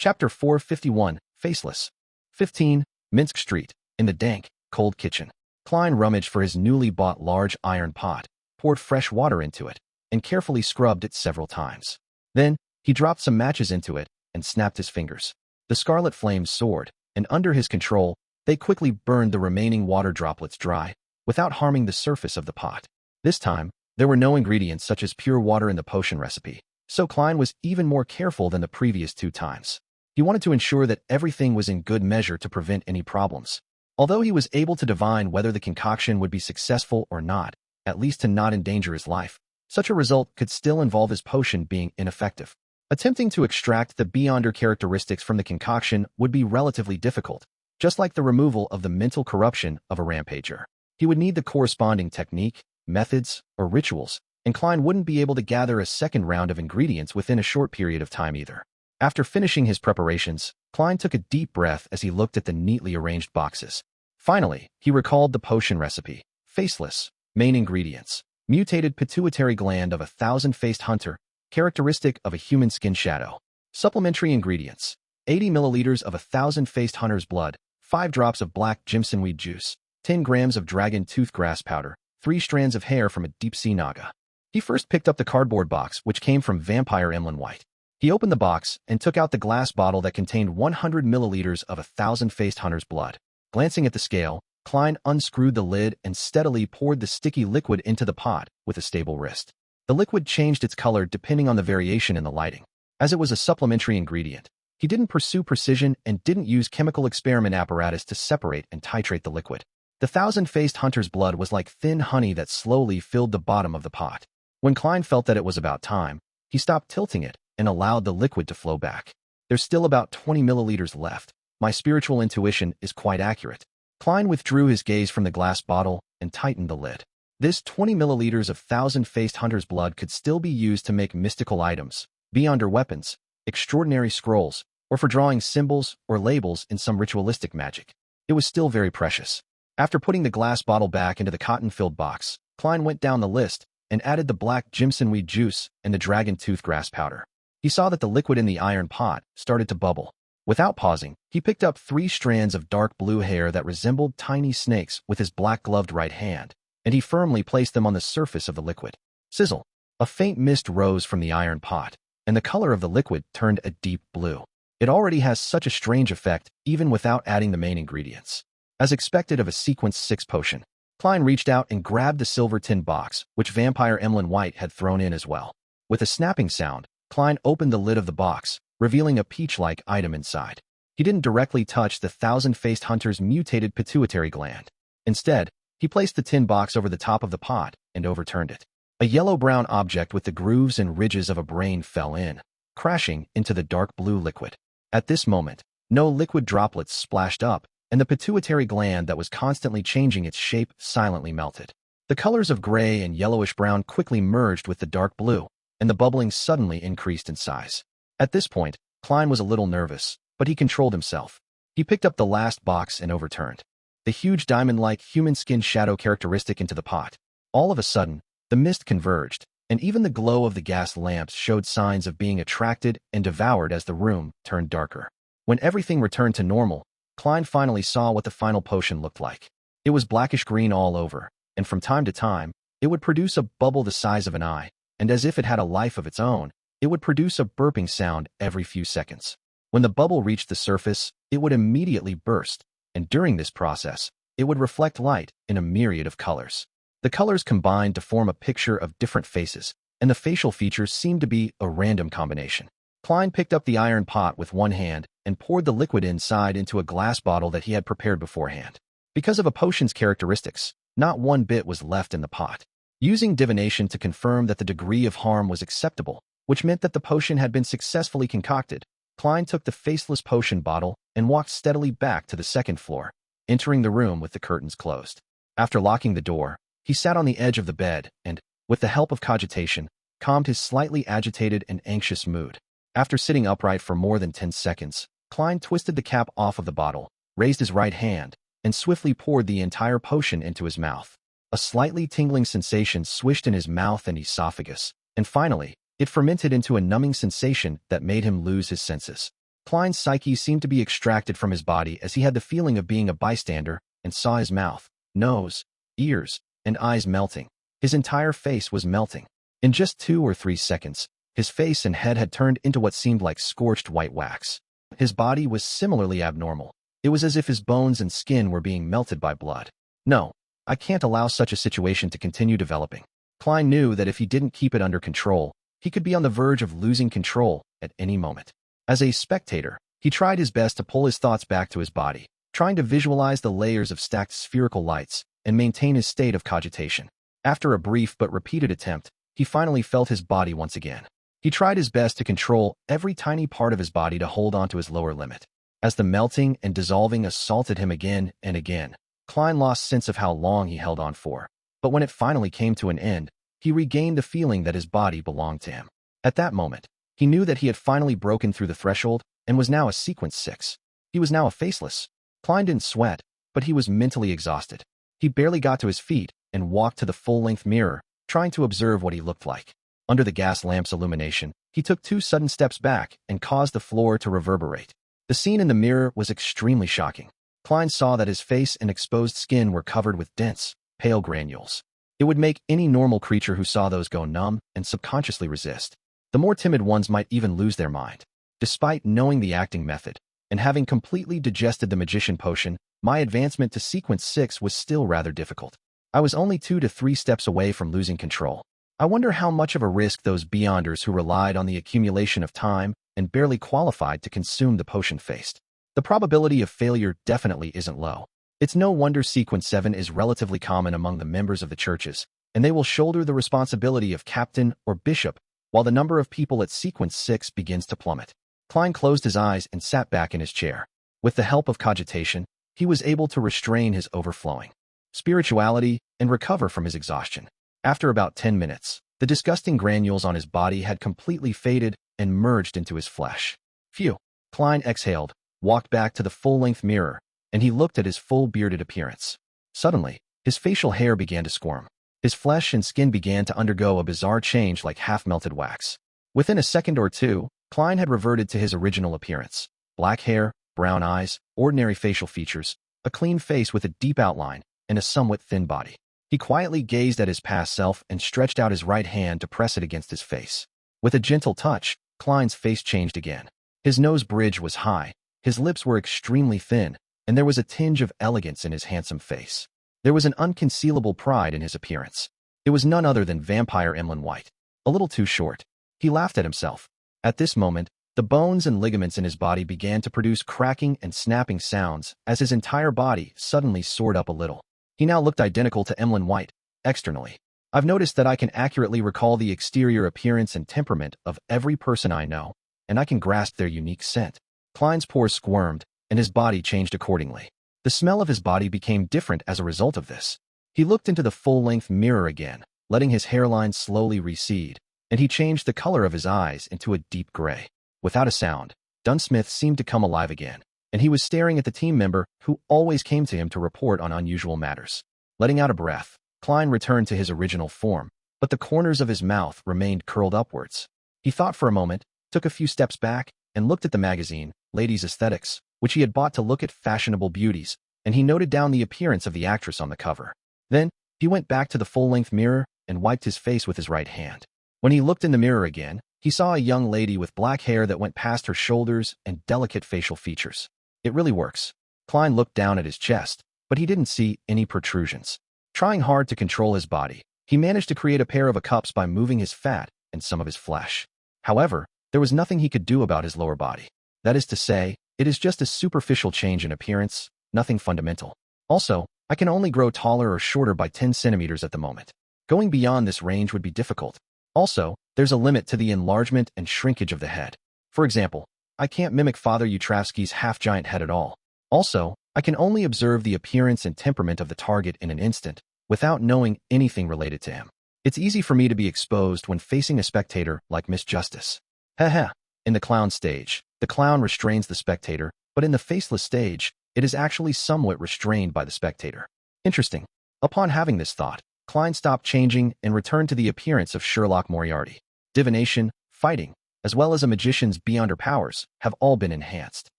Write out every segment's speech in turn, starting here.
Chapter 451, Faceless. 15, Minsk Street. In the dank, cold kitchen, Klein rummaged for his newly bought large iron pot, poured fresh water into it, and carefully scrubbed it several times. Then, he dropped some matches into it and snapped his fingers. The scarlet flames soared, and under his control, they quickly burned the remaining water droplets dry, without harming the surface of the pot. This time, there were no ingredients such as pure water in the potion recipe, so Klein was even more careful than the previous 2 times. He wanted to ensure that everything was in good measure to prevent any problems. Although he was able to divine whether the concoction would be successful or not, at least to not endanger his life, such a result could still involve his potion being ineffective. Attempting to extract the beyonder characteristics from the concoction would be relatively difficult, just like the removal of the mental corruption of a rampager. He would need the corresponding technique, methods, or rituals, and Klein wouldn't be able to gather a second round of ingredients within a short period of time either. After finishing his preparations, Klein took a deep breath as he looked at the neatly arranged boxes. Finally, he recalled the potion recipe. Faceless. Main ingredients. Mutated pituitary gland of a 1,000-faced hunter, characteristic of a human skin shadow. Supplementary ingredients. 80 milliliters of a 1,000-faced hunter's blood, 5 drops of black jimsonweed juice, 10 grams of dragon toothgrass powder, 3 strands of hair from a deep-sea naga. He first picked up the cardboard box which came from vampire Emlyn White. He opened the box and took out the glass bottle that contained 100 milliliters of a 1,000-faced hunter's blood. Glancing at the scale, Klein unscrewed the lid and steadily poured the sticky liquid into the pot with a stable wrist. The liquid changed its color depending on the variation in the lighting. As it was a supplementary ingredient, he didn't pursue precision and didn't use chemical experiment apparatus to separate and titrate the liquid. The 1,000-faced hunter's blood was like thin honey that slowly filled the bottom of the pot. When Klein felt that it was about time, he stopped tilting it and allowed the liquid to flow back. There's still about 20 milliliters left. My spiritual intuition is quite accurate. Klein withdrew his gaze from the glass bottle and tightened the lid. This 20 milliliters of 1,000-faced hunter's blood could still be used to make mystical items, beyonder weapons, extraordinary scrolls, or for drawing symbols or labels in some ritualistic magic. It was still very precious. After putting the glass bottle back into the cotton-filled box, Klein went down the list and added the black jimsonweed juice and the dragon toothgrass powder. He saw that the liquid in the iron pot started to bubble. Without pausing, he picked up 3 strands of dark blue hair that resembled tiny snakes with his black-gloved right hand, and he firmly placed them on the surface of the liquid. Sizzle! A faint mist rose from the iron pot, and the color of the liquid turned a deep blue. It already has such a strange effect, even without adding the main ingredients. As expected of a Sequence 6 potion, Klein reached out and grabbed the silver tin box, which vampire Emlyn White had thrown in as well. With a snapping sound, Klein opened the lid of the box, revealing a peach-like item inside. He didn't directly touch the 1,000-faced hunter's mutated pituitary gland. Instead, he placed the tin box over the top of the pot and overturned it. A yellow-brown object with the grooves and ridges of a brain fell in, crashing into the dark blue liquid. At this moment, no liquid droplets splashed up, and the pituitary gland that was constantly changing its shape silently melted. The colors of gray and yellowish-brown quickly merged with the dark blue, and the bubbling suddenly increased in size. At this point, Klein was a little nervous, but he controlled himself. He picked up the last box and overturned the huge diamond-like human skin shadow characteristic into the pot. All of a sudden, the mist converged, and even the glow of the gas lamps showed signs of being attracted and devoured as the room turned darker. When everything returned to normal, Klein finally saw what the final potion looked like. It was blackish-green all over, and from time to time, it would produce a bubble the size of an eye, and as if it had a life of its own, it would produce a burping sound every few seconds. When the bubble reached the surface, it would immediately burst, and during this process, it would reflect light in a myriad of colors. The colors combined to form a picture of different faces, and the facial features seemed to be a random combination. Klein picked up the iron pot with one hand and poured the liquid inside into a glass bottle that he had prepared beforehand. Because of a potion's characteristics, not one bit was left in the pot. Using divination to confirm that the degree of harm was acceptable, which meant that the potion had been successfully concocted, Klein took the faceless potion bottle and walked steadily back to the second floor, entering the room with the curtains closed. After locking the door, he sat on the edge of the bed and, with the help of cogitation, calmed his slightly agitated and anxious mood. After sitting upright for more than 10 seconds, Klein twisted the cap off of the bottle, raised his right hand, and swiftly poured the entire potion into his mouth. A slightly tingling sensation swished in his mouth and esophagus, and finally, it fermented into a numbing sensation that made him lose his senses. Klein's psyche seemed to be extracted from his body as he had the feeling of being a bystander and saw his mouth, nose, ears, and eyes melting. His entire face was melting. In just 2 or 3 seconds, his face and head had turned into what seemed like scorched white wax. His body was similarly abnormal. It was as if his bones and skin were being melted by blood. No, I can't allow such a situation to continue developing. Klein knew that if he didn't keep it under control, he could be on the verge of losing control at any moment. As a spectator, he tried his best to pull his thoughts back to his body, trying to visualize the layers of stacked spherical lights and maintain his state of cogitation. After a brief but repeated attempt, he finally felt his body once again. He tried his best to control every tiny part of his body to hold on to his lower limit. As the melting and dissolving assaulted him again and again, Klein lost sense of how long he held on for. But when it finally came to an end, he regained the feeling that his body belonged to him. At that moment, he knew that he had finally broken through the threshold and was now a Sequence 6. He was now a Faceless. Klein didn't sweat, but he was mentally exhausted. He barely got to his feet and walked to the full-length mirror, trying to observe what he looked like. Under the gas lamp's illumination, he took 2 sudden steps back and caused the floor to reverberate. The scene in the mirror was extremely shocking. Klein saw that his face and exposed skin were covered with dense, pale granules. It would make any normal creature who saw those go numb and subconsciously resist. The more timid ones might even lose their mind. Despite knowing the acting method and having completely digested the magician potion, my advancement to Sequence 6 was still rather difficult. I was only 2 to 3 steps away from losing control. I wonder how much of a risk those beyonders who relied on the accumulation of time and barely qualified to consume the potion faced. The probability of failure definitely isn't low. It's no wonder Sequence 7 is relatively common among the members of the churches, and they will shoulder the responsibility of captain or bishop, while the number of people at Sequence 6 begins to plummet. Klein closed his eyes and sat back in his chair. With the help of cogitation, he was able to restrain his overflowing spirituality and recover from his exhaustion. After about 10 minutes, the disgusting granules on his body had completely faded and merged into his flesh. Phew! Klein exhaled, walked back to the full-length mirror, and he looked at his full bearded appearance. Suddenly, his facial hair began to squirm. His flesh and skin began to undergo a bizarre change like half-melted wax. Within a second or two, Klein had reverted to his original appearance. Black hair, brown eyes, ordinary facial features, a clean face with a deep outline, and a somewhat thin body. He quietly gazed at his past self and stretched out his right hand to press it against his face. With a gentle touch, Klein's face changed again. His nose bridge was high, his lips were extremely thin, and there was a tinge of elegance in his handsome face. There was an unconcealable pride in his appearance. It was none other than vampire Emlyn White. A little too short. He laughed at himself. At this moment, the bones and ligaments in his body began to produce cracking and snapping sounds as his entire body suddenly soared up a little. He now looked identical to Emlyn White, externally. I've noticed that I can accurately recall the exterior appearance and temperament of every person I know, and I can grasp their unique scent. Klein's pores squirmed, and his body changed accordingly. The smell of his body became different as a result of this. He looked into the full-length mirror again, letting his hairline slowly recede, and he changed the color of his eyes into a deep gray. Without a sound, Dunsmith seemed to come alive again, and he was staring at the team member who always came to him to report on unusual matters. Letting out a breath, Klein returned to his original form, but the corners of his mouth remained curled upwards. He thought for a moment, took a few steps back, and looked at the magazine, Ladies' Aesthetics, which he had bought to look at fashionable beauties, and he noted down the appearance of the actress on the cover. Then, he went back to the full-length mirror and wiped his face with his right hand. When he looked in the mirror again, he saw a young lady with black hair that went past her shoulders and delicate facial features. It really works. Klein looked down at his chest, but he didn't see any protrusions. Trying hard to control his body, he managed to create a pair of cups by moving his fat and some of his flesh. However, there was nothing he could do about his lower body. That is to say, it is just a superficial change in appearance, nothing fundamental. Also, I can only grow taller or shorter by 10 centimeters at the moment. Going beyond this range would be difficult. Also, there's a limit to the enlargement and shrinkage of the head. For example, I can't mimic Father Yutravsky's half-giant head at all. Also, I can only observe the appearance and temperament of the target in an instant, without knowing anything related to him. It's easy for me to be exposed when facing a spectator like Miss Justice. Haha. In the clown stage, the clown restrains the spectator, but in the faceless stage, it is actually somewhat restrained by the spectator. Interesting. Upon having this thought, Klein stopped changing and returned to the appearance of Sherlock Moriarty. Divination, fighting, as well as a magician's beyonder powers, have all been enhanced.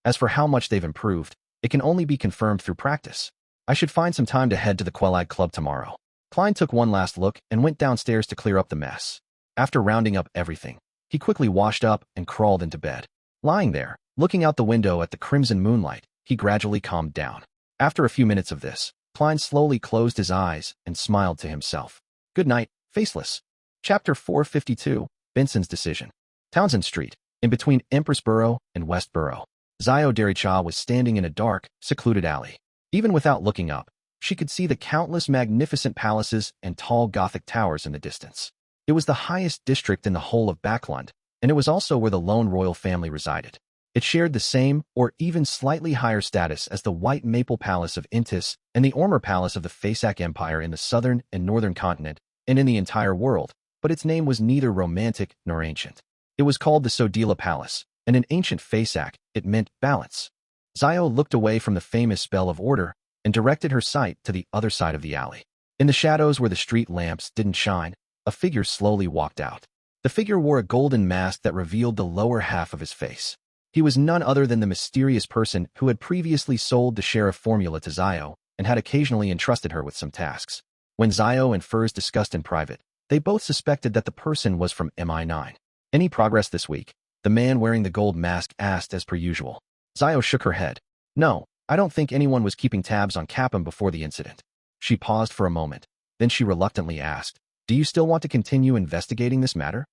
As for how much they've improved, it can only be confirmed through practice. I should find some time to head to the Quelag Club tomorrow. Klein took one last look and went downstairs to clear up the mess. After rounding up everything, he quickly washed up and crawled into bed. Lying there, looking out the window at the crimson moonlight, he gradually calmed down. After a few minutes of this, Klein slowly closed his eyes and smiled to himself. Good night, Faceless. Chapter 452, Benson's Decision. Townsend Street, in between Empress Borough and West Borough. Zhou Mingrui was standing in a dark, secluded alley. Even without looking up, she could see the countless magnificent palaces and tall Gothic towers in the distance. It was the highest district in the whole of Backlund, and it was also where the lone royal family resided. It shared the same, or even slightly higher status as the White Maple Palace of Intis and the Ormer Palace of the Edessak Empire in the southern and northern continent, and in the entire world, but its name was neither romantic nor ancient. It was called the Sodila Palace, and in ancient Edessak, it meant balance. Zhou looked away from the famous spell of order and directed her sight to the other side of the alley. In the shadows where the street lamps didn't shine, a figure slowly walked out. The figure wore a golden mask that revealed the lower half of his face. He was none other than the mysterious person who had previously sold the sheriff formula to Zhou and had occasionally entrusted her with some tasks. When Zhou and Furs discussed in private, they both suspected that the person was from MI9. Any progress this week? The man wearing the gold mask asked as per usual. Zhou shook her head. No, I don't think anyone was keeping tabs on Capum before the incident. She paused for a moment. Then she reluctantly asked, do you still want to continue investigating this matter?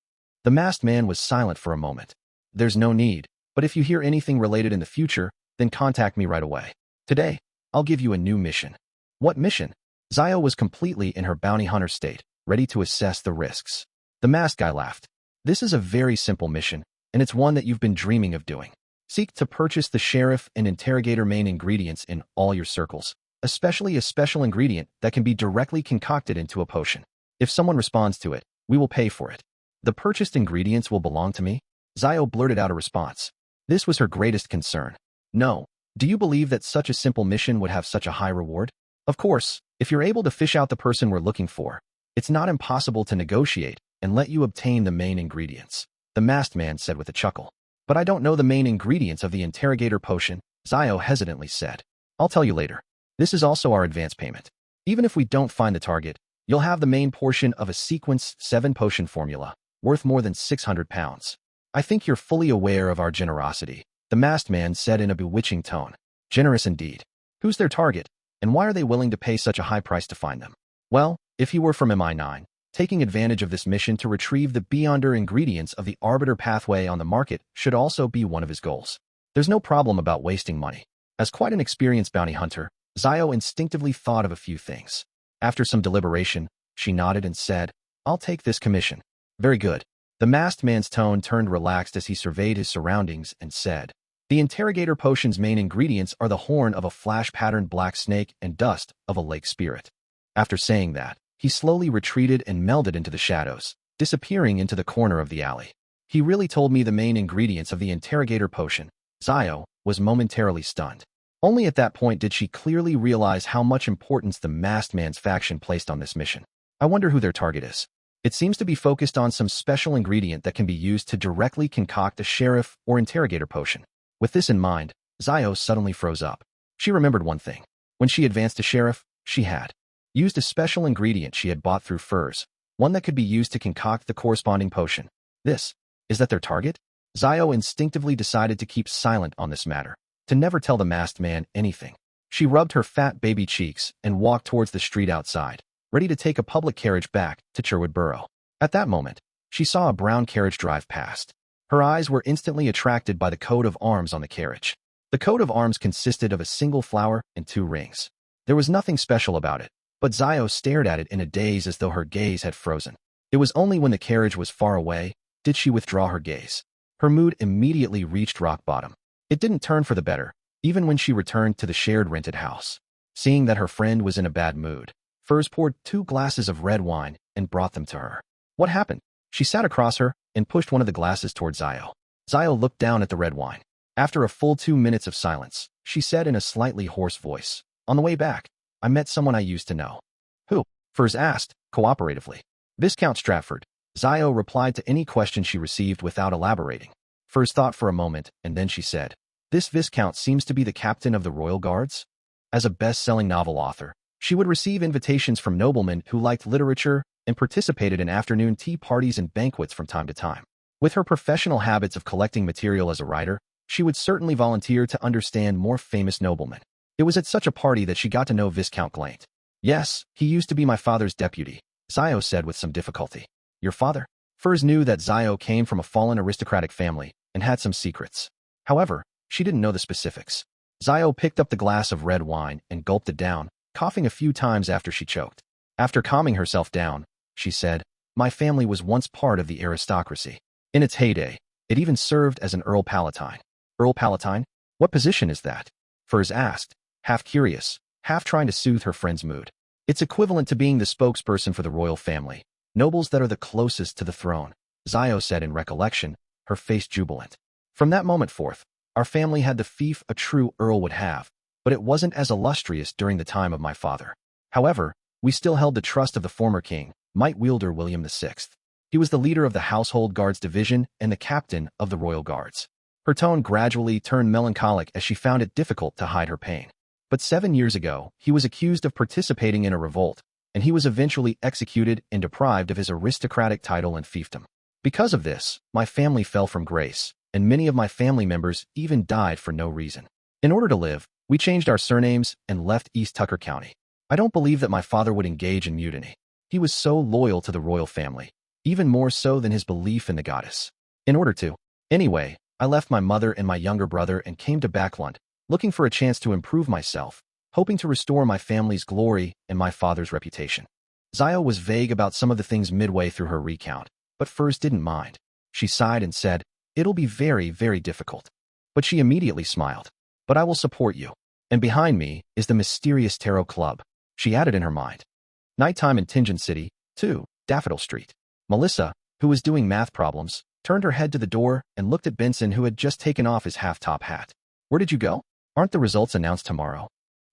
The masked man was silent for a moment. There's no need, but if you hear anything related in the future, then contact me right away. Today, I'll give you a new mission. What mission? Zhou was completely in her bounty hunter state, ready to assess the risks. The masked guy laughed. This is a very simple mission, and it's one that you've been dreaming of doing. Seek to purchase the sheriff and interrogator main ingredients in all your circles, especially a special ingredient that can be directly concocted into a potion. If someone responds to it, we will pay for it. The purchased ingredients will belong to me? Zhou blurted out a response. This was her greatest concern. No. Do you believe that such a simple mission would have such a high reward? Of course, if you're able to fish out the person we're looking for, it's not impossible to negotiate and let you obtain the main ingredients, the masked man said with a chuckle. But I don't know the main ingredients of the interrogator potion, Zhou hesitantly said. I'll tell you later. This is also our advance payment. Even if we don't find the target, you'll have the main portion of a sequence 7 potion formula, worth more than 600 pounds. I think you're fully aware of our generosity, the masked man said in a bewitching tone. Generous indeed. Who's their target, and why are they willing to pay such a high price to find them? Well, if he were from MI9, taking advantage of this mission to retrieve the beyonder ingredients of the arbiter pathway on the market should also be one of his goals. There's no problem about wasting money. As quite an experienced bounty hunter, Zhou instinctively thought of a few things. After some deliberation, she nodded and said, I'll take this commission. Very good. The masked man's tone turned relaxed as he surveyed his surroundings and said, the interrogator potion's main ingredients are the horn of a flash-patterned black snake and dust of a lake spirit. After saying that, he slowly retreated and melded into the shadows, disappearing into the corner of the alley. He really told me the main ingredients of the interrogator potion. Zhou was momentarily stunned. Only at that point did she clearly realize how much importance the masked man's faction placed on this mission. I wonder who their target is. It seems to be focused on some special ingredient that can be used to directly concoct a sheriff or interrogator potion. With this in mind, Zhou suddenly froze up. She remembered one thing. When she advanced to sheriff, she had used a special ingredient she had bought through Furs, one that could be used to concoct the corresponding potion. Is that their target? Zhou instinctively decided to keep silent on this matter, to never tell the masked man anything. She rubbed her fat baby cheeks and walked towards the street outside, ready to take a public carriage back to Cherwood Borough. At that moment, she saw a brown carriage drive past. Her eyes were instantly attracted by the coat of arms on the carriage. The coat of arms consisted of a single flower and 2 rings. There was nothing special about it, but Zhou stared at it in a daze as though her gaze had frozen. It was only when the carriage was far away did she withdraw her gaze. Her mood immediately reached rock bottom. It didn't turn for the better, even when she returned to the shared rented house. Seeing that her friend was in a bad mood, Furs poured 2 glasses of red wine and brought them to her. What happened? She sat across her and pushed one of the glasses towards Zhou. Zhou looked down at the red wine. After a full 2 minutes of silence, she said in a slightly hoarse voice, on the way back, I met someone I used to know. Who? Furs asked, cooperatively. Viscount Stratford. Zio replied to any question she received without elaborating. First thought for a moment, and then she said, "This Viscount seems to be the captain of the Royal Guards?" As a best-selling novel author, she would receive invitations from noblemen who liked literature and participated in afternoon tea parties and banquets from time to time. With her professional habits of collecting material as a writer, she would certainly volunteer to understand more famous noblemen. It was at such a party that she got to know Viscount Glaint. "Yes, he used to be my father's deputy," Zio said with some difficulty. "Your father?" Furs knew that Zio came from a fallen aristocratic family and had some secrets. However, she didn't know the specifics. Zio picked up the glass of red wine and gulped it down, coughing a few times after she choked. After calming herself down, she said, "My family was once part of the aristocracy. In its heyday, it even served as an Earl Palatine." "Earl Palatine? What position is that?" Furs asked, half curious, half trying to soothe her friend's mood. "It's equivalent to being the spokesperson for the royal family, nobles that are the closest to the throne," Zio said in recollection, her face jubilant. "From that moment forth, our family had the fief a true earl would have, but it wasn't as illustrious during the time of my father. However, we still held the trust of the former king, might wielder William VI. He was the leader of the Household Guards Division and the captain of the Royal Guards." Her tone gradually turned melancholic as she found it difficult to hide her pain. "But 7 years ago, he was accused of participating in a revolt, and he was eventually executed and deprived of his aristocratic title and fiefdom. Because of this, my family fell from grace, and many of my family members even died for no reason. In order to live, we changed our surnames and left East Tucker County. I don't believe that my father would engage in mutiny. He was so loyal to the royal family, even more so than his belief in the goddess. In order to. Anyway, I left my mother and my younger brother and came to Backlund, looking for a chance to improve myself, hoping to restore my family's glory and my father's reputation." Zio was vague about some of the things midway through her recount, but Furs didn't mind. She sighed and said, "It'll be very, very difficult." But she immediately smiled. "But I will support you. And behind me is the mysterious Tarot Club," she added in her mind. Nighttime in Tingen City, 2, Daffodil Street. Melissa, who was doing math problems, turned her head to the door and looked at Benson, who had just taken off his half-top hat. "Where did you go? Aren't the results announced tomorrow?"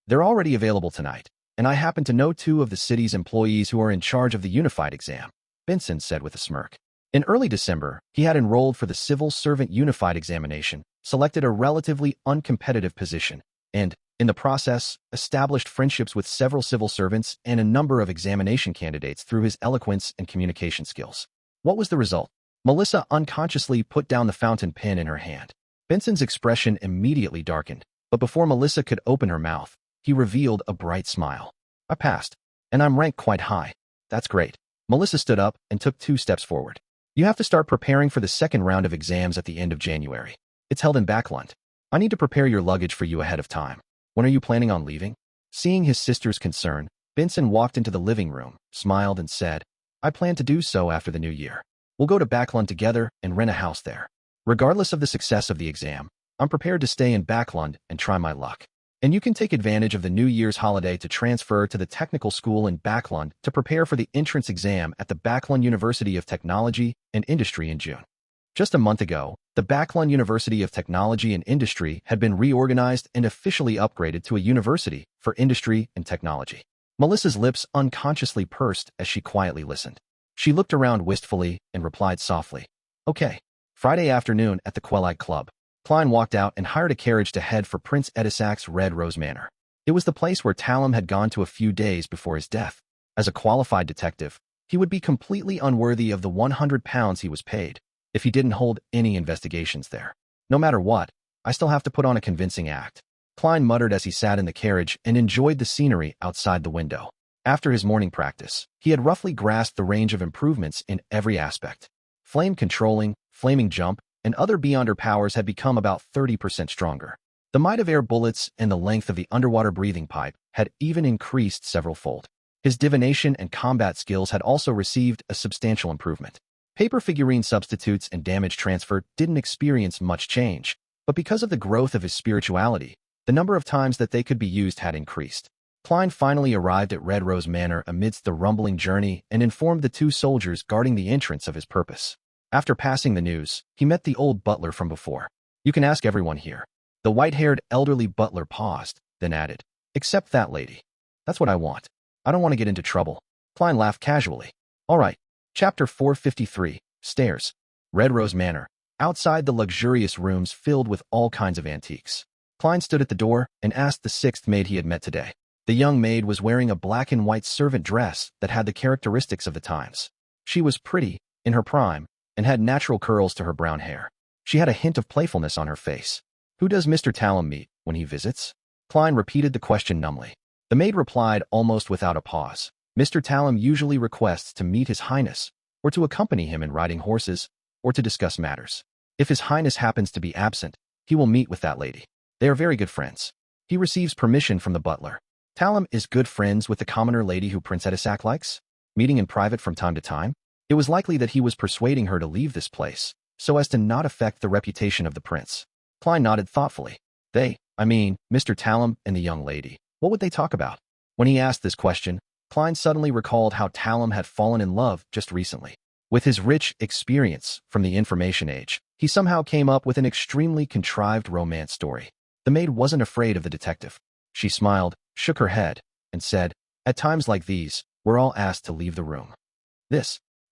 "They're already available tonight, and I happen to know 2 of the city's employees who are in charge of the unified exam," Benson said with a smirk. In early December, he had enrolled for the Civil Servant Unified Examination, selected a relatively uncompetitive position, and, in the process, established friendships with several civil servants and a number of examination candidates through his eloquence and communication skills. What was the result? Melissa unconsciously put down the fountain pen in her hand. Benson's expression immediately darkened, but before Melissa could open her mouth, he revealed a bright smile. "I passed, and I'm ranked quite high." "That's great." Melissa stood up and took 2 steps forward. "You have to start preparing for the second round of exams at the end of January. It's held in Backlund. I need to prepare your luggage for you ahead of time. When are you planning on leaving?" Seeing his sister's concern, Benson walked into the living room, smiled and said, "I plan to do so after the new year. We'll go to Backlund together and rent a house there. Regardless of the success of the exam, I'm prepared to stay in Backlund and try my luck. And you can take advantage of the New Year's holiday to transfer to the technical school in Backlund to prepare for the entrance exam at the Backlund University of Technology and Industry in June." Just a month ago, the Backlund University of Technology and Industry had been reorganized and officially upgraded to a university for industry and technology. Melissa's lips unconsciously pursed as she quietly listened. She looked around wistfully and replied softly, "Okay." Friday afternoon at the Quelite Club, Klein walked out and hired a carriage to head for Prince Edesack's Red Rose Manor. It was the place where Talum had gone to a few days before his death. As a qualified detective, he would be completely unworthy of the £100 he was paid if he didn't hold any investigations there. "No matter what, I still have to put on a convincing act," Klein muttered as he sat in the carriage and enjoyed the scenery outside the window. After his morning practice, he had roughly grasped the range of improvements in every aspect. Flame controlling, flaming jump, and other beyonder powers had become about 30% stronger. The might of air bullets and the length of the underwater breathing pipe had even increased several-fold. His divination and combat skills had also received a substantial improvement. Paper figurine substitutes and damage transfer didn't experience much change, but because of the growth of his spirituality, the number of times that they could be used had increased. Klein finally arrived at Red Rose Manor amidst the rumbling journey and informed the 2 soldiers guarding the entrance of his purpose. After passing the news, he met the old butler from before. "You can ask everyone here." The white-haired elderly butler paused, then added, "Except that lady. That's what I want. I don't want to get into trouble." Klein laughed casually. "All right, Chapter 453, Stairs. Red Rose Manor. Outside the luxurious rooms filled with all kinds of antiques. Klein stood at the door and asked the sixth maid he had met today. The young maid was wearing a black and white servant dress that had the characteristics of the times. She was pretty, in her prime, and had natural curls to her brown hair. She had a hint of playfulness on her face. Who does Mr. Talum meet when he visits? Klein repeated the question numbly. The maid replied almost without a pause. Mr. Talum usually requests to meet His Highness, or to accompany him in riding horses, or to discuss matters. If His Highness happens to be absent, he will meet with that lady. They are very good friends. He receives permission from the butler. Talum is good friends with the commoner lady who Prince Edessak likes, meeting in private from time to time. It was likely that he was persuading her to leave this place, so as to not affect the reputation of the prince. Klein nodded thoughtfully. Mr. Talum and the young lady. What would they talk about? When he asked this question, Klein suddenly recalled how Talum had fallen in love just recently. With his rich experience from the information age, he somehow came up with an extremely contrived romance story. The maid wasn't afraid of the detective. She smiled, shook her head, and said, "At times like these, we're all asked to leave the room."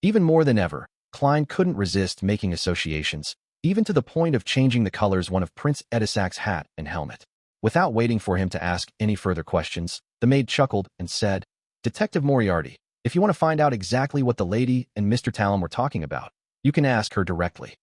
Even more than ever, Klein couldn't resist making associations, even to the point of changing the colors one of Prince Edessak's hat and helmet. Without waiting for him to ask any further questions, the maid chuckled and said, "Detective Moriarty, if you want to find out exactly what the lady and Mr. Talum were talking about, you can ask her directly.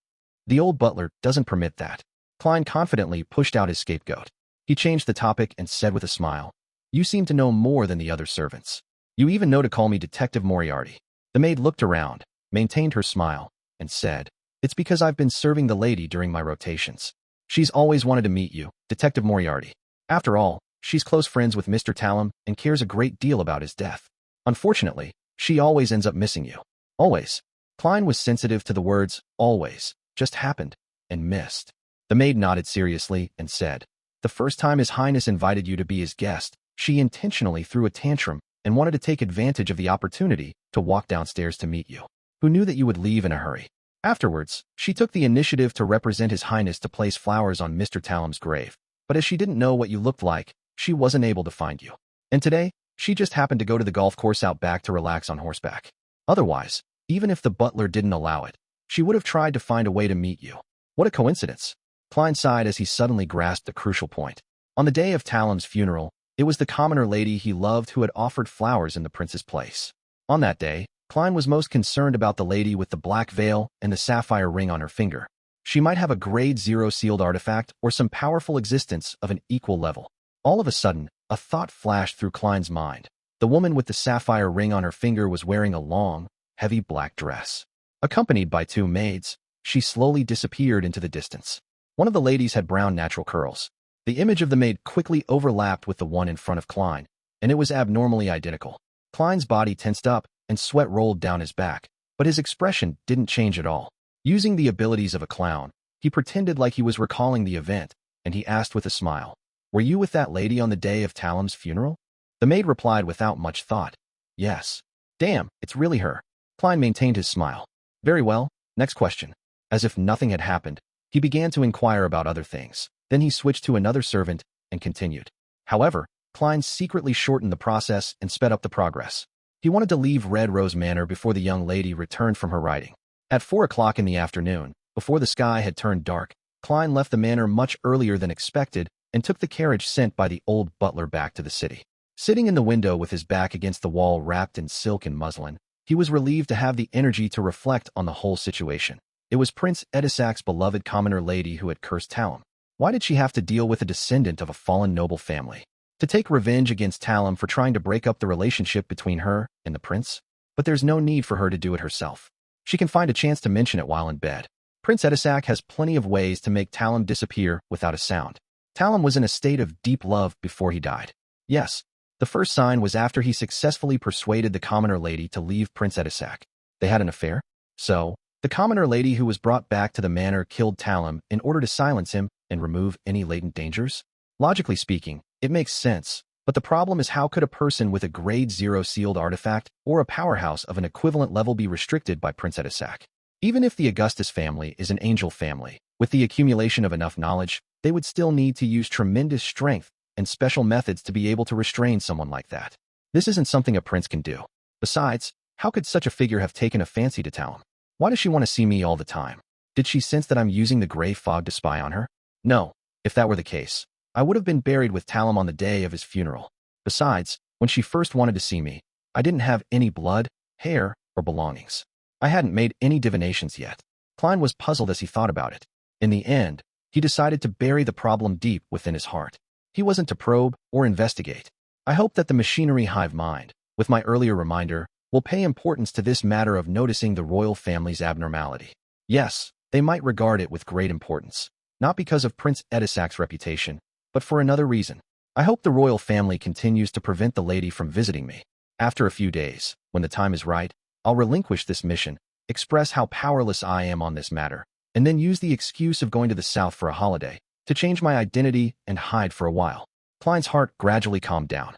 The old butler doesn't permit that." Klein confidently pushed out his scapegoat. He changed the topic and said with a smile, "You seem to know more than the other servants. You even know to call me Detective Moriarty." The maid looked around, maintained her smile, and said, "It's because I've been serving the lady during my rotations. She's always wanted to meet you, Detective Moriarty. After all, she's close friends with Mr. Talum and cares a great deal about his death. Unfortunately, she always ends up missing you. Always." Klein was sensitive to the words always, just happened, and missed. The maid nodded seriously and said, "The first time His Highness invited you to be his guest, she intentionally threw a tantrum and wanted to take advantage of the opportunity to walk downstairs to meet you. Who knew that you would leave in a hurry? Afterwards, she took the initiative to represent His Highness to place flowers on Mr. Talum's grave, but as she didn't know what you looked like, she wasn't able to find you. And today, she just happened to go to the golf course out back to relax on horseback. Otherwise, even if the butler didn't allow it, she would have tried to find a way to meet you. What a coincidence." Klein sighed as he suddenly grasped the crucial point. On the day of Talum's funeral, it was the commoner lady he loved who had offered flowers in the prince's place. On that day, Klein was most concerned about the lady with the black veil and the sapphire ring on her finger. She might have a grade 0 sealed artifact or some powerful existence of an equal level. All of a sudden, a thought flashed through Klein's mind. The woman with the sapphire ring on her finger was wearing a long, heavy black dress. Accompanied by two maids, she slowly disappeared into the distance. One of the ladies had brown natural curls. The image of the maid quickly overlapped with the one in front of Klein, and it was abnormally identical. Klein's body tensed up, and sweat rolled down his back, but his expression didn't change at all. Using the abilities of a clown, he pretended like he was recalling the event, and he asked with a smile, "Were you with that lady on the day of Talum's funeral?" The maid replied without much thought, "Yes." "Damn, it's really her." Klein maintained his smile. "Very well, next question." As if nothing had happened, he began to inquire about other things. Then he switched to another servant and continued. However, Klein secretly shortened the process and sped up the progress. He wanted to leave Red Rose Manor before the young lady returned from her riding. At 4 o'clock in the afternoon, before the sky had turned dark, Klein left the manor much earlier than expected and took the carriage sent by the old butler back to the city. Sitting in the window with his back against the wall wrapped in silk and muslin, he was relieved to have the energy to reflect on the whole situation. It was Prince Edessak's beloved commoner lady who had cursed Talum. Why did she have to deal with a descendant of a fallen noble family? To take revenge against Talum for trying to break up the relationship between her and the prince? But there's no need for her to do it herself. She can find a chance to mention it while in bed. Prince Edessak has plenty of ways to make Talum disappear without a sound. Talum was in a state of deep love before he died. Yes, the first sign was after he successfully persuaded the commoner lady to leave Prince Edessak. They had an affair? So, the commoner lady who was brought back to the manor killed Talum in order to silence him and remove any latent dangers? Logically speaking, it makes sense, but the problem is how could a person with a grade 0 sealed artifact or a powerhouse of an equivalent level be restricted by Prince Edessak? Even if the Augustus family is an angel family, with the accumulation of enough knowledge, they would still need to use tremendous strength and special methods to be able to restrain someone like that. This isn't something a prince can do. Besides, How could such a figure have taken a fancy to Talum? Why does she want to see me all the time? Did she sense that I'm using the gray fog to spy on her? No, if that were the case, I would have been buried with Talum on the day of his funeral. Besides, when she first wanted to see me, I didn't have any blood, hair, or belongings. I hadn't made any divinations yet. Klein was puzzled as he thought about it. In the end, he decided to bury the problem deep within his heart. He wasn't to probe or investigate. I hope that the machinery hive mind, with my earlier reminder, will pay importance to this matter of noticing the royal family's abnormality. Yes, they might regard it with great importance, not because of Prince Edessak's reputation, but for another reason. I hope the royal family continues to prevent the lady from visiting me. After a few days, when the time is right, I'll relinquish this mission, express how powerless I am on this matter, and then use the excuse of going to the south for a holiday to change my identity and hide for a while. Klein's heart gradually calmed down.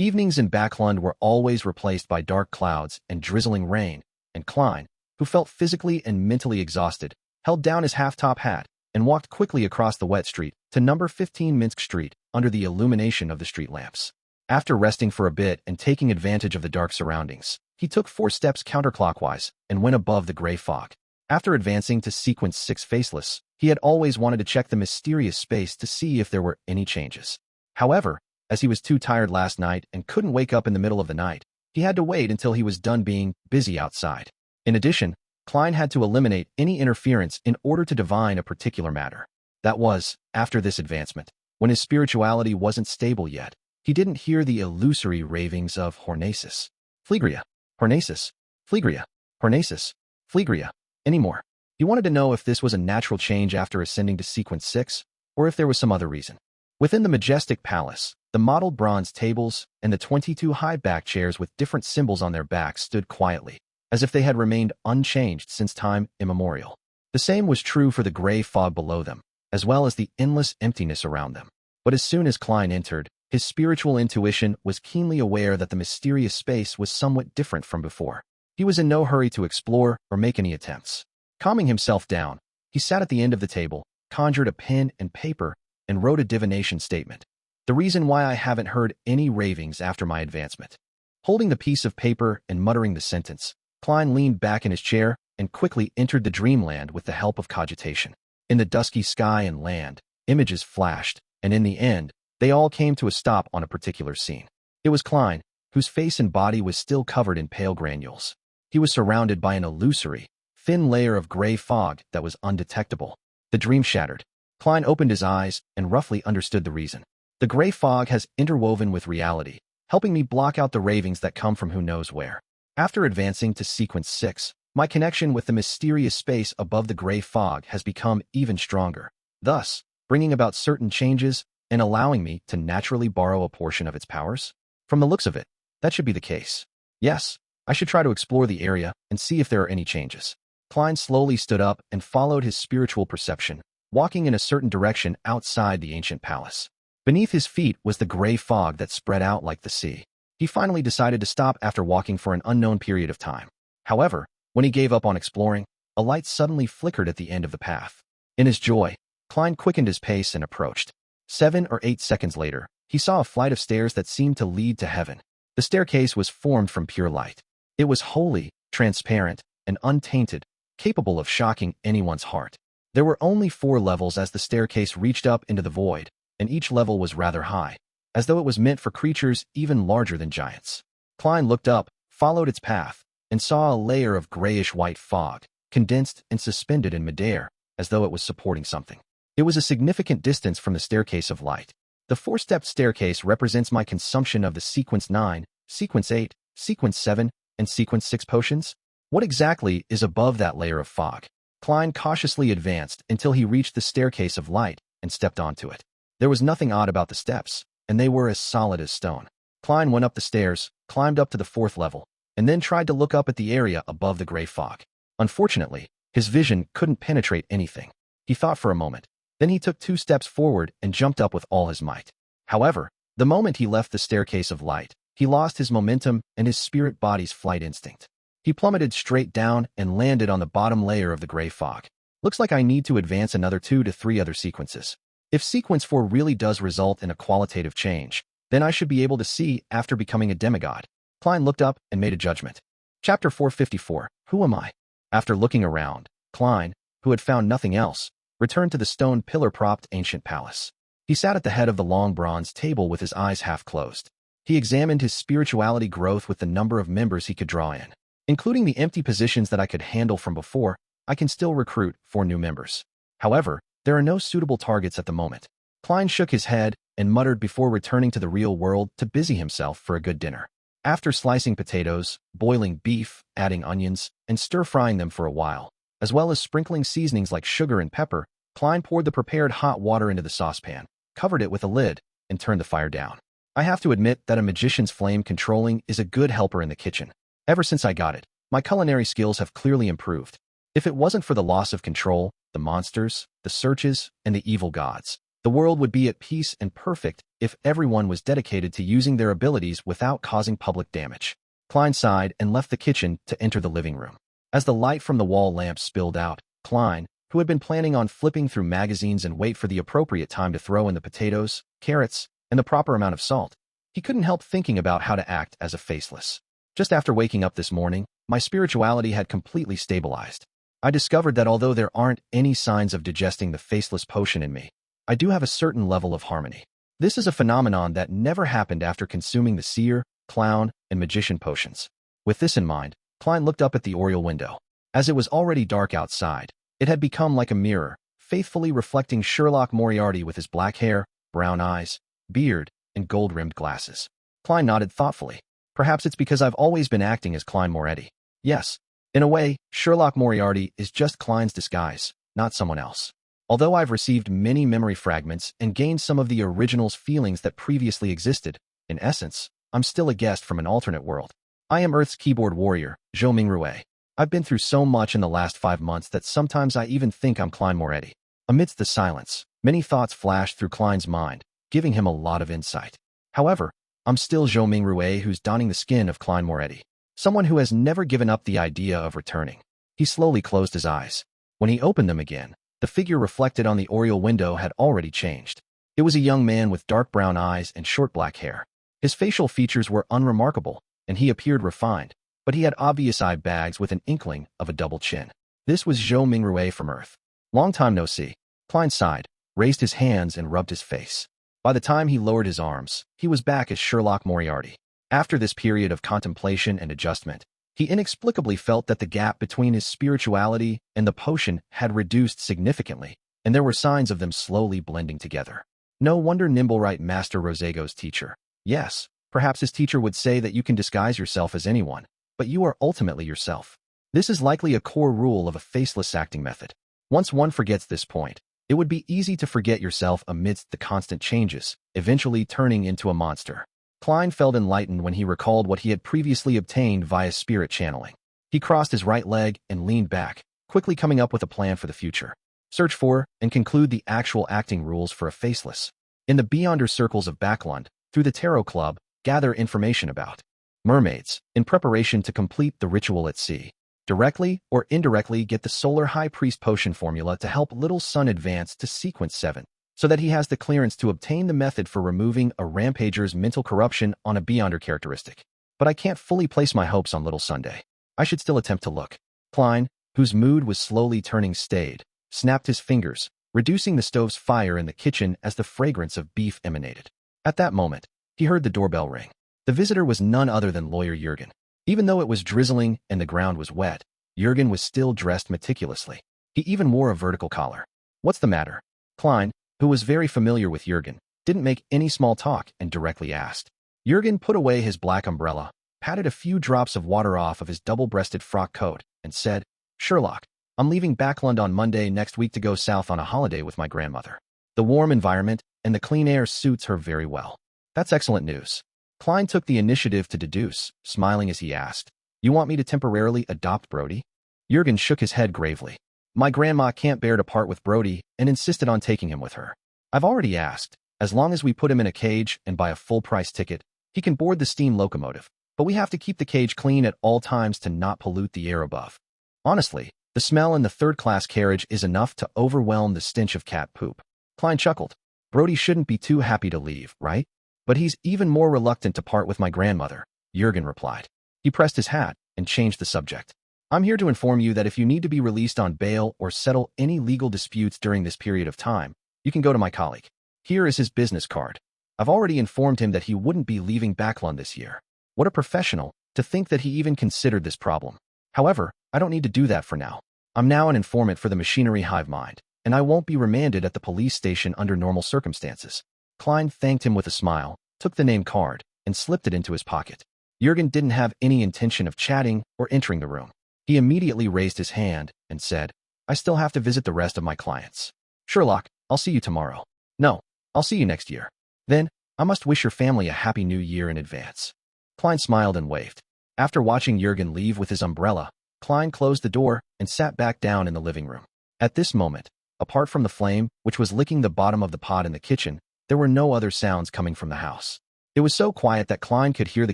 Evenings in Backlund were always replaced by dark clouds and drizzling rain, and Klein, who felt physically and mentally exhausted, held down his half-top hat and walked quickly across the wet street to number 15 Minsk Street under the illumination of the street lamps. After resting for a bit and taking advantage of the dark surroundings, he took 4 steps counterclockwise and went above the gray fog. After advancing to sequence 6 Faceless, he had always wanted to check the mysterious space to see if there were any changes. However, as he was too tired last night and couldn't wake up in the middle of the night, he had to wait until he was done being busy outside. In addition, Klein had to eliminate any interference in order to divine a particular matter. That was, after this advancement, when his spirituality wasn't stable yet, he didn't hear the illusory ravings of Hornacis, Phlegria, Hornacis, Phlegria, Hornacis, Phlegria, anymore. He wanted to know if this was a natural change after ascending to sequence 6, or if there was some other reason. Within the majestic palace, the mottled bronze tables and the 22 high-back chairs with different symbols on their backs stood quietly, as if they had remained unchanged since time immemorial. The same was true for the gray fog below them, as well as the endless emptiness around them. But as soon as Klein entered, his spiritual intuition was keenly aware that the mysterious space was somewhat different from before. He was in no hurry to explore or make any attempts. Calming himself down, he sat at the end of the table, conjured a pen and paper, and wrote a divination statement. The reason why I haven't heard any ravings after my advancement. Holding the piece of paper and muttering the sentence, Klein leaned back in his chair and quickly entered the dreamland with the help of cogitation. In the dusky sky and land, images flashed, and in the end, they all came to a stop on a particular scene. It was Klein, whose face and body was still covered in pale granules. He was surrounded by an illusory, thin layer of gray fog that was undetectable. The dream shattered. Klein opened his eyes and roughly understood the reason. The gray fog has interwoven with reality, helping me block out the ravings that come from who knows where. After advancing to sequence 6, my connection with the mysterious space above the gray fog has become even stronger, thus bringing about certain changes and allowing me to naturally borrow a portion of its powers. From the looks of it, that should be the case. Yes, I should try to explore the area and see if there are any changes. Klein slowly stood up and followed his spiritual perception, walking in a certain direction outside the ancient palace. Beneath his feet was the gray fog that spread out like the sea. He finally decided to stop after walking for an unknown period of time. However, when he gave up on exploring, a light suddenly flickered at the end of the path. In his joy, Klein quickened his pace and approached. 7 or 8 seconds later, he saw a flight of stairs that seemed to lead to heaven. The staircase was formed from pure light. It was holy, transparent, and untainted, capable of shocking anyone's heart. There were only 4 levels as the staircase reached up into the void, and each level was rather high, as though it was meant for creatures even larger than giants. Klein looked up, followed its path, and saw a layer of grayish-white fog, condensed and suspended in midair, as though it was supporting something. It was a significant distance from the staircase of light. The 4-step staircase represents my consumption of the sequence 9, sequence 8, sequence 7, and sequence 6 potions. What exactly is above that layer of fog? Klein cautiously advanced until he reached the staircase of light and stepped onto it. There was nothing odd about the steps, and they were as solid as stone. Klein went up the stairs, climbed up to the 4th level, and then tried to look up at the area above the gray fog. Unfortunately, his vision couldn't penetrate anything. He thought for a moment. Then he took 2 steps forward and jumped up with all his might. However, the moment he left the staircase of light, he lost his momentum and his spirit body's flight instinct. He plummeted straight down and landed on the bottom layer of the gray fog. Looks like I need to advance another 2 to 3 other sequences. If sequence 4 really does result in a qualitative change, then I should be able to see after becoming a demigod. Klein looked up and made a judgment. Chapter 454. Who am I? After looking around, Klein, who had found nothing else, returned to the stone pillar-propped ancient palace. He sat at the head of the long bronze table with his eyes half closed. He examined his spirituality growth with the number of members he could draw in. Including the empty positions that I could handle from before, I can still recruit 4 new members. However, there are no suitable targets at the moment. Klein shook his head and muttered before returning to the real world to busy himself for a good dinner. After slicing potatoes, boiling beef, adding onions, and stir-frying them for a while, as well as sprinkling seasonings like sugar and pepper, Klein poured the prepared hot water into the saucepan, covered it with a lid, and turned the fire down. I have to admit that a magician's flame controlling is a good helper in the kitchen. Ever since I got it, my culinary skills have clearly improved. If it wasn't for the loss of control, the monsters, the searches, and the evil gods, the world would be at peace and perfect if everyone was dedicated to using their abilities without causing public damage. Klein sighed and left the kitchen to enter the living room. As the light from the wall lamp spilled out, Klein, who had been planning on flipping through magazines and wait for the appropriate time to throw in the potatoes, carrots, and the proper amount of salt, he couldn't help thinking about how to act as a faceless. Just after waking up this morning, my spirituality had completely stabilized. I discovered that although there aren't any signs of digesting the faceless potion in me, I do have a certain level of harmony. This is a phenomenon that never happened after consuming the seer, clown, and magician potions. With this in mind, Klein looked up at the oriel window. As it was already dark outside, it had become like a mirror, faithfully reflecting Sherlock Moriarty with his black hair, brown eyes, beard, and gold-rimmed glasses. Klein nodded thoughtfully. Perhaps it's because I've always been acting as Klein Moretti. Yes, in a way, Sherlock Moriarty is just Klein's disguise, not someone else. Although I've received many memory fragments and gained some of the original's feelings that previously existed, in essence, I'm still a guest from an alternate world. I am Earth's keyboard warrior, Zhou Mingrui. I've been through so much in the last 5 months that sometimes I even think I'm Klein Moretti. Amidst the silence, many thoughts flashed through Klein's mind, giving him a lot of insight. However, I'm still Zhou Mingrui who's donning the skin of Klein Moretti, someone who has never given up the idea of returning. He slowly closed his eyes. When he opened them again, the figure reflected on the oriel window had already changed. It was a young man with dark brown eyes and short black hair. His facial features were unremarkable, and he appeared refined, but he had obvious eye bags with an inkling of a double chin. This was Zhou Mingrui from Earth. Long time no see. Klein sighed, raised his hands and rubbed his face. By the time he lowered his arms, he was back as Sherlock Moriarty. After this period of contemplation and adjustment, he inexplicably felt that the gap between his spirituality and the potion had reduced significantly, and there were signs of them slowly blending together. No wonder Nimblewright Master Rosego's teacher. Yes, perhaps his teacher would say that you can disguise yourself as anyone, but you are ultimately yourself. This is likely a core rule of a faceless acting method. Once one forgets this point, it would be easy to forget yourself amidst the constant changes, eventually turning into a monster. Klein felt enlightened when he recalled what he had previously obtained via spirit channeling. He crossed his right leg and leaned back, quickly coming up with a plan for the future. Search for and conclude the actual acting rules for a faceless. In the Beyonder circles of Backlund, through the Tarot Club, gather information about mermaids, in preparation to complete the ritual at sea. Directly or indirectly get the Solar High Priest potion formula to help Little Sun advance to sequence 7, so that he has the clearance to obtain the method for removing a rampager's mental corruption on a Beyonder characteristic. But I can't fully place my hopes on Little Sunday. I should still attempt to look. Klein, whose mood was slowly turning staid, snapped his fingers, reducing the stove's fire in the kitchen as the fragrance of beef emanated. At that moment, he heard the doorbell ring. The visitor was none other than Lawyer Jurgen. Even though it was drizzling and the ground was wet, Jurgen was still dressed meticulously. He even wore a vertical collar. What's the matter? Klein, who was very familiar with Jurgen, didn't make any small talk and directly asked. Jurgen put away his black umbrella, patted a few drops of water off of his double-breasted frock coat, and said, Sherlock, I'm leaving Backlund on Monday next week to go south on a holiday with my grandmother. The warm environment and the clean air suits her very well. That's excellent news. Klein took the initiative to deduce, smiling as he asked, You want me to temporarily adopt Brody? Jurgen shook his head gravely. My grandma can't bear to part with Brody and insisted on taking him with her. I've already asked. As long as we put him in a cage and buy a full-price ticket, he can board the steam locomotive, but we have to keep the cage clean at all times to not pollute the air above. Honestly, the smell in the third-class carriage is enough to overwhelm the stench of cat poop. Klein chuckled. Brody shouldn't be too happy to leave, right? But he's even more reluctant to part with my grandmother, Jurgen replied. He pressed his hat and changed the subject. I'm here to inform you that if you need to be released on bail or settle any legal disputes during this period of time, you can go to my colleague. Here is his business card. I've already informed him that he wouldn't be leaving Backlund this year. What a professional, to think that he even considered this problem. However, I don't need to do that for now. I'm now an informant for the machinery hive mind, and I won't be remanded at the police station under normal circumstances. Klein thanked him with a smile, took the name card, and slipped it into his pocket. Jurgen didn't have any intention of chatting or entering the room. He immediately raised his hand and said, I still have to visit the rest of my clients. Sherlock, I'll see you tomorrow. No, I'll see you next year. Then, I must wish your family a happy new year in advance. Klein smiled and waved. After watching Jurgen leave with his umbrella, Klein closed the door and sat back down in the living room. At this moment, apart from the flame, which was licking the bottom of the pot in the kitchen, there were no other sounds coming from the house. It was so quiet that Klein could hear the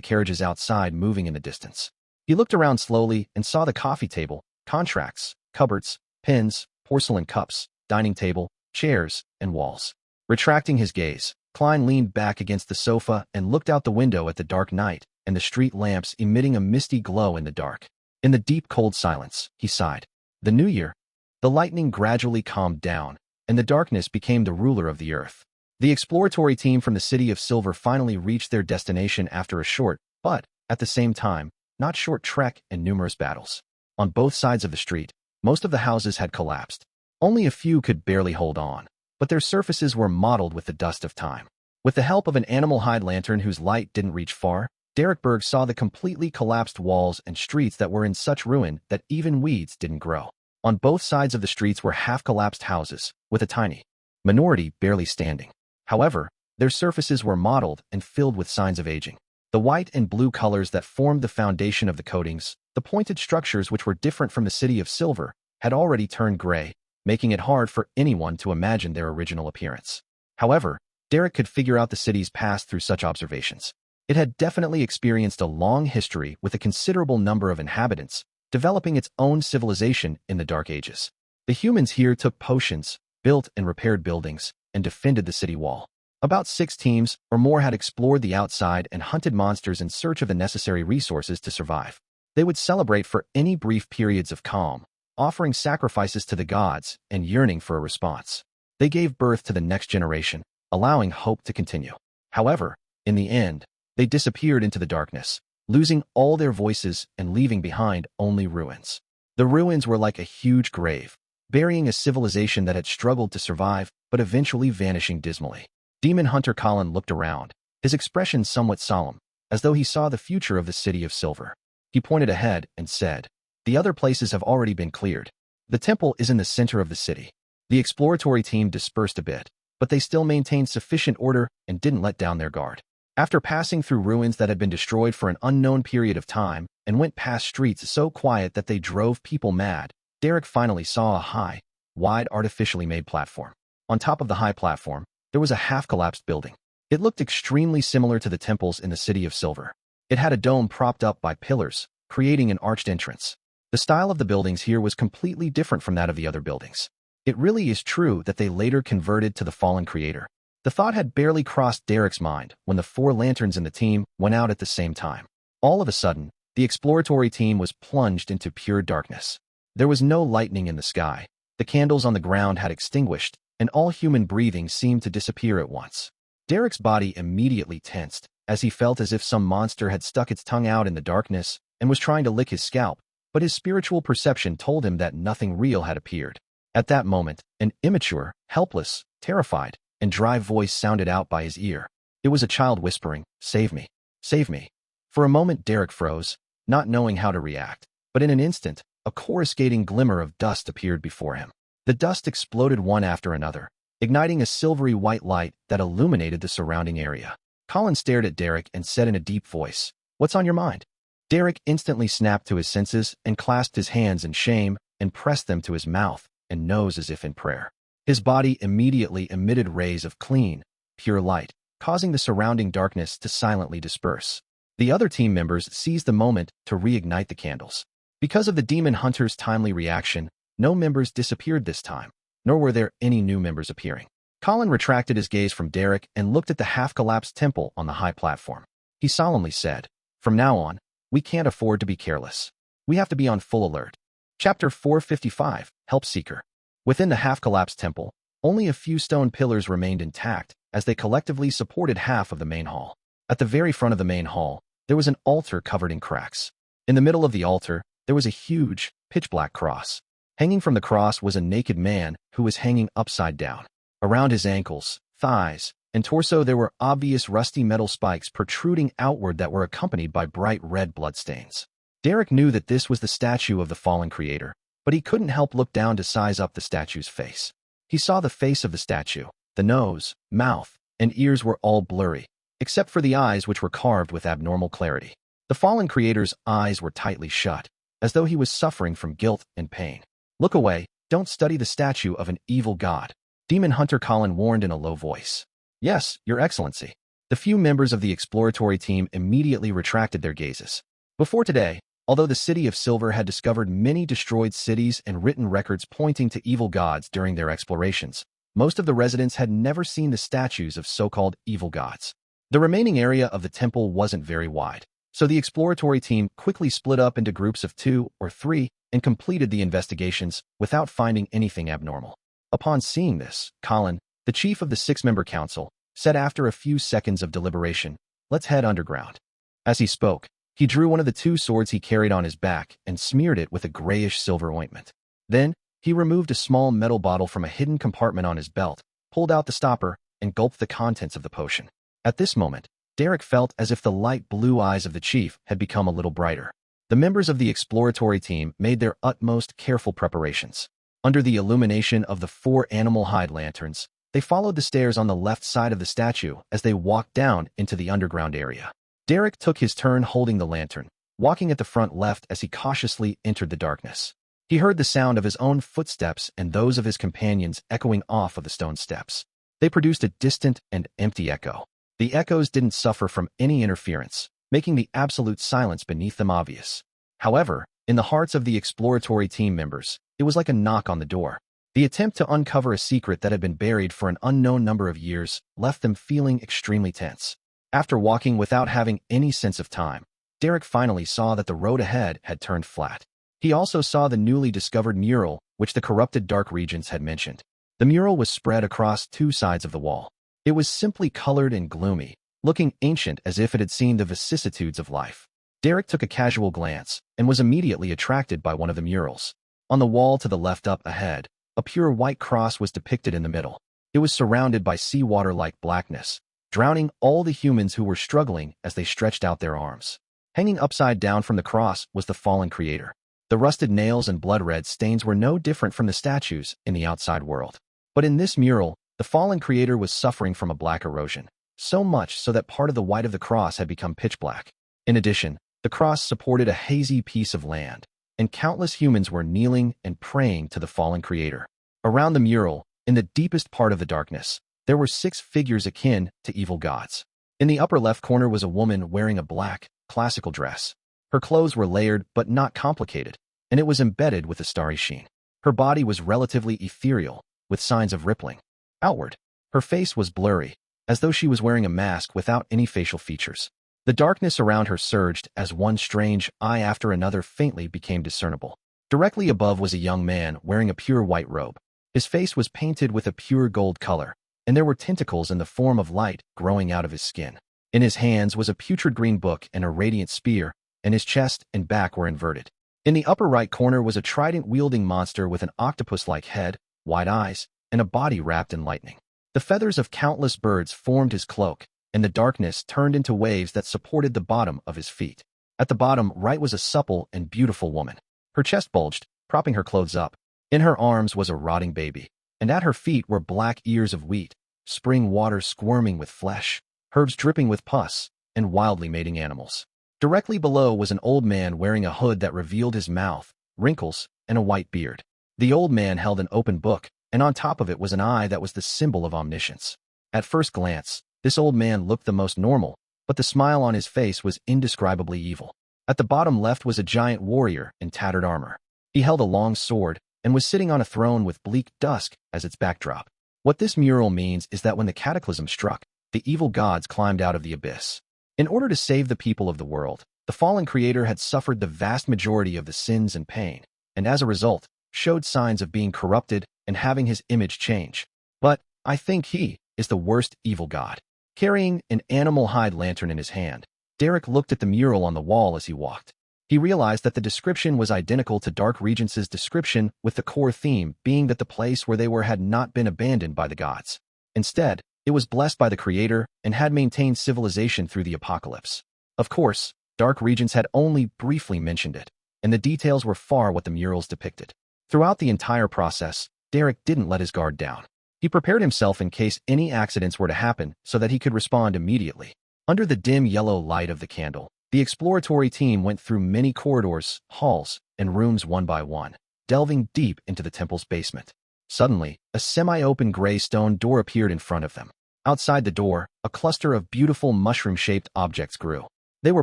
carriages outside moving in the distance. He looked around slowly and saw the coffee table, contracts, cupboards, pins, porcelain cups, dining table, chairs, and walls. Retracting his gaze, Klein leaned back against the sofa and looked out the window at the dark night and the street lamps emitting a misty glow in the dark. In the deep cold silence, he sighed. The new year. The lightning gradually calmed down, and the darkness became the ruler of the earth. The exploratory team from the City of Silver finally reached their destination after a short, but, at the same time, not short trek and numerous battles. On both sides of the street, most of the houses had collapsed. Only a few could barely hold on, but their surfaces were mottled with the dust of time. With the help of an animal hide lantern whose light didn't reach far, Derek Berg saw the completely collapsed walls and streets that were in such ruin that even weeds didn't grow. On both sides of the streets were half-collapsed houses, with a tiny minority barely standing. However, their surfaces were mottled and filled with signs of aging. The white and blue colors that formed the foundation of the coatings, the pointed structures which were different from the City of Silver, had already turned gray, making it hard for anyone to imagine their original appearance. However, Derek could figure out the city's past through such observations. It had definitely experienced a long history with a considerable number of inhabitants, developing its own civilization in the Dark Ages. The humans here took potions, built and repaired buildings, and defended the city wall. About 6 teams or more had explored the outside and hunted monsters in search of the necessary resources to survive. They would celebrate for any brief periods of calm, offering sacrifices to the gods and yearning for a response. They gave birth to the next generation, allowing hope to continue. However, in the end, they disappeared into the darkness, losing all their voices and leaving behind only ruins. The ruins were like a huge grave, burying a civilization that had struggled to survive, but eventually vanishing dismally. Demon Hunter Colin looked around, his expression somewhat solemn, as though he saw the future of the City of Silver. He pointed ahead and said, The other places have already been cleared. The temple is in the center of the city. The exploratory team dispersed a bit, but they still maintained sufficient order and didn't let down their guard. After passing through ruins that had been destroyed for an unknown period of time and went past streets so quiet that they drove people mad, Derek finally saw a high, wide artificially made platform. On top of the high platform, there was a half-collapsed building. It looked extremely similar to the temples in the City of Silver. It had a dome propped up by pillars, creating an arched entrance. The style of the buildings here was completely different from that of the other buildings. It really is true that they later converted to the fallen creator. The thought had barely crossed Derek's mind when the 4 lanterns in the team went out at the same time. All of a sudden, the exploratory team was plunged into pure darkness. There was no lightning in the sky, the candles on the ground had extinguished, and all human breathing seemed to disappear at once. Derek's body immediately tensed, as he felt as if some monster had stuck its tongue out in the darkness and was trying to lick his scalp, but his spiritual perception told him that nothing real had appeared. At that moment, an immature, helpless, terrified, and dry voice sounded out by his ear. It was a child whispering, "Save me, save me." For a moment Derek froze, not knowing how to react, but in an instant, a coruscating glimmer of dust appeared before him. The dust exploded one after another, igniting a silvery white light that illuminated the surrounding area. Colin stared at Derek and said in a deep voice, "What's on your mind?" Derek instantly snapped to his senses and clasped his hands in shame and pressed them to his mouth and nose as if in prayer. His body immediately emitted rays of clean, pure light, causing the surrounding darkness to silently disperse. The other team members seized the moment to reignite the candles. Because of the demon hunter's timely reaction, no members disappeared this time, nor were there any new members appearing. Colin retracted his gaze from Derek and looked at the half-collapsed temple on the high platform. He solemnly said, "From now on, We can't afford to be careless. We have to be on full alert. Chapter 455, Help Seeker. Within the half-collapsed temple, only a few stone pillars remained intact as they collectively supported half of the main hall. At the very front of the main hall, there was an altar covered in cracks. In the middle of the altar, there was a huge, pitch-black cross. Hanging from the cross was a naked man who was hanging upside down. Around his ankles, thighs, and torso there were obvious rusty metal spikes protruding outward that were accompanied by bright red bloodstains. Derek knew that this was the statue of the fallen creator, but he couldn't help look down to size up the statue's face. He saw the face of the statue. The nose, mouth, and ears were all blurry, except for the eyes which were carved with abnormal clarity. The fallen creator's eyes were tightly shut, as though he was suffering from guilt and pain. Look away, don't study the statue of an evil god, Demon Hunter Colin warned in a low voice. Yes, Your Excellency. The few members of the exploratory team immediately retracted their gazes. Before today, although the City of Silver had discovered many destroyed cities and written records pointing to evil gods during their explorations, most of the residents had never seen the statues of so-called evil gods. The remaining area of the temple wasn't very wide, so the exploratory team quickly split up into groups of 2 or 3 and completed the investigations without finding anything abnormal. Upon seeing this, Colin, the chief of the 6-member council, said after a few seconds of deliberation, "Let's head underground." As he spoke, he drew one of the 2 swords he carried on his back and smeared it with a grayish-silver ointment. Then, he removed a small metal bottle from a hidden compartment on his belt, pulled out the stopper, and gulped the contents of the potion. At this moment, Derek felt as if the light blue eyes of the chief had become a little brighter. The members of the exploratory team made their utmost careful preparations. Under the illumination of the 4 animal hide lanterns, they followed the stairs on the left side of the statue as they walked down into the underground area. Derek took his turn holding the lantern, walking at the front left as he cautiously entered the darkness. He heard the sound of his own footsteps and those of his companions echoing off of the stone steps. They produced a distant and empty echo. The echoes didn't suffer from any interference, making the absolute silence beneath them obvious. However, in the hearts of the exploratory team members, it was like a knock on the door. The attempt to uncover a secret that had been buried for an unknown number of years left them feeling extremely tense. After walking without having any sense of time, Derek finally saw that the road ahead had turned flat. He also saw the newly discovered mural, which the corrupted Dark Regents had mentioned. The mural was spread across 2 sides of the wall. It was simply colored and gloomy, looking ancient as if it had seen the vicissitudes of life. Derek took a casual glance and was immediately attracted by one of the murals. On the wall to the left up ahead, a pure white cross was depicted in the middle. It was surrounded by seawater-like blackness, drowning all the humans who were struggling as they stretched out their arms. Hanging upside down from the cross was the fallen creator. The rusted nails and blood-red stains were no different from the statues in the outside world. But in this mural, the fallen creator was suffering from a black erosion, so much so that part of the white of the cross had become pitch black. In addition, the cross supported a hazy piece of land, and countless humans were kneeling and praying to the fallen creator. Around the mural, in the deepest part of the darkness, there were 6 figures akin to evil gods. In the upper left corner was a woman wearing a black, classical dress. Her clothes were layered but not complicated, and it was embedded with a starry sheen. Her body was relatively ethereal, with signs of rippling outward. Her face was blurry, as though she was wearing a mask without any facial features. The darkness around her surged as one strange eye after another faintly became discernible. Directly above was a young man wearing a pure white robe. His face was painted with a pure gold color, and there were tentacles in the form of light growing out of his skin. In his hands was a putrid green book and a radiant spear, and his chest and back were inverted. In the upper right corner was a trident-wielding monster with an octopus-like head, wide eyes, and a body wrapped in lightning. The feathers of countless birds formed his cloak, and the darkness turned into waves that supported the bottom of his feet. At the bottom right was a supple and beautiful woman. Her chest bulged, propping her clothes up. In her arms was a rotting baby, and at her feet were black ears of wheat, spring water squirming with flesh, herbs dripping with pus, and wildly mating animals. Directly below was an old man wearing a hood that revealed his mouth, wrinkles, and a white beard. The old man held an open book, and on top of it was an eye that was the symbol of omniscience. At first glance, this old man looked the most normal, but the smile on his face was indescribably evil. At the bottom left was a giant warrior in tattered armor. He held a long sword and was sitting on a throne with bleak dusk as its backdrop. What this mural means is that when the cataclysm struck, the evil gods climbed out of the abyss. In order to save the people of the world, The fallen creator had suffered the vast majority of the sins and pain, and as a result, showed signs of being corrupted and having his image change. But I think he is the worst evil god. Carrying an animal hide lantern in his hand, Derek looked at the mural on the wall as he walked. He realized that the description was identical to Dark Regence's description, with the core theme being that the place where they were had not been abandoned by the gods. Instead, it was blessed by the Creator and had maintained civilization through the apocalypse. Of course, Dark Regence had only briefly mentioned it, and the details were far what the murals depicted. Throughout the entire process, Derek didn't let his guard down. He prepared himself in case any accidents were to happen so that he could respond immediately. Under the dim yellow light of the candle, the exploratory team went through many corridors, halls, and rooms one by one, delving deep into the temple's basement. Suddenly, a semi-open gray stone door appeared in front of them. Outside the door, a cluster of beautiful mushroom-shaped objects grew. They were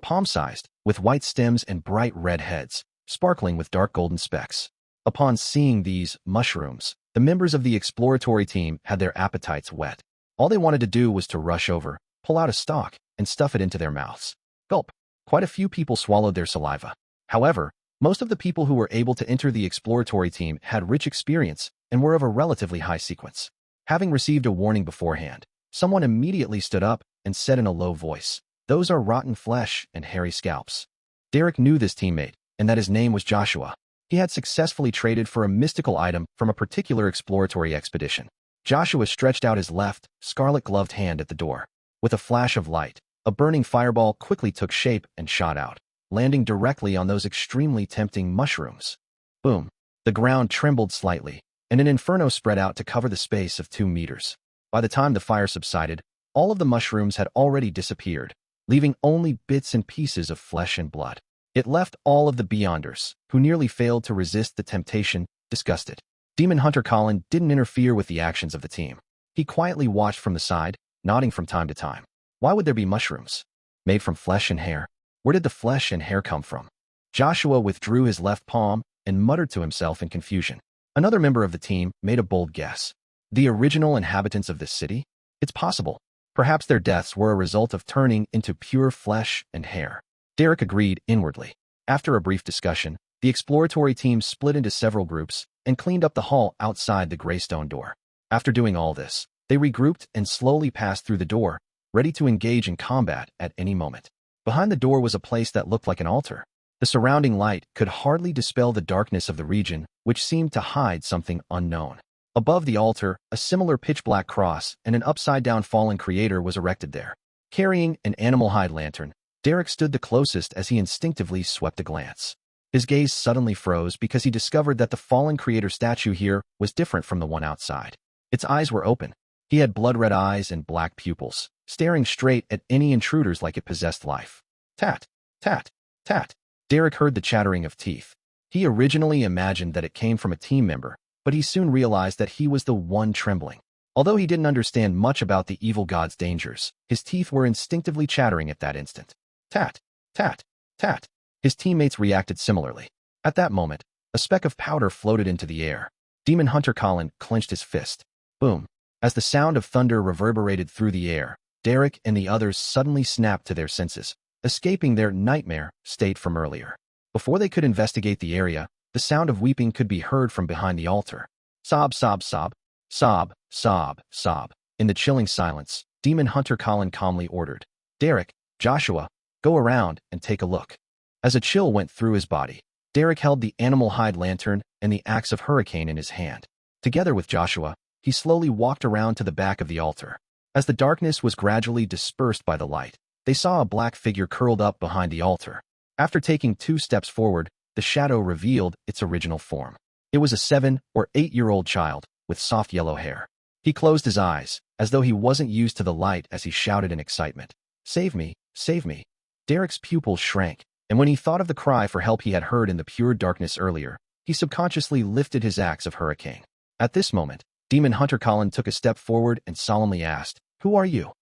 palm-sized, with white stems and bright red heads, sparkling with dark golden specks. Upon seeing these mushrooms, the members of the exploratory team had their appetites whet. All they wanted to do was to rush over, pull out a stalk, and stuff it into their mouths. Gulp! Quite a few people swallowed their saliva. However, most of the people who were able to enter the exploratory team had rich experience and were of a relatively high sequence. Having received a warning beforehand, someone immediately stood up and said in a low voice, "Those are rotten flesh and hairy scalps." Derek knew this teammate, and that his name was Joshua. He had successfully traded for a mystical item from a particular exploratory expedition. Joshua stretched out his left, scarlet-gloved hand at the door. With a flash of light, a burning fireball quickly took shape and shot out, landing directly on those extremely tempting mushrooms. Boom! The ground trembled slightly, and an inferno spread out to cover the space of 2 meters. By the time the fire subsided, all of the mushrooms had already disappeared, leaving only bits and pieces of flesh and blood. It left all of the Beyonders, who nearly failed to resist the temptation, disgusted. Demon Hunter Colin didn't interfere with the actions of the team. He quietly watched from the side, nodding from time to time. Why would there be mushrooms? Made from flesh and hair? Where did the flesh and hair come from? Joshua withdrew his left palm and muttered to himself in confusion. Another member of the team made a bold guess. The original inhabitants of this city? It's possible. Perhaps their deaths were a result of turning into pure flesh and hair. Derek agreed inwardly. After a brief discussion, the exploratory team split into several groups and cleaned up the hall outside the gray stone door. After doing all this, they regrouped and slowly passed through the door, ready to engage in combat at any moment. Behind the door was a place that looked like an altar. The surrounding light could hardly dispel the darkness of the region, which seemed to hide something unknown. Above the altar, a similar pitch-black cross and an upside-down fallen creator was erected there. Carrying an animal hide lantern, Derek stood the closest as he instinctively swept a glance. His gaze suddenly froze because he discovered that the fallen creator statue here was different from the one outside. Its eyes were open. He had blood-red eyes and black pupils, staring straight at any intruders like it possessed life. Tat, tat, tat. Derek heard the chattering of teeth. He originally imagined that it came from a team member, but he soon realized that he was the one trembling. Although he didn't understand much about the evil god's dangers, his teeth were instinctively chattering at that instant. Tat, tat, tat. His teammates reacted similarly. At that moment, a speck of powder floated into the air. Demon Hunter Colin clenched his fist. Boom. As the sound of thunder reverberated through the air, Derek and the others suddenly snapped to their senses, escaping their nightmare state from earlier. Before they could investigate the area, the sound of weeping could be heard from behind the altar. Sob, sob, sob. Sob, sob, sob. In the chilling silence, Demon Hunter Colin calmly ordered, "Derek, Joshua, go around and take a look." As a chill went through his body, Derek held the animal hide lantern and the axe of hurricane in his hand. Together with Joshua, he slowly walked around to the back of the altar. As the darkness was gradually dispersed by the light, they saw a black figure curled up behind the altar. After taking 2 steps forward, the shadow revealed its original form. It was a 7 or 8-year-old child with soft yellow hair. He closed his eyes, as though he wasn't used to the light as he shouted in excitement. "Save me, save me." Derek's pupils shrank, and when he thought of the cry for help he had heard in the pure darkness earlier, he subconsciously lifted his axe of hurricane. At this moment, Demon Hunter Colin took a step forward and solemnly asked, "Who are you?"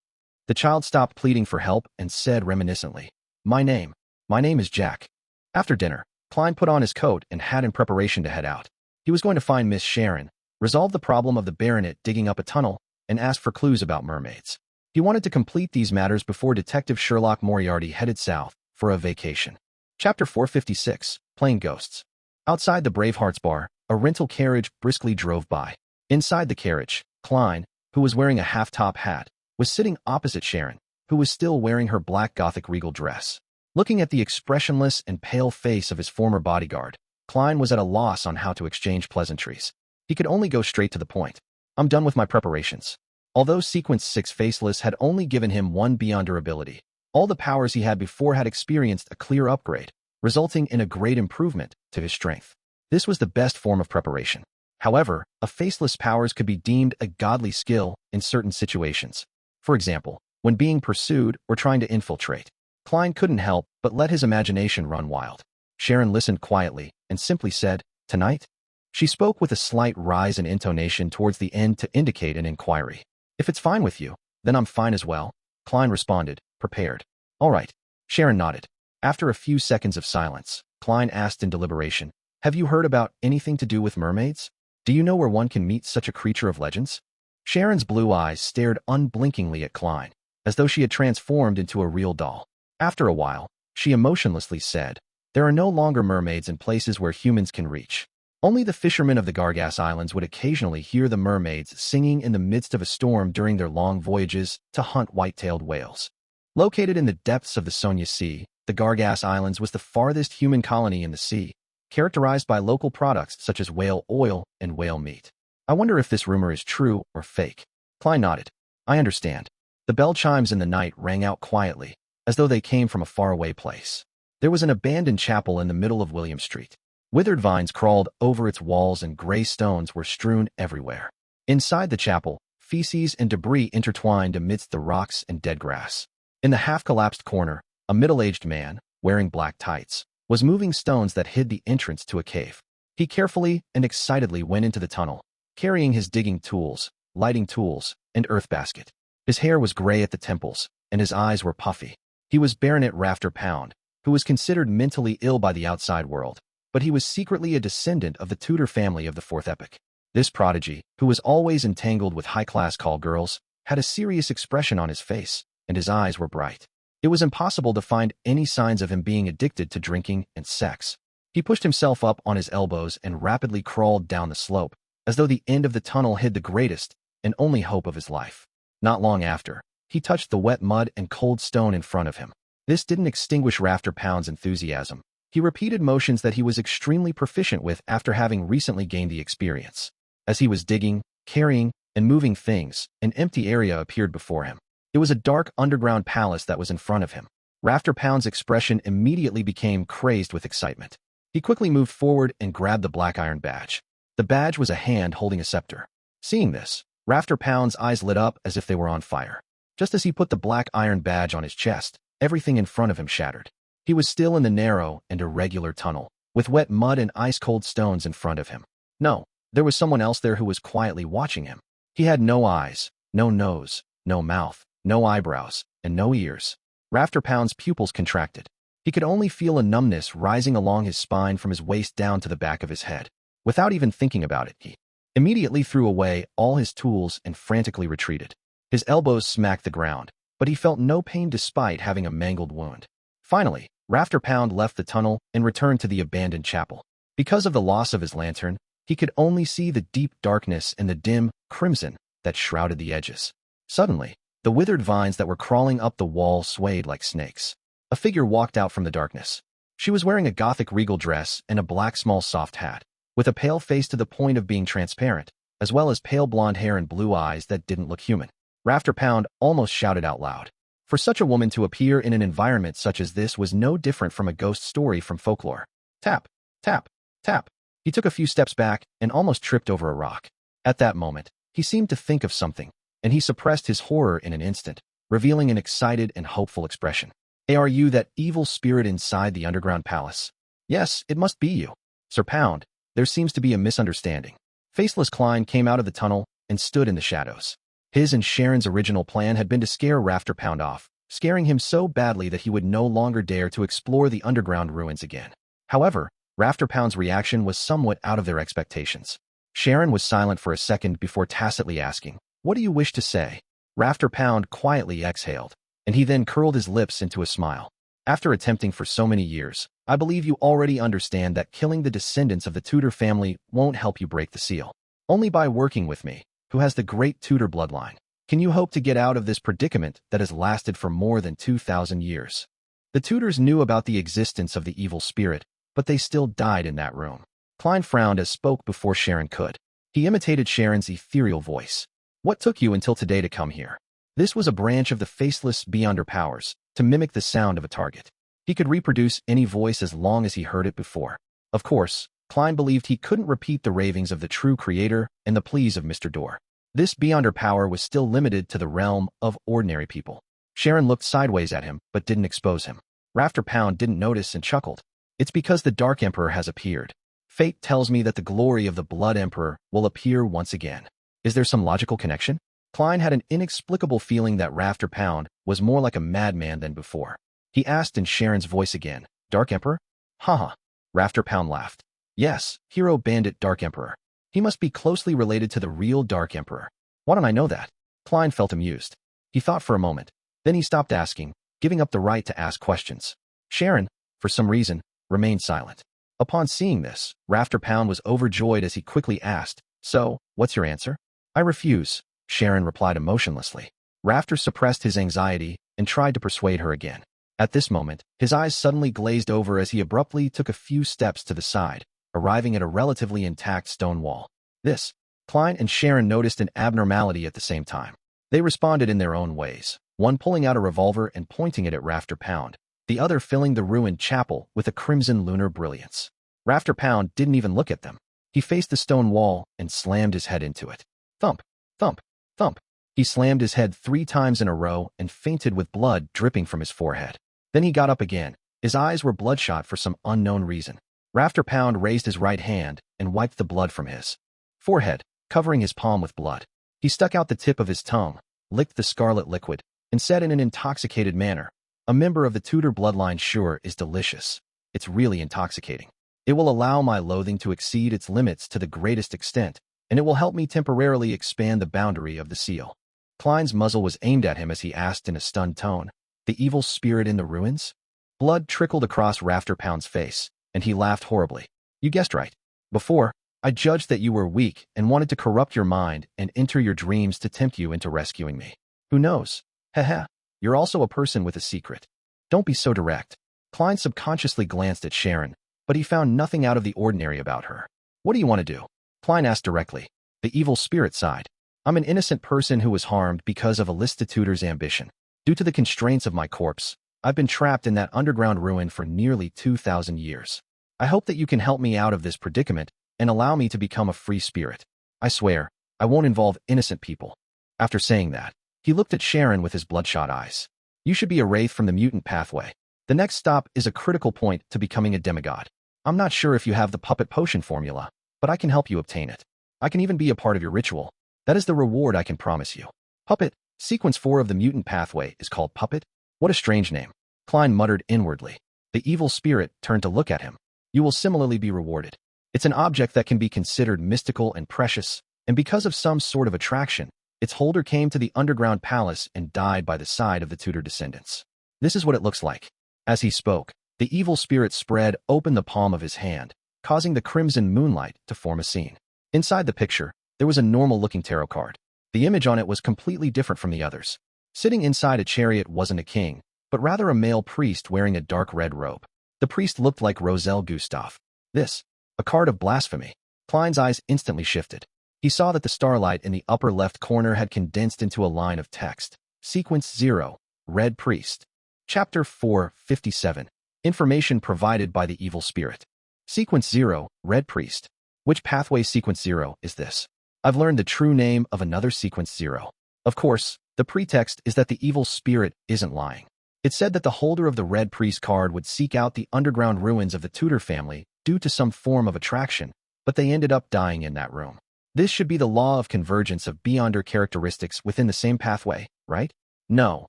The child stopped pleading for help and said reminiscently, My name is Jack." After dinner, Klein put on his coat and hat in preparation to head out. He was going to find Miss Sharon, resolve the problem of the baronet digging up a tunnel, and ask for clues about mermaids. He wanted to complete these matters before Detective Sherlock Moriarty headed south, for a vacation. Chapter 456, Plain Ghosts. Outside the Bravehearts bar, a rental carriage briskly drove by. Inside the carriage, Klein, who was wearing a half-top hat, was sitting opposite Sharon, who was still wearing her black Gothic regal dress. Looking at the expressionless and pale face of his former bodyguard, Klein was at a loss on how to exchange pleasantries. He could only go straight to the point. I'm done with my preparations. Although Sequence 6 Faceless had only given him one Beyonder ability, all the powers he had before had experienced a clear upgrade, resulting in a great improvement to his strength. This was the best form of preparation. However, a Faceless powers could be deemed a godly skill in certain situations. For example, when being pursued or trying to infiltrate. Klein couldn't help but let his imagination run wild. Sharon listened quietly and simply said, "Tonight?" She spoke with a slight rise in intonation towards the end to indicate an inquiry. "If it's fine with you, then I'm fine as well," Klein responded, prepared. "All right." Sharon nodded. After a few seconds of silence, Klein asked in deliberation, "Have you heard about anything to do with mermaids? Do you know where one can meet such a creature of legends?" Sharon's blue eyes stared unblinkingly at Klein, as though she had transformed into a real doll. After a while, she emotionlessly said, "There are no longer mermaids in places where humans can reach. Only the fishermen of the Gargas Islands would occasionally hear the mermaids singing in the midst of a storm during their long voyages to hunt white-tailed whales." Located in the depths of the Sonia Sea, the Gargas Islands was the farthest human colony in the sea, characterized by local products such as whale oil and whale meat. "I wonder if this rumor is true or fake." Klein nodded. "I understand." The bell chimes in the night rang out quietly, as though they came from a faraway place. There was an abandoned chapel in the middle of William Street. Withered vines crawled over its walls and gray stones were strewn everywhere. Inside the chapel, feces and debris intertwined amidst the rocks and dead grass. In the half-collapsed corner, a middle-aged man, wearing black tights, was moving stones that hid the entrance to a cave. He carefully and excitedly went into the tunnel, carrying his digging tools, lighting tools, and earth basket. His hair was gray at the temples, and his eyes were puffy. He was Baronet Rafter Pound, who was considered mentally ill by the outside world, but he was secretly a descendant of the Tudor family of the Fourth Epoch. This prodigy, who was always entangled with high-class call girls, had a serious expression on his face, and his eyes were bright. It was impossible to find any signs of him being addicted to drinking and sex. He pushed himself up on his elbows and rapidly crawled down the slope, as though the end of the tunnel hid the greatest and only hope of his life. Not long after, he touched the wet mud and cold stone in front of him. This didn't extinguish Rafter Pound's enthusiasm. He repeated motions that he was extremely proficient with after having recently gained the experience. As he was digging, carrying, and moving things, an empty area appeared before him. It was a dark underground palace that was in front of him. Rafter Pound's expression immediately became crazed with excitement. He quickly moved forward and grabbed the black iron badge. The badge was a hand holding a scepter. Seeing this, Rafter Pound's eyes lit up as if they were on fire. Just as he put the black iron badge on his chest, everything in front of him shattered. He was still in the narrow and irregular tunnel, with wet mud and ice-cold stones in front of him. No, there was someone else there who was quietly watching him. He had no eyes, no nose, no mouth, no eyebrows, and no ears. Rafter Pound's pupils contracted. He could only feel a numbness rising along his spine from his waist down to the back of his head. Without even thinking about it, he immediately threw away all his tools and frantically retreated. His elbows smacked the ground, but he felt no pain despite having a mangled wound. Finally, Rafter Pound left the tunnel and returned to the abandoned chapel. Because of the loss of his lantern, he could only see the deep darkness and the dim crimson that shrouded the edges. Suddenly, the withered vines that were crawling up the wall swayed like snakes. A figure walked out from the darkness. She was wearing a Gothic regal dress and a black small soft hat, with a pale face to the point of being transparent, as well as pale blonde hair and blue eyes that didn't look human. Rafter Pound almost shouted out loud. For such a woman to appear in an environment such as this was no different from a ghost story from folklore. Tap, tap, tap. He took a few steps back and almost tripped over a rock. At that moment, he seemed to think of something, and he suppressed his horror in an instant, revealing an excited and hopeful expression. Are you that evil spirit inside the underground palace? Yes, it must be you. Sir Pound, there seems to be a misunderstanding. Faceless Klein came out of the tunnel and stood in the shadows. His and Sharon's original plan had been to scare Rafter Pound off, scaring him so badly that he would no longer dare to explore the underground ruins again. However, Rafter Pound's reaction was somewhat out of their expectations. Sharon was silent for a second before tacitly asking, "What do you wish to say?" Rafter Pound quietly exhaled, and he then curled his lips into a smile. After attempting for so many years, I believe you already understand that killing the descendants of the Tudor family won't help you break the seal. Only by working with me, who has the great Tudor bloodline, can you hope to get out of this predicament that has lasted for more than 2,000 years. The Tudors knew about the existence of the evil spirit, but they still died in that room. Klein frowned as spoke before Sharon could. He imitated Sharon's ethereal voice. What took you until today to come here? This was a branch of the Faceless beyonder powers, to mimic the sound of a target. He could reproduce any voice as long as he heard it before. Of course, Klein believed he couldn't repeat the ravings of the true creator and the pleas of Mr. Dorr. This beyonder power was still limited to the realm of ordinary people. Sharon looked sideways at him, but didn't expose him. Rafter Pound didn't notice and chuckled. It's because the Dark Emperor has appeared. Fate tells me that the glory of the Blood Emperor will appear once again. Is there some logical connection? Klein had an inexplicable feeling that Rafter Pound was more like a madman than before. He asked in Sharon's voice again, Dark Emperor? Haha. Rafter Pound laughed. Yes, hero bandit Dark Emperor. He must be closely related to the real Dark Emperor. Why don't I know that? Klein felt amused. He thought for a moment. Then he stopped asking, giving up the right to ask questions. Sharon, for some reason, remained silent. Upon seeing this, Rafter Pound was overjoyed as he quickly asked, So, what's your answer? I refuse, Sharon replied emotionlessly. Rafter suppressed his anxiety and tried to persuade her again. At this moment, his eyes suddenly glazed over as he abruptly took a few steps to the side, arriving at a relatively intact stone wall. This, Klein and Sharon noticed an abnormality at the same time. They responded in their own ways, one pulling out a revolver and pointing it at Rafter Pound, the other filling the ruined chapel with a crimson lunar brilliance. Rafter Pound didn't even look at them. He faced the stone wall and slammed his head into it. Thump, thump, thump. He slammed his head 3 times in a row and fainted with blood dripping from his forehead. Then he got up again. His eyes were bloodshot for some unknown reason. Rafter Pound raised his right hand and wiped the blood from his forehead, covering his palm with blood. He stuck out the tip of his tongue, licked the scarlet liquid, and said in an intoxicated manner, A member of the Tudor bloodline sure is delicious. It's really intoxicating. It will allow my loathing to exceed its limits to the greatest extent, and it will help me temporarily expand the boundary of the seal. Klein's muzzle was aimed at him as he asked in a stunned tone, The evil spirit in the ruins? Blood trickled across Rafter Pound's face, and he laughed horribly. You guessed right. Before, I judged that you were weak and wanted to corrupt your mind and enter your dreams to tempt you into rescuing me. Who knows? Haha, you're also a person with a secret. Don't be so direct. Klein subconsciously glanced at Sharon, but he found nothing out of the ordinary about her. What do you want to do? Klein asked directly. The evil spirit sighed. I'm an innocent person who was harmed because of a listitutor's ambition. Due to the constraints of my corpse, I've been trapped in that underground ruin for nearly 2,000 years. I hope that you can help me out of this predicament and allow me to become a free spirit. I swear, I won't involve innocent people. After saying that, he looked at Sharon with his bloodshot eyes. You should be a wraith from the mutant pathway. The next stop is a critical point to becoming a demigod. I'm not sure if you have the puppet potion formula, but I can help you obtain it. I can even be a part of your ritual. That is the reward I can promise you. Puppet, sequence 4 of the mutant pathway is called Puppet. What a strange name. Klein muttered inwardly. The evil spirit turned to look at him. You will similarly be rewarded. It's an object that can be considered mystical and precious, and because of some sort of attraction, its holder came to the underground palace and died by the side of the Tudor descendants. This is what it looks like. As he spoke, the evil spirit spread open the palm of his hand, causing the crimson moonlight to form a scene. Inside the picture, there was a normal-looking tarot card. The image on it was completely different from the others. Sitting inside a chariot wasn't a king, but rather a male priest wearing a dark red robe. The priest looked like Roselle Gustave. This, a card of blasphemy. Klein's eyes instantly shifted. He saw that the starlight in the upper left corner had condensed into a line of text. Sequence 0, Red Priest. Chapter 457. Information provided by the evil spirit. Sequence 0, Red Priest. Which pathway sequence 0 is this? I've learned the true name of another sequence 0. Of course, the pretext is that the evil spirit isn't lying. It said that the holder of the Red Priest card would seek out the underground ruins of the Tudor family due to some form of attraction, but they ended up dying in that room. This should be the law of convergence of beyonder characteristics within the same pathway, right? No.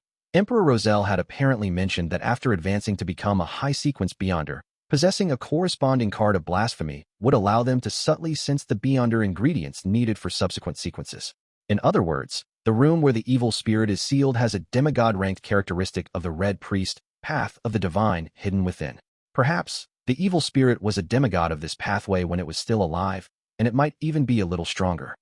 Emperor Roselle had apparently mentioned that after advancing to become a high-sequence beyonder, possessing a corresponding card of blasphemy would allow them to subtly sense the beyonder ingredients needed for subsequent sequences. In other words, the room where the evil spirit is sealed has a demigod-ranked characteristic of the Red Priest path of the divine hidden within. Perhaps the evil spirit was a demigod of this pathway when it was still alive, and it might even be a little stronger.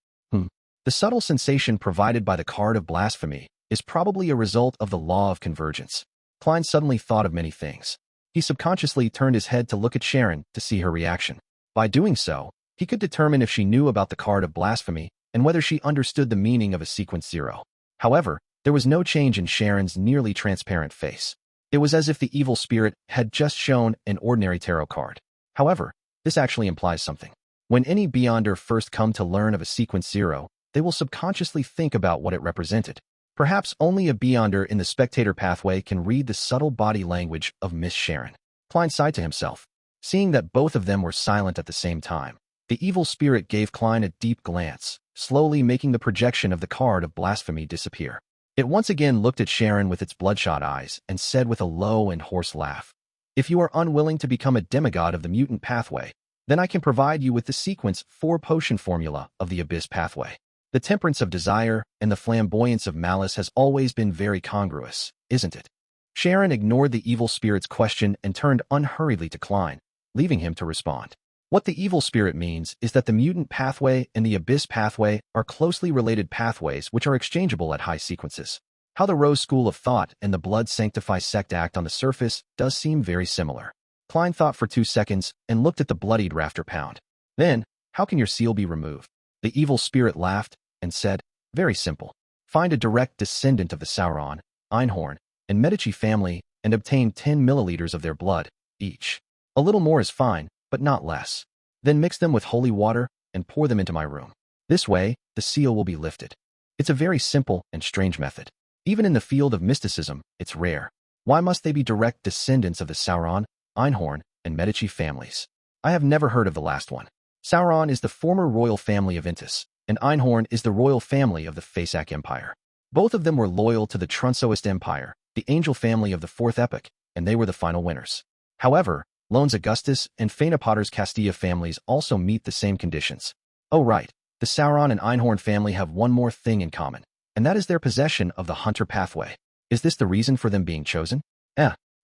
The subtle sensation provided by the card of blasphemy is probably a result of the law of convergence. Klein suddenly thought of many things. He subconsciously turned his head to look at Sharon to see her reaction. By doing so, he could determine if she knew about the card of blasphemy and whether she understood the meaning of a sequence 0. However, there was no change in Sharon's nearly transparent face. It was as if the evil spirit had just shown an ordinary tarot card. However, this actually implies something. When any Beyonder first come to learn of a sequence 0, they will subconsciously think about what it represented. Perhaps only a Beyonder in the spectator pathway can read the subtle body language of Miss Sharon. Klein sighed to himself. Seeing that both of them were silent at the same time, the evil spirit gave Klein a deep glance, slowly making the projection of the card of blasphemy disappear. It once again looked at Sharon with its bloodshot eyes and said with a low and hoarse laugh, "If you are unwilling to become a demigod of the mutant pathway, then I can provide you with the sequence 4 potion formula of the abyss pathway. The temperance of desire and the flamboyance of malice has always been very congruous, isn't it?" Sharon ignored the evil spirit's question and turned unhurriedly to Klein, leaving him to respond. What the evil spirit means is that the mutant pathway and the abyss pathway are closely related pathways which are exchangeable at high sequences. How the Rose School of Thought and the Blood Sanctify sect act on the surface does seem very similar. Klein thought for 2 seconds and looked at the bloodied rafter pound. Then, how can your seal be removed? The evil spirit laughed and said, "Very simple. Find a direct descendant of the Sauron, Einhorn, and Medici family and obtain 10 milliliters of their blood, each. A little more is fine, but not less. Then mix them with holy water and pour them into my room. This way, the seal will be lifted." It's a very simple and strange method. Even in the field of mysticism, it's rare. Why must they be direct descendants of the Sauron, Einhorn, and Medici families? I have never heard of the last one. Sauron is the former royal family of Intis, and Einhorn is the royal family of the Edessak Empire. Both of them were loyal to the Trunsoist Empire, the angel family of the 4th epoch, and they were the final winners. However, Loans Augustus and Faenapotter's Castilla families also meet the same conditions. Oh right, the Sauron and Einhorn family have one more thing in common, and that is their possession of the Hunter pathway. Is this the reason for them being chosen?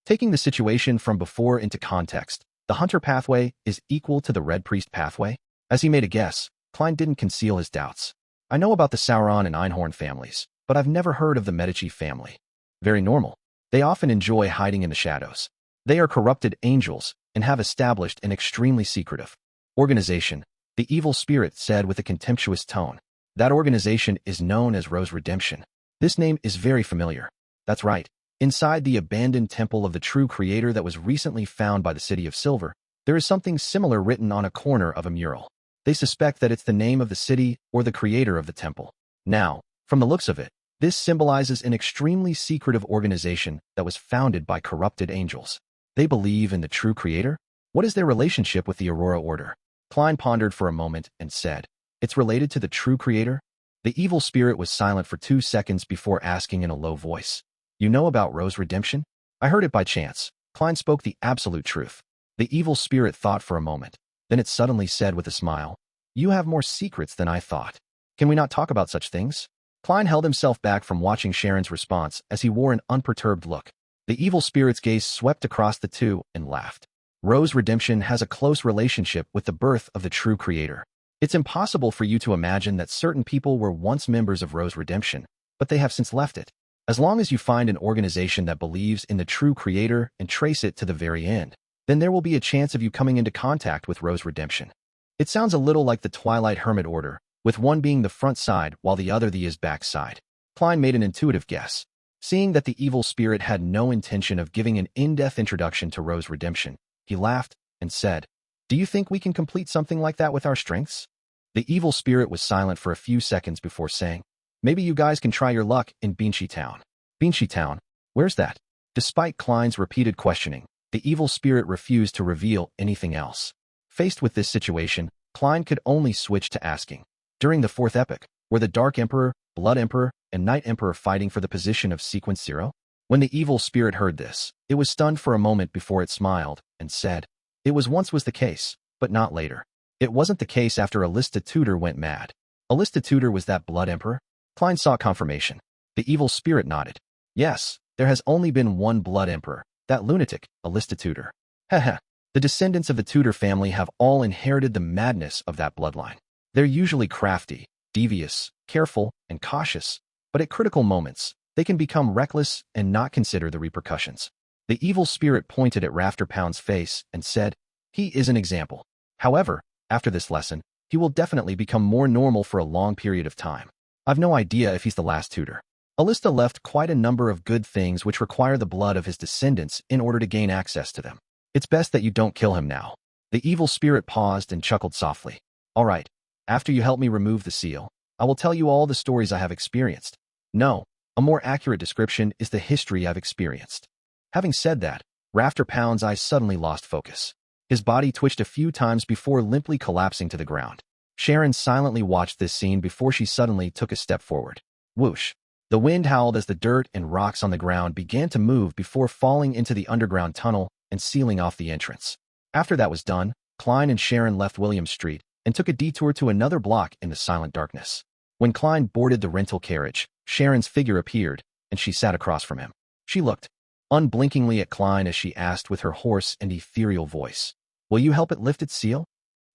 Taking the situation from before into context, the Hunter pathway is equal to the Red Priest pathway? As he made a guess, Klein didn't conceal his doubts. I know about the Sauron and Einhorn families, but I've never heard of the Medici family. Very normal. They often enjoy hiding in the shadows. They are corrupted angels and have established an extremely secretive organization, the evil spirit said with a contemptuous tone. That organization is known as Rose Redemption. This name is very familiar. That's right. Inside the abandoned temple of the true creator that was recently found by the City of Silver, there is something similar written on a corner of a mural. They suspect that it's the name of the city or the creator of the temple. Now, from the looks of it, this symbolizes an extremely secretive organization that was founded by corrupted angels. They believe in the true creator? What is their relationship with the Aurora Order? Klein pondered for a moment and said, "It's related to the true creator?" The evil spirit was silent for 2 seconds before asking in a low voice, "You know about Rose Redemption?" "I heard it by chance." Klein spoke the absolute truth. The evil spirit thought for a moment. Then it suddenly said with a smile, "You have more secrets than I thought. Can we not talk about such things?" Klein held himself back from watching Sharon's response as he wore an unperturbed look. The evil spirit's gaze swept across the two and laughed. Rose Redemption has a close relationship with the birth of the true creator. It's impossible for you to imagine that certain people were once members of Rose Redemption, but they have since left it. As long as you find an organization that believes in the true creator and trace it to the very end, then there will be a chance of you coming into contact with Rose Redemption. It sounds a little like the Twilight Hermit Order, with one being the front side while the other the back side. Klein made an intuitive guess. Seeing that the evil spirit had no intention of giving an in-depth introduction to Rose Redemption, he laughed and said, "Do you think we can complete something like that with our strengths?" The evil spirit was silent for a few seconds before saying, "Maybe you guys can try your luck in Beanchy Town." Beanchy Town? Where's that? Despite Klein's repeated questioning, the evil spirit refused to reveal anything else. Faced with this situation, Klein could only switch to asking, "During the 4th epoch, were the Dark Emperor, Blood Emperor, and Night Emperor fighting for the position of Sequence 0? When the evil spirit heard this, it was stunned for a moment before it smiled and said, "It once was the case, but not later. It wasn't the case after Alista Tudor went mad." Alista Tudor was that Blood Emperor? Klein sought confirmation. The evil spirit nodded. "Yes, there has only been one Blood Emperor, That lunatic, Alista Tudor. Heh. The descendants of the Tudor family have all inherited the madness of that bloodline. They're usually crafty, devious, careful, and cautious, but at critical moments, they can become reckless and not consider the repercussions. The evil spirit pointed at Rafter Pound's face and said, "He is an example. However, after this lesson, he will definitely become more normal for a long period of time. I've no idea if he's the last Tudor. Alista left quite a number of good things which require the blood of his descendants in order to gain access to them. It's best that you don't kill him now." The evil spirit paused and chuckled softly. "All right, after you help me remove the seal, I will tell you all the stories I have experienced. No, a more accurate description is the history I've experienced." Having said that, Rafter Pound's eyes suddenly lost focus. His body twitched a few times before limply collapsing to the ground. Sharon silently watched this scene before she suddenly took a step forward. Whoosh! The wind howled as the dirt and rocks on the ground began to move before falling into the underground tunnel and sealing off the entrance. After that was done, Klein and Sharon left William Street and took a detour to another block in the silent darkness. When Klein boarded the rental carriage, Sharon's figure appeared, and she sat across from him. She looked unblinkingly at Klein as she asked with her hoarse and ethereal voice, "Will you help it lift its seal?"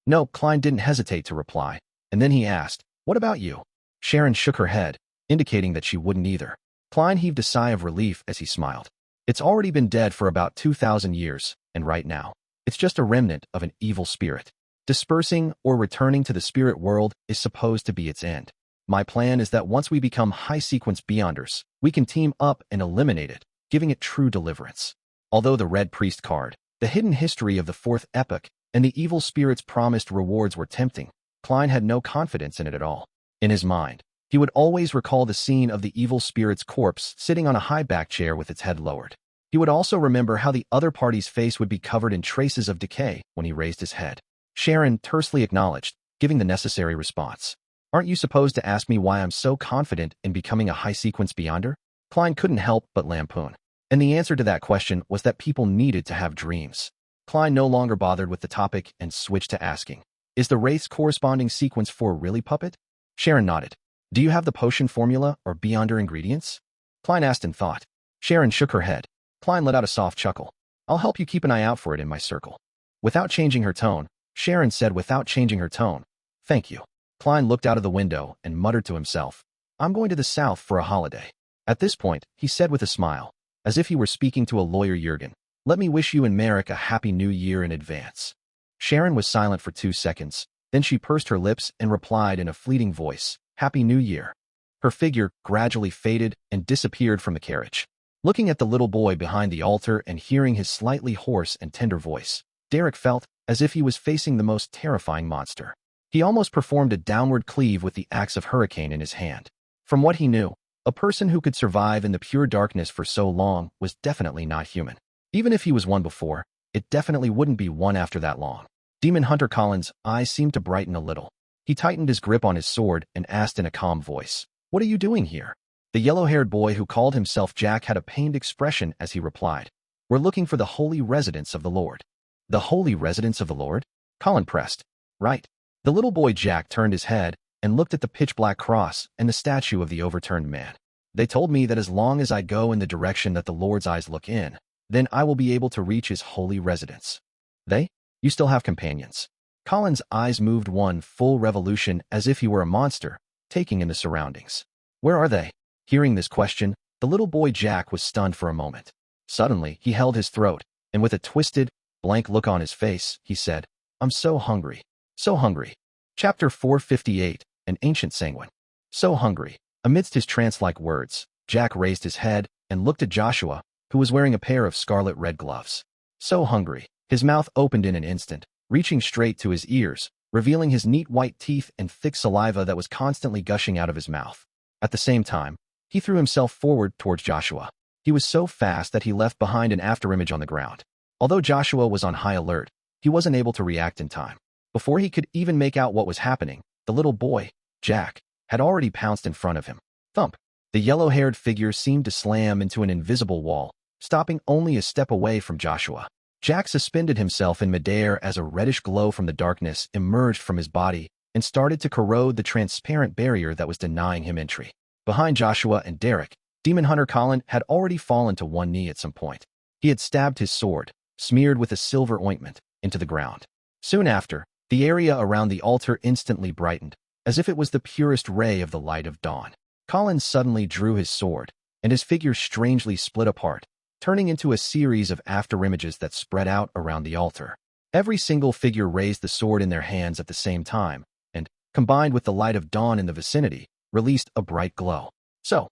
No, Klein didn't hesitate to reply, and then he asked, "What about you?" Sharon shook her head, indicating that she wouldn't either. Klein heaved a sigh of relief as he smiled. "It's already been dead for about 2,000 years, and right now, it's just a remnant of an evil spirit. Dispersing or returning to the spirit world is supposed to be its end. My plan is that once we become high-sequence Beyonders, we can team up and eliminate it, giving it true deliverance." Although the Red Priest card, the hidden history of the fourth epoch, and the evil spirit's promised rewards were tempting, Klein had no confidence in it at all. In his mind, he would always recall the scene of the evil spirit's corpse sitting on a high-back chair with its head lowered. He would also remember how the other party's face would be covered in traces of decay when he raised his head. Sharon tersely acknowledged, giving the necessary response. "Aren't you supposed to ask me why I'm so confident in becoming a high-sequence Beyonder?" Klein couldn't help but lampoon. And the answer to that question was that people needed to have dreams. Klein no longer bothered with the topic and switched to asking, "Is the Wraith's corresponding sequence 4 really puppet?" Sharon nodded. "Do you have the potion formula or Beyonder ingredients?" Klein asked in thought. Sharon shook her head. Klein let out a soft chuckle. "I'll help you keep an eye out for it in my circle." Without changing her tone, Sharon said without changing her tone, "Thank you." Klein looked out of the window and muttered to himself, "I'm going to the south for a holiday." At this point, he said with a smile, as if he were speaking to a lawyer, "Jurgen, let me wish you and Merrick a happy new year in advance." Sharon was silent for 2 seconds, then she pursed her lips and replied in a fleeting voice, "Happy New Year." Her figure gradually faded and disappeared from the carriage. Looking at the little boy behind the altar and hearing his slightly hoarse and tender voice, Derek felt as if he was facing the most terrifying monster. He almost performed a downward cleave with the axe of Hurricane in his hand. From what he knew, a person who could survive in the pure darkness for so long was definitely not human. Even if he was one before, it definitely wouldn't be one after that long. Demon Hunter Collins' eyes seemed to brighten a little. He tightened his grip on his sword and asked in a calm voice, "What are you doing here?" The yellow-haired boy who called himself Jack had a pained expression as he replied, "We're looking for the holy residence of the Lord." "The holy residence of the Lord?" Colin pressed. "Right." The little boy Jack turned his head and looked at the pitch-black cross and the statue of the overturned man. "They told me that as long as I go in the direction that the Lord's eyes look in, then I will be able to reach his holy residence." "They? You still have companions?" Colin's eyes moved one full revolution as if he were a monster, taking in the surroundings. "Where are they?" Hearing this question, the little boy Jack was stunned for a moment. Suddenly, he held his throat, and with a twisted, blank look on his face, he said, "I'm so hungry. So hungry." Chapter 458, An Ancient Sanguine. So hungry. Amidst his trance-like words, Jack raised his head and looked at Joshua, who was wearing a pair of scarlet-red gloves. So hungry. His mouth opened in an instant, reaching straight to his ears, revealing his neat white teeth and thick saliva that was constantly gushing out of his mouth. At the same time, he threw himself forward towards Joshua. He was so fast that he left behind an afterimage on the ground. Although Joshua was on high alert, he wasn't able to react in time. Before he could even make out what was happening, the little boy, Jack, had already pounced in front of him. Thump! The yellow-haired figure seemed to slam into an invisible wall, stopping only a step away from Joshua. Jack suspended himself in midair as a reddish glow from the darkness emerged from his body and started to corrode the transparent barrier that was denying him entry. Behind Joshua and Derek, Demon Hunter Colin had already fallen to one knee at some point. He had stabbed his sword, smeared with a silver ointment, into the ground. Soon after, the area around the altar instantly brightened, as if it was the purest ray of the light of dawn. Colin suddenly drew his sword, and his figure strangely split apart, turning into a series of afterimages that spread out around the altar. Every single figure raised the sword in their hands at the same time, and, combined with the light of dawn in the vicinity, released a bright glow. So.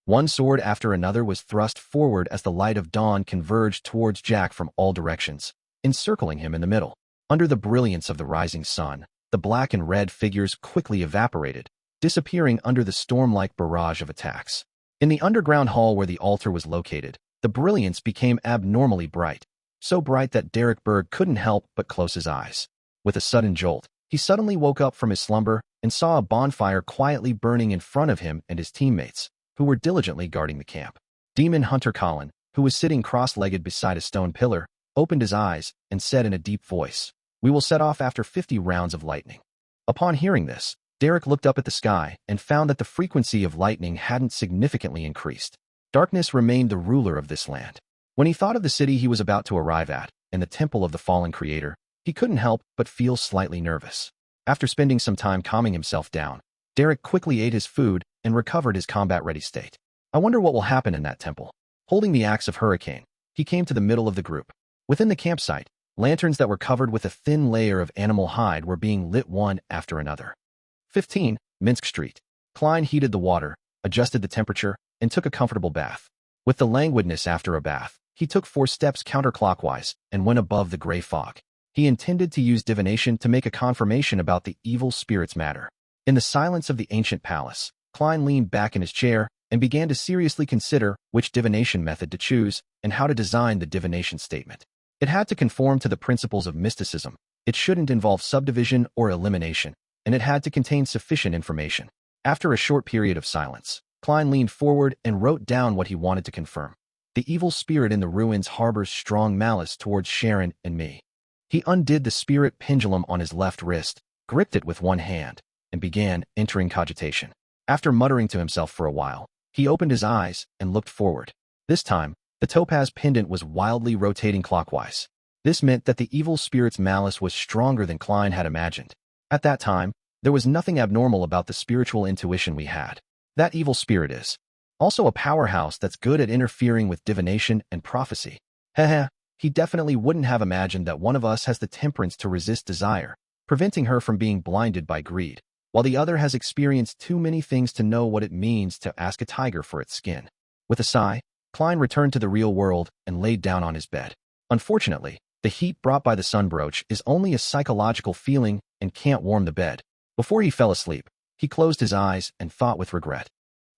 One sword after another was thrust forward as the light of dawn converged towards Jack from all directions, encircling him in the middle. Under the brilliance of the rising sun, the black and red figures quickly evaporated, disappearing under the storm-like barrage of attacks. In the underground hall where the altar was located, the brilliance became abnormally bright, so bright that Derek Berg couldn't help but close his eyes. With a sudden jolt, he suddenly woke up from his slumber and saw a bonfire quietly burning in front of him and his teammates, who were diligently guarding the camp. Demon Hunter Colin, who was sitting cross-legged beside a stone pillar, opened his eyes and said in a deep voice, "We will set off after 50 rounds of lightning." Upon hearing this, Derek looked up at the sky and found that the frequency of lightning hadn't significantly increased. Darkness remained the ruler of this land. When he thought of the city he was about to arrive at, and the temple of the fallen creator, he couldn't help but feel slightly nervous. After spending some time calming himself down, Derek quickly ate his food and recovered his combat-ready state. I wonder what will happen in that temple. Holding the axe of Hurricane, he came to the middle of the group. Within the campsite, lanterns that were covered with a thin layer of animal hide were being lit one after another. 15. Minsk Street. Klein heated the water, adjusted the temperature, and took a comfortable bath. With the languidness after a bath, he took 4 steps counterclockwise and went above the gray fog. He intended to use divination to make a confirmation about the evil spirit's matter. In the silence of the ancient palace, Klein leaned back in his chair and began to seriously consider which divination method to choose and how to design the divination statement. It had to conform to the principles of mysticism, it shouldn't involve subdivision or elimination, and it had to contain sufficient information. After a short period of silence, Klein leaned forward and wrote down what he wanted to confirm. The evil spirit in the ruins harbors strong malice towards Sharon and me. He undid the spirit pendulum on his left wrist, gripped it with one hand, and began entering cogitation. After muttering to himself for a while, he opened his eyes and looked forward. This time, the topaz pendant was wildly rotating clockwise. This meant that the evil spirit's malice was stronger than Klein had imagined. At that time, there was nothing abnormal about the spiritual intuition we had. That evil spirit is also a powerhouse that's good at interfering with divination and prophecy. He definitely wouldn't have imagined that one of us has the temperance to resist desire, preventing her from being blinded by greed, while the other has experienced too many things to know what it means to ask a tiger for its skin. With a sigh, Klein returned to the real world and laid down on his bed. Unfortunately, the heat brought by the sun brooch is only a psychological feeling and can't warm the bed. Before he fell asleep, he closed his eyes and thought with regret.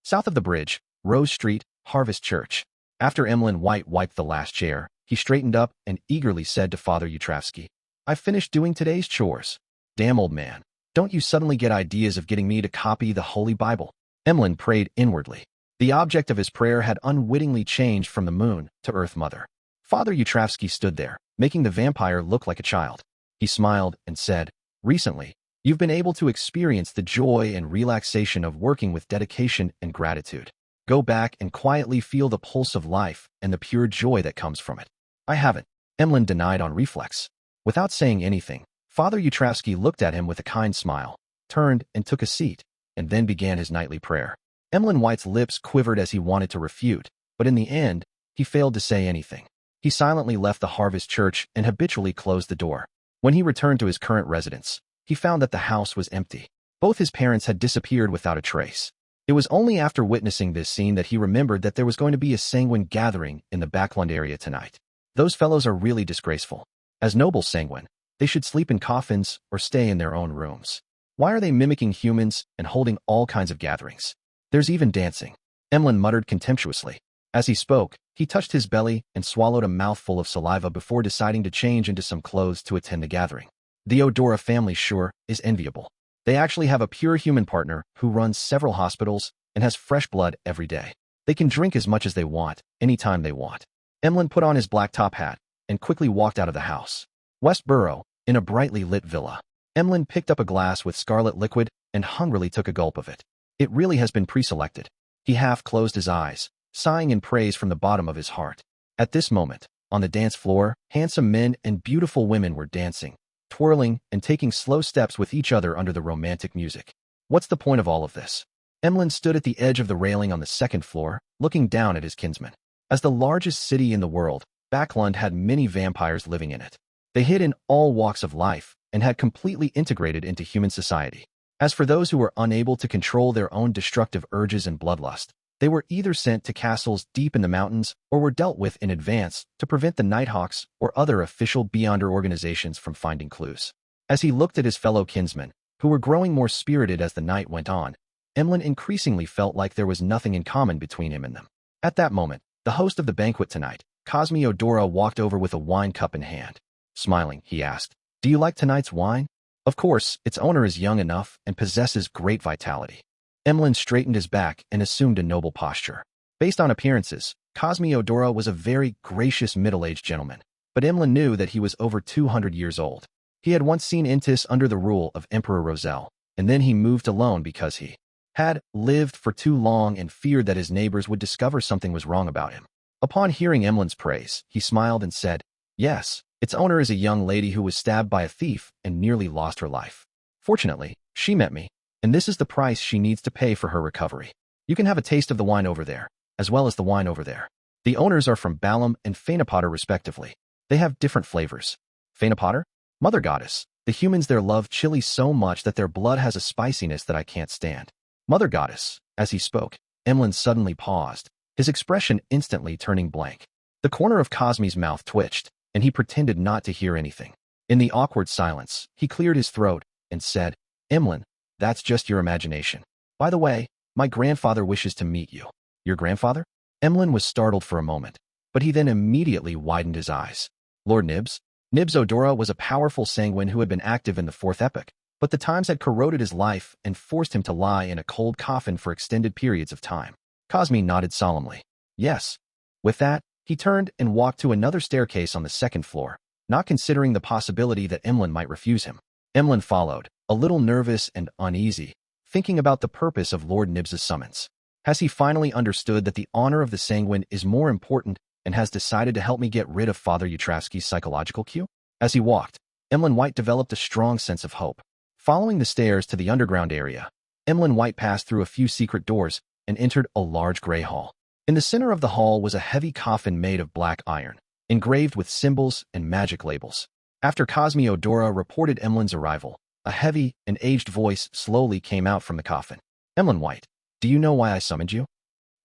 South of the bridge, Rose Street, Harvest Church. After Emlyn wiped the last chair, he straightened up and eagerly said to Father Yutravsky, "I've finished doing today's chores." "Damn, old man, don't you suddenly get ideas of getting me to copy the Holy Bible?" Emlyn prayed inwardly. The object of his prayer had unwittingly changed from the moon to Earth Mother. Father Yutravsky stood there, making the vampire look like a child. He smiled and said, "Recently, you've been able to experience the joy and relaxation of working with dedication and gratitude. Go back and quietly feel the pulse of life and the pure joy that comes from it." "I haven't," Emlyn denied on reflex. Without saying anything, Father Yutravsky looked at him with a kind smile, turned and took a seat, and then began his nightly prayer. Emlyn White's lips quivered as he wanted to refute, but in the end, he failed to say anything. He silently left the Harvest Church and habitually closed the door. When he returned to his current residence, he found that the house was empty. Both his parents had disappeared without a trace. It was only after witnessing this scene that he remembered that there was going to be a Sanguine gathering in the Backland area tonight. Those fellows are really disgraceful. As noble Sanguine, they should sleep in coffins or stay in their own rooms. Why are they mimicking humans and holding all kinds of gatherings? There's even dancing. Emlyn muttered contemptuously. As he spoke, he touched his belly and swallowed a mouthful of saliva before deciding to change into some clothes to attend the gathering. The Odora family sure is enviable. They actually have a pure human partner who runs several hospitals and has fresh blood every day. They can drink as much as they want, anytime they want. Emlyn put on his black top hat and quickly walked out of the house. Westborough, in a brightly lit villa. Emlyn picked up a glass with scarlet liquid and hungrily took a gulp of it. It really has been pre-selected. He half closed his eyes, sighing in praise from the bottom of his heart. At this moment, on the dance floor, handsome men and beautiful women were dancing, twirling, and taking slow steps with each other under the romantic music. What's the point of all of this? Emlyn stood at the edge of the railing on the second floor, looking down at his kinsman. As the largest city in the world, Backlund had many vampires living in it. They hid in all walks of life and had completely integrated into human society. As for those who were unable to control their own destructive urges and bloodlust, they were either sent to castles deep in the mountains or were dealt with in advance to prevent the Nighthawks or other official Beyonder organizations from finding clues. As he looked at his fellow kinsmen, who were growing more spirited as the night went on, Emlyn increasingly felt like there was nothing in common between him and them. At that moment, the host of the banquet tonight, Cosmiodora, walked over with a wine cup in hand. Smiling, he asked, "Do you like tonight's wine?" Of course, its owner is young enough and possesses great vitality. Emlyn straightened his back and assumed a noble posture. Based on appearances, Cosmiodora was a very gracious middle-aged gentleman, but Emlyn knew that he was over 200 years old. He had once seen Intis under the rule of Emperor Roselle, and then he moved alone because he had lived for too long and feared that his neighbors would discover something was wrong about him. Upon hearing Emlyn's praise, he smiled and said, "Yes, its owner is a young lady who was stabbed by a thief and nearly lost her life. Fortunately, she met me, and this is the price she needs to pay for her recovery. You can have a taste of the wine over there, as well as the wine over there. The owners are from Balam and Phaenopotter respectively. They have different flavors. Phaenopotter? Mother Goddess. The humans there love chili so much that their blood has a spiciness that I can't stand. Mother Goddess." As he spoke, Emlyn suddenly paused, his expression instantly turning blank. The corner of Cosmi's mouth twitched, and he pretended not to hear anything. In the awkward silence, he cleared his throat and said, "Emlyn, that's just your imagination. By the way, my grandfather wishes to meet you." "Your grandfather?" Emlyn was startled for a moment, but he then immediately widened his eyes. "Lord Nibs?" Nibs Odora was a powerful Sanguine who had been active in the Fourth Epoch, but the times had corroded his life and forced him to lie in a cold coffin for extended periods of time. Cosmi nodded solemnly. "Yes." With that, he turned and walked to another staircase on the second floor, not considering the possibility that Emlyn might refuse him. Emlyn followed, a little nervous and uneasy, thinking about the purpose of Lord Nibs's summons. Has he finally understood that the honor of the Sanguine is more important and has decided to help me get rid of Father Yutravsky's psychological cue? As he walked, Emlyn White developed a strong sense of hope. Following the stairs to the underground area, Emlyn White passed through a few secret doors and entered a large gray hall. In the center of the hall was a heavy coffin made of black iron, engraved with symbols and magic labels. After Cosmiodora reported Emlyn's arrival, a heavy and aged voice slowly came out from the coffin. "Emlyn White, do you know why I summoned you?"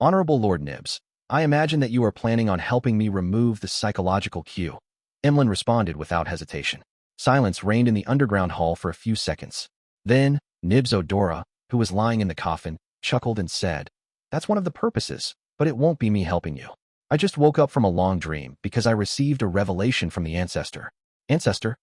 "Honorable Lord Nibs, I imagine that you are planning on helping me remove the psychological cue." Emlyn responded without hesitation. Silence reigned in the underground hall for a few seconds. Then, Nibs Odora, who was lying in the coffin, chuckled and said, "That's one of the purposes, but it won't be me helping you. I just woke up from a long dream because I received a revelation from the ancestor." "Ancestor?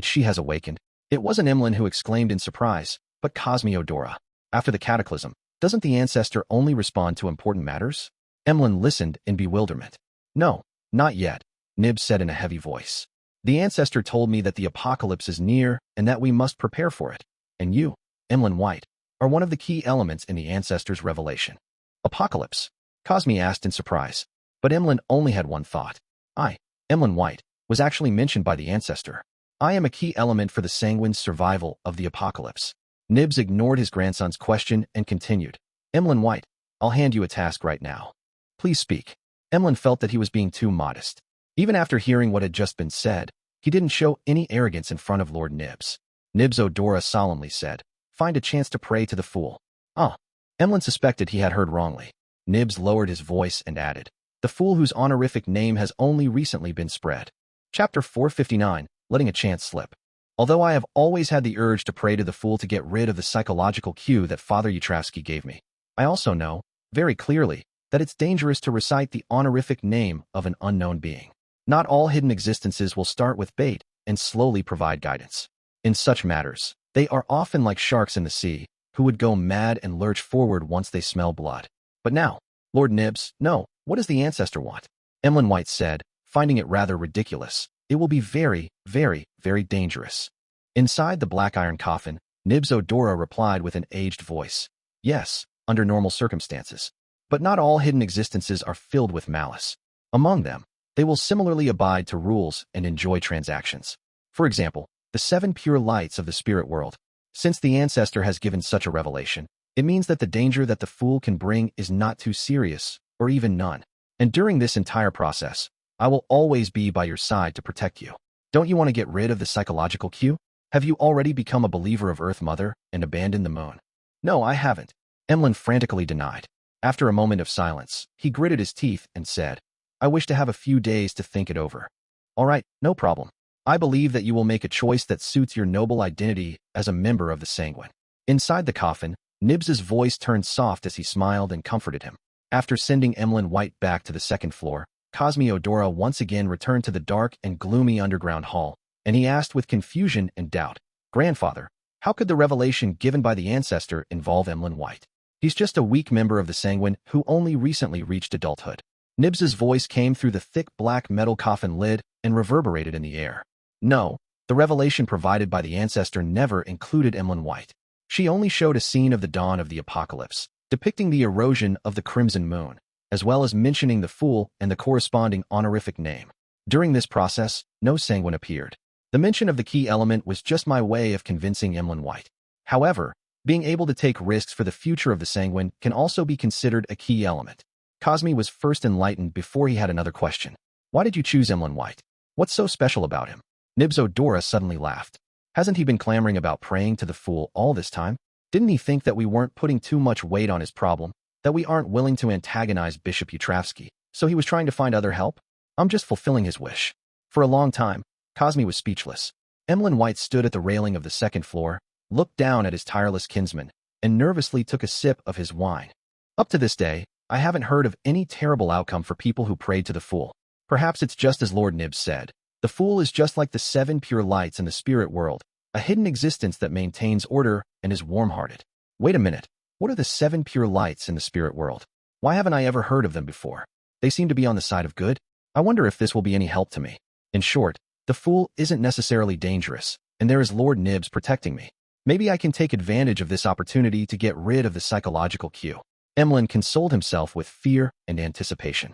She has awakened." It wasn't Emlyn who exclaimed in surprise, but Cosmiodora. After the cataclysm, doesn't the ancestor only respond to important matters? Emlyn listened in bewilderment. "No, not yet," Nibs said in a heavy voice. "The ancestor told me that the apocalypse is near and that we must prepare for it. And you, Emlyn White, are one of the key elements in the ancestor's revelation." "Apocalypse?" Cosmi asked in surprise. But Emlyn only had one thought. "I, Emlyn White, was actually mentioned by the ancestor. I am a key element for the Sanguine's survival of the apocalypse." Nibs ignored his grandson's question and continued. "Emlyn White, I'll hand you a task right now. Please speak." Emlyn felt that he was being too modest. Even after hearing what had just been said, he didn't show any arrogance in front of Lord Nibs. Nibs Odora solemnly said, "Find a chance to pray to the fool." "Ah." Emlyn suspected he had heard wrongly. Nibs lowered his voice and added, "The fool whose honorific name has only recently been spread." Chapter 459, Letting a Chance Slip. Although I have always had the urge to pray to the fool to get rid of the psychological cue that Father Yutravsky gave me, I also know, very clearly, that it's dangerous to recite the honorific name of an unknown being. Not all hidden existences will start with bait and slowly provide guidance. In such matters, they are often like sharks in the sea, who would go mad and lurch forward once they smell blood. But now, Lord Nibs, no, what does the ancestor want? Emlyn White said, finding it rather ridiculous. It will be very, very, very dangerous. Inside the black iron coffin, Nibs Odora replied with an aged voice. Yes, under normal circumstances. But not all hidden existences are filled with malice. Among them, They will similarly abide to rules and enjoy transactions. For example, the 7 pure lights of the spirit world. Since the ancestor has given such a revelation, it means that the danger that the fool can bring is not too serious, or even none. And during this entire process, I will always be by your side to protect you. Don't you want to get rid of the psychological cue? Have you already become a believer of Earth Mother and abandoned the moon? No, I haven't. Emlyn frantically denied. After a moment of silence, he gritted his teeth and said, I wish to have a few days to think it over. All right, no problem. I believe that you will make a choice that suits your noble identity as a member of the Sanguine. Inside the coffin, Nibs's voice turned soft as he smiled and comforted him. After sending Emlyn White back to the second floor, Cosmiodora once again returned to the dark and gloomy underground hall, and he asked with confusion and doubt, Grandfather, how could the revelation given by the ancestor involve Emlyn White? He's just a weak member of the Sanguine who only recently reached adulthood. Nibs's voice came through the thick black metal coffin lid and reverberated in the air. No, the revelation provided by the ancestor never included Emlyn White. She only showed a scene of the dawn of the apocalypse, depicting the erosion of the crimson moon, as well as mentioning the fool and the corresponding honorific name. During this process, no Sanguine appeared. The mention of the key element was just my way of convincing Emlyn White. However, being able to take risks for the future of the Sanguine can also be considered a key element. Cosmi was first enlightened before he had another question. Why did you choose Emlyn White? What's so special about him? Nibsodora suddenly laughed. Hasn't he been clamoring about praying to the fool all this time? Didn't he think that we weren't putting too much weight on his problem, that we aren't willing to antagonize Bishop Utravsky, so he was trying to find other help? I'm just fulfilling his wish. For a long time, Cosmi was speechless. Emlyn White stood at the railing of the second floor, looked down at his tireless kinsman, and nervously took a sip of his wine. Up to this day, I haven't heard of any terrible outcome for people who prayed to the fool. Perhaps it's just as Lord Nibs said. The fool is just like the 7 pure lights in the spirit world, a hidden existence that maintains order and is warm-hearted. Wait a minute, what are the 7 pure lights in the spirit world? Why haven't I ever heard of them before? They seem to be on the side of good. I wonder if this will be any help to me. In short, the fool isn't necessarily dangerous, and there is Lord Nibs protecting me. Maybe I can take advantage of this opportunity to get rid of the psychological cue. Emlyn consoled himself with fear and anticipation.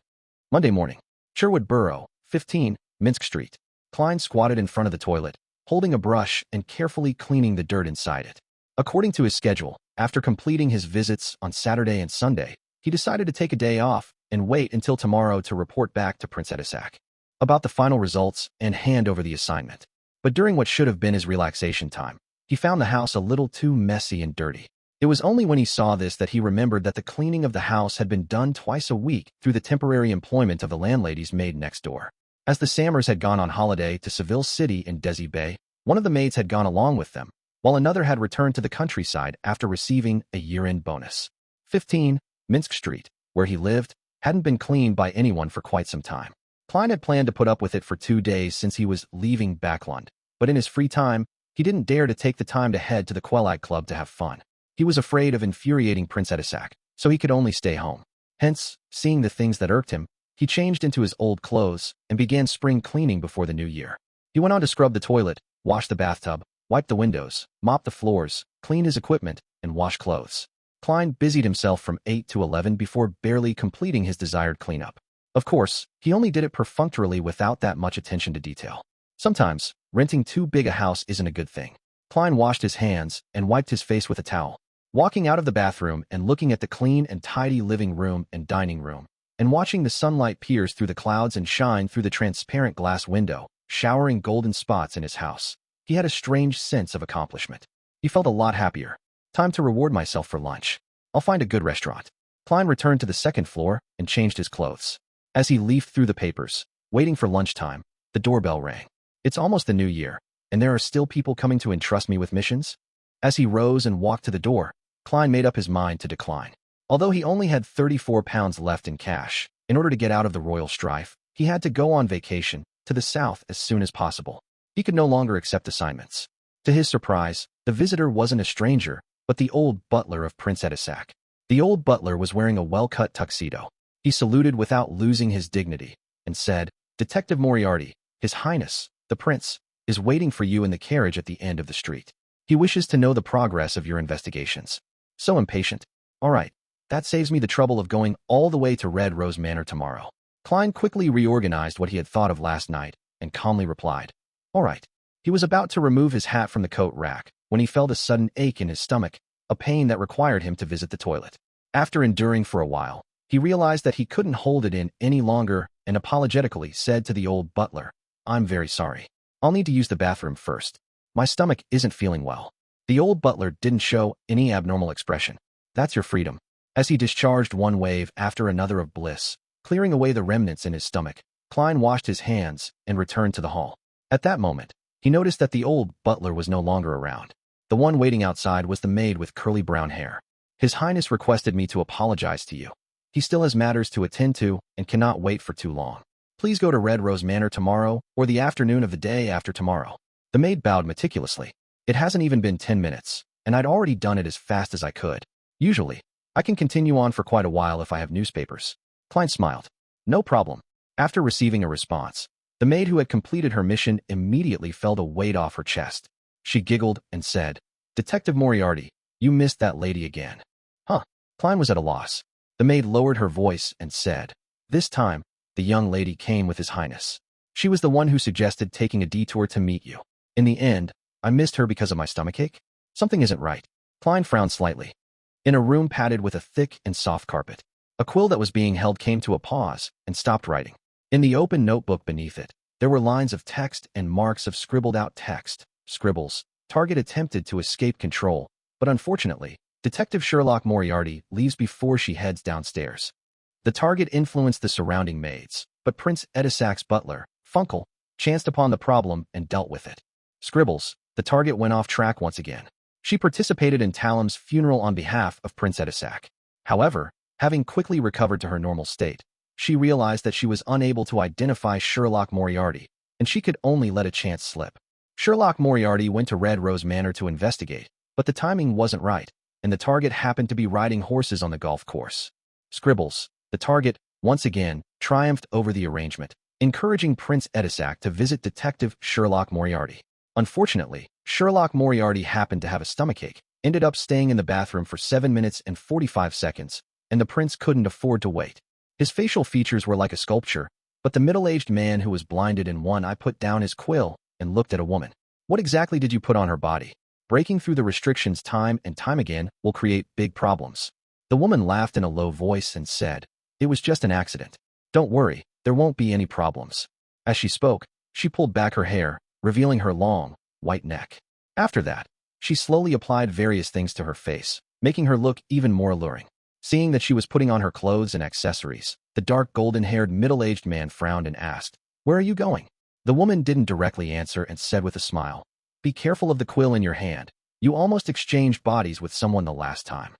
Monday morning, Sherwood Borough, 15, Minsk Street. Klein squatted in front of the toilet, holding a brush and carefully cleaning the dirt inside it. According to his schedule, after completing his visits on Saturday and Sunday, he decided to take a day off and wait until tomorrow to report back to Prince Edessak about the final results and hand over the assignment. But during what should have been his relaxation time, he found the house a little too messy and dirty. It was only when he saw this that he remembered that the cleaning of the house had been done twice a week through the temporary employment of the landlady's maid next door. As the Sammers had gone on holiday to Seville City in Desi Bay, one of the maids had gone along with them, while another had returned to the countryside after receiving a year-end bonus. 15, Minsk Street, where he lived, hadn't been cleaned by anyone for quite some time. Klein had planned to put up with it for 2 days since he was leaving Backlund, but in his free time, he didn't dare to take the time to head to the Quelite Club to have fun. He was afraid of infuriating Prince Edessak, so he could only stay home. Hence, seeing the things that irked him, he changed into his old clothes and began spring cleaning before the new year. He went on to scrub the toilet, wash the bathtub, wipe the windows, mop the floors, clean his equipment, and wash clothes. Klein busied himself from 8 to 11 before barely completing his desired cleanup. Of course, he only did it perfunctorily without that much attention to detail. Sometimes, renting too big a house isn't a good thing. Klein washed his hands and wiped his face with a towel. Walking out of the bathroom and looking at the clean and tidy living room and dining room, and watching the sunlight pierce through the clouds and shine through the transparent glass window, showering golden spots in his house, he had a strange sense of accomplishment. He felt a lot happier. Time to reward myself for lunch. I'll find a good restaurant. Klein returned to the second floor and changed his clothes. As he leafed through the papers, waiting for lunchtime, the doorbell rang. It's almost the new year, and there are still people coming to entrust me with missions? As he rose and walked to the door, Klein made up his mind to decline. Although he only had £34 left in cash, in order to get out of the royal strife, he had to go on vacation to the south as soon as possible. He could no longer accept assignments. To his surprise, the visitor wasn't a stranger, but the old butler of Prince Edessak. The old butler was wearing a well-cut tuxedo. He saluted without losing his dignity, and said, Detective Moriarty, His Highness, the Prince, is waiting for you in the carriage at the end of the street. He wishes to know the progress of your investigations. So impatient. All right. That saves me the trouble of going all the way to Red Rose Manor tomorrow. Klein quickly reorganized what he had thought of last night and calmly replied, "All right." He was about to remove his hat from the coat rack when he felt a sudden ache in his stomach, a pain that required him to visit the toilet. After enduring for a while, he realized that he couldn't hold it in any longer and apologetically said to the old butler, "I'm very sorry. I'll need to use the bathroom first. My stomach isn't feeling well." The old butler didn't show any abnormal expression. "That's your freedom." As he discharged one wave after another of bliss, clearing away the remnants in his stomach, Klein washed his hands and returned to the hall. At that moment, he noticed that the old butler was no longer around. The one waiting outside was the maid with curly brown hair. "His Highness requested me to apologize to you. He still has matters to attend to and cannot wait for too long. Please go to Red Rose Manor tomorrow or the afternoon of the day after tomorrow." The maid bowed meticulously. "It hasn't even been 10 minutes, and I'd already done it as fast as I could. Usually, I can continue on for quite a while if I have newspapers." Klein smiled. "No problem." After receiving a response, the maid who had completed her mission immediately felt a weight off her chest. She giggled and said, "Detective Moriarty, you missed that lady again." "Huh?" Klein was at a loss. The maid lowered her voice and said, "This time, the young lady came with His Highness. She was the one who suggested taking a detour to meet you. In the end, I missed her because of my stomachache? Something isn't right." Klein frowned slightly. In a room padded with a thick and soft carpet, a quill that was being held came to a pause and stopped writing. In the open notebook beneath it, there were lines of text and marks of scribbled-out text, scribbles. Target attempted to escape control, but unfortunately, Detective Sherlock Moriarty leaves before she heads downstairs. The target influenced the surrounding maids, but Prince Edessak's butler, Funkel, chanced upon the problem and dealt with it. Scribbles, the target went off track once again. She participated in Talam's funeral on behalf of Prince Edessak. However, having quickly recovered to her normal state, she realized that she was unable to identify Sherlock Moriarty, and she could only let a chance slip. Sherlock Moriarty went to Red Rose Manor to investigate, but the timing wasn't right, and the target happened to be riding horses on the golf course. Scribbles, the target, once again, triumphed over the arrangement, encouraging Prince Edessak to visit Detective Sherlock Moriarty. Unfortunately, Sherlock Moriarty happened to have a stomachache, ended up staying in the bathroom for 7 minutes and 45 seconds, and the prince couldn't afford to wait. His facial features were like a sculpture, but the middle-aged man who was blinded in one eye put down his quill and looked at a woman. "What exactly did you put on her body? Breaking through the restrictions time and time again will create big problems." The woman laughed in a low voice and said, "It was just an accident. Don't worry, there won't be any problems." As she spoke, she pulled back her hair, revealing her long, white neck. After that, she slowly applied various things to her face, making her look even more alluring. Seeing that she was putting on her clothes and accessories, the dark golden-haired middle-aged man frowned and asked, "Where are you going?" The woman didn't directly answer and said with a smile, "Be careful of the quill in your hand. You almost exchanged bodies with someone the last time."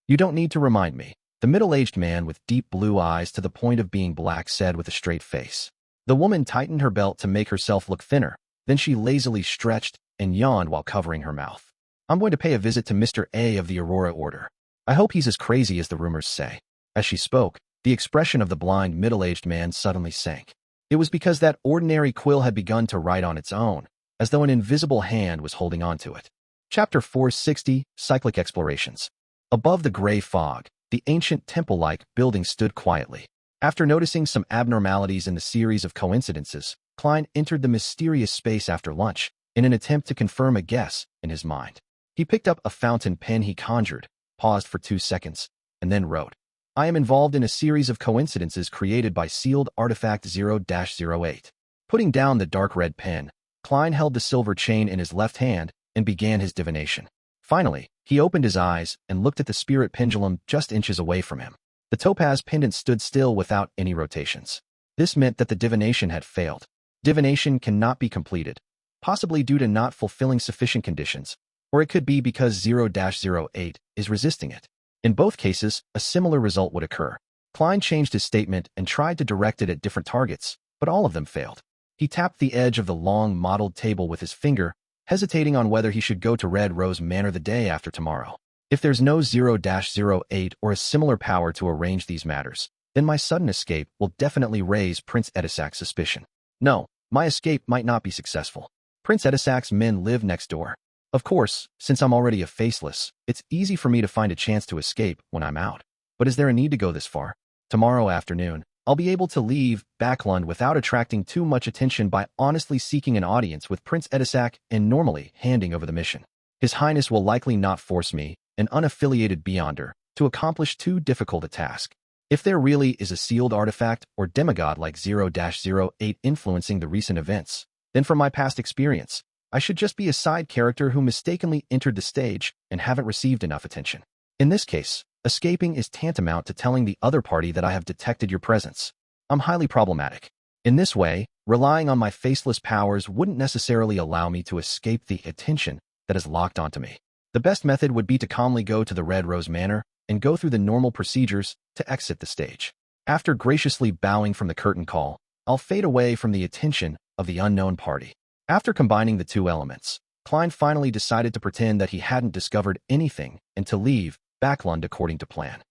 "You don't need to remind me," the middle-aged man with deep blue eyes to the point of being black said with a straight face. The woman tightened her belt to make herself look thinner, then she lazily stretched and yawned while covering her mouth. "I'm going to pay a visit to Mr. A of the Aurora Order. I hope he's as crazy as the rumors say." As she spoke, the expression of the blind middle-aged man suddenly sank. It was because that ordinary quill had begun to write on its own, as though an invisible hand was holding on to it. Chapter 460, Cyclic Explorations. Above the gray fog, the ancient temple-like building stood quietly. After noticing some abnormalities in the series of coincidences, Klein entered the mysterious space after lunch in an attempt to confirm a guess in his mind. He picked up a fountain pen he conjured, paused for 2 seconds, and then wrote, "I am involved in a series of coincidences created by sealed artifact 0-08. Putting down the dark red pen, Klein held the silver chain in his left hand and began his divination. Finally, he opened his eyes and looked at the spirit pendulum just inches away from him. The topaz pendant stood still without any rotations. This meant that the divination had failed. Divination cannot be completed, possibly due to not fulfilling sufficient conditions, or it could be because 0-08 is resisting it. In both cases, a similar result would occur. Klein changed his statement and tried to direct it at different targets, but all of them failed. He tapped the edge of the long, mottled table with his finger, hesitating on whether he should go to Red Rose Manor the day after tomorrow. If there's no 0-08 or a similar power to arrange these matters, then my sudden escape will definitely raise Prince Edessak's suspicion. No, my escape might not be successful. Prince Edessak's men live next door. Of course, since I'm already a Faceless, it's easy for me to find a chance to escape when I'm out. But is there a need to go this far? Tomorrow afternoon, I'll be able to leave Backlund without attracting too much attention by honestly seeking an audience with Prince Edessak and normally handing over the mission. His Highness will likely not force me, an unaffiliated Beyonder, to accomplish too difficult a task. If there really is a sealed artifact or demigod like 0-08 influencing the recent events, then from my past experience, I should just be a side character who mistakenly entered the stage and haven't received enough attention. In this case, escaping is tantamount to telling the other party that I have detected your presence. I'm highly problematic. In this way, relying on my faceless powers wouldn't necessarily allow me to escape the attention that is locked onto me. The best method would be to calmly go to the Red Rose Manor and go through the normal procedures to exit the stage. After graciously bowing from the curtain call, I'll fade away from the attention of the unknown party. After combining the two elements, Klein finally decided to pretend that he hadn't discovered anything and to leave Backlund according to plan.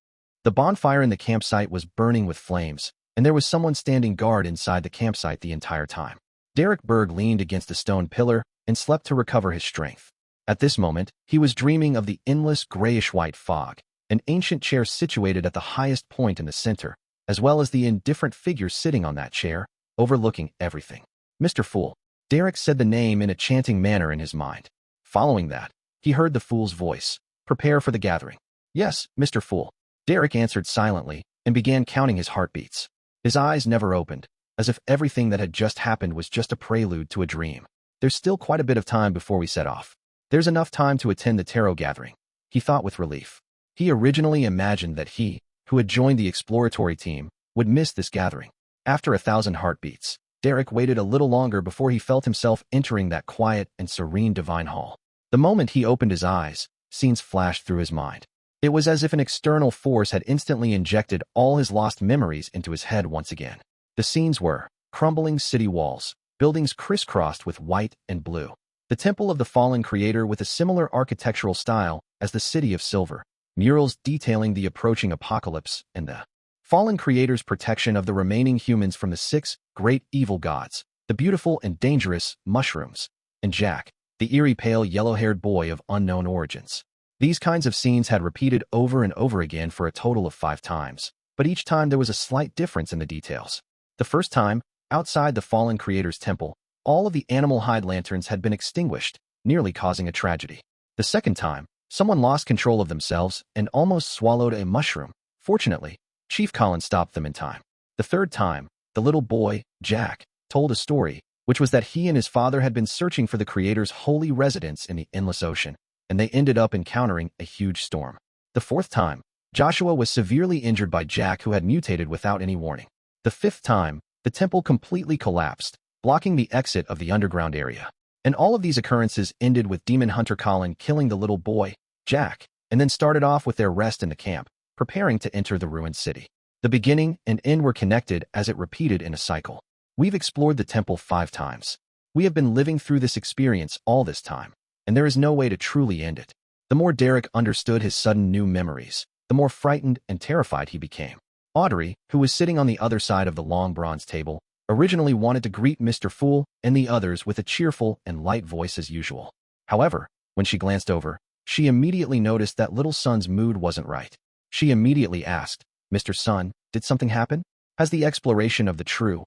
The bonfire in the campsite was burning with flames, and there was someone standing guard inside the campsite the entire time. Derek Berg leaned against a stone pillar and slept to recover his strength. At this moment, he was dreaming of the endless grayish-white fog, an ancient chair situated at the highest point in the center, as well as the indifferent figure sitting on that chair, overlooking everything. Mr. Fool. Derek said the name in a chanting manner in his mind. Following that, he heard the fool's voice. Prepare for the gathering. Yes, Mr. Fool. Derek answered silently and began counting his heartbeats. His eyes never opened, as if everything that had just happened was just a prelude to a dream. There's still quite a bit of time before we set off. There's enough time to attend the tarot gathering, he thought with relief. He originally imagined that he, who had joined the exploratory team, would miss this gathering. After 1,000 heartbeats, Derek waited a little longer before he felt himself entering that quiet and serene divine hall. The moment he opened his eyes, scenes flashed through his mind. It was as if an external force had instantly injected all his lost memories into his head once again. The scenes were crumbling city walls, buildings crisscrossed with white and blue, the temple of the fallen creator with a similar architectural style as the city of silver, murals detailing the approaching apocalypse, and the fallen creator's protection of the remaining humans from the 6 great evil gods, the beautiful and dangerous mushrooms, and Jack, the eerie pale yellow-haired boy of unknown origins. These kinds of scenes had repeated over and over again for a total of 5 times, but each time there was a slight difference in the details. The first time, outside the fallen creator's temple, all of the animal hide lanterns had been extinguished, nearly causing a tragedy. The second time, someone lost control of themselves and almost swallowed a mushroom. Fortunately, Chief Colin stopped them in time. The third time, the little boy, Jack, told a story, which was that he and his father had been searching for the creator's holy residence in the endless ocean, and they ended up encountering a huge storm. The fourth time, Joshua was severely injured by Jack, who had mutated without any warning. The fifth time, the temple completely collapsed, blocking the exit of the underground area. And all of these occurrences ended with Demon Hunter Colin killing the little boy, Jack, and then started off with their rest in the camp, preparing to enter the ruined city. The beginning and end were connected as it repeated in a cycle. We've explored the temple 5 times. We have been living through this experience all this time, and there is no way to truly end it. The more Derek understood his sudden new memories, the more frightened and terrified he became. Audrey, who was sitting on the other side of the long bronze table, originally wanted to greet Mr. Fool and the others with a cheerful and light voice as usual. However, when she glanced over, she immediately noticed that little Sun's mood wasn't right. She immediately asked, "Mr. Sun, did something happen? Has the exploration of the true,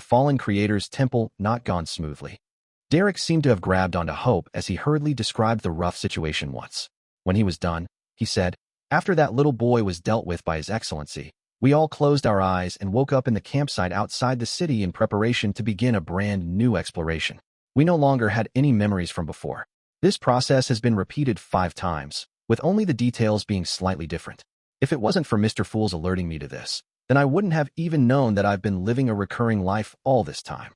fallen creator's temple not gone smoothly?" Derek seemed to have grabbed onto hope as he hurriedly described the rough situation once. When he was done, he said, "After that little boy was dealt with by His Excellency, we all closed our eyes and woke up in the campsite outside the city in preparation to begin a brand new exploration. We no longer had any memories from before. This process has been repeated 5 times, with only the details being slightly different. If it wasn't for Mr. Fool's alerting me to this, then I wouldn't have even known that I've been living a recurring life all this time."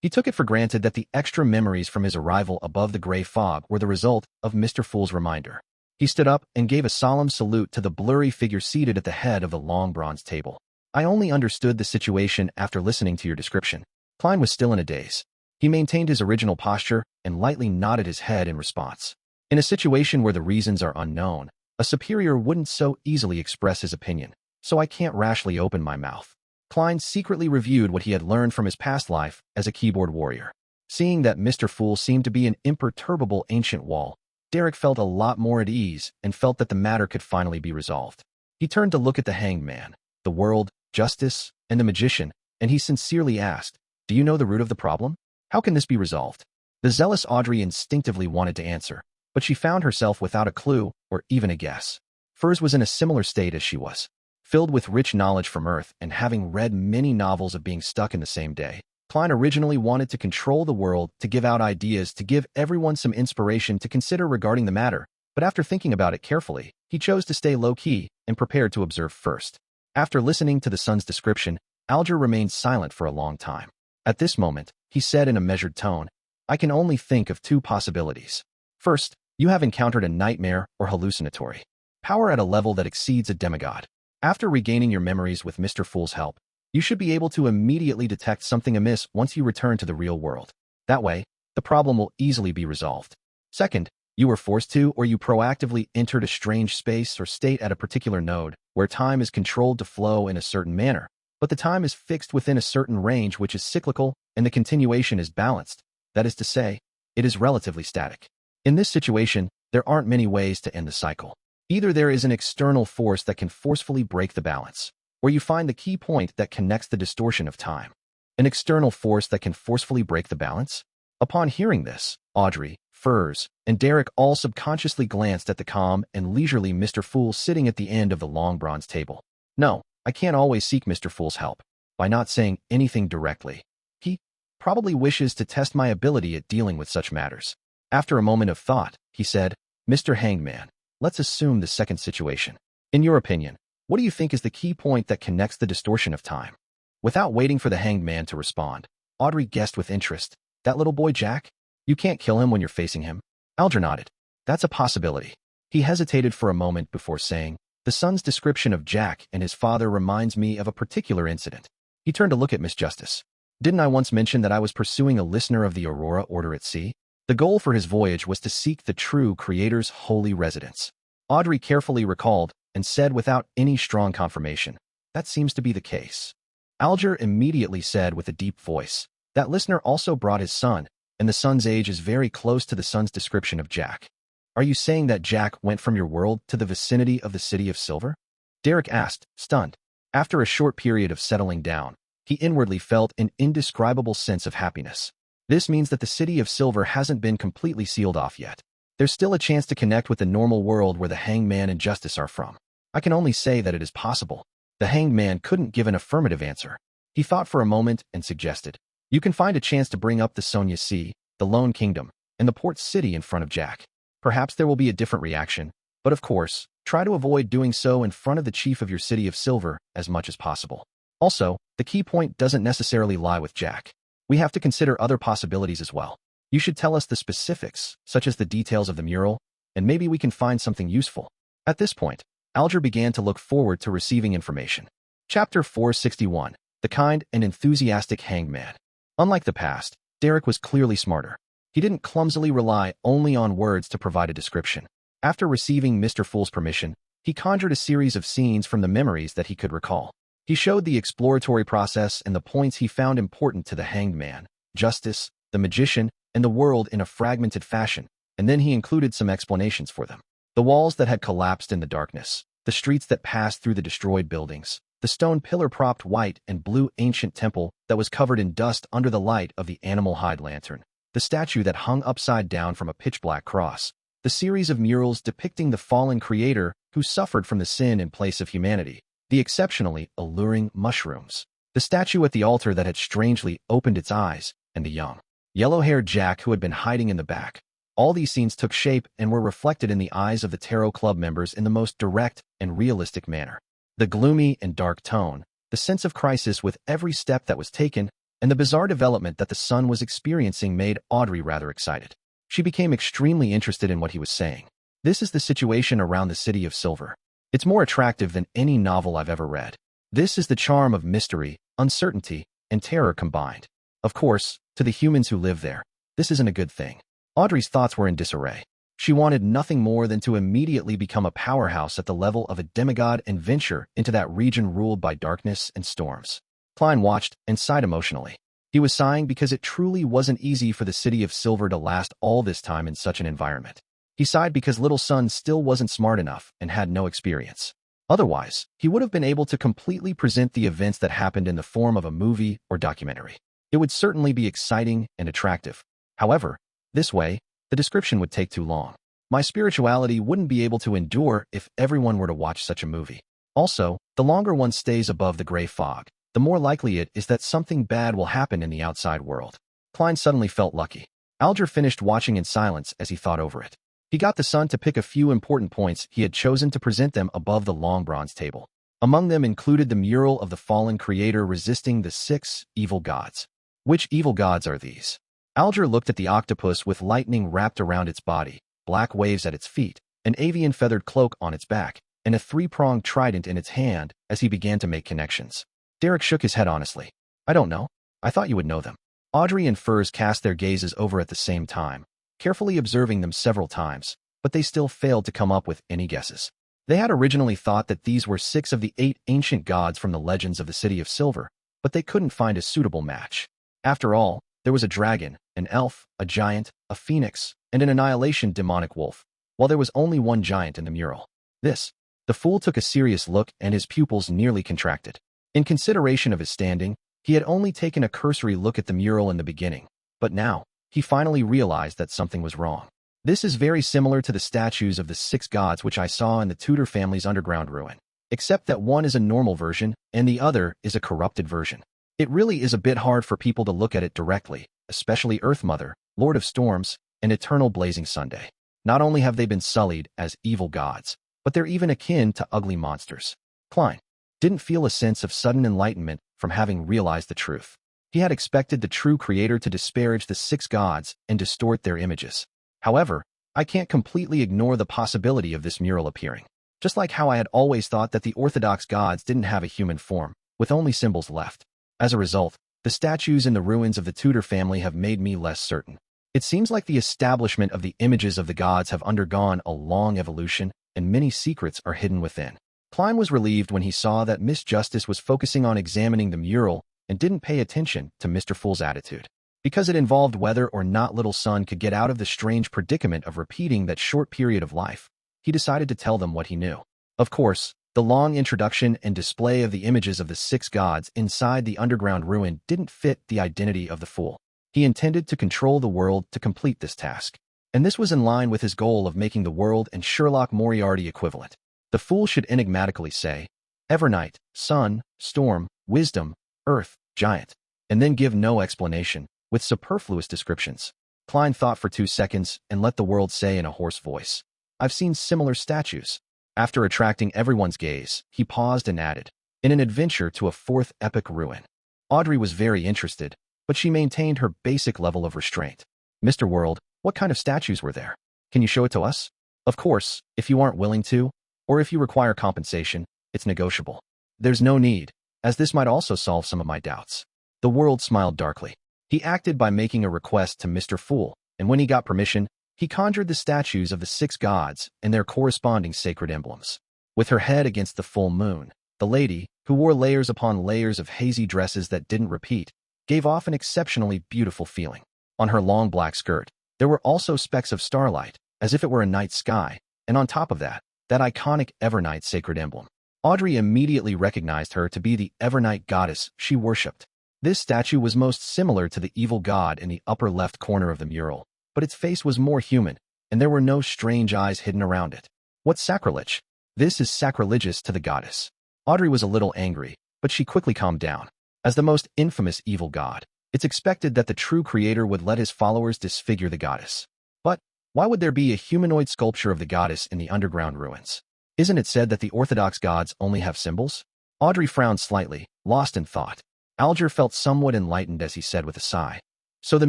He took it for granted that the extra memories from his arrival above the gray fog were the result of Mr. Fool's reminder. He stood up and gave a solemn salute to the blurry figure seated at the head of the long bronze table. "I only understood the situation after listening to your description." Klein was still in a daze. He maintained his original posture and lightly nodded his head in response. In a situation where the reasons are unknown, a superior wouldn't so easily express his opinion, so I can't rashly open my mouth. Klein secretly reviewed what he had learned from his past life as a keyboard warrior. Seeing that Mr. Fool seemed to be an imperturbable ancient wall, Derek felt a lot more at ease and felt that the matter could finally be resolved. He turned to look at the hanged man. The world, justice, and the magician, and he sincerely asked, "Do you know the root of the problem? How can this be resolved?" The zealous Audrey instinctively wanted to answer, but she found herself without a clue or even a guess. Furs was in a similar state as she was, filled with rich knowledge from Earth and having read many novels of being stuck in the same day. Klein originally wanted to control the world, to give out ideas, to give everyone some inspiration to consider regarding the matter, but after thinking about it carefully, he chose to stay low-key and prepared to observe first. After listening to the son's description, Alger remained silent for a long time. At this moment, he said in a measured tone, "I can only think of two possibilities. First, you have encountered a nightmare or hallucinatory power at a level that exceeds a demigod. After regaining your memories with Mr. Fool's help, you should be able to immediately detect something amiss once you return to the real world. That way, the problem will easily be resolved. Second, you were forced to or you proactively entered a strange space or state at a particular node, where time is controlled to flow in a certain manner, but the time is fixed within a certain range which is cyclical and the continuation is balanced. That is to say, it is relatively static. In this situation, there aren't many ways to end the cycle. Either there is an external force that can forcefully break the balance, or you find the key point that connects the distortion of time. An external force that can forcefully break the balance? Upon hearing this, Audrey, Furs, and Derek all subconsciously glanced at the calm and leisurely Mr. Fool sitting at the end of the long bronze table. No, I can't always seek Mr. Fool's help by not saying anything directly. He probably wishes to test my ability at dealing with such matters. After a moment of thought, he said, "Mr. Hangman, let's assume the second situation. In your opinion, what do you think is the key point that connects the distortion of time?" Without waiting for the hanged man to respond, Audrey guessed with interest, "That little boy Jack? You can't kill him when you're facing him?" Alger nodded. "That's a possibility." He hesitated for a moment before saying, "The son's description of Jack and his father reminds me of a particular incident." He turned to look at Miss Justice. "Didn't I once mention that I was pursuing a listener of the Aurora Order at sea? The goal for his voyage was to seek the true Creator's holy residence." Audrey carefully recalled and said without any strong confirmation, "That seems to be the case." Alger immediately said with a deep voice, "That listener also brought his son, and the son's age is very close to the son's description of Jack. Are you saying that Jack went from your world to the vicinity of the City of Silver?" Derek asked, stunned. After a short period of settling down, he inwardly felt an indescribable sense of happiness. This means that the City of Silver hasn't been completely sealed off yet. There's still a chance to connect with the normal world where the Hanged Man and Justice are from. I can only say that it is possible. The Hanged Man couldn't give an affirmative answer. He thought for a moment and suggested, "You can find a chance to bring up the Sonia Sea, the Lone Kingdom, and the Port City in front of Jack. Perhaps there will be a different reaction, but of course, try to avoid doing so in front of the chief of your City of Silver as much as possible. Also, the key point doesn't necessarily lie with Jack. We have to consider other possibilities as well. You should tell us the specifics, such as the details of the mural, and maybe we can find something useful." At this point, Alger began to look forward to receiving information. Chapter 461, The Kind and Enthusiastic Hanged Man. Unlike the past, Derek was clearly smarter. He didn't clumsily rely only on words to provide a description. After receiving Mr. Fool's permission, he conjured a series of scenes from the memories that he could recall. He showed the exploratory process and the points he found important to the Hanged Man, Justice, the Magician, and the world in a fragmented fashion, and then he included some explanations for them. The walls that had collapsed in the darkness, the streets that passed through the destroyed buildings, the stone pillar-propped white and blue ancient temple that was covered in dust under the light of the animal hide lantern, the statue that hung upside down from a pitch-black cross, the series of murals depicting the fallen creator who suffered from the sin in place of humanity, the exceptionally alluring mushrooms, the statue at the altar that had strangely opened its eyes, and the young, yellow-haired Jack who had been hiding in the back. All these scenes took shape and were reflected in the eyes of the Tarot Club members in the most direct and realistic manner. The gloomy and dark tone, the sense of crisis with every step that was taken, and the bizarre development that the son was experiencing made Audrey rather excited. She became extremely interested in what he was saying. This is the situation around the City of Silver. It's more attractive than any novel I've ever read. This is the charm of mystery, uncertainty, and terror combined. Of course, to the humans who live there, this isn't a good thing. Audrey's thoughts were in disarray. She wanted nothing more than to immediately become a powerhouse at the level of a demigod and venture into that region ruled by darkness and storms. Klein watched and sighed emotionally. He was sighing because it truly wasn't easy for the City of Silver to last all this time in such an environment. He sighed because little son still wasn't smart enough and had no experience. Otherwise, he would have been able to completely present the events that happened in the form of a movie or documentary. It would certainly be exciting and attractive. However, this way, the description would take too long. My spirituality wouldn't be able to endure if everyone were to watch such a movie. Also, the longer one stays above the gray fog, the more likely it is that something bad will happen in the outside world. Klein suddenly felt lucky. Alger finished watching in silence as he thought over it. He got the son to pick a few important points he had chosen to present them above the long bronze table. Among them included the mural of the fallen creator resisting the 6 evil gods. Which evil gods are these? Alger looked at the octopus with lightning wrapped around its body, black waves at its feet, an avian feathered cloak on its back, and a 3-pronged trident in its hand as he began to make connections. Derek shook his head honestly. I don't know. I thought you would know them. Audrey and Furs cast their gazes over at the same time, carefully observing them several times, but they still failed to come up with any guesses. They had originally thought that these were 6 of the 8 ancient gods from the legends of the City of Silver, but they couldn't find a suitable match. After all, there was a dragon, an elf, a giant, a phoenix, and an annihilation demonic wolf, while there was only one giant in the mural. The fool took a serious look and his pupils nearly contracted. In consideration of his standing, he had only taken a cursory look at the mural in the beginning, but now, he finally realized that something was wrong. This is very similar to the statues of the 6 gods which I saw in the Tudor family's underground ruin, except that one is a normal version and the other is a corrupted version. It really is a bit hard for people to look at it directly, especially Earth Mother, Lord of Storms, and Eternal Blazing Sunday. Not only have they been sullied as evil gods, but they're even akin to ugly monsters. Klein didn't feel a sense of sudden enlightenment from having realized the truth. He had expected the true creator to disparage the 6 gods and distort their images. However, I can't completely ignore the possibility of this mural appearing. Just like how I had always thought that the Orthodox gods didn't have a human form, with only symbols left. As a result, the statues in the ruins of the Tudor family have made me less certain. It seems like the establishment of the images of the gods have undergone a long evolution, and many secrets are hidden within. Klein was relieved when he saw that Miss Justice was focusing on examining the mural and didn't pay attention to Mr. Fool's attitude. Because it involved whether or not little son could get out of the strange predicament of repeating that short period of life, he decided to tell them what he knew. Of course, the long introduction and display of the images of the 6 gods inside the underground ruin didn't fit the identity of the fool. He intended to control the world to complete this task, and this was in line with his goal of making the world and Sherlock Moriarty equivalent. The fool should enigmatically say, Evernight, Sun, Storm, Wisdom, Earth, Giant, and then give no explanation, with superfluous descriptions. Klein thought for 2 seconds and let the world say in a hoarse voice, I've seen similar statues. After attracting everyone's gaze, he paused and added, in an adventure to a 4th epic ruin. Audrey was very interested, but she maintained her basic level of restraint. Mr. World, what kind of statues were there? Can you show it to us? Of course, if you aren't willing to, or if you require compensation, it's negotiable. There's no need, as this might also solve some of my doubts. The world smiled darkly. He acted by making a request to Mr. Fool, and when he got permission, he conjured the statues of the 6 gods and their corresponding sacred emblems. With her head against the full moon, the lady, who wore layers upon layers of hazy dresses that didn't repeat, gave off an exceptionally beautiful feeling. On her long black skirt, there were also specks of starlight, as if it were a night sky, and on top of that iconic Evernight sacred emblem. Audrey immediately recognized her to be the Evernight goddess she worshipped. This statue was most similar to the evil god in the upper left corner of the mural, but its face was more human, and there were no strange eyes hidden around it. What sacrilege! This is sacrilegious to the goddess. Audrey was a little angry, but she quickly calmed down. As the most infamous evil god, it's expected that the true creator would let his followers disfigure the goddess. But why would there be a humanoid sculpture of the goddess in the underground ruins? Isn't it said that the Orthodox gods only have symbols? Audrey frowned slightly, lost in thought. Alger felt somewhat enlightened as he said with a sigh. So the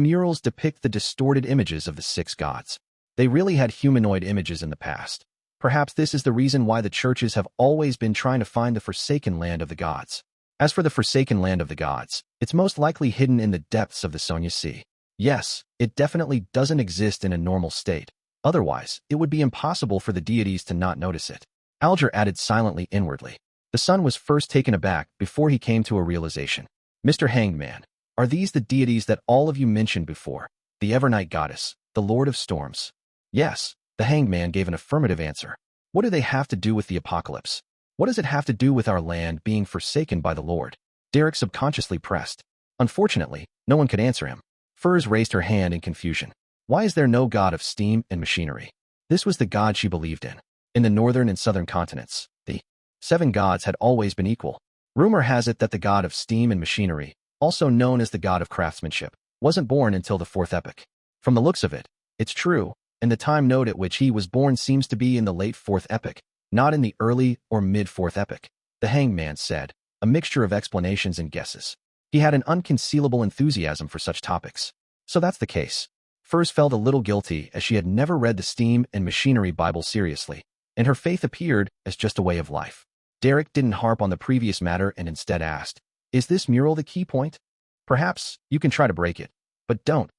murals depict the distorted images of the 6 gods. They really had humanoid images in the past. Perhaps this is the reason why the churches have always been trying to find the forsaken land of the gods. As for the forsaken land of the gods, it's most likely hidden in the depths of the Sonia Sea. Yes, it definitely doesn't exist in a normal state. Otherwise, it would be impossible for the deities to not notice it. Alger added silently inwardly. The son was first taken aback before he came to a realization. Mr. Hanged Man, are these the deities that all of you mentioned before? The Evernight goddess, the Lord of Storms? Yes, the Hanged Man gave an affirmative answer. What do they have to do with the apocalypse? What does it have to do with our land being forsaken by the Lord? Derek subconsciously pressed. Unfortunately, no one could answer him. Furs raised her hand in confusion. Why is there no god of steam and machinery? This was the god she believed in. In the northern and southern continents, the 7 gods had always been equal. Rumor has it that the god of steam and machinery, also known as the god of craftsmanship, wasn't born until the 4th epoch. From the looks of it, it's true, and the time node at which he was born seems to be in the late 4th epoch, not in the early or mid-4th epoch. The hangman said, a mixture of explanations and guesses. He had an unconcealable enthusiasm for such topics. So that's the case. Furs felt a little guilty as she had never read the Steam and Machinery Bible seriously, and her faith appeared as just a way of life. Derek didn't harp on the previous matter and instead asked, is this mural the key point? Perhaps you can try to break it, but don't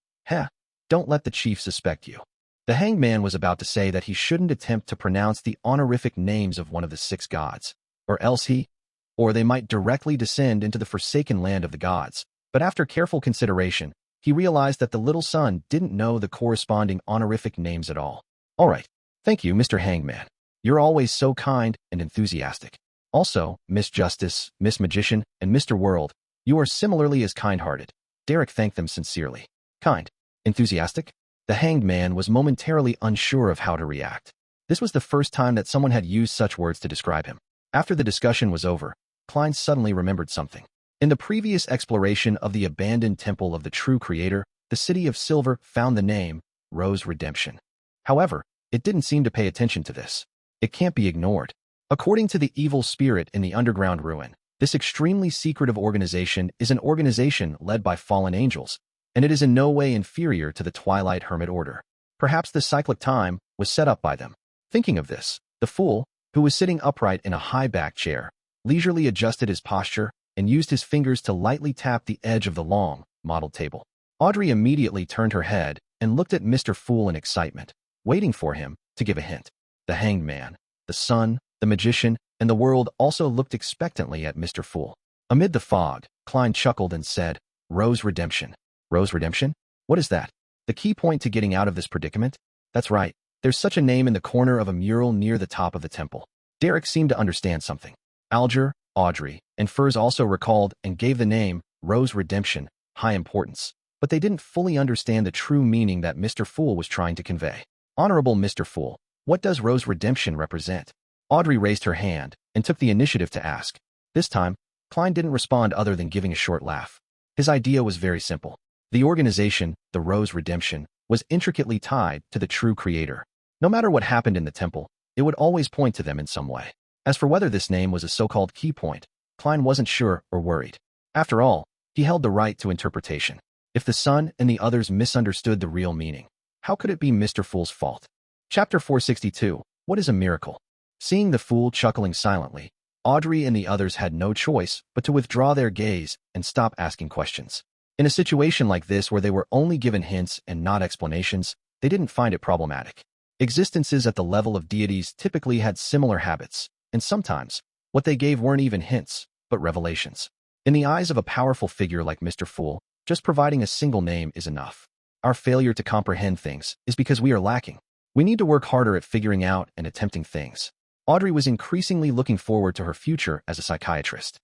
let the chief suspect you. The hangman was about to say that he shouldn't attempt to pronounce the honorific names of one of the 6 gods, or they might directly descend into the forsaken land of the gods. But after careful consideration, he realized that the little son didn't know the corresponding honorific names at all. All right. Thank you, Mr. Hangman. You're always so kind and enthusiastic. Also, Miss Justice, Miss Magician, and Mr. World, you are similarly as kind-hearted. Derek thanked them sincerely. Kind. Enthusiastic? The hanged man was momentarily unsure of how to react. This was the first time that someone had used such words to describe him. After the discussion was over, Klein suddenly remembered something. In the previous exploration of the abandoned temple of the true creator, the city of Silver found the name Rose Redemption. However, it didn't seem to pay attention to this. It can't be ignored. According to the evil spirit in the underground ruin, this extremely secretive organization is an organization led by fallen angels, and it is in no way inferior to the Twilight Hermit Order. Perhaps the cyclic time was set up by them. Thinking of this, the fool, who was sitting upright in a high-backed chair, leisurely adjusted his posture and used his fingers to lightly tap the edge of the long, mottled table. Audrey immediately turned her head and looked at Mr. Fool in excitement, waiting for him to give a hint. The hanged man, the sun, the magician, and the world also looked expectantly at Mr. Fool. Amid the fog, Klein chuckled and said, Rose Redemption. Rose Redemption? What is that? The key point to getting out of this predicament? That's right. There's such a name in the corner of a mural near the top of the temple. Derek seemed to understand something. Alger, Audrey, and Furs also recalled and gave the name Rose Redemption high importance, but they didn't fully understand the true meaning that Mr. Fool was trying to convey. Honorable Mr. Fool, what does Rose Redemption represent? Audrey raised her hand and took the initiative to ask. This time, Klein didn't respond other than giving a short laugh. His idea was very simple. The organization, the Rose Redemption, was intricately tied to the true creator. No matter what happened in the temple, it would always point to them in some way. As for whether this name was a so-called key point, Klein wasn't sure or worried. After all, he held the right to interpretation. If the sun and the others misunderstood the real meaning, how could it be Mr. Fool's fault? Chapter 462, What is a Miracle? Seeing the fool chuckling silently, Audrey and the others had no choice but to withdraw their gaze and stop asking questions. In a situation like this where they were only given hints and not explanations, they didn't find it problematic. Existences at the level of deities typically had similar habits, and sometimes, what they gave weren't even hints, but revelations. In the eyes of a powerful figure like Mr. Fool, just providing a single name is enough. Our failure to comprehend things is because we are lacking. We need to work harder at figuring out and attempting things. Audrey was increasingly looking forward to her future as a psychiatrist.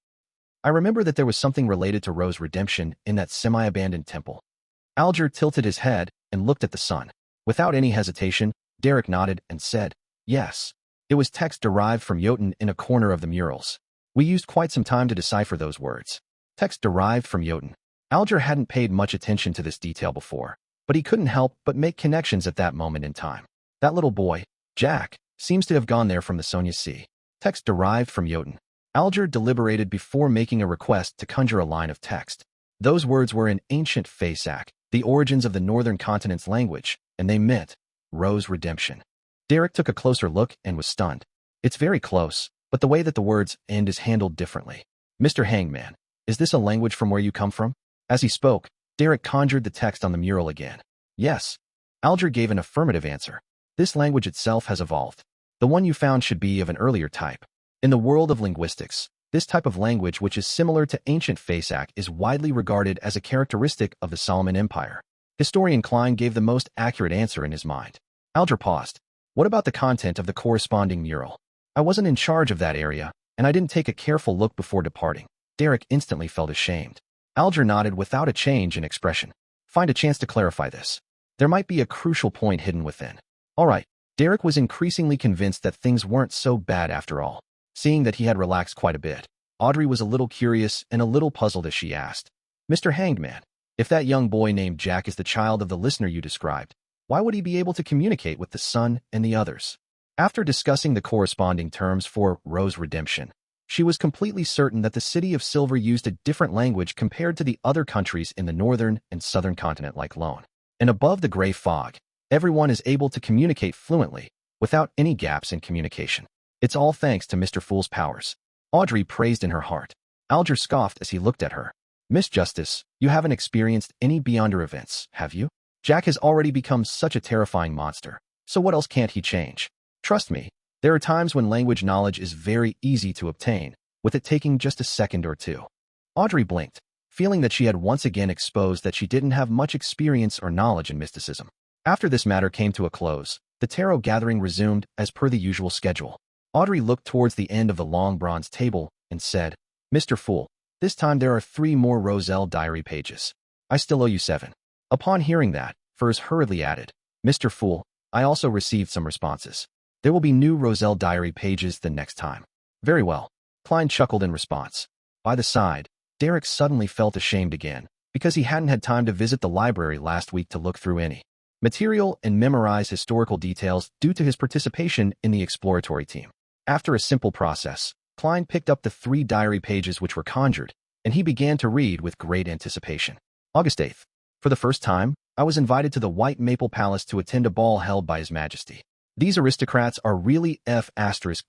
I remember that there was something related to Rose Redemption in that semi-abandoned temple. Alger tilted his head and looked at the sun. Without any hesitation, Derek nodded and said, yes. It was text derived from Jotun in a corner of the murals. We used quite some time to decipher those words. Text derived from Jotun. Alger hadn't paid much attention to this detail before, but he couldn't help but make connections at that moment in time. That little boy, Jack, seems to have gone there from the Sonia Sea. Text derived from Jotun. Alger deliberated before making a request to conjure a line of text. Those words were in ancient Edessak, the origins of the northern continent's language, and they meant Rose Redemption. Derek took a closer look and was stunned. It's very close, but the way that the words end is handled differently. Mr. Hangman, is this a language from where you come from? As he spoke, Derek conjured the text on the mural again. Yes. Alger gave an affirmative answer. This language itself has evolved. The one you found should be of an earlier type. In the world of linguistics, this type of language, which is similar to ancient Edessak, is widely regarded as a characteristic of the Solomon Empire. Historian Klein gave the most accurate answer in his mind. Alger paused. What about the content of the corresponding mural? I wasn't in charge of that area, and I didn't take a careful look before departing. Derek instantly felt ashamed. Alger nodded without a change in expression. Find a chance to clarify this. There might be a crucial point hidden within. All right. Derek was increasingly convinced that things weren't so bad after all. Seeing that he had relaxed quite a bit, Audrey was a little curious and a little puzzled as she asked, Mr. Hangman, if that young boy named Jack is the child of the listener you described, why would he be able to communicate with the son and the others? After discussing the corresponding terms for Rose Redemption, she was completely certain that the City of Silver used a different language compared to the other countries in the northern and southern continent like Lone. And above the gray fog, everyone is able to communicate fluently, without any gaps in communication. It's all thanks to Mr. Fool's powers. Audrey praised in her heart. Alger scoffed as he looked at her. Miss Justice, you haven't experienced any Beyonder events, have you? Jack has already become such a terrifying monster, so what else can't he change? Trust me, there are times when language knowledge is very easy to obtain, with it taking just a second or two. Audrey blinked, feeling that she had once again exposed that she didn't have much experience or knowledge in mysticism. After this matter came to a close, the tarot gathering resumed as per the usual schedule. Audrey looked towards the end of the long bronze table and said, Mr. Fool, this time there are 3 more Roselle diary pages. I still owe you 7. Upon hearing that, Furs hurriedly added, Mr. Fool, I also received some responses. There will be new Roselle diary pages the next time. Very well. Klein chuckled in response. By the side, Derek suddenly felt ashamed again, because he hadn't had time to visit the library last week to look through any material and memorize historical details due to his participation in the exploratory team. After a simple process, Klein picked up the 3 diary pages which were conjured, and he began to read with great anticipation. August 8th. For the first time, I was invited to the White Maple Palace to attend a ball held by His Majesty. These aristocrats are really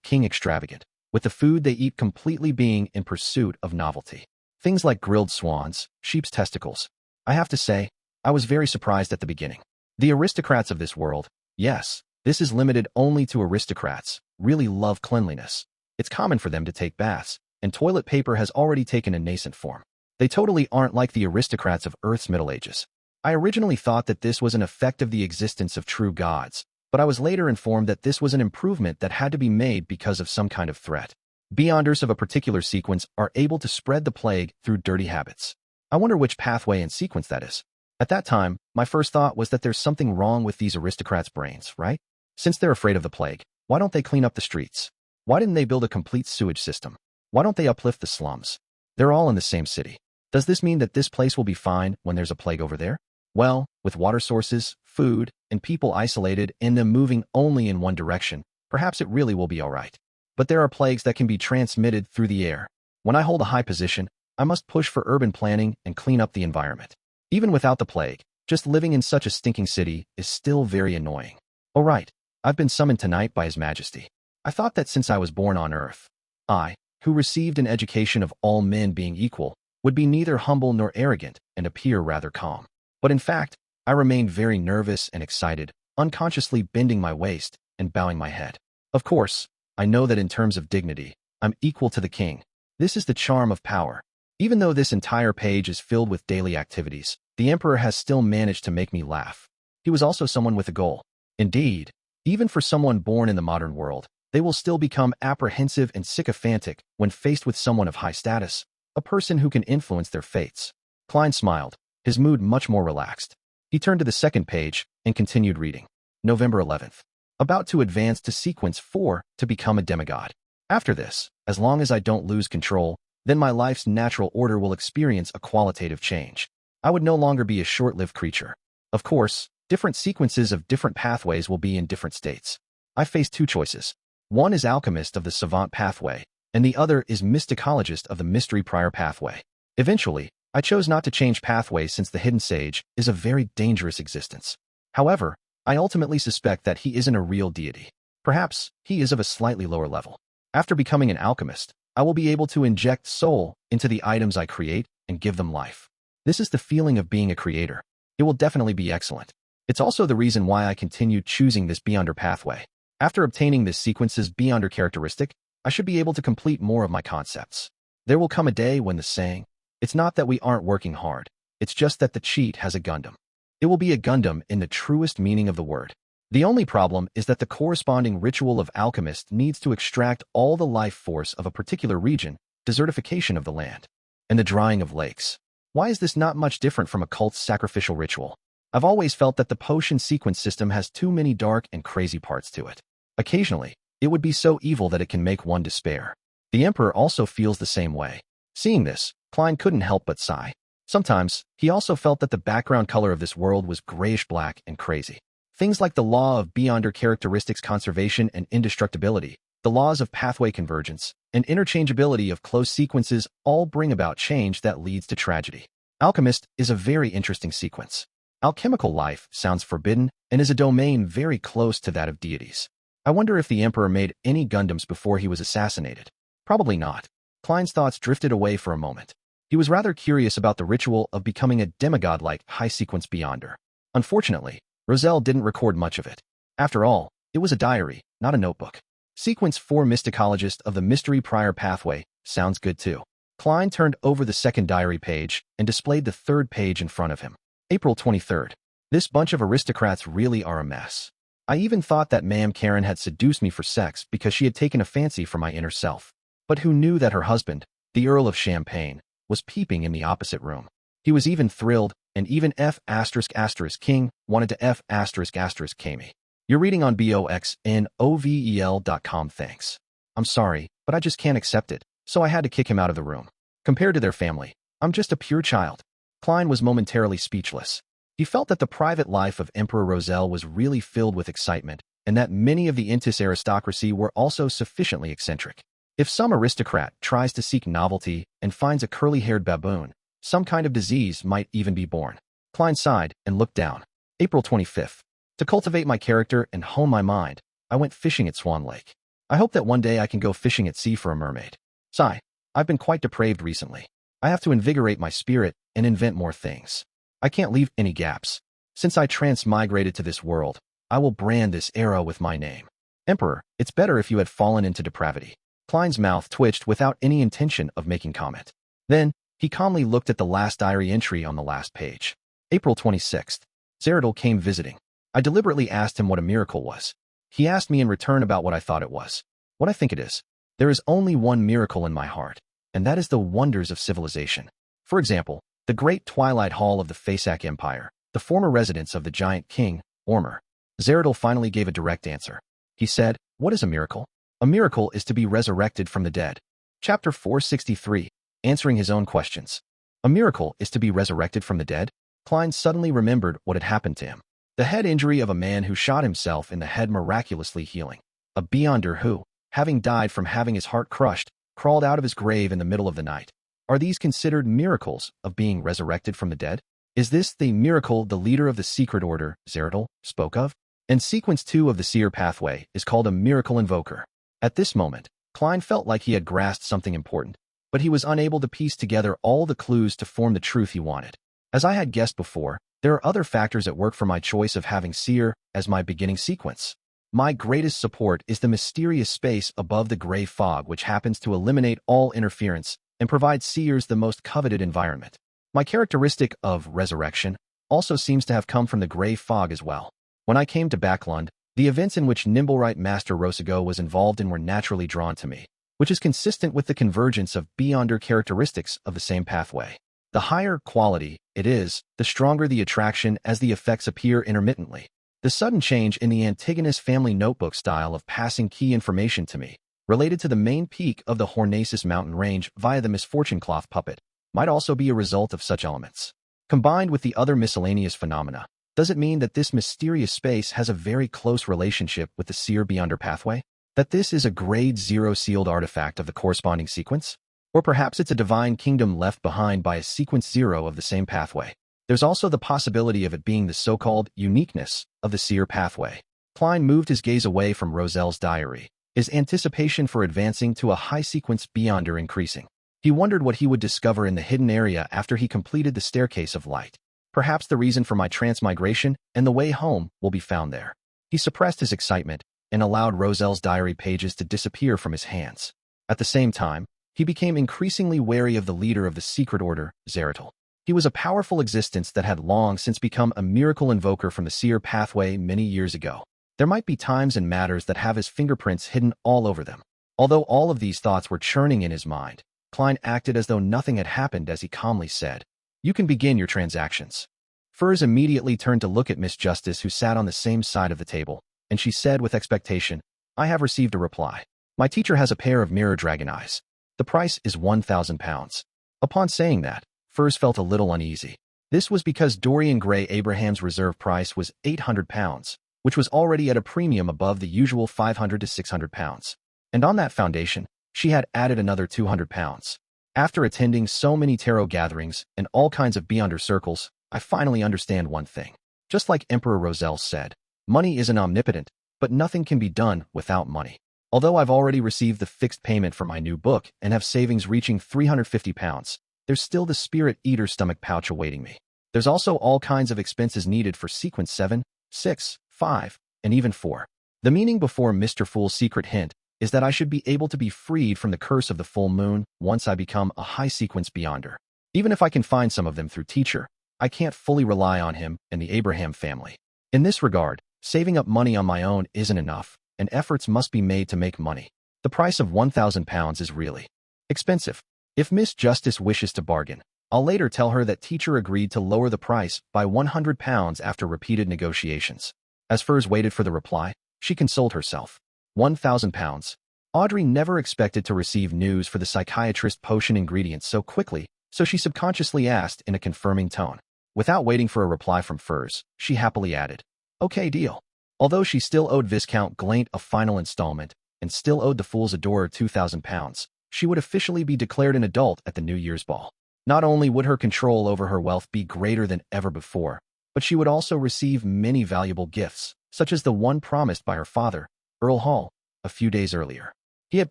king extravagant, with the food they eat completely being in pursuit of novelty. Things like grilled swans, sheep's testicles. I have to say, I was very surprised at the beginning. The aristocrats of this world, yes, this is limited only to aristocrats, really love cleanliness. It's common for them to take baths, and toilet paper has already taken a nascent form. They totally aren't like the aristocrats of Earth's Middle Ages. I originally thought that this was an effect of the existence of true gods, but I was later informed that this was an improvement that had to be made because of some kind of threat. Beyonders of a particular sequence are able to spread the plague through dirty habits. I wonder which pathway and sequence that is. At that time, my first thought was that there's something wrong with these aristocrats' brains, right? Since they're afraid of the plague, why don't they clean up the streets? Why didn't they build a complete sewage system? Why don't they uplift the slums? They're all in the same city. Does this mean that this place will be fine when there's a plague over there? Well, with water sources, food, and people isolated and them moving only in one direction, perhaps it really will be all right. But there are plagues that can be transmitted through the air. When I hold a high position, I must push for urban planning and clean up the environment. Even without the plague, just living in such a stinking city is still very annoying. Oh right, I've been summoned tonight by His Majesty. I thought that since I was born on Earth, I, who received an education of all men being equal, would be neither humble nor arrogant and appear rather calm. But in fact, I remained very nervous and excited, unconsciously bending my waist and bowing my head. Of course, I know that in terms of dignity, I'm equal to the king. This is the charm of power. Even though this entire page is filled with daily activities, the Emperor has still managed to make me laugh. He was also someone with a goal. Indeed, even for someone born in the modern world, they will still become apprehensive and sycophantic when faced with someone of high status, a person who can influence their fates. Klein smiled, his mood much more relaxed. He turned to the second page and continued reading. November 11th. About to advance to sequence 4 to become a demigod. After this, as long as I don't lose control, then my life's natural order will experience a qualitative change. I would no longer be a short-lived creature. Of course, different sequences of different pathways will be in different states. I face 2 choices. One is alchemist of the savant pathway, and the other is mysticologist of the mystery prior pathway. Eventually, I chose not to change pathways since the hidden sage is a very dangerous existence. However, I ultimately suspect that he isn't a real deity. Perhaps he is of a slightly lower level. After becoming an alchemist, I will be able to inject soul into the items I create and give them life. This is the feeling of being a creator. It will definitely be excellent. It's also the reason why I continued choosing this Beyonder pathway. After obtaining this sequence's Beyonder characteristic, I should be able to complete more of my concepts. There will come a day when the saying, it's not that we aren't working hard, it's just that the cheat has a Gundam. It will be a Gundam in the truest meaning of the word. The only problem is that the corresponding ritual of alchemist needs to extract all the life force of a particular region, desertification of the land, and the drying of lakes. Why is this not much different from a cult's sacrificial ritual? I've always felt that the potion sequence system has too many dark and crazy parts to it. Occasionally, it would be so evil that it can make one despair. The Emperor also feels the same way. Seeing this, Klein couldn't help but sigh. Sometimes, he also felt that the background color of this world was grayish-black and crazy. Things like the law of beyonder characteristics conservation and indestructibility, the laws of pathway convergence, and interchangeability of close sequences all bring about change that leads to tragedy. Alchemist is a very interesting sequence. Alchemical life sounds forbidden and is a domain very close to that of deities. I wonder if the Emperor made any Gundams before he was assassinated. Probably not. Klein's thoughts drifted away for a moment. He was rather curious about the ritual of becoming a demigod-like high-sequence beyonder. Unfortunately, Roselle didn't record much of it. After all, it was a diary, not a notebook. Sequence 4 Mysticologist of the Mystery Prior Pathway sounds good too. Klein turned over the second diary page and displayed the third page in front of him. April 23rd. This bunch of aristocrats really are a mess. I even thought that Ma'am Karen had seduced me for sex because she had taken a fancy for my inner self. But who knew that her husband, the Earl of Champagne, was peeping in the opposite room? He was even thrilled, and even F***King wanted to F***K me. You're reading on boxnovel.com, thanks. I'm sorry, but I just can't accept it, so I had to kick him out of the room. Compared to their family, I'm just a pure child. Klein was momentarily speechless. He felt that the private life of Emperor Roselle was really filled with excitement, and that many of the Intis aristocracy were also sufficiently eccentric. If some aristocrat tries to seek novelty and finds a curly-haired baboon, some kind of disease might even be born. Klein sighed and looked down. April 25th. To cultivate my character and hone my mind, I went fishing at Swan Lake. I hope that one day I can go fishing at sea for a mermaid. Sigh. I've been quite depraved recently. I have to invigorate my spirit and invent more things. I can't leave any gaps. Since I transmigrated to this world, I will brand this era with my name. Emperor, it's better if you had fallen into depravity. Klein's mouth twitched without any intention of making comment. Then, he calmly looked at the last diary entry on the last page. April 26th. Zeradal came visiting. I deliberately asked him what a miracle was. He asked me in return about what I thought it was. What I think it is. There is only one miracle in my heart, and that is the wonders of civilization. For example, the great Twilight Hall of the Edessak Empire, the former residence of the giant king, Ormer. Zeradal finally gave a direct answer. He said, "What is a miracle? A miracle is to be resurrected from the dead." Chapter 463, answering his own questions. A miracle is to be resurrected from the dead? Klein suddenly remembered what had happened to him. The head injury of a man who shot himself in the head miraculously healing. A beyonder who, having died from having his heart crushed, crawled out of his grave in the middle of the night. Are these considered miracles of being resurrected from the dead? Is this the miracle the leader of the secret order, Zeradal, spoke of? And sequence 2 of the seer pathway is called a miracle invoker. At this moment, Klein felt like he had grasped something important, but he was unable to piece together all the clues to form the truth he wanted. As I had guessed before, there are other factors at work for my choice of having seer as my beginning sequence. My greatest support is the mysterious space above the gray fog which happens to eliminate all interference and provide seers the most coveted environment. My characteristic of resurrection also seems to have come from the gray fog as well. When I came to Backlund, the events in which Nimblewright Master Rosago was involved in were naturally drawn to me, which is consistent with the convergence of beyonder characteristics of the same pathway. The higher quality it is, the stronger the attraction as the effects appear intermittently. The sudden change in the Antigonus family notebook style of passing key information to me, related to the main peak of the Hornacis mountain range via the misfortune cloth puppet, might also be a result of such elements. Combined with the other miscellaneous phenomena, does it mean that this mysterious space has a very close relationship with the seer beyonder pathway? That this is a grade 0 sealed artifact of the corresponding sequence? Or perhaps it's a divine kingdom left behind by a sequence 0 of the same pathway. There's also the possibility of it being the so-called uniqueness of the seer pathway. Klein moved his gaze away from Roselle's diary, his anticipation for advancing to a high-sequence beyonder increasing. He wondered what he would discover in the hidden area after he completed the staircase of light. Perhaps the reason for my transmigration and the way home will be found there. He suppressed his excitement and allowed Roselle's diary pages to disappear from his hands. At the same time, he became increasingly wary of the leader of the secret order, Zeradal. He was a powerful existence that had long since become a miracle invoker from the seer pathway many years ago. There might be times and matters that have his fingerprints hidden all over them. Although all of these thoughts were churning in his mind, Klein acted as though nothing had happened as he calmly said, "You can begin your transactions." Furs immediately turned to look at Miss Justice, who sat on the same side of the table, and she said with expectation, "I have received a reply. My teacher has a pair of mirror dragon eyes. The price is £1,000. Upon saying that, Furs felt a little uneasy. This was because Dorian Gray Abraham's reserve price was £800, which was already at a premium above the usual £500 to £600. And on that foundation, she had added another £200. After attending so many tarot gatherings and all kinds of beyonder circles, I finally understand one thing. Just like Emperor Roselle said, money isn't omnipotent, but nothing can be done without money. Although I've already received the fixed payment for my new book and have savings reaching £350, there's still the Spirit Eater stomach pouch awaiting me. There's also all kinds of expenses needed for sequence 7, 6, 5, and even 4. The meaning before Mr. Fool's secret hint is that I should be able to be freed from the curse of the full moon once I become a high sequence beyonder. Even if I can find some of them through teacher, I can't fully rely on him and the Abraham family. In this regard, saving up money on my own isn't enough, and efforts must be made to make money. The price of £1,000 is really expensive. If Miss Justice wishes to bargain, I'll later tell her that teacher agreed to lower the price by £100 after repeated negotiations. As Furs waited for the reply, she consoled herself. £1,000. Audrey never expected to receive news for the psychiatrist potion ingredients so quickly, so she subconsciously asked in a confirming tone. Without waiting for a reply from Furs, she happily added, "Okay, deal." Although she still owed Viscount Glaint a final installment and still owed the Fool's Adorer £2,000, she would officially be declared an adult at the New Year's ball. Not only would her control over her wealth be greater than ever before, but she would also receive many valuable gifts, such as the one promised by her father, Earl Hall, a few days earlier. He had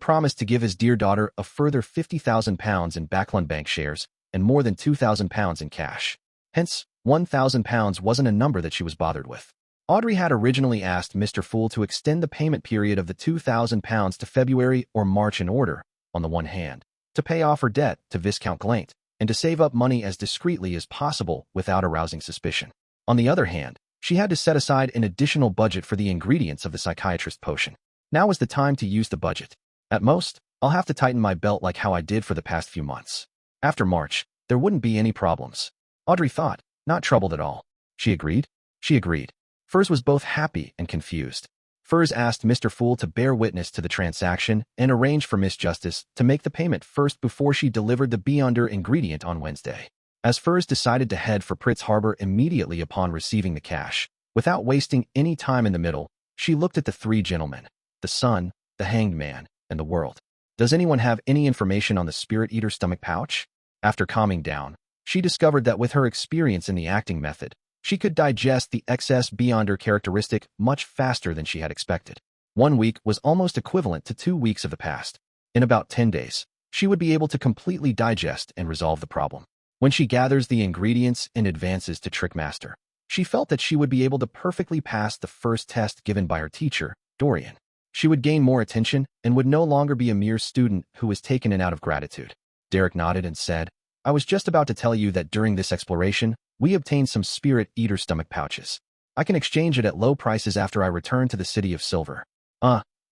promised to give his dear daughter a further £50,000 in Backlund Bank shares and more than £2,000 in cash. Hence, £1,000 wasn't a number that she was bothered with. Audrey had originally asked Mr. Fool to extend the payment period of the £2,000 to February or March in order, on the one hand, to pay off her debt to Viscount Glaint, and to save up money as discreetly as possible without arousing suspicion. On the other hand, she had to set aside an additional budget for the ingredients of the psychiatrist potion. Now was the time to use the budget. At most, I'll have to tighten my belt like how I did for the past few months. After March, there wouldn't be any problems. Audrey thought, not troubled at all. She agreed. She agreed. Furs was both happy and confused. Furs asked Mr. Fool to bear witness to the transaction and arrange for Miss Justice to make the payment first before she delivered the beyonder ingredient on Wednesday. As Furs decided to head for Pritz Harbor immediately upon receiving the cash, without wasting any time in the middle, she looked at the three gentlemen, the Sun, the Hanged Man, and the World. Does anyone have any information on the Spirit Eater stomach pouch? After calming down, she discovered that with her experience in the acting method, she could digest the excess beyonder characteristic much faster than she had expected. 1 week was almost equivalent to 2 weeks of the past. In about 10 days, she would be able to completely digest and resolve the problem. When she gathers the ingredients and advances to Trickmaster, she felt that she would be able to perfectly pass the first test given by her teacher, Dorian. She would gain more attention and would no longer be a mere student who was taken in out of gratitude. Derek nodded and said, "I was just about to tell you that during this exploration, we obtained some Spirit Eater stomach pouches. I can exchange it at low prices after I return to the City of Silver."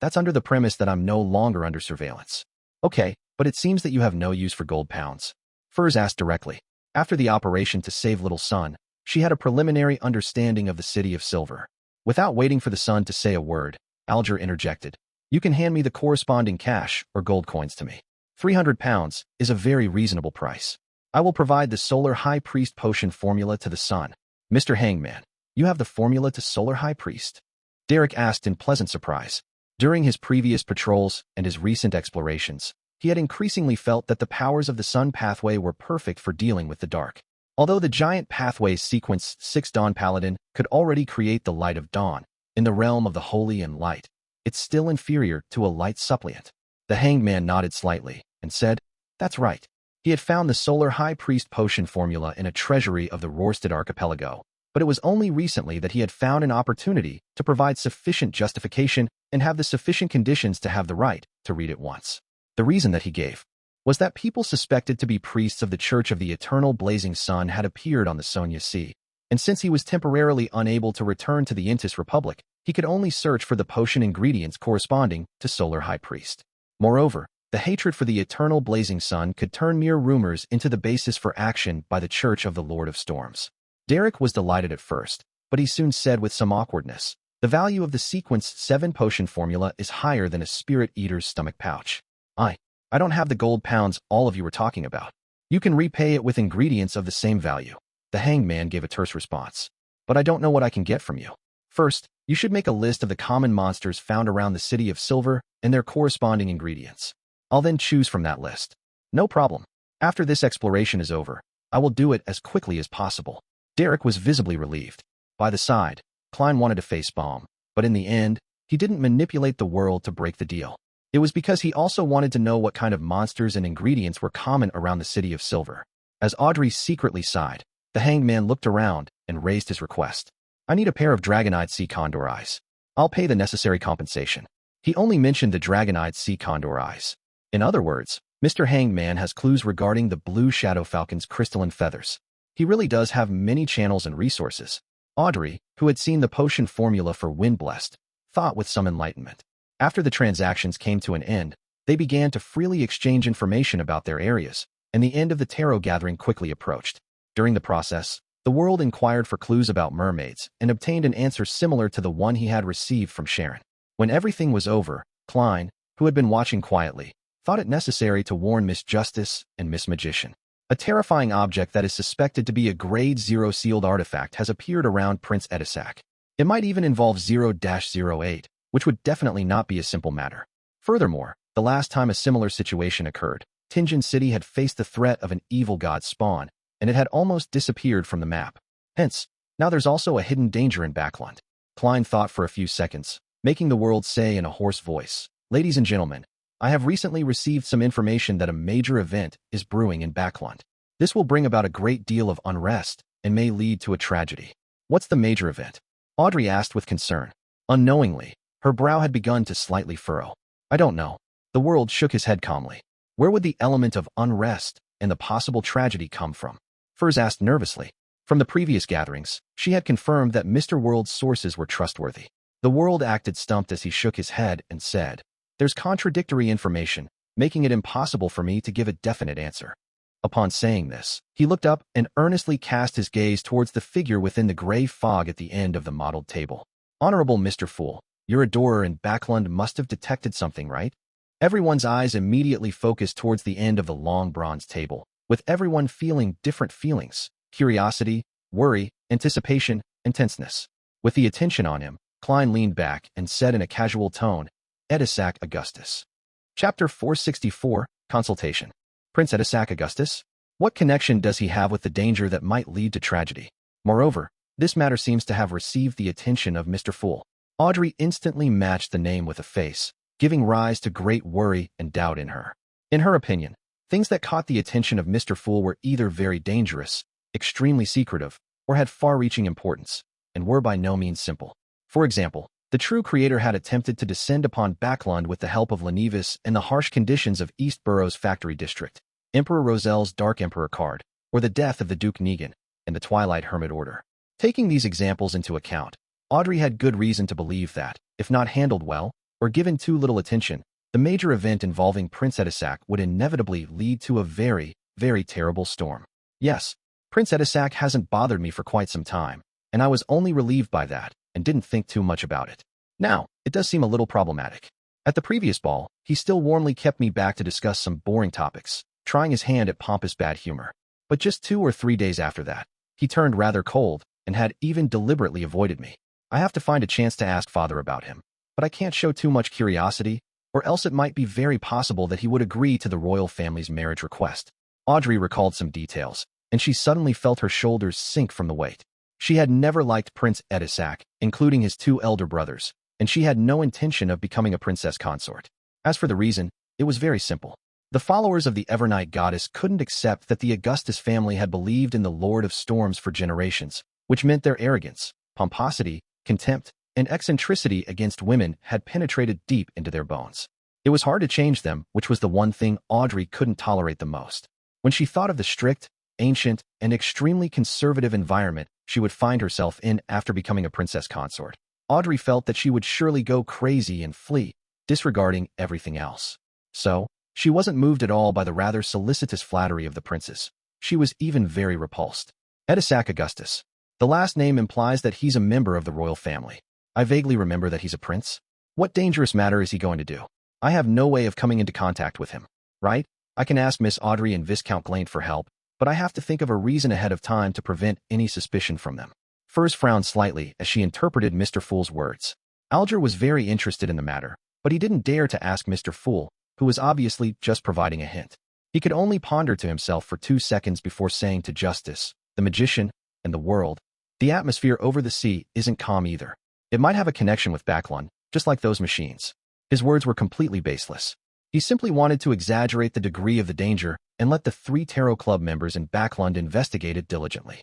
That's under the premise that I'm no longer under surveillance. Okay, but it seems that you have no use for gold pounds. Furs asked directly. After the operation to save Little Sun, she had a preliminary understanding of the City of Silver. Without waiting for the Sun to say a word, Alger interjected. "You can hand me the corresponding cash or gold coins to me. £300 is a very reasonable price. I will provide the Solar High Priest potion formula to the Sun." "Mr. Hangman, you have the formula to Solar High Priest?" Derek asked in pleasant surprise. During his previous patrols and his recent explorations, he had increasingly felt that the powers of the Sun pathway were perfect for dealing with the dark. Although the giant pathway's sequence 6 Dawn Paladin could already create the Light of Dawn in the realm of the Holy and Light, it's still inferior to a Light Suppliant. The Hanged Man nodded slightly and said, "That's right." He had found the Solar High Priest potion formula in a treasury of the Rorstad archipelago, but it was only recently that he had found an opportunity to provide sufficient justification and have the sufficient conditions to have the right to read it once. The reason that he gave was that people suspected to be priests of the Church of the Eternal Blazing Sun had appeared on the Sonia Sea, and since he was temporarily unable to return to the Intis Republic, he could only search for the potion ingredients corresponding to Solar High Priest. Moreover, the hatred for the eternal blazing sun could turn mere rumors into the basis for action by the Church of the Lord of Storms. Derek was delighted at first, but he soon said with some awkwardness, "The value of the sequence 7 potion formula is higher than a spirit eater's stomach pouch. I don't have the gold pounds all of you were talking about. You can repay it with ingredients of the same value." The hanged man gave a terse response. "But I don't know what I can get from you. First, you should make a list of the common monsters found around the City of Silver and their corresponding ingredients. I'll then choose from that list." "No problem. After this exploration is over, I will do it as quickly as possible." Derek was visibly relieved. By the side, Klein wanted to facepalm, but in the end, he didn't manipulate the world to break the deal. It was because he also wanted to know what kind of monsters and ingredients were common around the City of Silver. As Audrey secretly sighed, the hanged man looked around and raised his request. "I need a pair of dragon-eyed sea condor eyes. I'll pay the necessary compensation." He only mentioned the dragon-eyed sea condor eyes. In other words, Mr. Hanged Man has clues regarding the blue shadow falcon's crystalline feathers. He really does have many channels and resources. Audrey, who had seen the potion formula for Windblessed, thought with some enlightenment. After the transactions came to an end, they began to freely exchange information about their areas, and the end of the tarot gathering quickly approached. During the process, the world inquired for clues about mermaids and obtained an answer similar to the one he had received from Sharon. When everything was over, Klein, who had been watching quietly, thought it necessary to warn Miss Justice and Miss Magician. A terrifying object that is suspected to be a Grade 0 sealed artifact has appeared around Prince Edessak. It might even involve 0-08, which would definitely not be a simple matter. Furthermore, the last time a similar situation occurred, Tinjin City had faced the threat of an evil god spawn, and it had almost disappeared from the map. Hence, now there's also a hidden danger in Backland. Klein thought for a few seconds, making the world say in a hoarse voice, "Ladies and gentlemen, I have recently received some information that a major event is brewing in Backland. This will bring about a great deal of unrest and may lead to a tragedy." "What's the major event?" Audrey asked with concern. Unknowingly, her brow had begun to slightly furrow. "I don't know." The world shook his head calmly. Where would the element of unrest and the possible tragedy come from? Furs asked nervously. From the previous gatherings, she had confirmed that Mr. World's sources were trustworthy. The world acted stumped as he shook his head and said, "There's contradictory information, making it impossible for me to give a definite answer." Upon saying this, he looked up and earnestly cast his gaze towards the figure within the gray fog at the end of the mottled table. "Honorable Mr. Fool, your adorer in Backland must have detected something, right?" Everyone's eyes immediately focused towards the end of the long bronze table, with everyone feeling different feelings: curiosity, worry, anticipation, and tenseness. With the attention on him, Klein leaned back and said in a casual tone, "Edessak Augustus." Chapter 464, Consultation. Prince Edessak Augustus? What connection does he have with the danger that might lead to tragedy? Moreover, this matter seems to have received the attention of Mr. Fool. Audrey instantly matched the name with a face, giving rise to great worry and doubt in her. In her opinion, things that caught the attention of Mr. Fool were either very dangerous, extremely secretive, or had far-reaching importance, and were by no means simple. For example, the true creator had attempted to descend upon Backland with the help of Lenevis and the harsh conditions of East Borough's factory district, Emperor Roselle's Dark Emperor card, or the death of the Duke Negan, and the Twilight Hermit Order. Taking these examples into account, Audrey had good reason to believe that, if not handled well, or given too little attention, the major event involving Prince Edessak would inevitably lead to a very, very terrible storm. Yes, Prince Edessak hasn't bothered me for quite some time, and I was only relieved by that, and didn't think too much about it. Now, it does seem a little problematic. At the previous ball, he still warmly kept me back to discuss some boring topics, trying his hand at pompous bad humor. But just 2 or 3 days after that, he turned rather cold, and had even deliberately avoided me. I have to find a chance to ask Father about him, but I can't show too much curiosity, or else it might be very possible that he would agree to the royal family's marriage request. Audrey recalled some details, and she suddenly felt her shoulders sink from the weight. She had never liked Prince Edessak, including his 2 elder brothers, and she had no intention of becoming a princess consort. As for the reason, it was very simple. The followers of the Evernight goddess couldn't accept that the Augustus family had believed in the Lord of Storms for generations, which meant their arrogance, pomposity, contempt, and eccentricity against women had penetrated deep into their bones. It was hard to change them, which was the one thing Audrey couldn't tolerate the most. When she thought of the strict, ancient, and extremely conservative environment she would find herself in after becoming a princess consort, Audrey felt that she would surely go crazy and flee, disregarding everything else. So, she wasn't moved at all by the rather solicitous flattery of the princes. She was even very repulsed. Edessak Augustus. The last name implies that he's a member of the royal family. I vaguely remember that he's a prince. What dangerous matter is he going to do? I have no way of coming into contact with him, right? I can ask Miss Audrey and Viscount Glaint for help, but I have to think of a reason ahead of time to prevent any suspicion from them. Furs frowned slightly as she interpreted Mr. Fool's words. Alger was very interested in the matter, but he didn't dare to ask Mr. Fool, who was obviously just providing a hint. He could only ponder to himself for 2 seconds before saying to Justice, the magician, and the world, the atmosphere over the sea isn't calm either. It might have a connection with Backlund, just like those machines. His words were completely baseless. He simply wanted to exaggerate the degree of the danger and let the 3 Tarot Club members in Backlund investigate it diligently.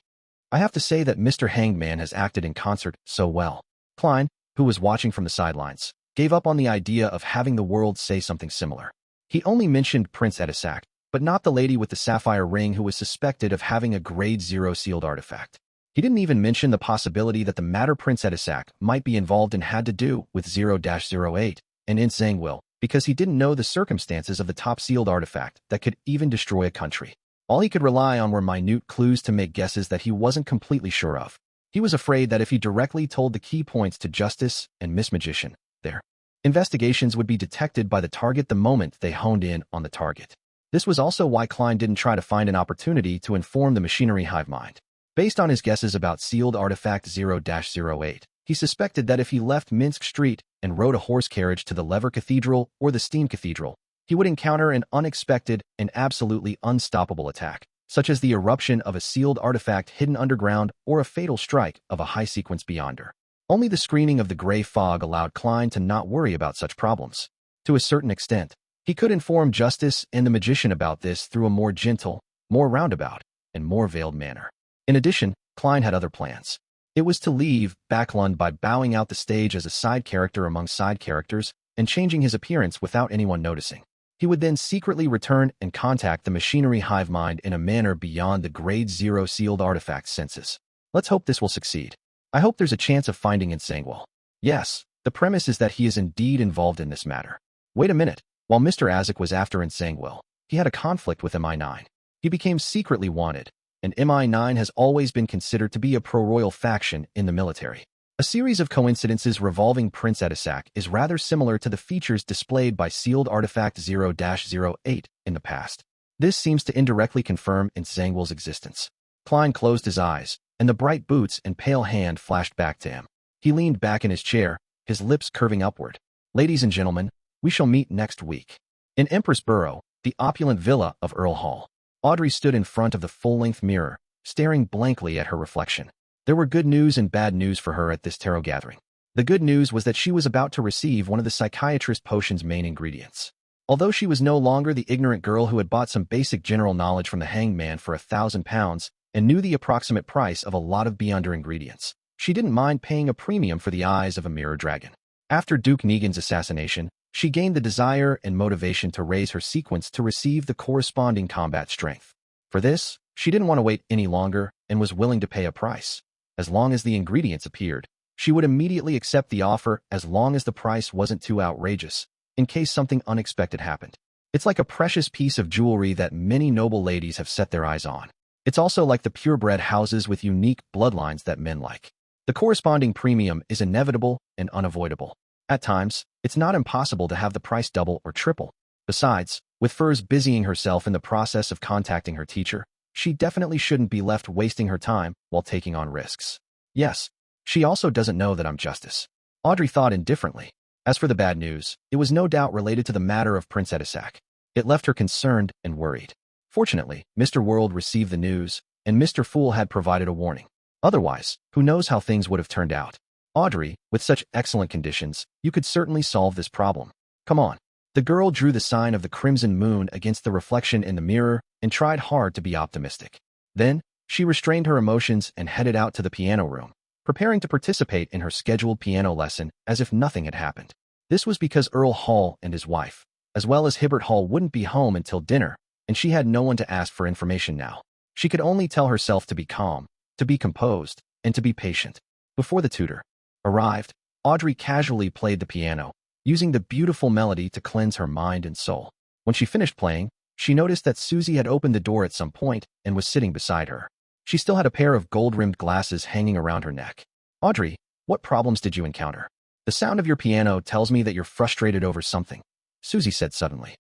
I have to say that Mr. Hangman has acted in concert so well. Klein, who was watching from the sidelines, gave up on the idea of having the world say something similar. He only mentioned Prince Edessak, but not the lady with the sapphire ring who was suspected of having a Grade 0 sealed artifact. He didn't even mention the possibility that the matter Prince Edessak might be involved in had to do with 0-08 and in Sanguine, because he didn't know the circumstances of the top sealed artifact that could even destroy a country. All he could rely on were minute clues to make guesses that he wasn't completely sure of. He was afraid that if he directly told the key points to Justice and Miss Magician, their investigations would be detected by the target the moment they honed in on the target. This was also why Klein didn't try to find an opportunity to inform the machinery hive mind. Based on his guesses about sealed artifact 0-08, he suspected that if he left Minsk Street and rode a horse carriage to the Lever Cathedral or the Steam Cathedral, he would encounter an unexpected and absolutely unstoppable attack, such as the eruption of a sealed artifact hidden underground or a fatal strike of a high-sequence beyonder. Only the screening of the gray fog allowed Klein to not worry about such problems. To a certain extent, he could inform Justice and the Magician about this through a more gentle, more roundabout, and more veiled manner. In addition, Klein had other plans. It was to leave Backlund by bowing out the stage as a side character among side characters and changing his appearance without anyone noticing. He would then secretly return and contact the machinery hive mind in a manner beyond the Grade 0 sealed artifact senses. Let's hope this will succeed. I hope there's a chance of finding in Sanguine. Yes, the premise is that he is indeed involved in this matter. Wait a minute. While Mr. Edessak was after in Sanguine, he had a conflict with MI9. He became secretly wanted, and MI9 has always been considered to be a pro-royal faction in the military. A series of coincidences revolving Prince Edessak is rather similar to the features displayed by sealed artifact 0-08 in the past. This seems to indirectly confirm in Sanguine's existence. Klein closed his eyes, and the bright boots and pale hand flashed back to him. He leaned back in his chair, his lips curving upward. Ladies and gentlemen, we shall meet next week. In Empress Borough, the opulent villa of Earl Hall, Audrey stood in front of the full-length mirror, staring blankly at her reflection. There were good news and bad news for her at this tarot gathering. The good news was that she was about to receive one of the psychiatrist potion's main ingredients. Although she was no longer the ignorant girl who had bought some basic general knowledge from the hangman for £1,000 and knew the approximate price of a lot of beyonder ingredients, she didn't mind paying a premium for the eyes of a mirror dragon. After Duke Negan's assassination, she gained the desire and motivation to raise her sequence to receive the corresponding combat strength. For this, she didn't want to wait any longer and was willing to pay a price. As long as the ingredients appeared, she would immediately accept the offer as long as the price wasn't too outrageous, in case something unexpected happened. It's like a precious piece of jewelry that many noble ladies have set their eyes on. It's also like the purebred houses with unique bloodlines that men like. The corresponding premium is inevitable and unavoidable. At times, it's not impossible to have the price double or triple. Besides, with Furs busying herself in the process of contacting her teacher, she definitely shouldn't be left wasting her time while taking on risks. Yes, she also doesn't know that I'm Justice. Audrey thought indifferently. As for the bad news, it was no doubt related to the matter of Prince Edessak. It left her concerned and worried. Fortunately, Mr. World received the news, and Mr. Fool had provided a warning. Otherwise, who knows how things would have turned out. Audrey, with such excellent conditions, you could certainly solve this problem. Come on. The girl drew the sign of the crimson moon against the reflection in the mirror and tried hard to be optimistic. Then, she restrained her emotions and headed out to the piano room, preparing to participate in her scheduled piano lesson as if nothing had happened. This was because Earl Hall and his wife, as well as Hibbert Hall, wouldn't be home until dinner, and she had no one to ask for information now. She could only tell herself to be calm, to be composed, and to be patient. Before the tutor arrived, Audrey casually played the piano, using the beautiful melody to cleanse her mind and soul. When she finished playing, she noticed that Susie had opened the door at some point and was sitting beside her. She still had a pair of gold-rimmed glasses hanging around her neck. "Audrey, what problems did you encounter? The sound of your piano tells me that you're frustrated over something," Susie said suddenly.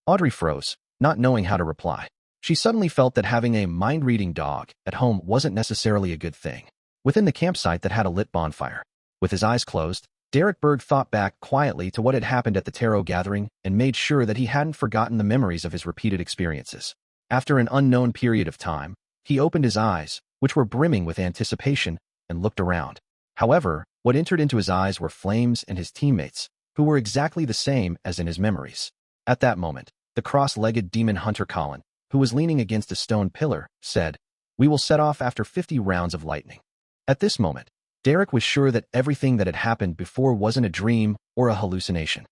Audrey froze, not knowing how to reply. She suddenly felt that having a mind-reading dog at home wasn't necessarily a good thing. Within the campsite that had a lit bonfire, with his eyes closed, Derek Berg thought back quietly to what had happened at the tarot gathering and made sure that he hadn't forgotten the memories of his repeated experiences. After an unknown period of time, he opened his eyes, which were brimming with anticipation, and looked around. However, what entered into his eyes were Flames and his teammates, who were exactly the same as in his memories. At that moment, the cross-legged demon hunter Colin, who was leaning against a stone pillar, said, "We will set off after 50 rounds of lightning." At this moment, Derek was sure that everything that had happened before wasn't a dream or a hallucination.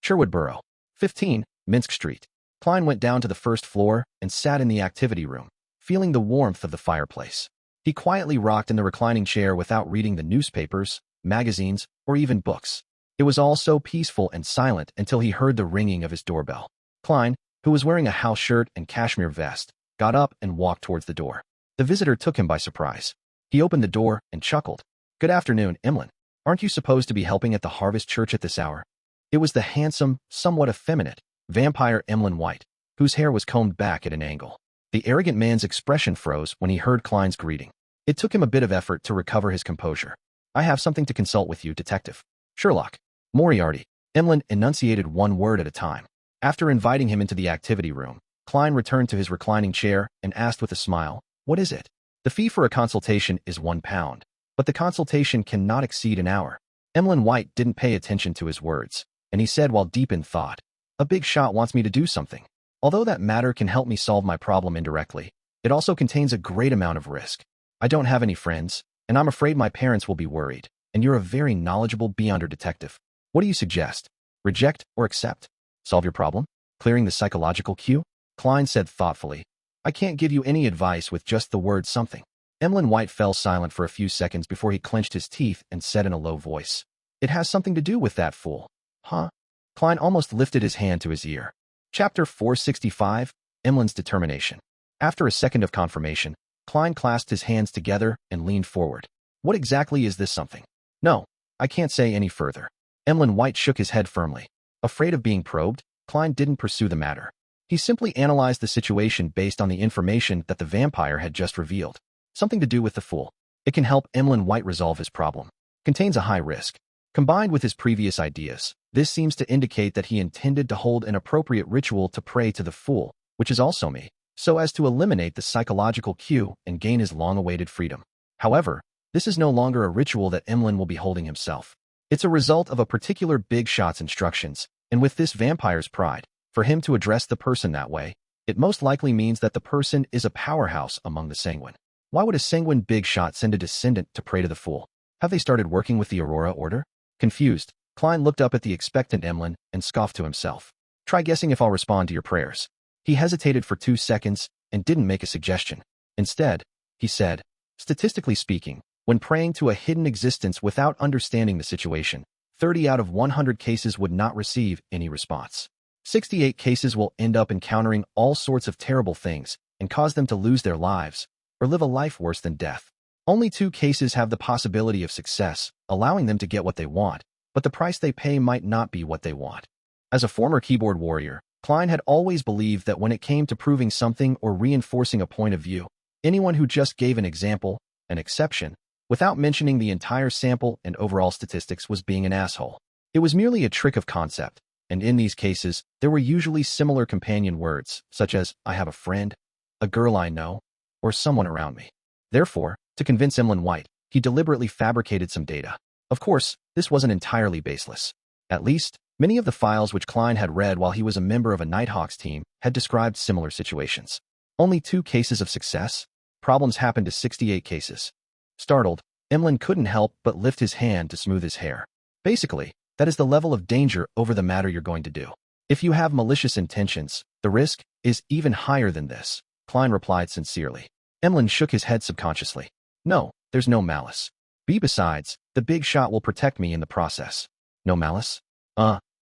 Sherwood Borough, 15, Minsk Street. Klein went down to the first floor and sat in the activity room, feeling the warmth of the fireplace. He quietly rocked in the reclining chair without reading the newspapers, magazines, or even books. It was all so peaceful and silent until he heard the ringing of his doorbell. Klein, who was wearing a house shirt and cashmere vest, got up and walked towards the door. The visitor took him by surprise. He opened the door and chuckled. "Good afternoon, Emlyn. Aren't you supposed to be helping at the Harvest Church at this hour?" It was the handsome, somewhat effeminate, vampire Emlyn White, whose hair was combed back at an angle. The arrogant man's expression froze when he heard Klein's greeting. It took him a bit of effort to recover his composure. "I have something to consult with you, Detective Sherlock Moriarty." Emlyn enunciated one word at a time. After inviting him into the activity room, Klein returned to his reclining chair and asked with a smile, "What is it?" "The fee for a consultation is £1, but the consultation cannot exceed an hour." Emlyn White didn't pay attention to his words, and he said while deep in thought, "A big shot wants me to do something. Although that matter can help me solve my problem indirectly, it also contains a great amount of risk. I don't have any friends, and I'm afraid my parents will be worried, and you're a very knowledgeable beyonder detective. What do you suggest? Reject or accept? Solve your problem? Clearing the psychological queue?" Klein said thoughtfully, "I can't give you any advice with just the word something." Emlyn White fell silent for a few seconds before he clenched his teeth and said in a low voice, "It has something to do with that fool." "Huh?" Klein almost lifted his hand to his ear. Chapter 465, Emlyn's Determination. After a second of confirmation, Klein clasped his hands together and leaned forward. "What exactly is this something?" "No, I can't say any further." Emlyn White shook his head firmly. Afraid of being probed, Klein didn't pursue the matter. He simply analyzed the situation based on the information that the vampire had just revealed. Something to do with the fool. It can help Emlyn White resolve his problem. Contains a high risk. Combined with his previous ideas, this seems to indicate that he intended to hold an appropriate ritual to pray to the fool, which is also me, so as to eliminate the psychological cue and gain his long-awaited freedom. However, this is no longer a ritual that Emlyn will be holding himself. It's a result of a particular big shot's instructions, and with this vampire's pride, for him to address the person that way, it most likely means that the person is a powerhouse among the Sanguine. Why would a Sanguine big shot send a descendant to pray to the fool? Have they started working with the Aurora Order? Confused, Klein looked up at the expectant Emlyn and scoffed to himself. "Try guessing if I'll respond to your prayers." He hesitated for 2 seconds and didn't make a suggestion. Instead, he said, "Statistically speaking, when praying to a hidden existence without understanding the situation, 30 out of 100 cases would not receive any response. 68 cases will end up encountering all sorts of terrible things and cause them to lose their lives or live a life worse than death. Only 2 cases have the possibility of success, allowing them to get what they want, but the price they pay might not be what they want." As a former keyboard warrior, Klein had always believed that when it came to proving something or reinforcing a point of view, anyone who just gave an example, an exception, without mentioning the entire sample and overall statistics was being an asshole. It was merely a trick of concept, and in these cases, there were usually similar companion words, such as, "I have a friend," "a girl I know," or "someone around me." Therefore, to convince Emlyn White, he deliberately fabricated some data. Of course, this wasn't entirely baseless. At least, many of the files which Klein had read while he was a member of a Nighthawks team had described similar situations. Only 2 cases of success? Problems happened to 68 cases. Startled, Emlyn couldn't help but lift his hand to smooth his hair. Basically, that is the level of danger over the matter you're going to do. If you have malicious intentions, the risk is even higher than this, Klein replied sincerely. Emlyn shook his head subconsciously. "No, there's no malice. Besides, The big shot will protect me in the process. No malice?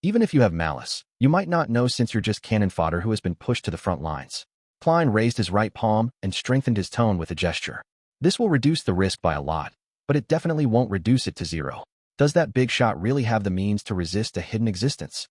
Even if you have malice, you might not know since you're just cannon fodder who has been pushed to the front lines. Klein raised his right palm and strengthened his tone with a gesture. This will reduce the risk by a lot, but it definitely won't reduce it to zero. Does that big shot really have the means to resist a hidden existence?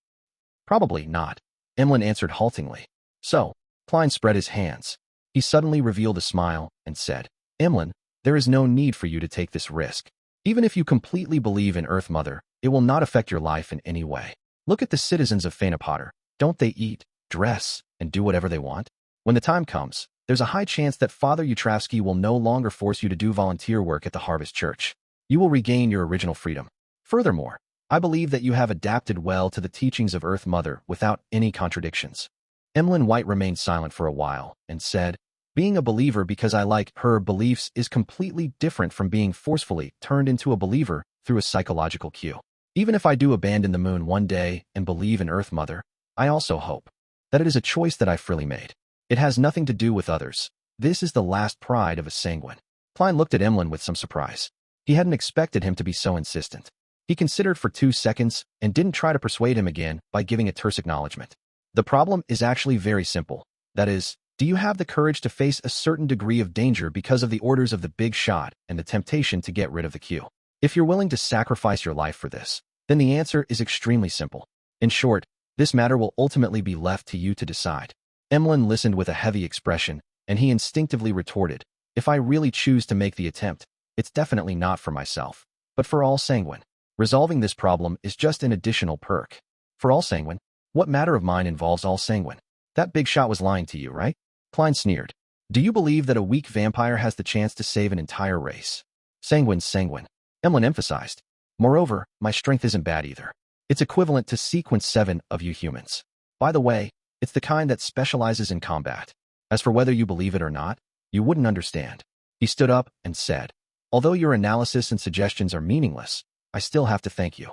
Probably not, Emlyn answered haltingly. So, Klein spread his hands. He suddenly revealed a smile and said, Emlyn, there is no need for you to take this risk. Even if you completely believe in Earth Mother, it will not affect your life in any way. Look at the citizens of Fainapotter. Don't they eat, dress, and do whatever they want? When the time comes, there's a high chance that Father Utravsky will no longer force you to do volunteer work at the Harvest Church. You will regain your original freedom. Furthermore, I believe that you have adapted well to the teachings of Earth Mother without any contradictions. Emlyn White remained silent for a while and said, being a believer because I like her beliefs is completely different from being forcefully turned into a believer through a psychological cue. Even if I do abandon the moon one day and believe in Earth Mother, I also hope that it is a choice that I freely made. It has nothing to do with others. This is the last pride of a Sanguine. Klein looked at Emlyn with some surprise. He hadn't expected him to be so insistent. He considered for 2 seconds and didn't try to persuade him again by giving a terse acknowledgement. The problem is actually very simple. That is, do you have the courage to face a certain degree of danger because of the orders of the big shot and the temptation to get rid of the queue? If you're willing to sacrifice your life for this, then the answer is extremely simple. In short, this matter will ultimately be left to you to decide. Emlyn listened with a heavy expression, and he instinctively retorted, if I really choose to make the attempt, it's definitely not for myself, but for all Sanguine. Resolving this problem is just an additional perk. For all Sanguine? What matter of mine involves all Sanguine? That big shot was lying to you, right? Klein sneered. Do you believe that a weak vampire has the chance to save an entire race? Sanguine's sanguine, Emlyn emphasized. Moreover, my strength isn't bad either. It's equivalent to sequence 7 of you humans. By the way, it's the kind that specializes in combat. As for whether you believe it or not, you wouldn't understand. He stood up and said, although your analysis and suggestions are meaningless, I still have to thank you.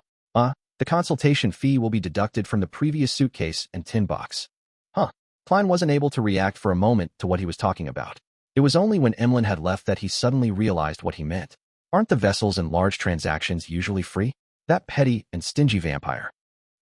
The consultation fee will be deducted from the previous suitcase and tin box. Klein wasn't able to react for a moment to what he was talking about. It was only when Emlyn had left that he suddenly realized what he meant. Aren't the vessels and large transactions usually free? That petty and stingy vampire.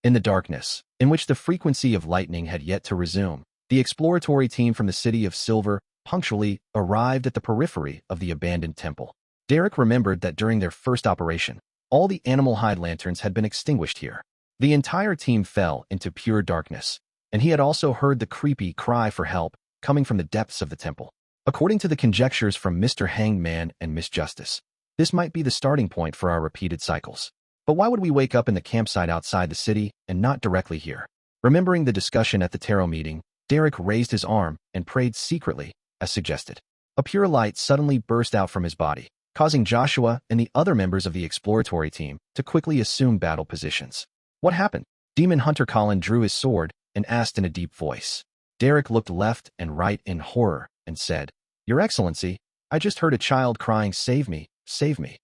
In the darkness, in which the frequency of lightning had yet to resume, the exploratory team from the City of Silver punctually arrived at the periphery of the abandoned temple. Derek remembered that during their first operation, all the animal hide lanterns had been extinguished here. The entire team fell into pure darkness, and he had also heard the creepy cry for help coming from the depths of the temple. According to the conjectures from Mr. Hangman and Miss Justice, this might be the starting point for our repeated cycles. But why would we wake up in the campsite outside the city and not directly here? Remembering the discussion at the tarot meeting, Derek raised his arm and prayed secretly, as suggested. A pure light suddenly burst out from his body, causing Joshua and the other members of the exploratory team to quickly assume battle positions. What happened? Demon Hunter Colin drew his sword and asked in a deep voice. Derek looked left and right in horror and said, Your Excellency, I just heard a child crying, save me, save me.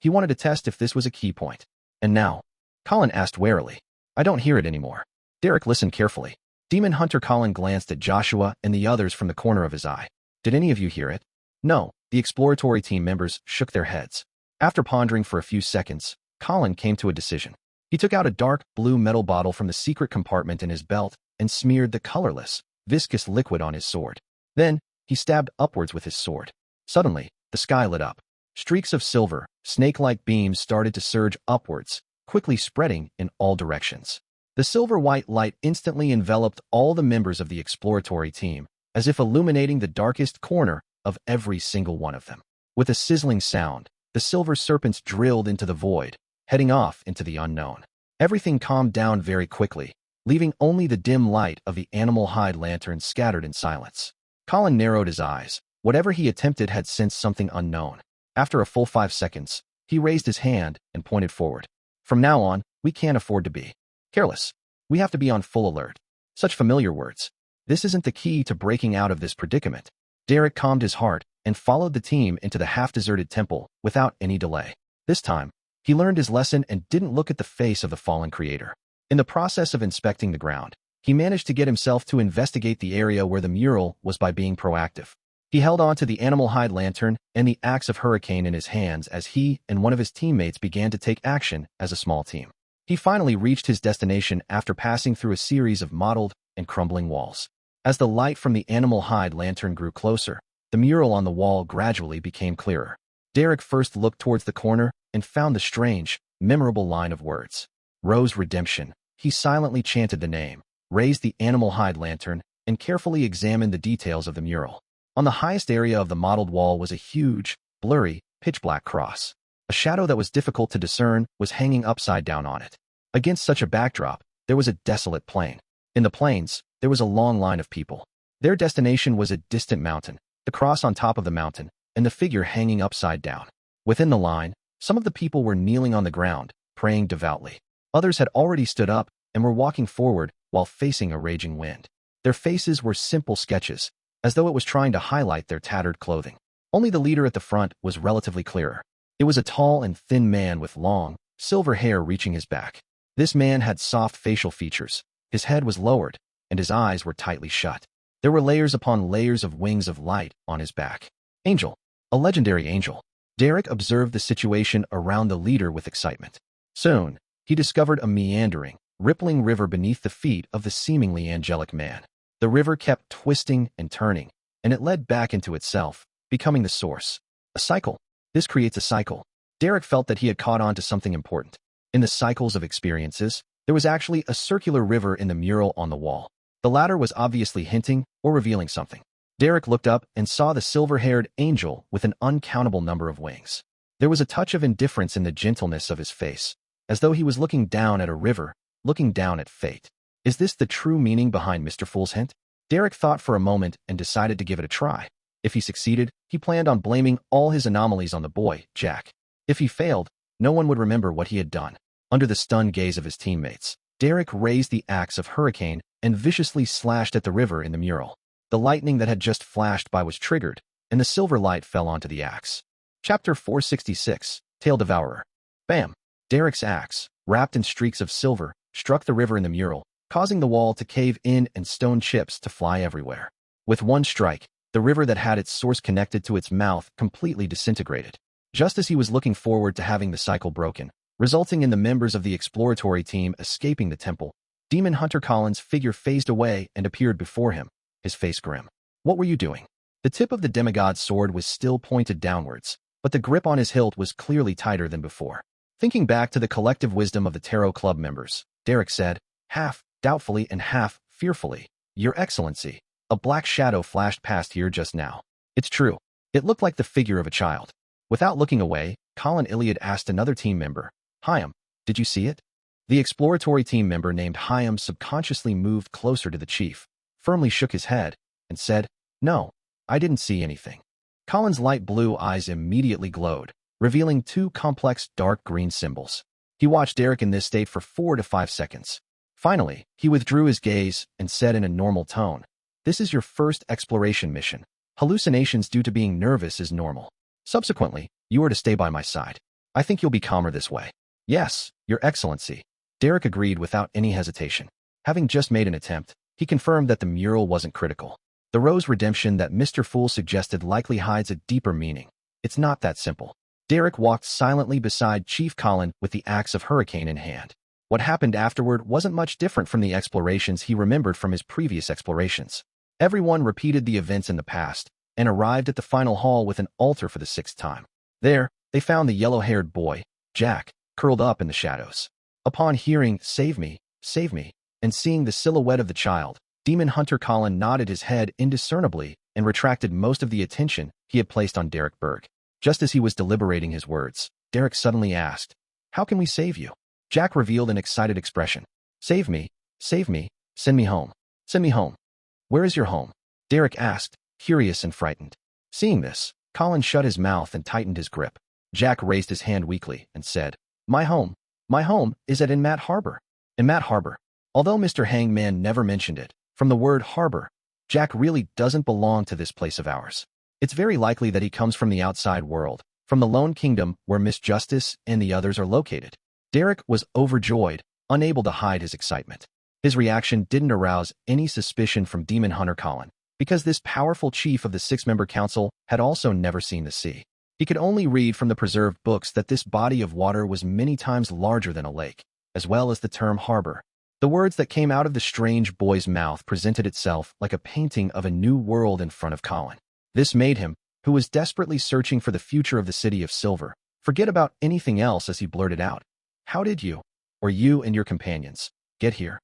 He wanted to test if this was a key point. And now? Colin asked warily. I don't hear it anymore. Derek listened carefully. Demon Hunter Colin glanced at Joshua and the others from the corner of his eye. Did any of you hear it? No, the exploratory team members shook their heads. After pondering for a few seconds, Colin came to a decision. He took out a dark blue metal bottle from the secret compartment in his belt and smeared the colorless, viscous liquid on his sword. Then, he stabbed upwards with his sword. Suddenly, the sky lit up. Streaks of silver, snake-like beams started to surge upwards, quickly spreading in all directions. The silver-white light instantly enveloped all the members of the exploratory team, as if illuminating the darkest corner of every single one of them. With a sizzling sound, the silver serpents drilled into the void, heading off into the unknown. Everything calmed down very quickly, leaving only the dim light of the animal hide lanterns scattered in silence. Colin narrowed his eyes. Whatever he attempted had sensed something unknown. After a full 5 seconds, he raised his hand and pointed forward. From now on, we can't afford to be careless. We have to be on full alert. Such familiar words. This isn't the key to breaking out of this predicament. Derek calmed his heart and followed the team into the half-deserted temple without any delay. This time, he learned his lesson and didn't look at the face of the fallen creator. In the process of inspecting the ground, he managed to get himself to investigate the area where the mural was by being proactive. He held on to the animal hide lantern and the axe of hurricane in his hands as he and one of his teammates began to take action as a small team. He finally reached his destination after passing through a series of mottled and crumbling walls. As the light from the animal hide lantern grew closer, the mural on the wall gradually became clearer. Derek first looked towards the corner and found the strange, memorable line of words. Rose Redemption. He silently chanted the name, raised the animal hide lantern, and carefully examined the details of the mural. On the highest area of the mottled wall was a huge, blurry, pitch-black cross. A shadow that was difficult to discern was hanging upside down on it. Against such a backdrop, there was a desolate plain. In the plains, there was a long line of people. Their destination was a distant mountain, the cross on top of the mountain, and the figure hanging upside down. Within the line, some of the people were kneeling on the ground, praying devoutly. Others had already stood up and were walking forward while facing a raging wind. Their faces were simple sketches, as though it was trying to highlight their tattered clothing. Only the leader at the front was relatively clearer. It was a tall and thin man with long, silver hair reaching his back. This man had soft facial features. His head was lowered, and his eyes were tightly shut. There were layers upon layers of wings of light on his back. Angel. A legendary angel. Derek observed the situation around the leader with excitement. Soon, he discovered a meandering, rippling river beneath the feet of the seemingly angelic man. The river kept twisting and turning, and it led back into itself, becoming the source. A cycle. This creates a cycle. Derek felt that he had caught on to something important. In the cycles of experiences, there was actually a circular river in the mural on the wall. The latter was obviously hinting or revealing something. Derek looked up and saw the silver-haired angel with an uncountable number of wings. There was a touch of indifference in the gentleness of his face, as though he was looking down at a river, looking down at fate. Is this the true meaning behind Mr. Fool's hint? Derek thought for a moment and decided to give it a try. If he succeeded, he planned on blaming all his anomalies on the boy, Jack. If he failed, no one would remember what he had done. Under the stunned gaze of his teammates, Derek raised the axe of hurricane and viciously slashed at the river in the mural. The lightning that had just flashed by was triggered, and the silver light fell onto the axe. Chapter 466, Tail-devourer. Bam! Derek's axe, wrapped in streaks of silver, struck the river in the mural, causing the wall to cave in and stone chips to fly everywhere. With one strike, the river that had its source connected to its mouth completely disintegrated. Just as he was looking forward to having the cycle broken, resulting in the members of the exploratory team escaping the temple, Demon Hunter Colin's figure phased away and appeared before him, his face grim. What were you doing? The tip of the demigod's sword was still pointed downwards, but the grip on his hilt was clearly tighter than before. Thinking back to the collective wisdom of the Tarot Club members, Derek said, half doubtfully and half fearfully, "Your Excellency, a black shadow flashed past here just now." It's true. It looked like the figure of a child. Without looking away, Colin Iliad asked another team member, "Hyam, did you see it?" The exploratory team member named Hyam subconsciously moved closer to the chief, firmly shook his head, and said, "No, I didn't see anything." Colin's light blue eyes immediately glowed, revealing two complex dark green symbols. He watched Derek in this state for 4 to 5 seconds. Finally, he withdrew his gaze and said in a normal tone, "This is your first exploration mission. Hallucinations due to being nervous is normal. Subsequently, you are to stay by my side. I think you'll be calmer this way." "Yes, Your Excellency." Derek agreed without any hesitation. Having just made an attempt, he confirmed that the mural wasn't critical. The rose redemption that Mr. Fool suggested likely hides a deeper meaning. It's not that simple. Derek walked silently beside Chief Colin with the axe of hurricane in hand. What happened afterward wasn't much different from the explorations he remembered from his previous explorations. Everyone repeated the events in the past and arrived at the final hall with an altar for the 6th time. There, they found the yellow-haired boy, Jack, curled up in the shadows. Upon hearing, save me," and seeing the silhouette of the child, Demon Hunter Colin nodded his head indiscernibly and retracted most of the attention he had placed on Derek Berg. Just as he was deliberating his words, Derek suddenly asked, "How can we save you?" Jack revealed an excited expression. Save me, send me home, send me home." "Where is your home?" Derek asked, curious and frightened. Seeing this, Colin shut his mouth and tightened his grip. Jack raised his hand weakly and said, My home is at Enmat Harbor." Enmat Harbor. Although Mr. Hangman never mentioned it, from the word harbor, Jack really doesn't belong to this place of ours. It's very likely that he comes from the outside world, from the Lone Kingdom where Miss Justice and the others are located. Derek was overjoyed, unable to hide his excitement. His reaction didn't arouse any suspicion from Demon Hunter Colin. because this powerful chief of the six-member council had also never seen the sea. He could only read from the preserved books that this body of water was many times larger than a lake, as well as the term harbor. The words that came out of the strange boy's mouth presented itself like a painting of a new world in front of Colin. This made him, who was desperately searching for the future of the City of Silver, forget about anything else as he blurted out, "How did you, or you and your companions, get here?"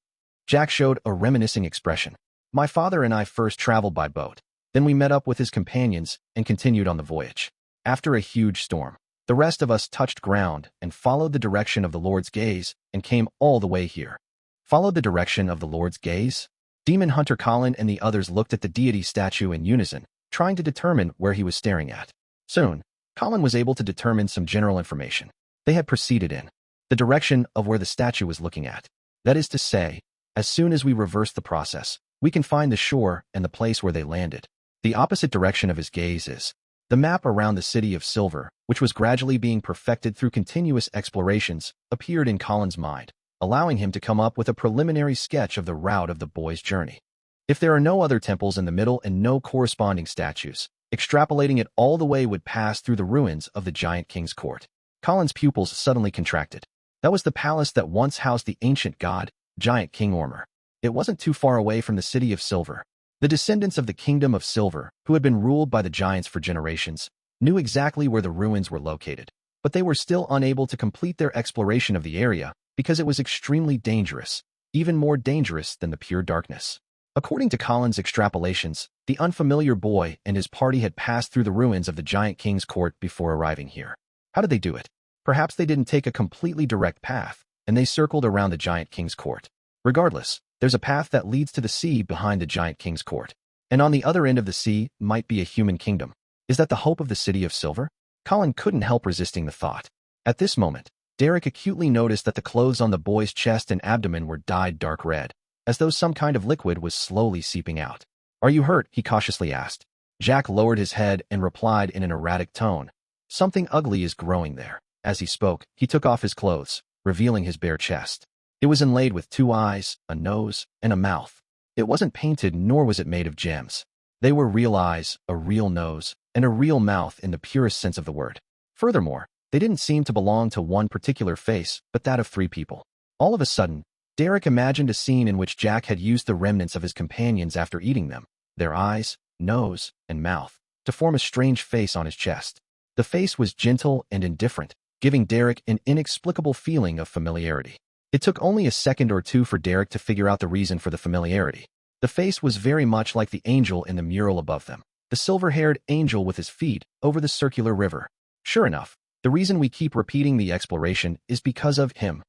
Jack showed a reminiscing expression. "My father and I first traveled by boat. Then we met up with his companions and continued on the voyage. After a huge storm, the rest of us touched ground and followed the direction of the Lord's gaze and came all the way here." Followed the direction of the Lord's gaze? Demon Hunter Colin and the others looked at the deity statue in unison, trying to determine where he was staring at. Soon, Colin was able to determine some general information. They had proceeded in the direction of where the statue was looking at. That is to say, as soon as we reverse the process, we can find the shore and the place where they landed. The opposite direction of his gaze is the map around the City of Silver, which was gradually being perfected through continuous explorations, appeared in Colin's mind, allowing him to come up with a preliminary sketch of the route of the boy's journey. If there are no other temples in the middle and no corresponding statues, extrapolating it all the way would pass through the ruins of the giant king's court. Colin's pupils suddenly contracted. That was the palace that once housed the ancient god, giant King Ormer. It wasn't too far away from the City of Silver. The descendants of the Kingdom of Silver, who had been ruled by the giants for generations, knew exactly where the ruins were located, but they were still unable to complete their exploration of the area because it was extremely dangerous, even more dangerous than the pure darkness. According to Colin's extrapolations, the unfamiliar boy and his party had passed through the ruins of the giant king's court before arriving here. How did they do it? Perhaps they didn't take a completely direct path, and they circled around the giant king's court. Regardless, there's a path that leads to the sea behind the giant king's court, and on the other end of the sea might be a human kingdom. Is that the hope of the City of Silver? Colin couldn't help resisting the thought. At this moment, Derek acutely noticed that the clothes on the boy's chest and abdomen were dyed dark red, as though some kind of liquid was slowly seeping out. "Are you hurt?" he cautiously asked. Jack lowered his head and replied in an erratic tone, "Something ugly is growing there." As he spoke, he took off his clothes, revealing his bare chest. It was inlaid with 2 eyes, a nose, and a mouth. It wasn't painted, nor was it made of gems. They were real eyes, a real nose, and a real mouth in the purest sense of the word. Furthermore, they didn't seem to belong to one particular face, but that of 3 people. All of a sudden, Derek imagined a scene in which Jack had used the remnants of his companions after eating them, their eyes, nose, and mouth, to form a strange face on his chest. The face was gentle and indifferent, giving Derek an inexplicable feeling of familiarity. It took only a second or two for Derek to figure out the reason for the familiarity. The face was very much like the angel in the mural above them, the silver-haired angel with his feet over the circular river. Sure enough, the reason we keep repeating the exploration is because of him.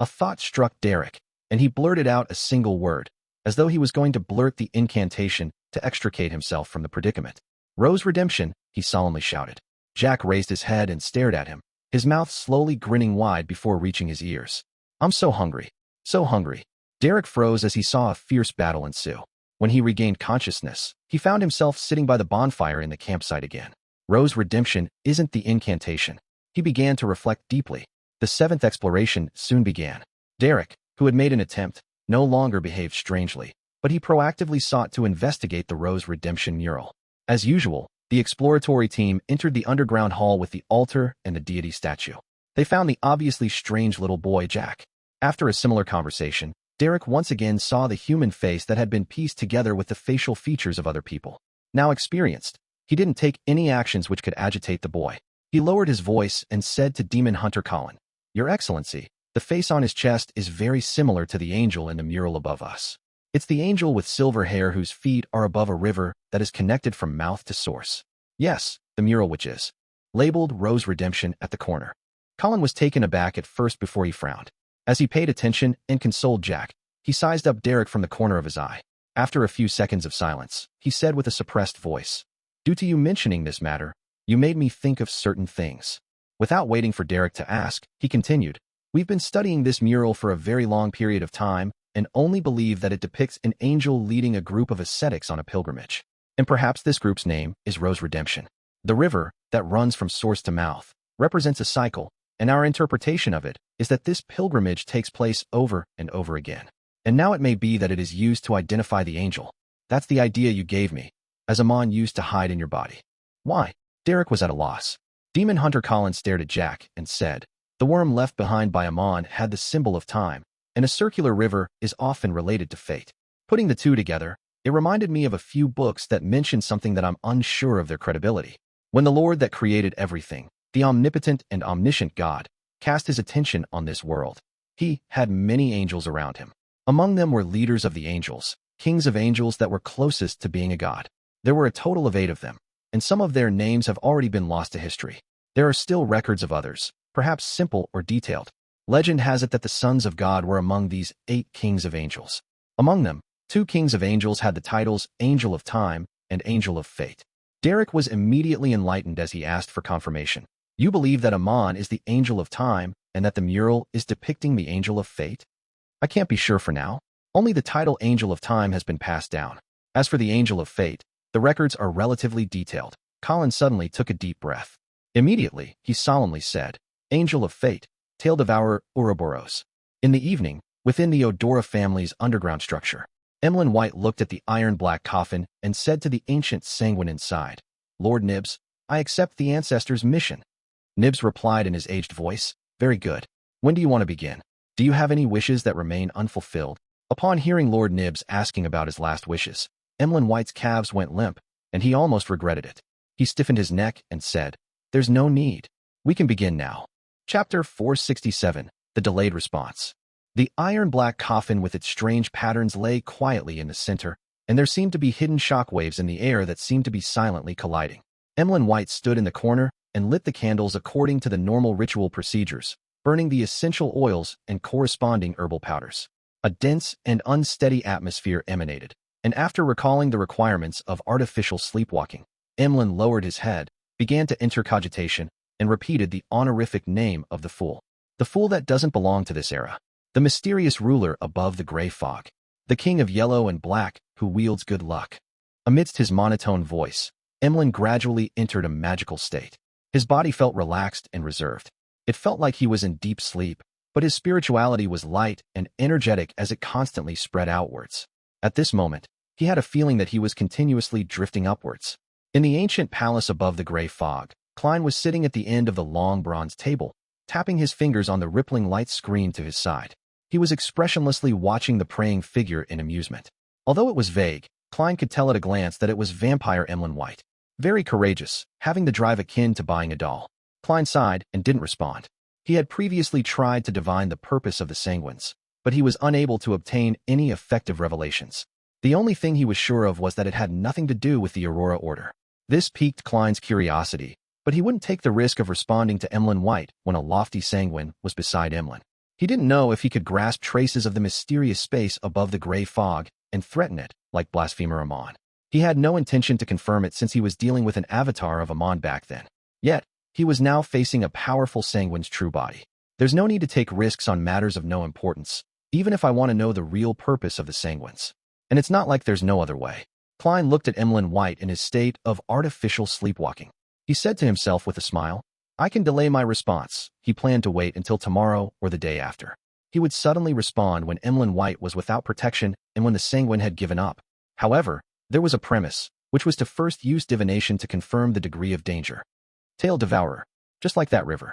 A thought struck Derek, and he blurted out a single word, as though he was going to blurt the incantation to extricate himself from the predicament. "Rose Redemption," he solemnly shouted. Jack raised his head and stared at him, his mouth slowly grinning wide before reaching his ears. "I'm so hungry. So hungry." Derek froze as he saw a fierce battle ensue. When he regained consciousness, he found himself sitting by the bonfire in the campsite again. Rose Redemption isn't the incantation. He began to reflect deeply. The 7th exploration soon began. Derek, who had made an attempt, no longer behaved strangely, but he proactively sought to investigate the Rose Redemption mural. As usual, the exploratory team entered the underground hall with the altar and the deity statue. They found the obviously strange little boy Jack. After a similar conversation, Derek once again saw the human face that had been pieced together with the facial features of other people. Now experienced, he didn't take any actions which could agitate the boy. He lowered his voice and said to Demon Hunter Colin, "Your Excellency, the face on his chest is very similar to the angel in the mural above us. It's the angel with silver hair whose feet are above a river that is connected from mouth to source. Yes, the mural which is labeled Rose Redemption at the corner." Colin was taken aback at first before he frowned. As he paid attention and consoled Jack, he sized up Derek from the corner of his eye. After a few seconds of silence, he said with a suppressed voice, "Due to you mentioning this matter, you made me think of certain things." Without waiting for Derek to ask, he continued, "We've been studying this mural for a very long period of time and only believe that it depicts an angel leading a group of ascetics on a pilgrimage. And perhaps this group's name is Rose Redemption. The river, that runs from source to mouth, represents a cycle, and our interpretation of it is that this pilgrimage takes place over and over again. And now it may be that it is used to identify the angel. That's the idea you gave me, as Amon used to hide in your body. Why? Derek was at a loss. Demon Hunter Colin stared at Jack and said, the worm left behind by Amon had the symbol of time, and a circular river is often related to fate. Putting the two together, it reminded me of a few books that mention something that I'm unsure of their credibility. When the Lord that created everything, the omnipotent and omniscient God, cast his attention on this world, he had many angels around him. Among them were leaders of the angels, kings of angels that were closest to being a god. There were a total of 8 of them, and some of their names have already been lost to history. There are still records of others, perhaps simple or detailed. Legend has it that the sons of God were among these 8 kings of angels. Among them, 2 kings of angels had the titles Angel of Time and Angel of Fate. Derek was immediately enlightened as he asked for confirmation. You believe that Amon is the Angel of Time and that the mural is depicting the Angel of Fate? I can't be sure for now. Only the title Angel of Time has been passed down. As for the Angel of Fate, the records are relatively detailed. Colin suddenly took a deep breath. Immediately, he solemnly said, Angel of Fate, Tail-devourer Ouroboros. In the evening, within the Odora family's underground structure, Emlyn White looked at the iron-black coffin and said to the ancient Sanguine inside, Lord Nibs, I accept the ancestors' mission. Nibs replied in his aged voice, Very good. When do you want to begin? Do you have any wishes that remain unfulfilled? Upon hearing Lord Nibs asking about his last wishes, Emlyn White's calves went limp, and he almost regretted it. He stiffened his neck and said, There's no need. We can begin now. Chapter 467, The Delayed Response. The iron-black coffin with its strange patterns lay quietly in the center, and there seemed to be hidden shockwaves in the air that seemed to be silently colliding. Emlyn White stood in the corner and lit the candles according to the normal ritual procedures, burning the essential oils and corresponding herbal powders. A dense and unsteady atmosphere emanated, and after recalling the requirements of artificial sleepwalking, Emlyn lowered his head, began to enter cogitation, and repeated the honorific name of the fool. The fool that doesn't belong to this era. The mysterious ruler above the gray fog. The king of yellow and black who wields good luck. Amidst his monotone voice, Emlyn gradually entered a magical state. His body felt relaxed and reserved. It felt like he was in deep sleep, but his spirituality was light and energetic as it constantly spread outwards. At this moment, he had a feeling that he was continuously drifting upwards. In the ancient palace above the gray fog, Klein was sitting at the end of the long bronze table, tapping his fingers on the rippling light screen to his side. He was expressionlessly watching the praying figure in amusement. Although it was vague, Klein could tell at a glance that it was vampire Emlyn White. Very courageous, having the drive akin to buying a doll. Klein sighed and didn't respond. He had previously tried to divine the purpose of the Sanguines, but he was unable to obtain any effective revelations. The only thing he was sure of was that it had nothing to do with the Aurora Order. This piqued Klein's curiosity, but he wouldn't take the risk of responding to Emlyn White when a lofty Sanguine was beside Emlyn. He didn't know if he could grasp traces of the mysterious space above the gray fog and threaten it, like blasphemer Amon. He had no intention to confirm it since he was dealing with an avatar of Amon back then. Yet, he was now facing a powerful Sanguine's true body. There's no need to take risks on matters of no importance, even if I want to know the real purpose of the Sanguines. And it's not like there's no other way. Klein looked at Emlyn White in his state of artificial sleepwalking. He said to himself with a smile, I can delay my response. He planned to wait until tomorrow or the day after. He would suddenly respond when Emlyn White was without protection and when the Sanguine had given up. However, there was a premise, which was to first use divination to confirm the degree of danger. Tail-devourer. Just like that river.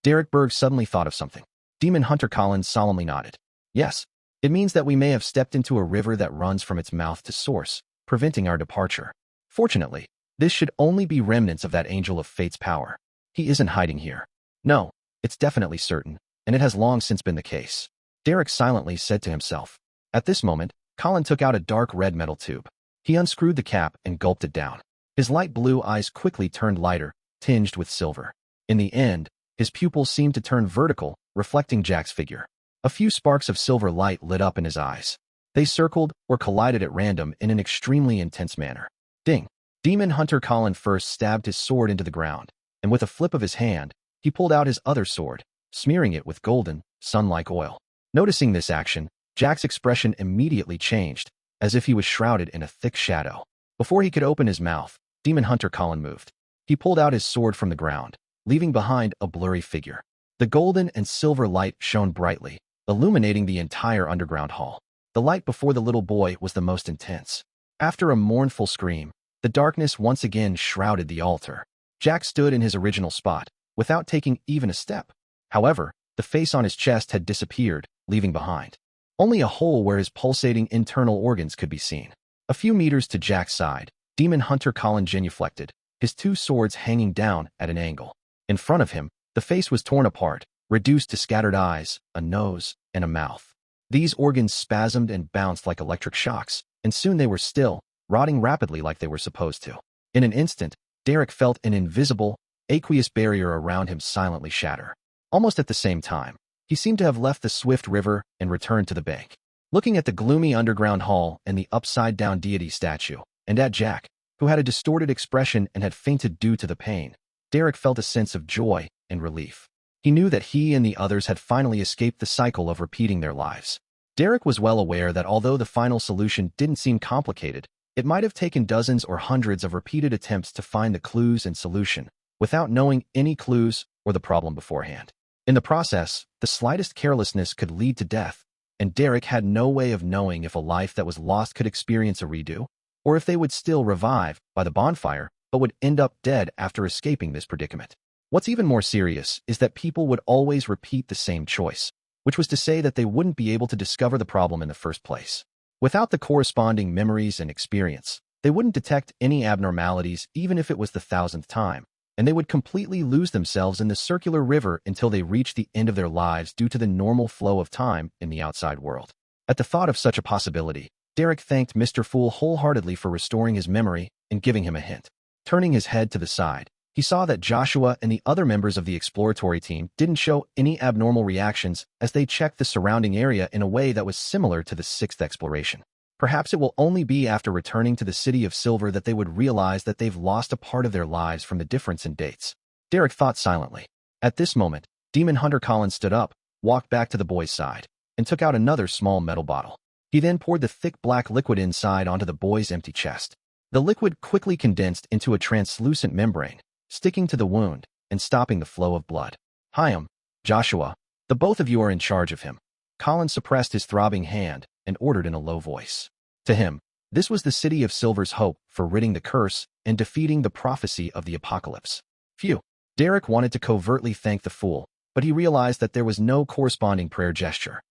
Derek Berg suddenly thought of something. Demon Hunter Collins solemnly nodded. Yes, it means that we may have stepped into a river that runs from its mouth to source, preventing our departure. Fortunately, this should only be remnants of that Angel of Fate's power. He isn't hiding here. No, it's definitely certain, and it has long since been the case. Derek silently said to himself. At this moment, Colin took out a dark red metal tube. He unscrewed the cap and gulped it down. His light blue eyes quickly turned lighter, tinged with silver. In the end, his pupils seemed to turn vertical, reflecting Jack's figure. A few sparks of silver light lit up in his eyes. They circled or collided at random in an extremely intense manner. Ding! Demon Hunter Colin first stabbed his sword into the ground, and with a flip of his hand, he pulled out his other sword, smearing it with golden, sun-like oil. Noticing this action, Jack's expression immediately changed, as if he was shrouded in a thick shadow. Before he could open his mouth, Demon Hunter Colin moved. He pulled out his sword from the ground, leaving behind a blurry figure. The golden and silver light shone brightly, illuminating the entire underground hall. The light before the little boy was the most intense. After a mournful scream, the darkness once again shrouded the altar. Jack stood in his original spot, without taking even a step. However, the face on his chest had disappeared, leaving behind only a hole where his pulsating internal organs could be seen. A few meters to Jack's side, demon hunter Colin genuflected, his two swords hanging down at an angle. In front of him, the face was torn apart, reduced to scattered eyes, a nose, and a mouth. These organs spasmed and bounced like electric shocks, and soon they were still, rotting rapidly like they were supposed to. In an instant, Derek felt an invisible, aqueous barrier around him silently shatter. Almost at the same time, he seemed to have left the swift river and returned to the bank. Looking at the gloomy underground hall and the upside-down deity statue, and at Jack, who had a distorted expression and had fainted due to the pain, Derek felt a sense of joy and relief. He knew that he and the others had finally escaped the cycle of repeating their lives. Derek was well aware that although the final solution didn't seem complicated, it might have taken dozens or hundreds of repeated attempts to find the clues and solution, without knowing any clues or the problem beforehand. In the process, the slightest carelessness could lead to death, and Derek had no way of knowing if a life that was lost could experience a redo, or if they would still revive by the bonfire but would end up dead after escaping this predicament. What's even more serious is that people would always repeat the same choice, which was to say that they wouldn't be able to discover the problem in the first place. Without the corresponding memories and experience, they wouldn't detect any abnormalities even if it was the 1000th time, and they would completely lose themselves in the circular river until they reached the end of their lives due to the normal flow of time in the outside world. At the thought of such a possibility, Derek thanked Mr. Fool wholeheartedly for restoring his memory and giving him a hint. Turning his head to the side, he saw that Joshua and the other members of the exploratory team didn't show any abnormal reactions as they checked the surrounding area in a way that was similar to the 6th exploration. Perhaps it will only be after returning to the City of Silver that they would realize that they've lost a part of their lives from the difference in dates. Derek thought silently. At this moment, Demon Hunter Colin stood up, walked back to the boy's side, and took out another small metal bottle. He then poured the thick black liquid inside onto the boy's empty chest. The liquid quickly condensed into a translucent membrane, sticking to the wound and stopping the flow of blood. "Hi, Joshua. The both of you are in charge of him." Colin suppressed his throbbing hand and ordered in a low voice. To him, this was the City of Silver's hope for ridding the curse and defeating the prophecy of the apocalypse. Phew. Derek wanted to covertly thank the fool, but he realized that there was no corresponding prayer gesture.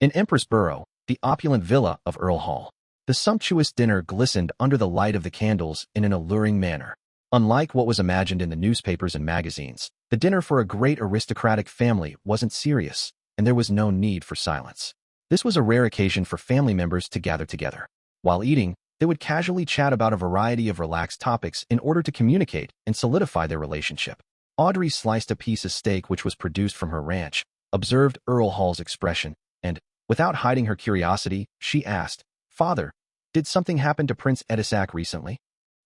In Empress Borough, the opulent villa of Earl Hall, the sumptuous dinner glistened under the light of the candles in an alluring manner. Unlike what was imagined in the newspapers and magazines, the dinner for a great aristocratic family wasn't serious, and there was no need for silence. This was a rare occasion for family members to gather together. While eating, they would casually chat about a variety of relaxed topics in order to communicate and solidify their relationship. Audrey sliced a piece of steak which was produced from her ranch, observed Earl Hall's expression, and, without hiding her curiosity, she asked, "Father, did something happen to Prince Edessak recently?"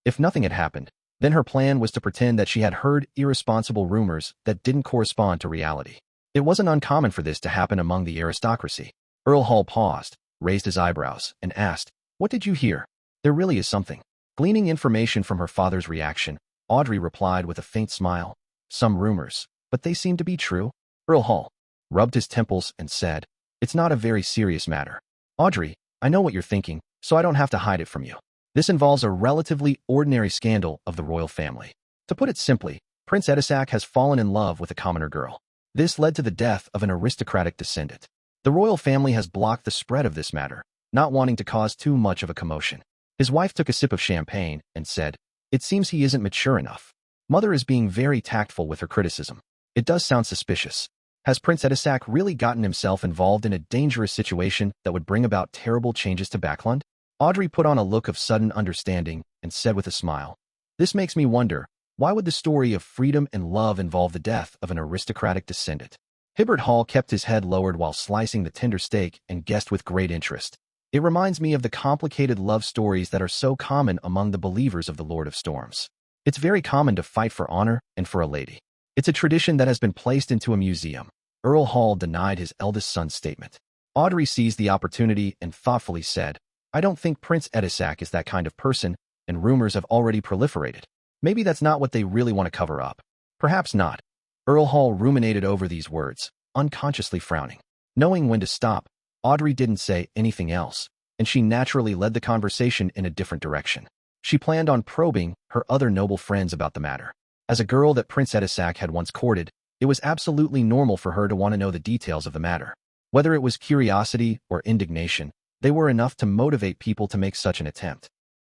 If nothing had happened, then her plan was to pretend that she had heard irresponsible rumors that didn't correspond to reality. It wasn't uncommon for this to happen among the aristocracy. Earl Hall paused, raised his eyebrows, and asked, "What did you hear? There really is something." Gleaning information from her father's reaction, Audrey replied with a faint smile, "Some rumors, but they seem to be true." Earl Hall rubbed his temples and said, "It's not a very serious matter. Audrey, I know what you're thinking, so I don't have to hide it from you. This involves a relatively ordinary scandal of the royal family. To put it simply, Prince Edessak has fallen in love with a commoner girl. This led to the death of an aristocratic descendant. The royal family has blocked the spread of this matter, not wanting to cause too much of a commotion." His wife took a sip of champagne and said, "It seems he isn't mature enough." Mother is being very tactful with her criticism. "It does sound suspicious. Has Prince Edessak really gotten himself involved in a dangerous situation that would bring about terrible changes to Backland?" Audrey put on a look of sudden understanding and said with a smile, "This makes me wonder, why would the story of freedom and love involve the death of an aristocratic descendant?" Hibbert Hall kept his head lowered while slicing the tender steak and guessed with great interest, "It reminds me of the complicated love stories that are so common among the believers of the Lord of Storms. It's very common to fight for honor and for a lady. It's a tradition that has been placed into a museum." Earl Hall denied his eldest son's statement. Audrey seized the opportunity and thoughtfully said, "I don't think Prince Edessak is that kind of person, and rumors have already proliferated. Maybe that's not what they really want to cover up." "Perhaps not." Earl Hall ruminated over these words, unconsciously frowning. Knowing when to stop, Audrey didn't say anything else, and she naturally led the conversation in a different direction. She planned on probing her other noble friends about the matter. As a girl that Prince Edessak had once courted, it was absolutely normal for her to want to know the details of the matter. Whether it was curiosity or indignation, they were enough to motivate people to make such an attempt.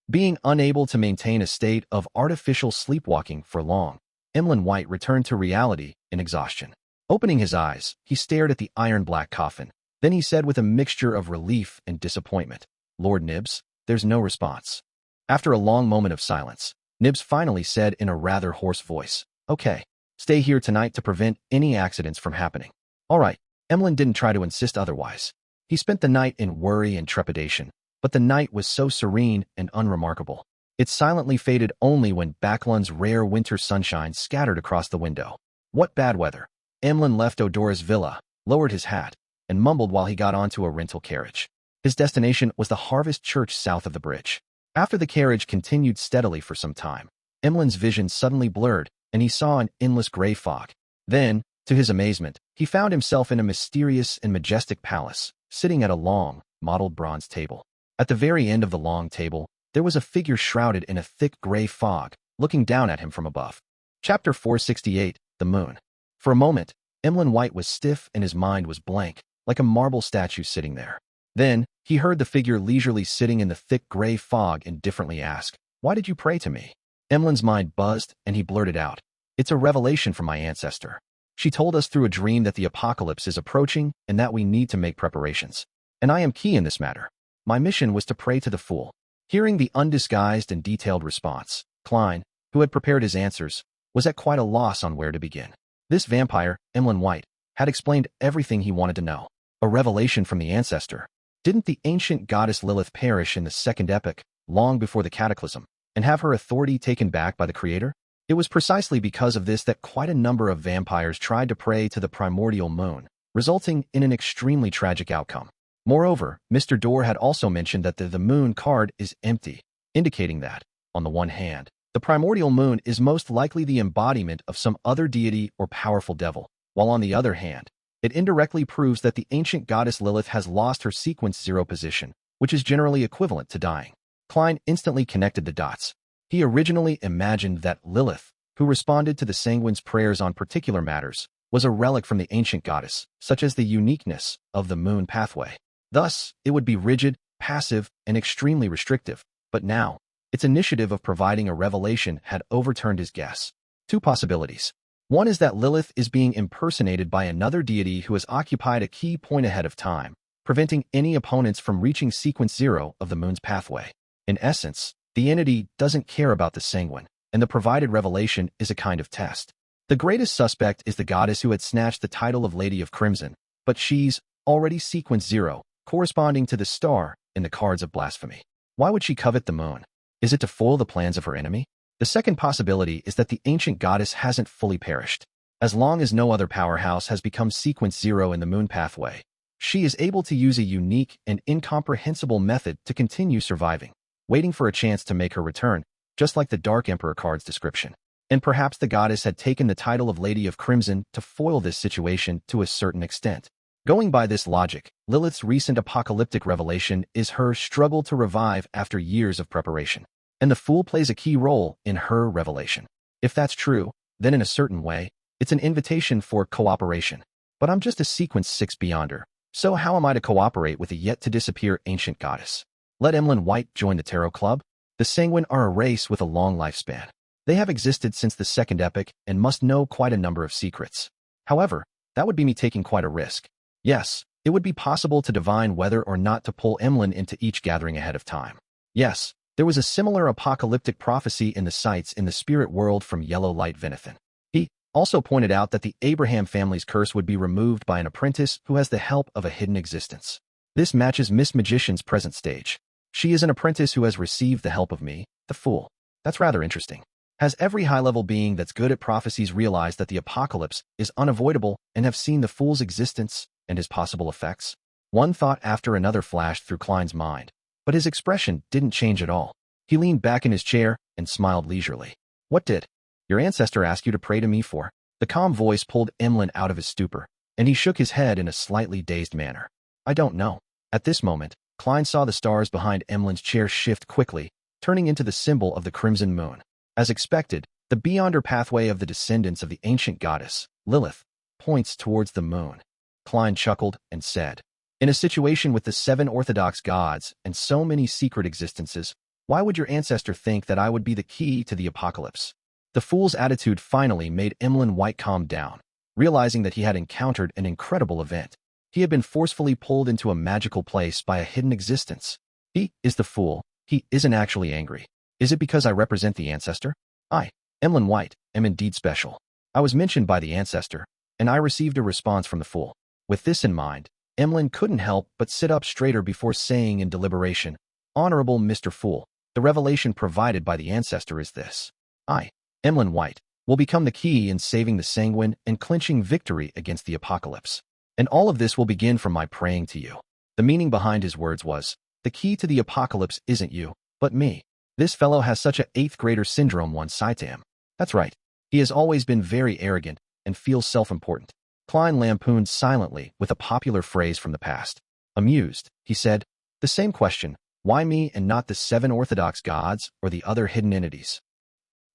Being unable to maintain a state of artificial sleepwalking for long, Emlyn White returned to reality in exhaustion. Opening his eyes, he stared at the iron-black coffin. Then he said with a mixture of relief and disappointment, "Lord Nibs, there's no response." After a long moment of silence, Nibs finally said in a rather hoarse voice, "Okay, stay here tonight to prevent any accidents from happening." All right, Emlyn didn't try to insist otherwise. He spent the night in worry and trepidation, but the night was so serene and unremarkable. It silently faded only when Backlund's rare winter sunshine scattered across the window. What bad weather! Emlyn left Odora's villa, lowered his hat, and mumbled while he got onto a rental carriage. His destination was the Harvest Church south of the bridge. After the carriage continued steadily for some time, Emlyn's vision suddenly blurred, and he saw an endless gray fog. Then, to his amazement, he found himself in a mysterious and majestic palace, sitting at a long, mottled bronze table. At the very end of the long table, there was a figure shrouded in a thick gray fog, looking down at him from above. Chapter 468, The Moon. For a moment, Emlyn White was stiff and his mind was blank, like a marble statue sitting there. Then, he heard the figure leisurely sitting in the thick gray fog indifferently ask, "Why did you pray to me?" Emlyn's mind buzzed, and he blurted out, "It's a revelation from my ancestor. She told us through a dream that the apocalypse is approaching and that we need to make preparations. And I am key in this matter. My mission was to pray to the fool." Hearing the undisguised and detailed response, Klein, who had prepared his answers, was at quite a loss on where to begin. This vampire, Emlyn White, had explained everything he wanted to know. A revelation from the ancestor. Didn't the ancient goddess Lilith perish in the second epoch, long before the cataclysm, and have her authority taken back by the creator? It was precisely because of this that quite a number of vampires tried to pray to the primordial moon, resulting in an extremely tragic outcome. Moreover, Mr. Dorr had also mentioned that the moon card is empty, indicating that, on the one hand, the primordial moon is most likely the embodiment of some other deity or powerful devil, while on the other hand, it indirectly proves that the ancient goddess Lilith has lost her sequence 0 position, which is generally equivalent to dying. Klein instantly connected the dots. He originally imagined that Lilith, who responded to the Sanguine's prayers on particular matters, was a relic from the ancient goddess, such as the uniqueness of the moon pathway. Thus, it would be rigid, passive, and extremely restrictive, but now, its initiative of providing a revelation had overturned his guess. Two possibilities. One is that Lilith is being impersonated by another deity who has occupied a key point ahead of time, preventing any opponents from reaching sequence 0 of the moon's pathway. In essence, the entity doesn't care about the Sanguine, and the provided revelation is a kind of test. The greatest suspect is the goddess who had snatched the title of Lady of Crimson, but she's already sequence 0, corresponding to the star in the cards of blasphemy. Why would she covet the moon? Is it to foil the plans of her enemy? The second possibility is that the ancient goddess hasn't fully perished. As long as no other powerhouse has become sequence 0 in the moon pathway, she is able to use a unique and incomprehensible method to continue surviving, waiting for a chance to make her return, just like the Dark Emperor card's description. And perhaps the goddess had taken the title of Lady of Crimson to foil this situation to a certain extent. Going by this logic, Lilith's recent apocalyptic revelation is her struggle to revive after years of preparation. And the Fool plays a key role in her revelation. If that's true, then in a certain way, it's an invitation for cooperation. But I'm just a sequence 6 beyonder, so how am I to cooperate with a yet-to-disappear ancient goddess? Let Emlyn White join the Tarot Club? The Sanguine are a race with a long lifespan. They have existed since the second epoch and must know quite a number of secrets. However, that would be me taking quite a risk. Yes, it would be possible to divine whether or not to pull Emlyn into each gathering ahead of time. Yes, there was a similar apocalyptic prophecy in the sites in the spirit world from Yellow Light Venethan. He also pointed out that the Abraham family's curse would be removed by an apprentice who has the help of a hidden existence. This matches Miss Magician's present stage. She is an apprentice who has received the help of me, the Fool. That's rather interesting. Has every high-level being that's good at prophecies realized that the apocalypse is unavoidable and have seen the Fool's existence and his possible effects? One thought after another flashed through Klein's mind, but his expression didn't change at all. He leaned back in his chair and smiled leisurely. "What did your ancestor ask you to pray to me for?" The calm voice pulled Emlyn out of his stupor, and he shook his head in a slightly dazed manner. "I don't know." At this moment, Klein saw the stars behind Emlyn's chair shift quickly, turning into the symbol of the crimson moon. As expected, the beyonder pathway of the descendants of the ancient goddess, Lilith, points towards the moon. Klein chuckled and said, "In a situation with the 7 orthodox gods and so many secret existences, why would your ancestor think that I would be the key to the apocalypse?" The fool's attitude finally made Emlyn White calm down, realizing that he had encountered an incredible event. He had been forcefully pulled into a magical place by a hidden existence. He is the fool. He isn't actually angry. Is it because I represent the ancestor? I, Emlyn White, am indeed special. I was mentioned by the ancestor, and I received a response from the fool. With this in mind, Emlyn couldn't help but sit up straighter before saying in deliberation, "Honorable Mr. Fool, the revelation provided by the ancestor is this. I, Emlyn White, will become the key in saving the Sanguine and clinching victory against the apocalypse. And all of this will begin from my praying to you." The meaning behind his words was, the key to the apocalypse isn't you, but me. This fellow has such a 8th grader syndrome one side to him. That's right. He has always been very arrogant and feels self-important. Klein lampooned silently with a popular phrase from the past. Amused, he said, "The same question, why me and not the 7 orthodox gods or the other hidden entities?"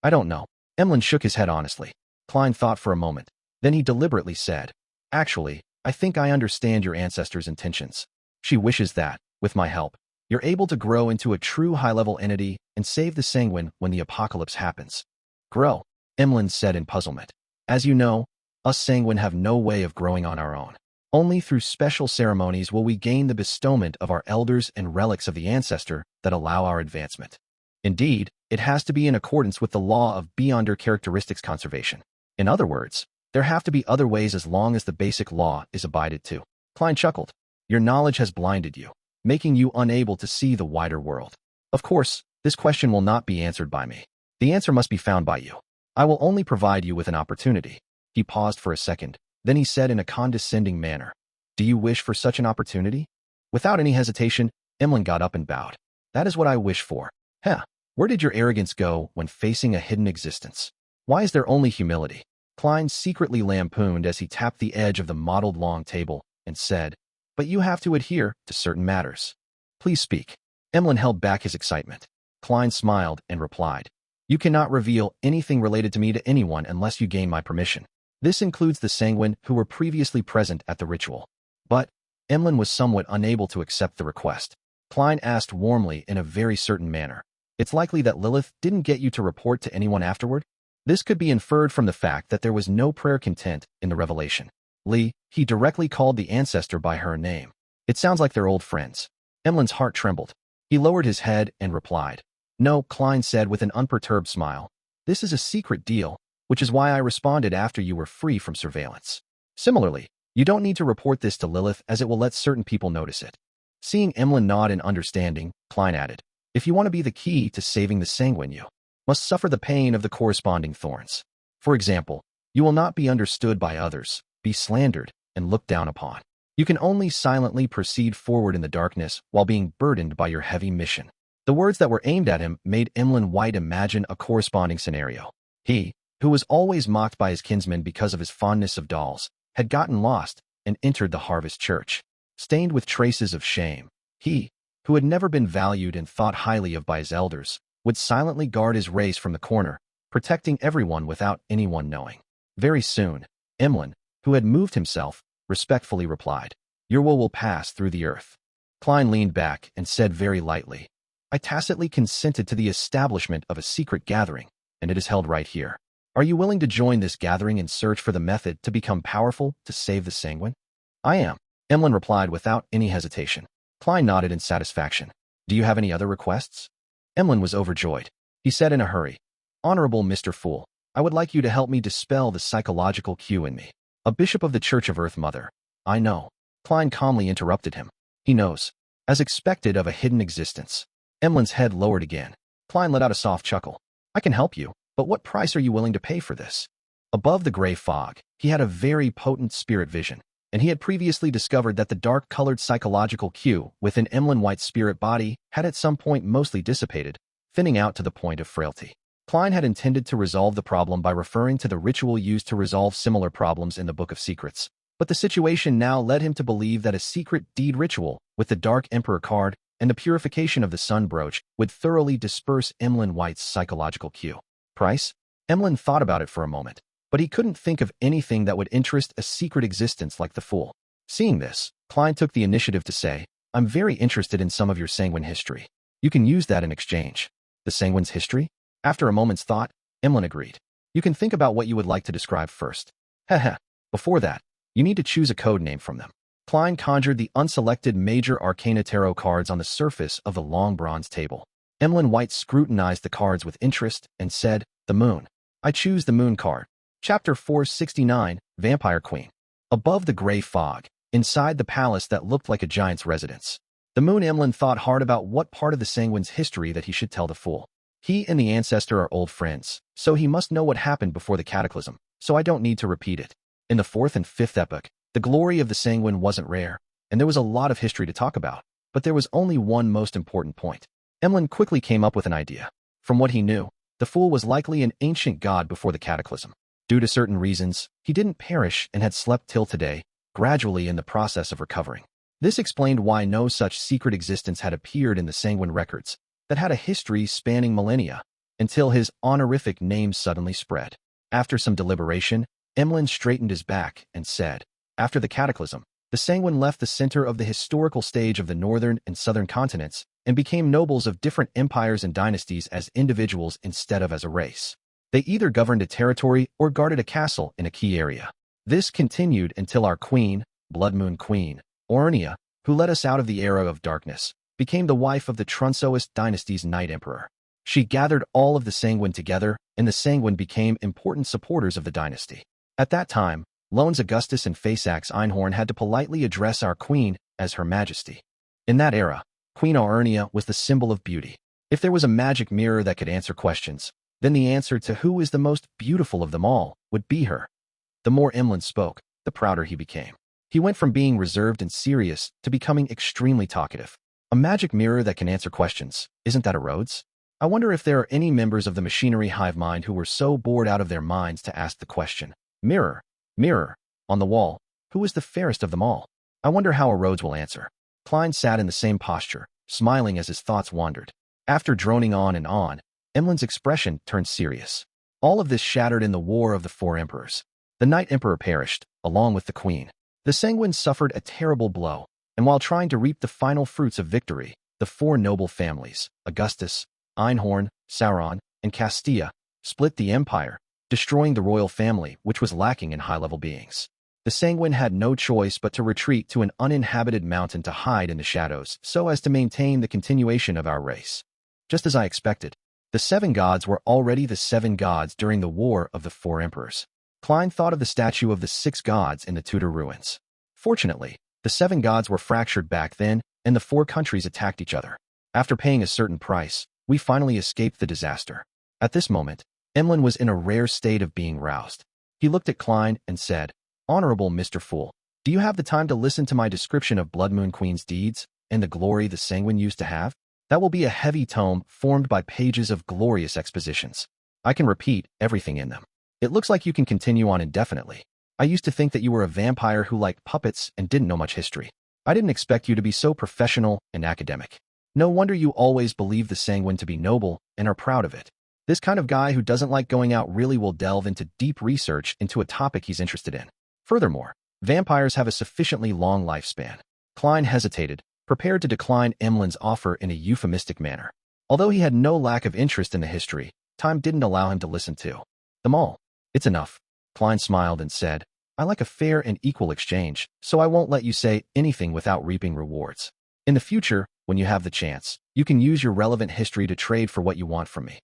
"I don't know." Emlyn shook his head honestly. Klein thought for a moment. Then he deliberately said, "Actually, I think I understand your ancestor's intentions. She wishes that, with my help, you're able to grow into a true high-level entity and save the Sanguine when the apocalypse happens." "Grow," Emlyn said in puzzlement. "As you know, us Sanguine have no way of growing on our own. Only through special ceremonies will we gain the bestowment of our elders and relics of the ancestor that allow our advancement. Indeed, it has to be in accordance with the law of beyonder characteristics conservation. In other words, there have to be other ways as long as the basic law is abided to." Klein chuckled. "Your knowledge has blinded you, making you unable to see the wider world. Of course, this question will not be answered by me. The answer must be found by you. I will only provide you with an opportunity." He paused for a second. Then he said in a condescending manner, "Do you wish for such an opportunity?" Without any hesitation, Emlyn got up and bowed. "That is what I wish for." "Heh, where did your arrogance go when facing a hidden existence? Why is there only humility?" Klein secretly lampooned as he tapped the edge of the mottled long table and said, "But you have to adhere to certain matters." "Please speak." Emlyn held back his excitement. Klein smiled and replied, "You cannot reveal anything related to me to anyone unless you gain my permission. This includes the Sanguine who were previously present at the ritual." But Emlyn was somewhat unable to accept the request. Klein asked warmly in a very certain manner, "It's likely that Lilith didn't get you to report to anyone afterward?" This could be inferred from the fact that there was no prayer content in the revelation. He directly called the ancestor by her name. It sounds like they're old friends. Emlyn's heart trembled. He lowered his head and replied, "No," Klein said with an unperturbed smile. "This is a secret deal, which is why I responded after you were free from surveillance. Similarly, you don't need to report this to Lilith as it will let certain people notice it." Seeing Emlyn nod in understanding, Klein added, "If you want to be the key to saving the Sanguine, you must suffer the pain of the corresponding thorns. For example, you will not be understood by others, be slandered, and looked down upon. You can only silently proceed forward in the darkness while being burdened by your heavy mission." The words that were aimed at him made Emlyn White imagine a corresponding scenario. He, who was always mocked by his kinsmen because of his fondness of dolls, had gotten lost and entered the Harvest Church. Stained with traces of shame, he, who had never been valued and thought highly of by his elders, would silently guard his race from the corner, protecting everyone without anyone knowing. Very soon, Emlyn, who had moved himself, respectfully replied, "Your will pass through the earth." Klein leaned back and said very lightly, "I tacitly consented to the establishment of a secret gathering, and it is held right here. Are you willing to join this gathering and search for the method to become powerful to save the Sanguine?" "I am," Emlyn replied without any hesitation. Klein nodded in satisfaction. "Do you have any other requests?" Emlyn was overjoyed. He said in a hurry, "Honorable Mr. Fool, I would like you to help me dispel the psychological cue in me. A bishop of the Church of Earth Mother." "I know." Klein calmly interrupted him. "He knows." As expected of a hidden existence. Emlyn's head lowered again. Klein let out a soft chuckle. "I can help you, but what price are you willing to pay for this?" Above the gray fog, he had a very potent spirit vision, and he had previously discovered that the dark-colored psychological cue within Emlyn White's spirit body had at some point mostly dissipated, thinning out to the point of frailty. Klein had intended to resolve the problem by referring to the ritual used to resolve similar problems in the Book of Secrets, But the situation now led him to believe that a secret deed ritual with the Dark Emperor card and the purification of the Sun brooch would thoroughly disperse Emlyn White's psychological cue. Price? Emlyn thought about it for a moment, but he couldn't think of anything that would interest a secret existence like the Fool. Seeing this, Klein took the initiative to say, I'm very interested in some of your Sanguine history. You can use that in exchange. The Sanguine's history? After a moment's thought, Emlyn agreed. You can think about what you would like to describe first. Heh. Before that, you need to choose a code name from them. Klein conjured the unselected Major Arcana Tarot cards on the surface of the long bronze table. Emlyn White scrutinized the cards with interest and said, The Moon. I choose the Moon card. Chapter 469, Vampire Queen. Above the gray fog, inside the palace that looked like a giant's residence. The Moon. Emlyn thought hard about what part of the Sanguine's history that he should tell the Fool. He and the Ancestor are old friends, so he must know what happened before the Cataclysm, so I don't need to repeat it. In the 4th and 5th epoch, the glory of the Sanguine wasn't rare, and there was a lot of history to talk about, but there was only one most important point. Emlyn quickly came up with an idea. From what he knew, the Fool was likely an ancient god before the Cataclysm. Due to certain reasons, he didn't perish and had slept till today, gradually in the process of recovering. This explained why no such secret existence had appeared in the Sanguine records that had a history spanning millennia, until his honorific name suddenly spread. After some deliberation, Emlyn straightened his back and said, After the Cataclysm, the Sanguine left the center of the historical stage of the northern and southern continents and became nobles of different empires and dynasties as individuals instead of as a race. They either governed a territory or guarded a castle in a key area. This continued until our queen, Blood Moon Queen, Ornia, who led us out of the era of darkness, became the wife of the Trunsoist dynasty's Night Emperor. She gathered all of the Sanguine together, and the Sanguine became important supporters of the dynasty. At that time, Loans Augustus and Faceless Einhorn had to politely address our queen as Her Majesty. In that era, Queen Ornia was the symbol of beauty. If there was a magic mirror that could answer questions, then the answer to who is the most beautiful of them all would be her. The more Emlyn spoke, the prouder he became. He went from being reserved and serious to becoming extremely talkative. A magic mirror that can answer questions, isn't that a Rhodes? I wonder if there are any members of the machinery hive mind who were so bored out of their minds to ask the question, Mirror, mirror, on the wall, who is the fairest of them all? I wonder how a Rhodes will answer. Klein sat in the same posture, smiling as his thoughts wandered. After droning on and on, Emlyn's expression turned serious. All of this shattered in the War of the Four Emperors. The Night Emperor perished, along with the Queen. The Sanguine suffered a terrible blow, and while trying to reap the final fruits of victory, the four noble families, Augustus, Einhorn, Sauron, and Castilla, split the empire, destroying the royal family, which was lacking in high-level beings. The Sanguine had no choice but to retreat to an uninhabited mountain to hide in the shadows so as to maintain the continuation of our race. Just as I expected, the seven gods were already the seven gods during the War of the Four Emperors. Klein thought of the statue of the six gods in the Tudor ruins. Fortunately, the seven gods were fractured back then, and the four countries attacked each other. After paying a certain price, we finally escaped the disaster. At this moment, Emlyn was in a rare state of being roused. He looked at Klein and said, Honorable Mr. Fool, do you have the time to listen to my description of Blood Moon Queen's deeds and the glory the Sanguine used to have? That will be a heavy tome formed by pages of glorious expositions. I can repeat everything in them. It looks like you can continue on indefinitely. I used to think that you were a vampire who liked puppets and didn't know much history. I didn't expect you to be so professional and academic. No wonder you always believe the Sanguine to be noble and are proud of it. This kind of guy who doesn't like going out really will delve into deep research into a topic he's interested in. Furthermore, vampires have a sufficiently long lifespan. Klein hesitated, prepared to decline Emlyn's offer in a euphemistic manner. Although he had no lack of interest in the history, time didn't allow him to listen to them all. It's enough. Klein smiled and said, I like a fair and equal exchange, so I won't let you say anything without reaping rewards. In the future, when you have the chance, you can use your relevant history to trade for what you want from me.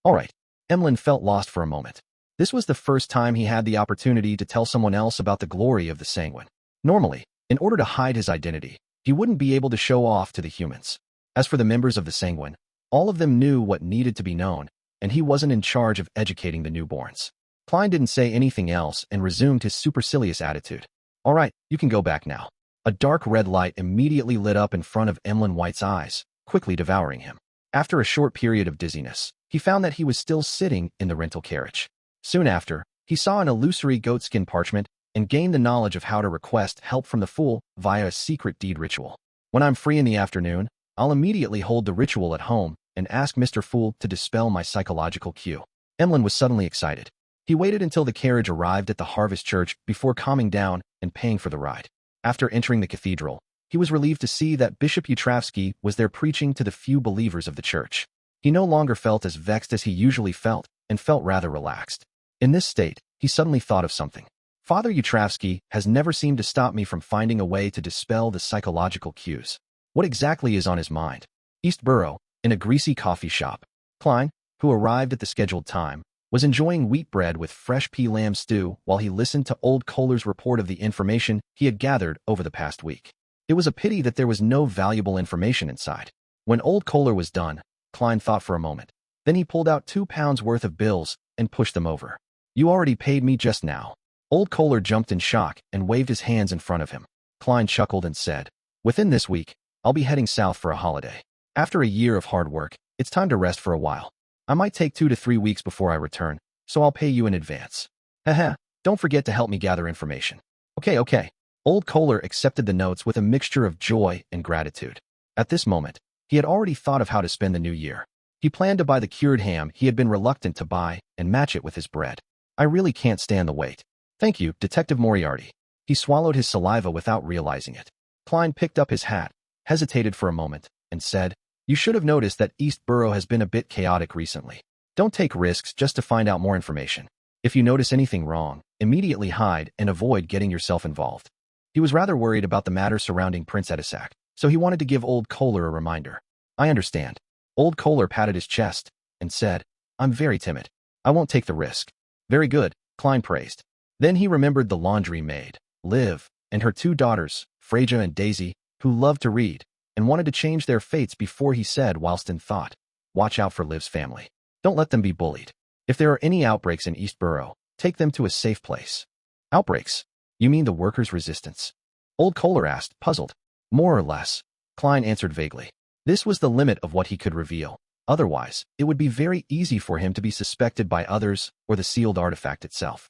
All right. Emlyn felt lost for a moment. This was the first time he had the opportunity to tell someone else about the glory of the Sanguine. Normally, in order to hide his identity, he wouldn't be able to show off to the humans. As for the members of the Sanguine, all of them knew what needed to be known, and he wasn't in charge of educating the newborns. Klein didn't say anything else and resumed his supercilious attitude. All right, you can go back now. A dark red light immediately lit up in front of Emlyn White's eyes, quickly devouring him. After a short period of dizziness, he found that he was still sitting in the rental carriage. Soon after, he saw an illusory goatskin parchment and gain the knowledge of how to request help from the Fool via a secret deed ritual. When I'm free in the afternoon, I'll immediately hold the ritual at home and ask Mr. Fool to dispel my psychological cue. Emlyn was suddenly excited. He waited until the carriage arrived at the Harvest Church before calming down and paying for the ride. After entering the cathedral, he was relieved to see that Bishop Utravsky was there preaching to the few believers of the church. He no longer felt as vexed as he usually felt and felt rather relaxed. In this state, he suddenly thought of something. Father Utravsky has never seemed to stop me from finding a way to dispel the psychological cues. What exactly is on his mind? Eastborough, in a greasy coffee shop. Klein, who arrived at the scheduled time, was enjoying wheat bread with fresh pea lamb stew while he listened to old Kohler's report of the information he had gathered over the past week. It was a pity that there was no valuable information inside. When old Kohler was done, Klein thought for a moment. Then he pulled out £2 worth of bills and pushed them over. You already paid me just now. Old Kohler jumped in shock and waved his hands in front of him. Klein chuckled and said, within this week, I'll be heading south for a holiday. After a year of hard work, it's time to rest for a while. I might take 2 to 3 weeks before I return, so I'll pay you in advance. Haha, don't forget to help me gather information. Okay. Old Kohler accepted the notes with a mixture of joy and gratitude. At this moment, he had already thought of how to spend the new year. He planned to buy the cured ham he had been reluctant to buy and match it with his bread. I really can't stand the wait. Thank you, Detective Moriarty. He swallowed his saliva without realizing it. Klein picked up his hat, hesitated for a moment, and said, you should have noticed that Eastborough has been a bit chaotic recently. Don't take risks just to find out more information. If you notice anything wrong, immediately hide and avoid getting yourself involved. He was rather worried about the matter surrounding Prince Edessak, so he wanted to give old Kohler a reminder. I understand. Old Kohler patted his chest and said, I'm very timid. I won't take the risk. Very good, Klein praised. Then he remembered the laundry maid, Liv, and her 2 daughters, Freja and Daisy, who loved to read, and wanted to change their fates before he said whilst in thought, watch out for Liv's family. Don't let them be bullied. If there are any outbreaks in Eastborough, take them to a safe place. Outbreaks? You mean the workers' resistance? Old Kohler asked, puzzled. More or less, Klein answered vaguely. This was the limit of what he could reveal. Otherwise, it would be very easy for him to be suspected by others or the sealed artifact itself.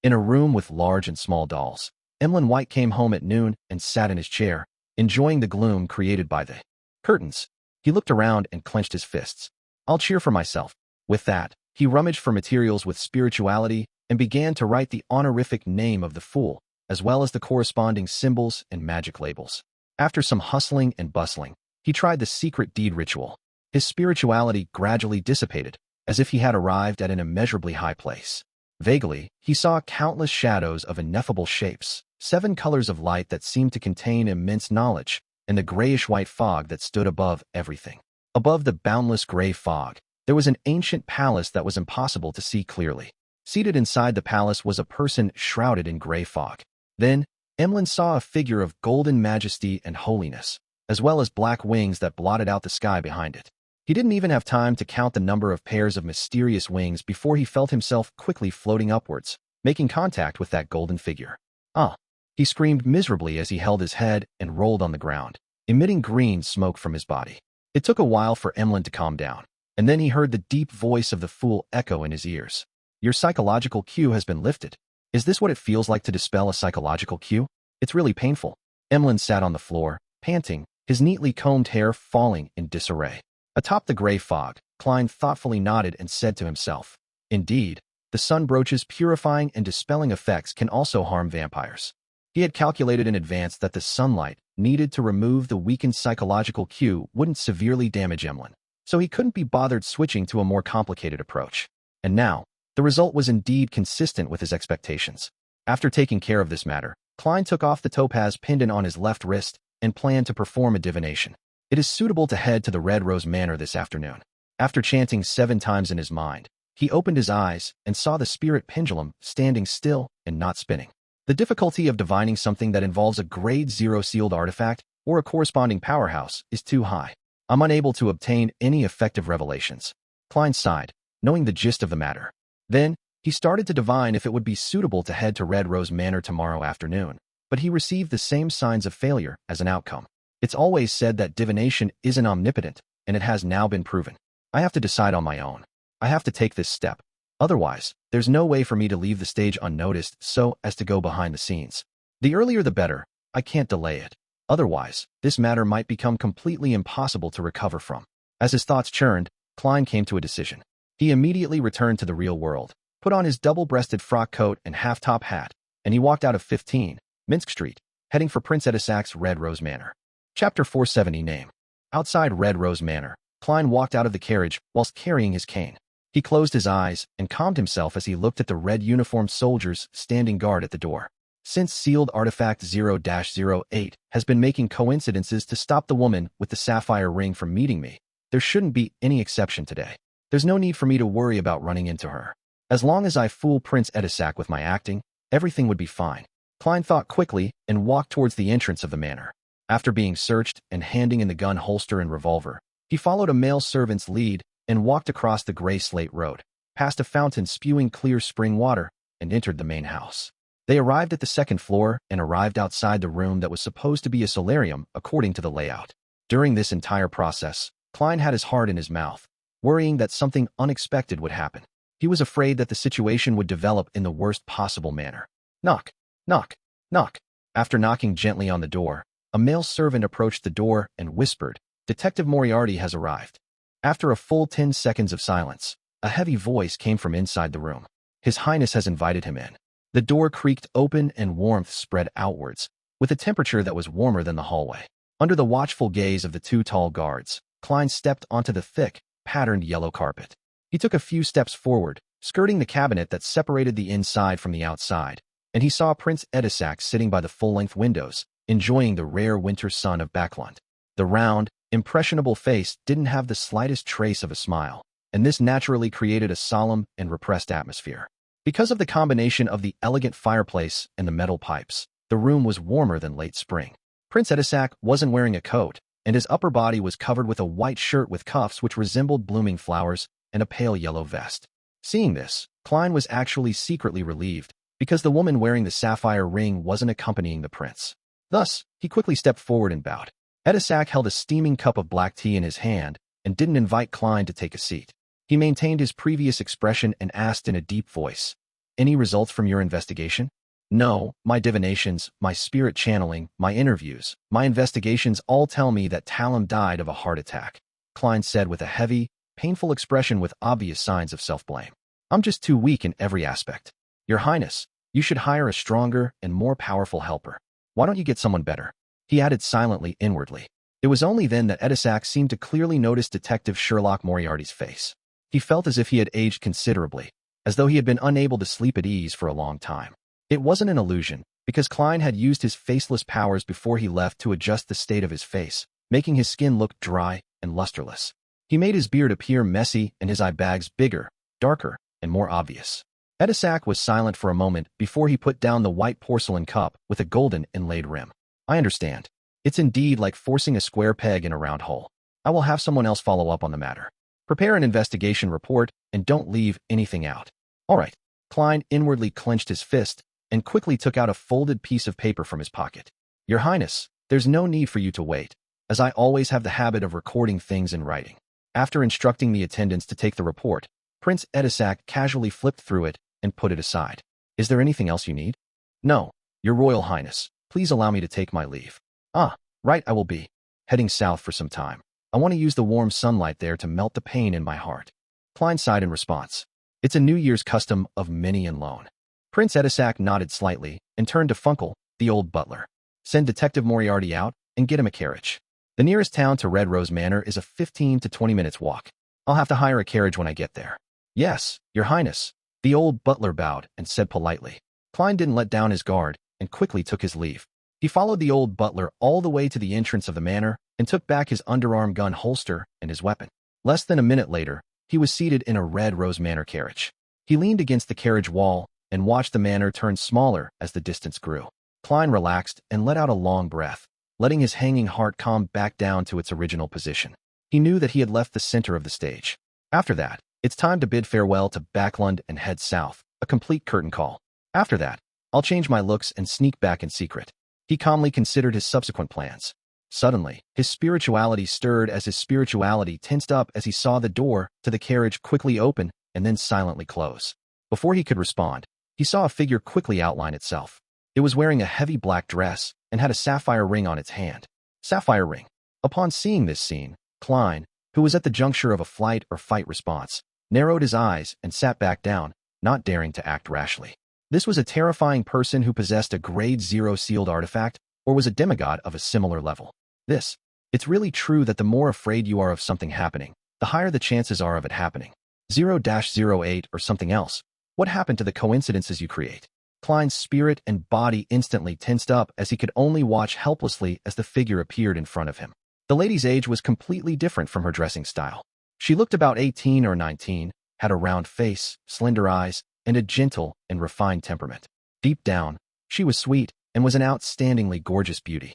In a room with large and small dolls, Emlyn White came home at noon and sat in his chair, enjoying the gloom created by the curtains. He looked around and clenched his fists. I'll cheer for myself. With that, he rummaged for materials with spirituality and began to write the honorific name of the Fool, as well as the corresponding symbols and magic labels. After some hustling and bustling, he tried the secret deed ritual. His spirituality gradually dissipated, as if he had arrived at an immeasurably high place. Vaguely, he saw countless shadows of ineffable shapes, 7 colors of light that seemed to contain immense knowledge, and the grayish-white fog that stood above everything. Above the boundless gray fog, there was an ancient palace that was impossible to see clearly. Seated inside the palace was a person shrouded in gray fog. Then, Emlyn saw a figure of golden majesty and holiness, as well as black wings that blotted out the sky behind it. He didn't even have time to count the number of pairs of mysterious wings before he felt himself quickly floating upwards, making contact with that golden figure. Ah! He screamed miserably as he held his head and rolled on the ground, emitting green smoke from his body. It took a while for Emlyn to calm down, and then he heard the deep voice of the Fool echo in his ears. Your psychological cue has been lifted. Is this what it feels like to dispel a psychological cue? It's really painful. Emlyn sat on the floor, panting, his neatly combed hair falling in disarray. Atop the gray fog, Klein thoughtfully nodded and said to himself, indeed, the sun brooch's purifying and dispelling effects can also harm vampires. He had calculated in advance that the sunlight needed to remove the weakened psychological cue wouldn't severely damage Emlyn, so he couldn't be bothered switching to a more complicated approach. And now, the result was indeed consistent with his expectations. After taking care of this matter, Klein took off the topaz pendant on his left wrist and planned to perform a divination. It is suitable to head to the Red Rose Manor this afternoon. After chanting 7 times in his mind, he opened his eyes and saw the spirit pendulum standing still and not spinning. The difficulty of divining something that involves a grade 0 sealed artifact or a corresponding powerhouse is too high. I'm unable to obtain any effective revelations. Klein sighed, knowing the gist of the matter. Then, he started to divine if it would be suitable to head to Red Rose Manor tomorrow afternoon, but he received the same signs of failure as an outcome. It's always said that divination isn't omnipotent, and it has now been proven. I have to decide on my own. I have to take this step. Otherwise, there's no way for me to leave the stage unnoticed so as to go behind the scenes. The earlier the better. I can't delay it. Otherwise, this matter might become completely impossible to recover from. As his thoughts churned, Klein came to a decision. He immediately returned to the real world, put on his double-breasted frock coat and half-top hat, and he walked out of 15, Minsk Street, heading for Prince Edessak's Red Rose Manor. Chapter 470 Name. Outside Red Rose Manor, Klein walked out of the carriage whilst carrying his cane. He closed his eyes and calmed himself as he looked at the red-uniformed soldiers standing guard at the door. Since sealed artifact 0-08 has been making coincidences to stop the woman with the sapphire ring from meeting me, there shouldn't be any exception today. There's no need for me to worry about running into her. As long as I fool Prince Edessak with my acting, everything would be fine. Klein thought quickly and walked towards the entrance of the manor. After being searched and handing in the gun holster and revolver, he followed a male servant's lead and walked across the gray slate road, past a fountain spewing clear spring water, and entered the main house. They arrived at the second floor and arrived outside the room that was supposed to be a solarium according to the layout. During this entire process, Klein had his heart in his mouth, worrying that something unexpected would happen. He was afraid that the situation would develop in the worst possible manner. Knock, knock, knock. After knocking gently on the door, a male servant approached the door and whispered, "Detective Moriarty has arrived." After a full 10 seconds of silence, a heavy voice came from inside the room. "His Highness has invited him in." The door creaked open and warmth spread outwards, with a temperature that was warmer than the hallway. Under the watchful gaze of the two tall guards, Klein stepped onto the thick, patterned yellow carpet. He took a few steps forward, skirting the cabinet that separated the inside from the outside, and he saw Prince Edessak sitting by the full-length windows, enjoying the rare winter sun of Backlund. The round, impressionable face didn't have the slightest trace of a smile, and this naturally created a solemn and repressed atmosphere. Because of the combination of the elegant fireplace and the metal pipes, the room was warmer than late spring. Prince Edessak wasn't wearing a coat, and his upper body was covered with a white shirt with cuffs which resembled blooming flowers and a pale yellow vest. Seeing this, Klein was actually secretly relieved, because the woman wearing the sapphire ring wasn't accompanying the prince. Thus, he quickly stepped forward and bowed. Edessak held a steaming cup of black tea in his hand and didn't invite Klein to take a seat. He maintained his previous expression and asked in a deep voice, "Any results from your investigation?" "No, my divinations, my spirit channeling, my interviews, my investigations all tell me that Talum died of a heart attack," Klein said with a heavy, painful expression with obvious signs of self-blame. "I'm just too weak in every aspect. Your Highness, you should hire a stronger and more powerful helper. Why don't you get someone better?" He added silently inwardly. It was only then that Edessak seemed to clearly notice Detective Sherlock Moriarty's face. He felt as if he had aged considerably, as though he had been unable to sleep at ease for a long time. It wasn't an illusion, because Klein had used his faceless powers before he left to adjust the state of his face, making his skin look dry and lusterless. He made his beard appear messy and his eye bags bigger, darker, and more obvious. Edessak was silent for a moment before he put down the white porcelain cup with a golden inlaid rim. "I understand. It's indeed like forcing a square peg in a round hole. I will have someone else follow up on the matter. Prepare an investigation report and don't leave anything out." "All right." Klein inwardly clenched his fist and quickly took out a folded piece of paper from his pocket. "Your Highness, there's no need for you to wait, as I always have the habit of recording things in writing." After instructing the attendants to take the report, Prince Edessak casually flipped through it and put it aside. "Is there anything else you need?" "No, Your Royal Highness, please allow me to take my leave." "Ah, right, I will be heading south for some time. I want to use the warm sunlight there to melt the pain in my heart." Klein sighed in response. "It's a New Year's custom of many and loan." Prince Edessak nodded slightly and turned to Funkel, the old butler. "Send Detective Moriarty out and get him a carriage. The nearest town to Red Rose Manor is a 15 to 20 minutes walk. I'll have to hire a carriage when I get there." "Yes, Your Highness." The old butler bowed and said politely. Klein didn't let down his guard and quickly took his leave. He followed the old butler all the way to the entrance of the manor and took back his underarm gun holster and his weapon. Less than a minute later, he was seated in a Red Rose Manor carriage. He leaned against the carriage wall and watched the manor turn smaller as the distance grew. Klein relaxed and let out a long breath, letting his hanging heart calm back down to its original position. He knew that he had left the center of the stage. After that, it's time to bid farewell to Backlund and head south, a complete curtain call. After that, I'll change my looks and sneak back in secret. He calmly considered his subsequent plans. Suddenly, his spirituality stirred as his spirituality tensed up as he saw the door to the carriage quickly open and then silently close. Before he could respond, he saw a figure quickly outline itself. It was wearing a heavy black dress and had a sapphire ring on its hand. Sapphire ring. Upon seeing this scene, Klein, who was at the juncture of a flight or fight response, narrowed his eyes and sat back down, not daring to act rashly. This was a terrifying person who possessed a Grade 0 sealed artifact or was a demigod of a similar level. It's really true that the more afraid you are of something happening, the higher the chances are of it happening. 0-08 or something else. What happened to the coincidences you create? Klein's spirit and body instantly tensed up as he could only watch helplessly as the figure appeared in front of him. The lady's age was completely different from her dressing style. She looked about 18 or 19, had a round face, slender eyes, and a gentle and refined temperament. Deep down, she was sweet and was an outstandingly gorgeous beauty.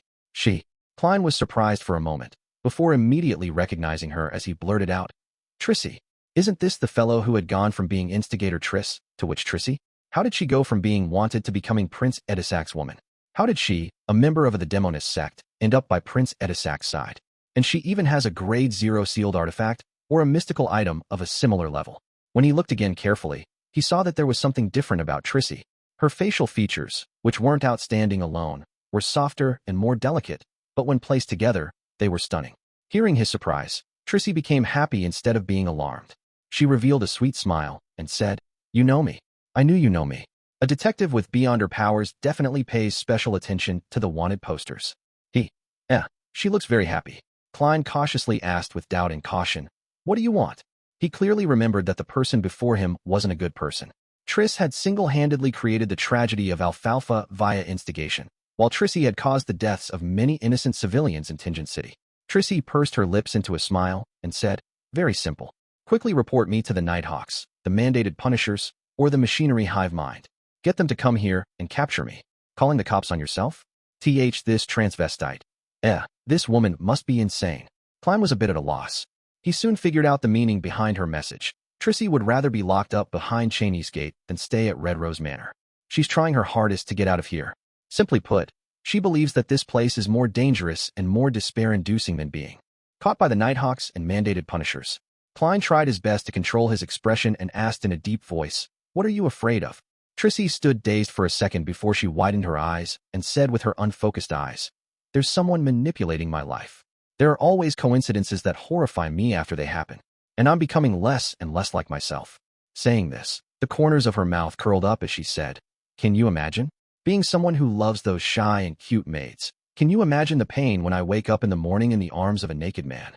Klein was surprised for a moment, before immediately recognizing her as he blurted out, "Trissy, isn't this the fellow who had gone from being instigator Triss, to which Trissy? How did she go from being wanted to becoming Prince Edessak's woman? How did she, a member of the demonist sect, end up by Prince Edessak's side? And she even has a Grade 0 sealed artifact, or a mystical item of a similar level." When he looked again carefully, he saw that there was something different about Trissy. Her facial features, which weren't outstanding alone, were softer and more delicate, but when placed together, they were stunning. Hearing his surprise, Trissy became happy instead of being alarmed. She revealed a sweet smile and said, "You know me. I knew you know me." A detective with beyonder powers definitely pays special attention to the wanted posters. She looks very happy. Klein cautiously asked with doubt and caution, "What do you want?" He clearly remembered that the person before him wasn't a good person. Triss had single-handedly created the tragedy of Alfalfa via instigation, while Trissy had caused the deaths of many innocent civilians in Tingent City. Trissy pursed her lips into a smile and said, "Very simple. Quickly report me to the Nighthawks, the mandated punishers, or the machinery hive mind. Get them to come here and capture me. Calling the cops on yourself? This transvestite. This woman must be insane." Klein was a bit at a loss. He soon figured out the meaning behind her message. Trissy would rather be locked up behind Cheney's Gate than stay at Red Rose Manor. She's trying her hardest to get out of here. Simply put, she believes that this place is more dangerous and more despair-inducing than being caught by the Nighthawks and mandated punishers. Klein tried his best to control his expression and asked in a deep voice, "What are you afraid of?" Trissy stood dazed for a second before she widened her eyes and said with her unfocused eyes, "There's someone manipulating my life. There are always coincidences that horrify me after they happen, and I'm becoming less and less like myself." Saying this, the corners of her mouth curled up as she said, "Can you imagine? Being someone who loves those shy and cute maids. Can you imagine the pain when I wake up in the morning in the arms of a naked man?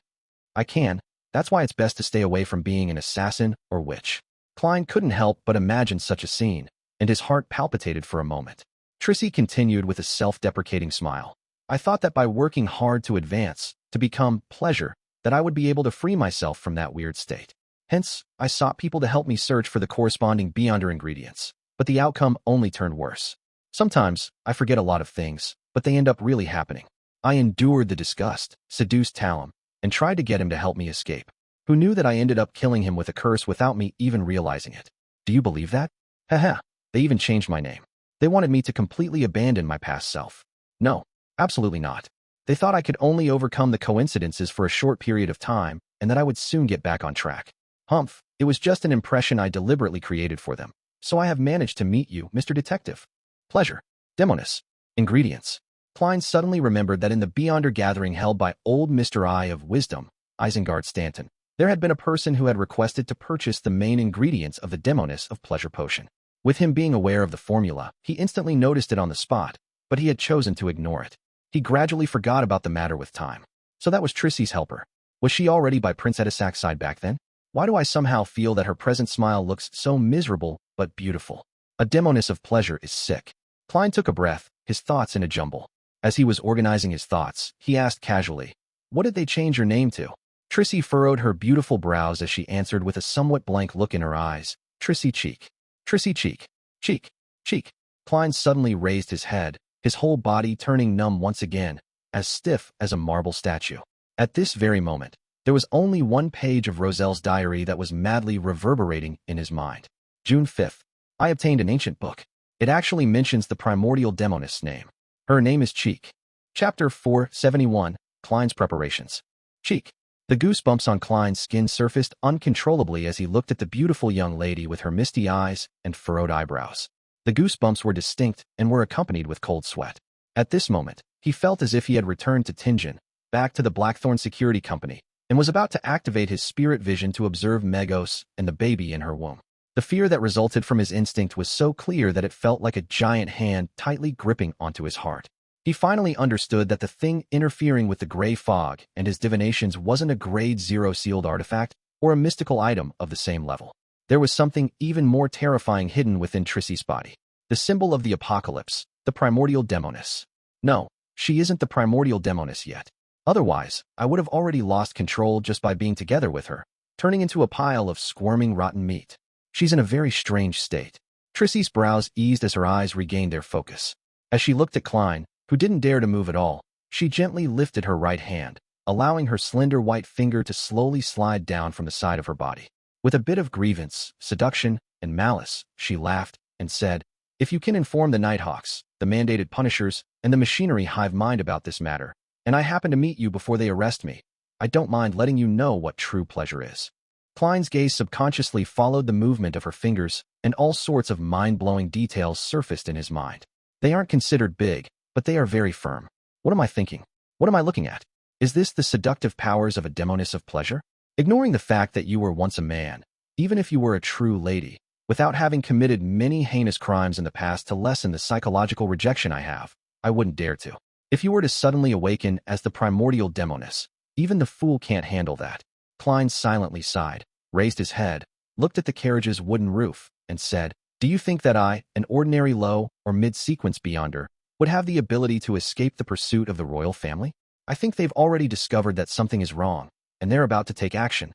I can. That's why it's best to stay away from being an assassin or witch." Klein couldn't help but imagine such a scene, and his heart palpitated for a moment. Trissy continued with a self-deprecating smile. "I thought that by working hard to advance, to become pleasure, that I would be able to free myself from that weird state. Hence, I sought people to help me search for the corresponding beyonder ingredients, but the outcome only turned worse. Sometimes, I forget a lot of things, but they end up really happening. I endured the disgust, seduced Talum, and tried to get him to help me escape. Who knew that I ended up killing him with a curse without me even realizing it? Do you believe that? Haha, they even changed my name. They wanted me to completely abandon my past self. No, absolutely not. They thought I could only overcome the coincidences for a short period of time and that I would soon get back on track. Humph, it was just an impression I deliberately created for them. So I have managed to meet you, Mr. Detective. Pleasure. Demonis. Ingredients. Klein suddenly remembered that in the Beyonder gathering held by old Mr. Eye of Wisdom, Isengard Stanton, there had been a person who had requested to purchase the main ingredients of the Demonis of Pleasure Potion. With him being aware of the formula, he instantly noticed it on the spot, but he had chosen to ignore it. He gradually forgot about the matter with time. So that was Trissy's helper. Was she already by Prince Edessak's side back then? Why do I somehow feel that her present smile looks so miserable but beautiful? A Demonis of Pleasure is sick. Klein took a breath, his thoughts in a jumble. As he was organizing his thoughts, he asked casually, "What did they change your name to?" Trissy furrowed her beautiful brows as she answered with a somewhat blank look in her eyes, "Trissy Cheek. Trissy Cheek. Cheek. Cheek." Klein suddenly raised his head, his whole body turning numb once again, as stiff as a marble statue. At this very moment, there was only one page of Roselle's diary that was madly reverberating in his mind. June 5th. I obtained an ancient book. It actually mentions the primordial Demonist's name. Her name is Cheek. Chapter 471, Klein's Preparations. Cheek. The goosebumps on Klein's skin surfaced uncontrollably as he looked at the beautiful young lady with her misty eyes and furrowed eyebrows. The goosebumps were distinct and were accompanied with cold sweat. At this moment, he felt as if he had returned to Tingen, back to the Blackthorn Security Company, and was about to activate his spirit vision to observe Megos and the baby in her womb. The fear that resulted from his instinct was so clear that it felt like a giant hand tightly gripping onto his heart. He finally understood that the thing interfering with the gray fog and his divinations wasn't a Grade 0 sealed artifact or a mystical item of the same level. There was something even more terrifying hidden within Trissy's body. The symbol of the apocalypse, the primordial demoness. No, she isn't the primordial demoness yet. Otherwise, I would have already lost control just by being together with her, turning into a pile of squirming rotten meat. She's in a very strange state. Trissy's brows eased as her eyes regained their focus. As she looked at Klein, who didn't dare to move at all, she gently lifted her right hand, allowing her slender white finger to slowly slide down from the side of her body. With a bit of grievance, seduction, and malice, she laughed and said, "If you can inform the Nighthawks, the mandated punishers, and the machinery hive mind about this matter, and I happen to meet you before they arrest me, I don't mind letting you know what true pleasure is." Klein's gaze subconsciously followed the movement of her fingers, and all sorts of mind-blowing details surfaced in his mind. They aren't considered big, but they are very firm. What am I thinking? What am I looking at? Is this the seductive powers of a demoness of pleasure? Ignoring the fact that you were once a man, even if you were a true lady, without having committed many heinous crimes in the past to lessen the psychological rejection I have, I wouldn't dare to. If you were to suddenly awaken as the primordial demoness, even the fool can't handle that. Klein silently sighed, raised his head, looked at the carriage's wooden roof, and said, "Do you think that I, an ordinary low or mid-sequence beyonder, would have the ability to escape the pursuit of the royal family? I think they've already discovered that something is wrong, and they're about to take action."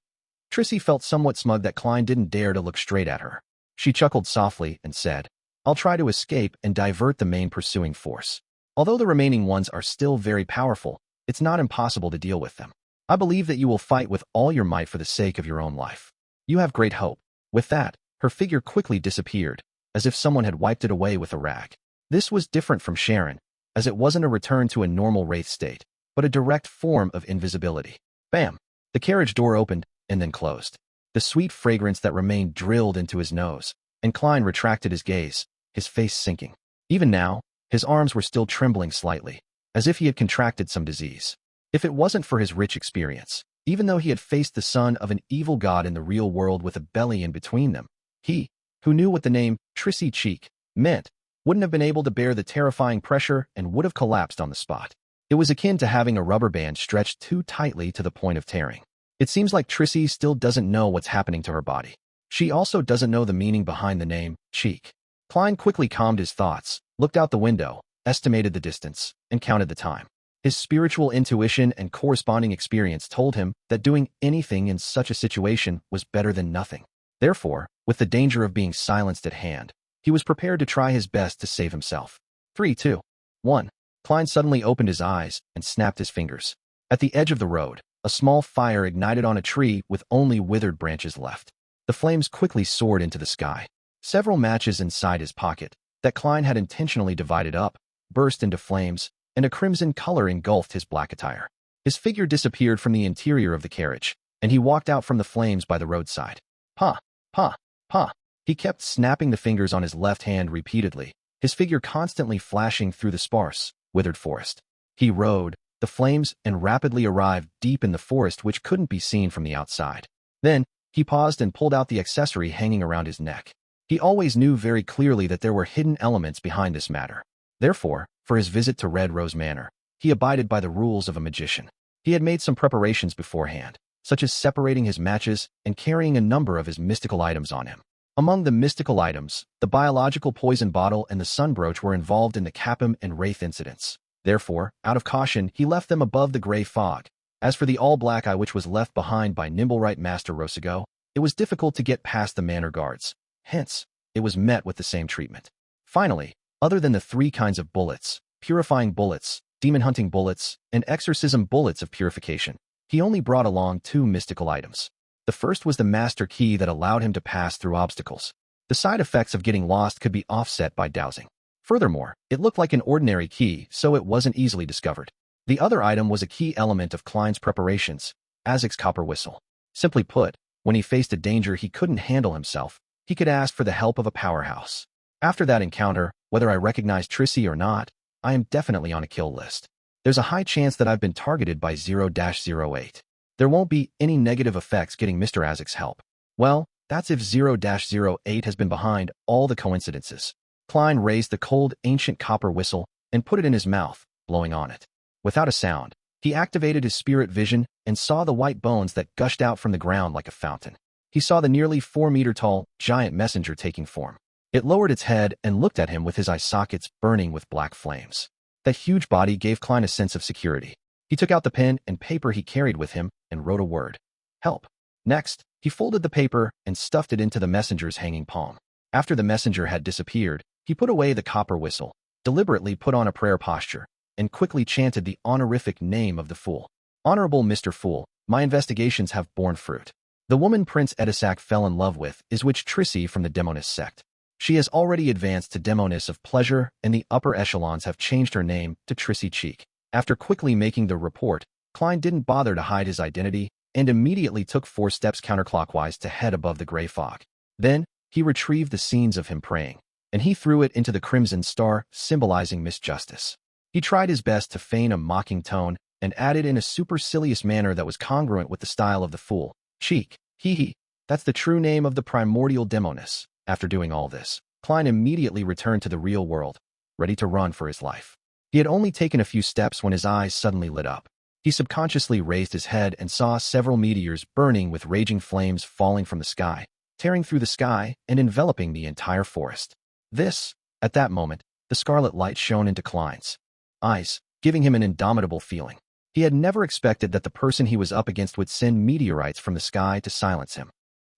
Trissy felt somewhat smug that Klein didn't dare to look straight at her. She chuckled softly and said, "I'll try to escape and divert the main pursuing force. Although the remaining ones are still very powerful, it's not impossible to deal with them. I believe that you will fight with all your might for the sake of your own life. You have great hope." With that, her figure quickly disappeared, as if someone had wiped it away with a rag. This was different from Sharon, as it wasn't a return to a normal wraith state, but a direct form of invisibility. Bam! The carriage door opened and then closed. The sweet fragrance that remained drilled into his nose, and Klein retracted his gaze, his face sinking. Even now, his arms were still trembling slightly, as if he had contracted some disease. If it wasn't for his rich experience, even though he had faced the son of an evil god in the real world with a belly in between them, he, who knew what the name Trissy Cheek meant, wouldn't have been able to bear the terrifying pressure and would have collapsed on the spot. It was akin to having a rubber band stretched too tightly to the point of tearing. It seems like Trissy still doesn't know what's happening to her body. She also doesn't know the meaning behind the name Cheek. Klein quickly calmed his thoughts, looked out the window, estimated the distance, and counted the time. His spiritual intuition and corresponding experience told him that doing anything in such a situation was better than nothing. Therefore, with the danger of being silenced at hand, he was prepared to try his best to save himself. 3, 2, 1. Klein suddenly opened his eyes and snapped his fingers. At the edge of the road, a small fire ignited on a tree with only withered branches left. The flames quickly soared into the sky. Several matches inside his pocket, that Klein had intentionally divided up, burst into flames, and a crimson color engulfed his black attire. His figure disappeared from the interior of the carriage, and he walked out from the flames by the roadside. Pa, pa, pa. He kept snapping the fingers on his left hand repeatedly, his figure constantly flashing through the sparse, withered forest. He rode the flames and rapidly arrived deep in the forest which couldn't be seen from the outside. Then, he paused and pulled out the accessory hanging around his neck. He always knew very clearly that there were hidden elements behind this matter. Therefore, for his visit to Red Rose Manor, he abided by the rules of a magician. He had made some preparations beforehand, such as separating his matches and carrying a number of his mystical items on him. Among the mystical items, the biological poison bottle and the sun brooch were involved in the Capim and Wraith incidents. Therefore, out of caution, he left them above the gray fog. As for the all-black eye which was left behind by Nimblewright Master Rosigo, it was difficult to get past the manor guards. Hence, it was met with the same treatment. Finally, other than the 3 kinds of bullets, purifying bullets, demon-hunting bullets, and exorcism bullets of purification, he only brought along 2 mystical items. The first was the master key that allowed him to pass through obstacles. The side effects of getting lost could be offset by dowsing. Furthermore, it looked like an ordinary key, so it wasn't easily discovered. The other item was a key element of Klein's preparations, Eddesakk's copper whistle. Simply put, when he faced a danger he couldn't handle himself, he could ask for the help of a powerhouse. After that encounter, whether I recognize Trissy or not, I am definitely on a kill list. There's a high chance that I've been targeted by 0-08. There won't be any negative effects getting Mr. Eddesakk's help. Well, that's if 0-08 has been behind all the coincidences. Klein raised the cold, ancient copper whistle and put it in his mouth, blowing on it. Without a sound, he activated his spirit vision and saw the white bones that gushed out from the ground like a fountain. He saw the nearly 4-meter-tall, giant messenger taking form. It lowered its head and looked at him with his eye sockets burning with black flames. That huge body gave Klein a sense of security. He took out the pen and paper he carried with him and wrote a word. Help. Next, he folded the paper and stuffed it into the messenger's hanging palm. After the messenger had disappeared, he put away the copper whistle, deliberately put on a prayer posture, and quickly chanted the honorific name of the fool. Honorable Mr. Fool, my investigations have borne fruit. The woman Prince Edessak fell in love with is witch Trissy from the Demonist sect. She has already advanced to Demoness of Pleasure, and the upper echelons have changed her name to Trissy Cheek. After quickly making the report, Klein didn't bother to hide his identity and immediately took 4 steps counterclockwise to head above the gray fog. Then, he retrieved the scenes of him praying, and he threw it into the crimson star, symbolizing misjustice. He tried his best to feign a mocking tone and added in a supercilious manner that was congruent with the style of the fool. Cheek, hee, that's the true name of the primordial Demoness. After doing all this, Klein immediately returned to the real world, ready to run for his life. He had only taken a few steps when his eyes suddenly lit up. He subconsciously raised his head and saw several meteors burning with raging flames falling from the sky, tearing through the sky and enveloping the entire forest. At that moment, the scarlet light shone into Klein's eyes, giving him an indomitable feeling. He had never expected that the person he was up against would send meteorites from the sky to silence him.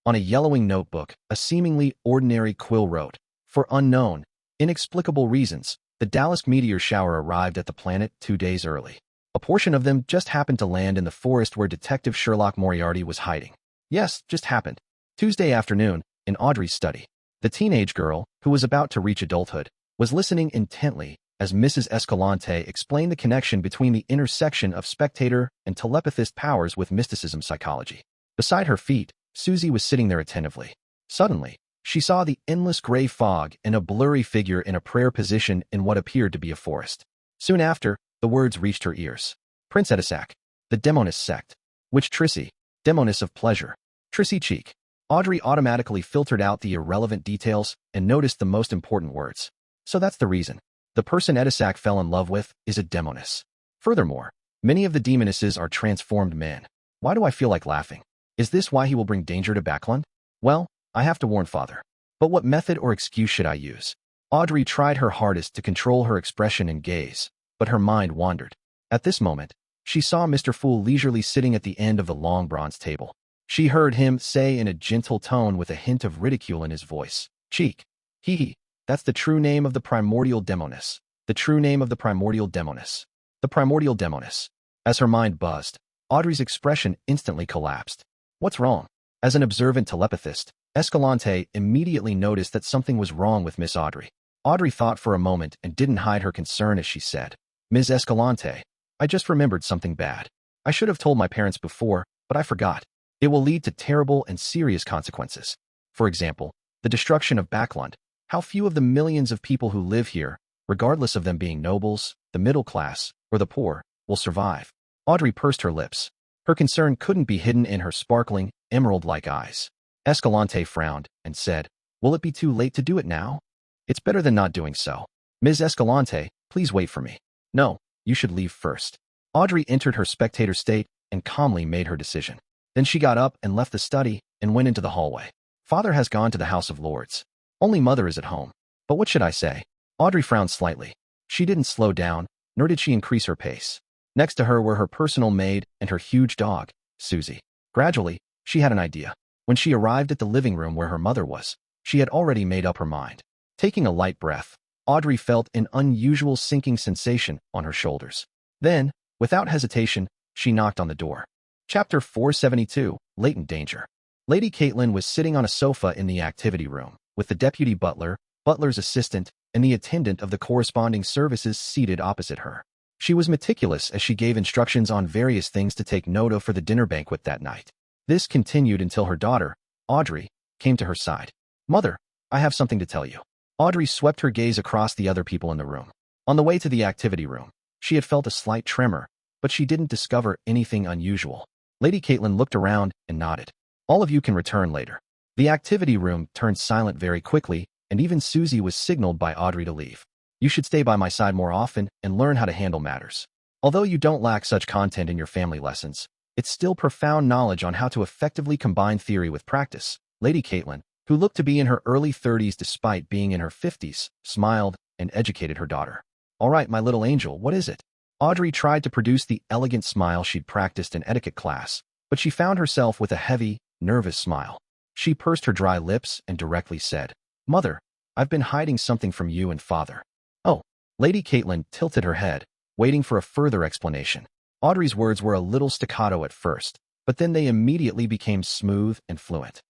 On a yellowing notebook, a seemingly ordinary quill wrote, "For unknown, inexplicable reasons, the Dallas meteor shower arrived at the planet 2 days early. A portion of them just happened to land in the forest where Detective Sherlock Moriarty was hiding. Yes, just happened. Tuesday afternoon, in Audrey's study. The teenage girl, who was about to reach adulthood, was listening intently as Mrs. Escalante explained the connection between the intersection of spectator and telepathist powers with mysticism psychology. Beside her feet, Susie was sitting there attentively. Suddenly, she saw the endless gray fog and a blurry figure in a prayer position in what appeared to be a forest. Soon after, the words reached her ears. Prince Edessak, the Demonist sect. Witch Trissy, Demoness of Pleasure. Trissy Cheek. Audrey automatically filtered out the irrelevant details and noticed the most important words. So that's the reason. The person Edessak fell in love with is a Demoness. Furthermore, many of the demonesses are transformed men. Why do I feel like laughing? Is this why he will bring danger to Backlund? Well, I have to warn Father. But what method or excuse should I use? Audrey tried her hardest to control her expression and gaze, but her mind wandered. At this moment, she saw Mr. Fool leisurely sitting at the end of the long bronze table. She heard him say in a gentle tone with a hint of ridicule in his voice, "Cheek, hee, that's the true name of the primordial Demoness. The true name of the primordial Demoness. The primordial Demoness." As her mind buzzed, Audrey's expression instantly collapsed. What's wrong? As an observant telepathist, Escalante immediately noticed that something was wrong with Miss Audrey. Audrey thought for a moment and didn't hide her concern as she said, "Ms. Escalante, I just remembered something bad. I should have told my parents before, but I forgot. It will lead to terrible and serious consequences. For example, the destruction of Backlund. How few of the millions of people who live here, regardless of them being nobles, the middle class, or the poor, will survive." Audrey pursed her lips. Her concern couldn't be hidden in her sparkling, emerald-like eyes. Escalante frowned and said, "Will it be too late to do it now? It's better than not doing so. Ms. Escalante, please wait for me. No, you should leave first." Audrey entered her spectator state and calmly made her decision. Then she got up and left the study and went into the hallway. Father has gone to the House of Lords. Only Mother is at home. But what should I say? Audrey frowned slightly. She didn't slow down, nor did she increase her pace. Next to her were her personal maid and her huge dog, Susie. Gradually, she had an idea. When she arrived at the living room where her mother was, she had already made up her mind. Taking a light breath, Audrey felt an unusual sinking sensation on her shoulders. Then, without hesitation, she knocked on the door. Chapter 472, Latent Danger. Lady Caitlin was sitting on a sofa in the activity room, with the deputy butler, butler's assistant, and the attendant of the corresponding services seated opposite her. She was meticulous as she gave instructions on various things to take note of for the dinner banquet that night. This continued until her daughter, Audrey, came to her side. "Mother, I have something to tell you." Audrey swept her gaze across the other people in the room. On the way to the activity room, she had felt a slight tremor, but she didn't discover anything unusual. Lady Caitlin looked around and nodded. "All of you can return later." The activity room turned silent very quickly, and even Susie was signaled by Audrey to leave. "You should stay by my side more often and learn how to handle matters. Although you don't lack such content in your family lessons, it's still profound knowledge on how to effectively combine theory with practice." Lady Caitlin, who looked to be in her early 30s despite being in her 50s, smiled and educated her daughter. "All right, my little angel, what is it?" Audrey tried to produce the elegant smile she'd practiced in etiquette class, but she found herself with a heavy, nervous smile. She pursed her dry lips and directly said, "Mother, I've been hiding something from you and Father." "Oh." Lady Caitlin tilted her head, waiting for a further explanation. Audrey's words were a little staccato at first, but then they immediately became smooth and fluent.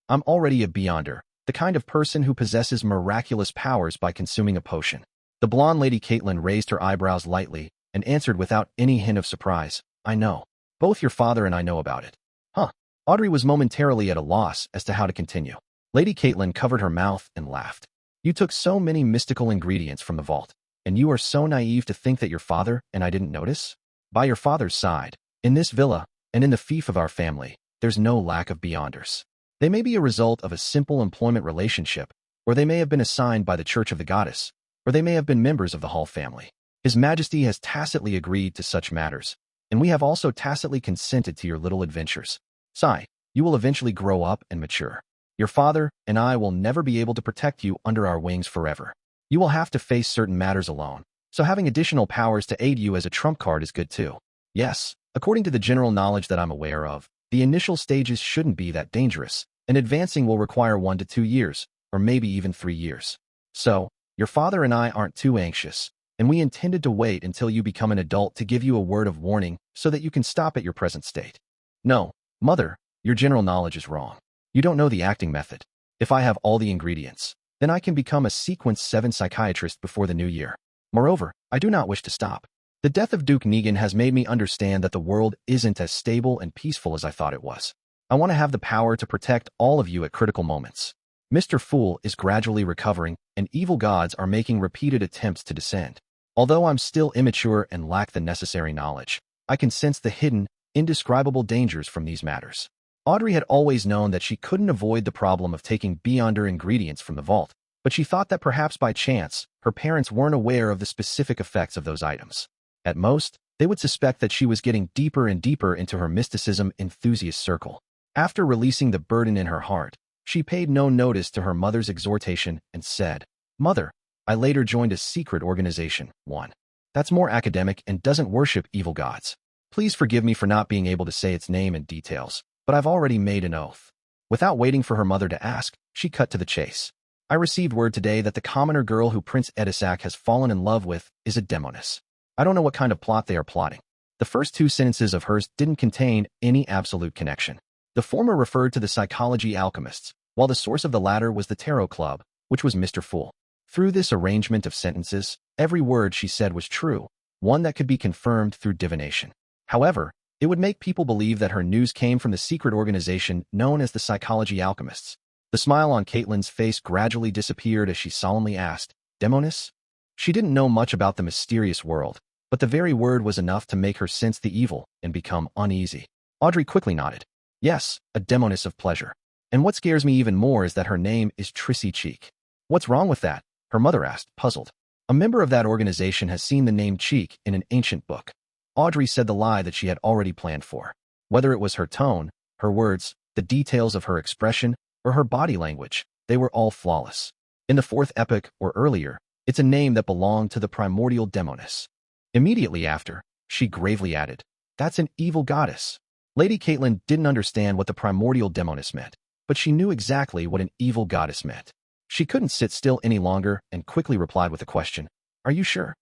I'm already a beyonder, the kind of person who possesses miraculous powers by consuming a potion." The blonde Lady Caitlin raised her eyebrows lightly and answered without any hint of surprise, "I know. Both your father and I know about it." "Huh." Audrey was momentarily at a loss as to how to continue. Lady Caitlin covered her mouth and laughed. "You took so many mystical ingredients from the vault, and you are so naive to think that your father and I didn't notice? By your father's side, in this villa, and in the fief of our family, there's no lack of beyonders. They may be a result of a simple employment relationship, or they may have been assigned by the Church of the Goddess, or they may have been members of the Hall family. His Majesty has tacitly agreed to such matters, and we have also tacitly consented to your little adventures. Sigh, you will eventually grow up and mature. Your father and I will never be able to protect you under our wings forever. You will have to face certain matters alone, so having additional powers to aid you as a trump card is good too. Yes, according to the general knowledge that I'm aware of, the initial stages shouldn't be that dangerous, and advancing will require 1 to 2 years, or maybe even 3 years. So, your father and I aren't too anxious, and we intended to wait until you become an adult to give you a word of warning so that you can stop at your present state." "No, Mother, your general knowledge is wrong. You don't know the acting method. If I have all the ingredients, then I can become a sequence 7 psychiatrist before the new year. Moreover, I do not wish to stop. The death of Duke Negan has made me understand that the world isn't as stable and peaceful as I thought it was. I want to have the power to protect all of you at critical moments. Mr. Fool is gradually recovering, and evil gods are making repeated attempts to descend. Although I'm still immature and lack the necessary knowledge, I can sense the hidden, indescribable dangers from these matters." Audrey had always known that she couldn't avoid the problem of taking beyonder ingredients from the vault, but she thought that perhaps by chance, her parents weren't aware of the specific effects of those items. At most, they would suspect that she was getting deeper and deeper into her mysticism enthusiast circle. After releasing the burden in her heart, she paid no notice to her mother's exhortation and said, "Mother, I later joined a secret organization, one that's more academic and doesn't worship evil gods. Please forgive me for not being able to say its name and details, but I've already made an oath." Without waiting for her mother to ask, she cut to the chase. "I received word today that the commoner girl who Prince Edessak has fallen in love with is a demoness. I don't know what kind of plot they are plotting." The first 2 sentences of hers didn't contain any absolute connection. The former referred to the psychology alchemists, while the source of the latter was the tarot club, which was Mr. Fool. Through this arrangement of sentences, every word she said was true, one that could be confirmed through divination. However, it would make people believe that her news came from the secret organization known as the psychology alchemists. The smile on Caitlin's face gradually disappeared as she solemnly asked, "Demoness?" She didn't know much about the mysterious world, but the very word was enough to make her sense the evil and become uneasy. Audrey quickly nodded. "Yes, a demoness of pleasure. And what scares me even more is that her name is Trissy Cheek." "What's wrong with that?" her mother asked, puzzled. "A member of that organization has seen the name Cheek in an ancient book." Audrey said the lie that she had already planned for. Whether it was her tone, her words, the details of her expression, or her body language, they were all flawless. In the 4th epoch, or earlier, it's a name that belonged to the primordial demoness. Immediately after, she gravely added, "That's an evil goddess." Lady Caitlin didn't understand what the primordial demoness meant, but she knew exactly what an evil goddess meant. She couldn't sit still any longer and quickly replied with a question, "Are you sure?"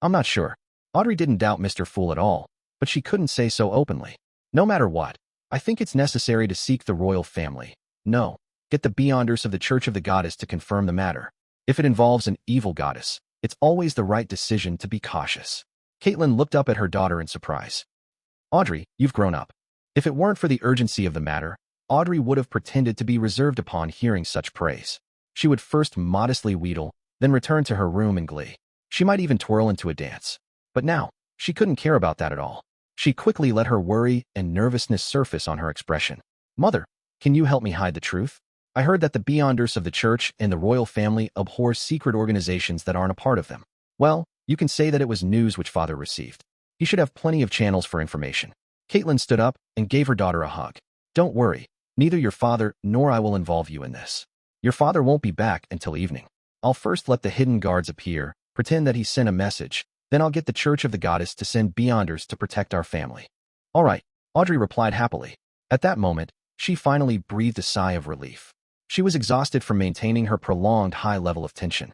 "I'm not sure." Audrey didn't doubt Mr. Fool at all, but she couldn't say so openly. "No matter what, I think it's necessary to seek the royal family. No, get the beyonders of the Church of the Goddess to confirm the matter. If it involves an evil goddess, it's always the right decision to be cautious." Caitlin looked up at her daughter in surprise. Audrey, you've grown up. If it weren't for the urgency of the matter, Audrey would have pretended to be reserved upon hearing such praise. She would first modestly wheedle, then return to her room in glee. She might even twirl into a dance. But now, she couldn't care about that at all. She quickly let her worry and nervousness surface on her expression. Mother, can you help me hide the truth? I heard that the Beyonders of the church and the royal family abhor secret organizations that aren't a part of them. Well, you can say that it was news which father received. He should have plenty of channels for information. Caitlin stood up and gave her daughter a hug. Don't worry, neither your father nor I will involve you in this. Your father won't be back until evening. I'll first let the hidden guards appear, pretend that he sent a message, then I'll get the Church of the Goddess to send Beyonders to protect our family. All right, Audrey replied happily. At that moment, she finally breathed a sigh of relief. She was exhausted from maintaining her prolonged high level of tension.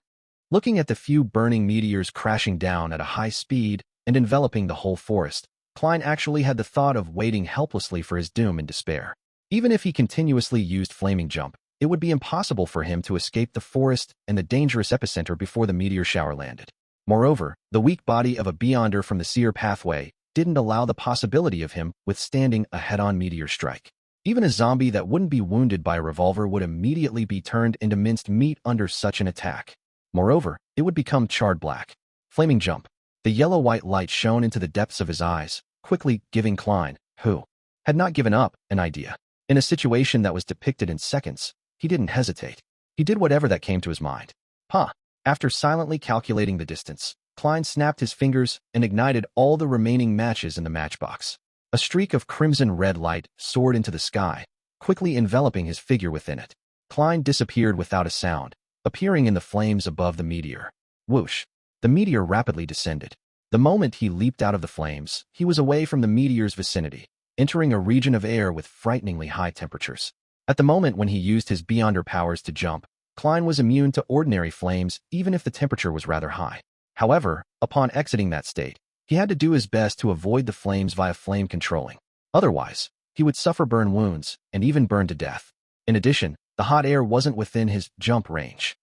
Looking at the few burning meteors crashing down at a high speed and enveloping the whole forest, Klein actually had the thought of waiting helplessly for his doom in despair. Even if he continuously used flaming jump, it would be impossible for him to escape the forest and the dangerous epicenter before the meteor shower landed. Moreover, the weak body of a Beyonder from the seer pathway didn't allow the possibility of him withstanding a head-on meteor strike. Even a zombie that wouldn't be wounded by a revolver would immediately be turned into minced meat under such an attack. Moreover, it would become charred black. Flaming jump. The yellow-white light shone into the depths of his eyes, quickly giving Klein, who had not given up, an idea. In a situation that was depicted in seconds, he didn't hesitate. He did whatever that came to his mind. After silently calculating the distance, Klein snapped his fingers and ignited all the remaining matches in the matchbox. A streak of crimson-red light soared into the sky, quickly enveloping his figure within it. Klein disappeared without a sound, appearing in the flames above the meteor. Whoosh! The meteor rapidly descended. The moment he leaped out of the flames, he was away from the meteor's vicinity, entering a region of air with frighteningly high temperatures. At the moment when he used his Beyonder powers to jump, Klein was immune to ordinary flames even if the temperature was rather high. However, upon exiting that state, he had to do his best to avoid the flames via flame controlling. Otherwise, he would suffer burn wounds and even burn to death. In addition, the hot air wasn't within his jump range.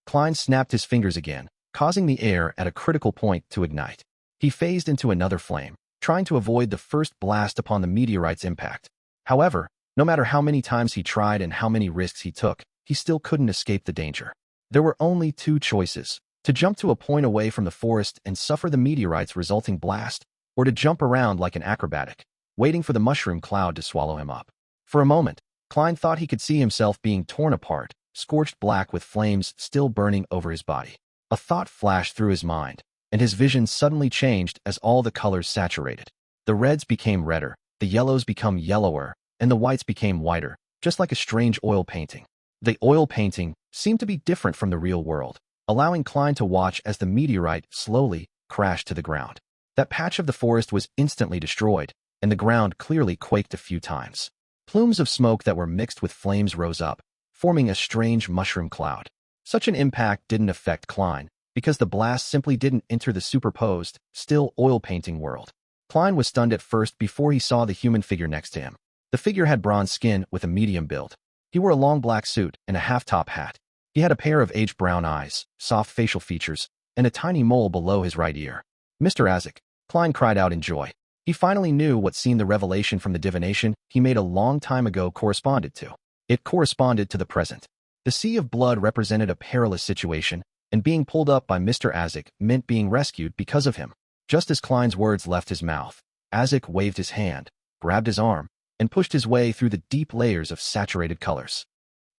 Klein snapped his fingers again, causing the air at a critical point to ignite. He phased into another flame, trying to avoid the first blast upon the meteorite's impact. However, no matter how many times he tried and how many risks he took, he still couldn't escape the danger. There were only two choices: to jump to a point away from the forest and suffer the meteorite's resulting blast, or to jump around like an acrobatic, waiting for the mushroom cloud to swallow him up. For a moment, Klein thought he could see himself being torn apart, scorched black with flames still burning over his body. A thought flashed through his mind, and his vision suddenly changed as all the colors saturated. The reds became redder, the yellows became yellower, and the whites became whiter, just like a strange oil painting. The oil painting seemed to be different from the real world, allowing Klein to watch as the meteorite slowly crashed to the ground. That patch of the forest was instantly destroyed, and the ground clearly quaked a few times. Plumes of smoke that were mixed with flames rose up, forming a strange mushroom cloud. Such an impact didn't affect Klein, because the blast simply didn't enter the superposed, still oil painting world. Klein was stunned at first before he saw the human figure next to him. The figure had bronze skin with a medium build. He wore a long black suit and a half-top hat. He had a pair of aged brown eyes, soft facial features, and a tiny mole below his right ear. Mr. Edessak, Klein cried out in joy. He finally knew what seemed the revelation from the divination he made a long time ago corresponded to. It corresponded to the present. The sea of blood represented a perilous situation, and being pulled up by Mr. Edessak meant being rescued because of him. Just as Klein's words left his mouth, Edessak waved his hand, grabbed his arm, and pushed his way through the deep layers of saturated colors.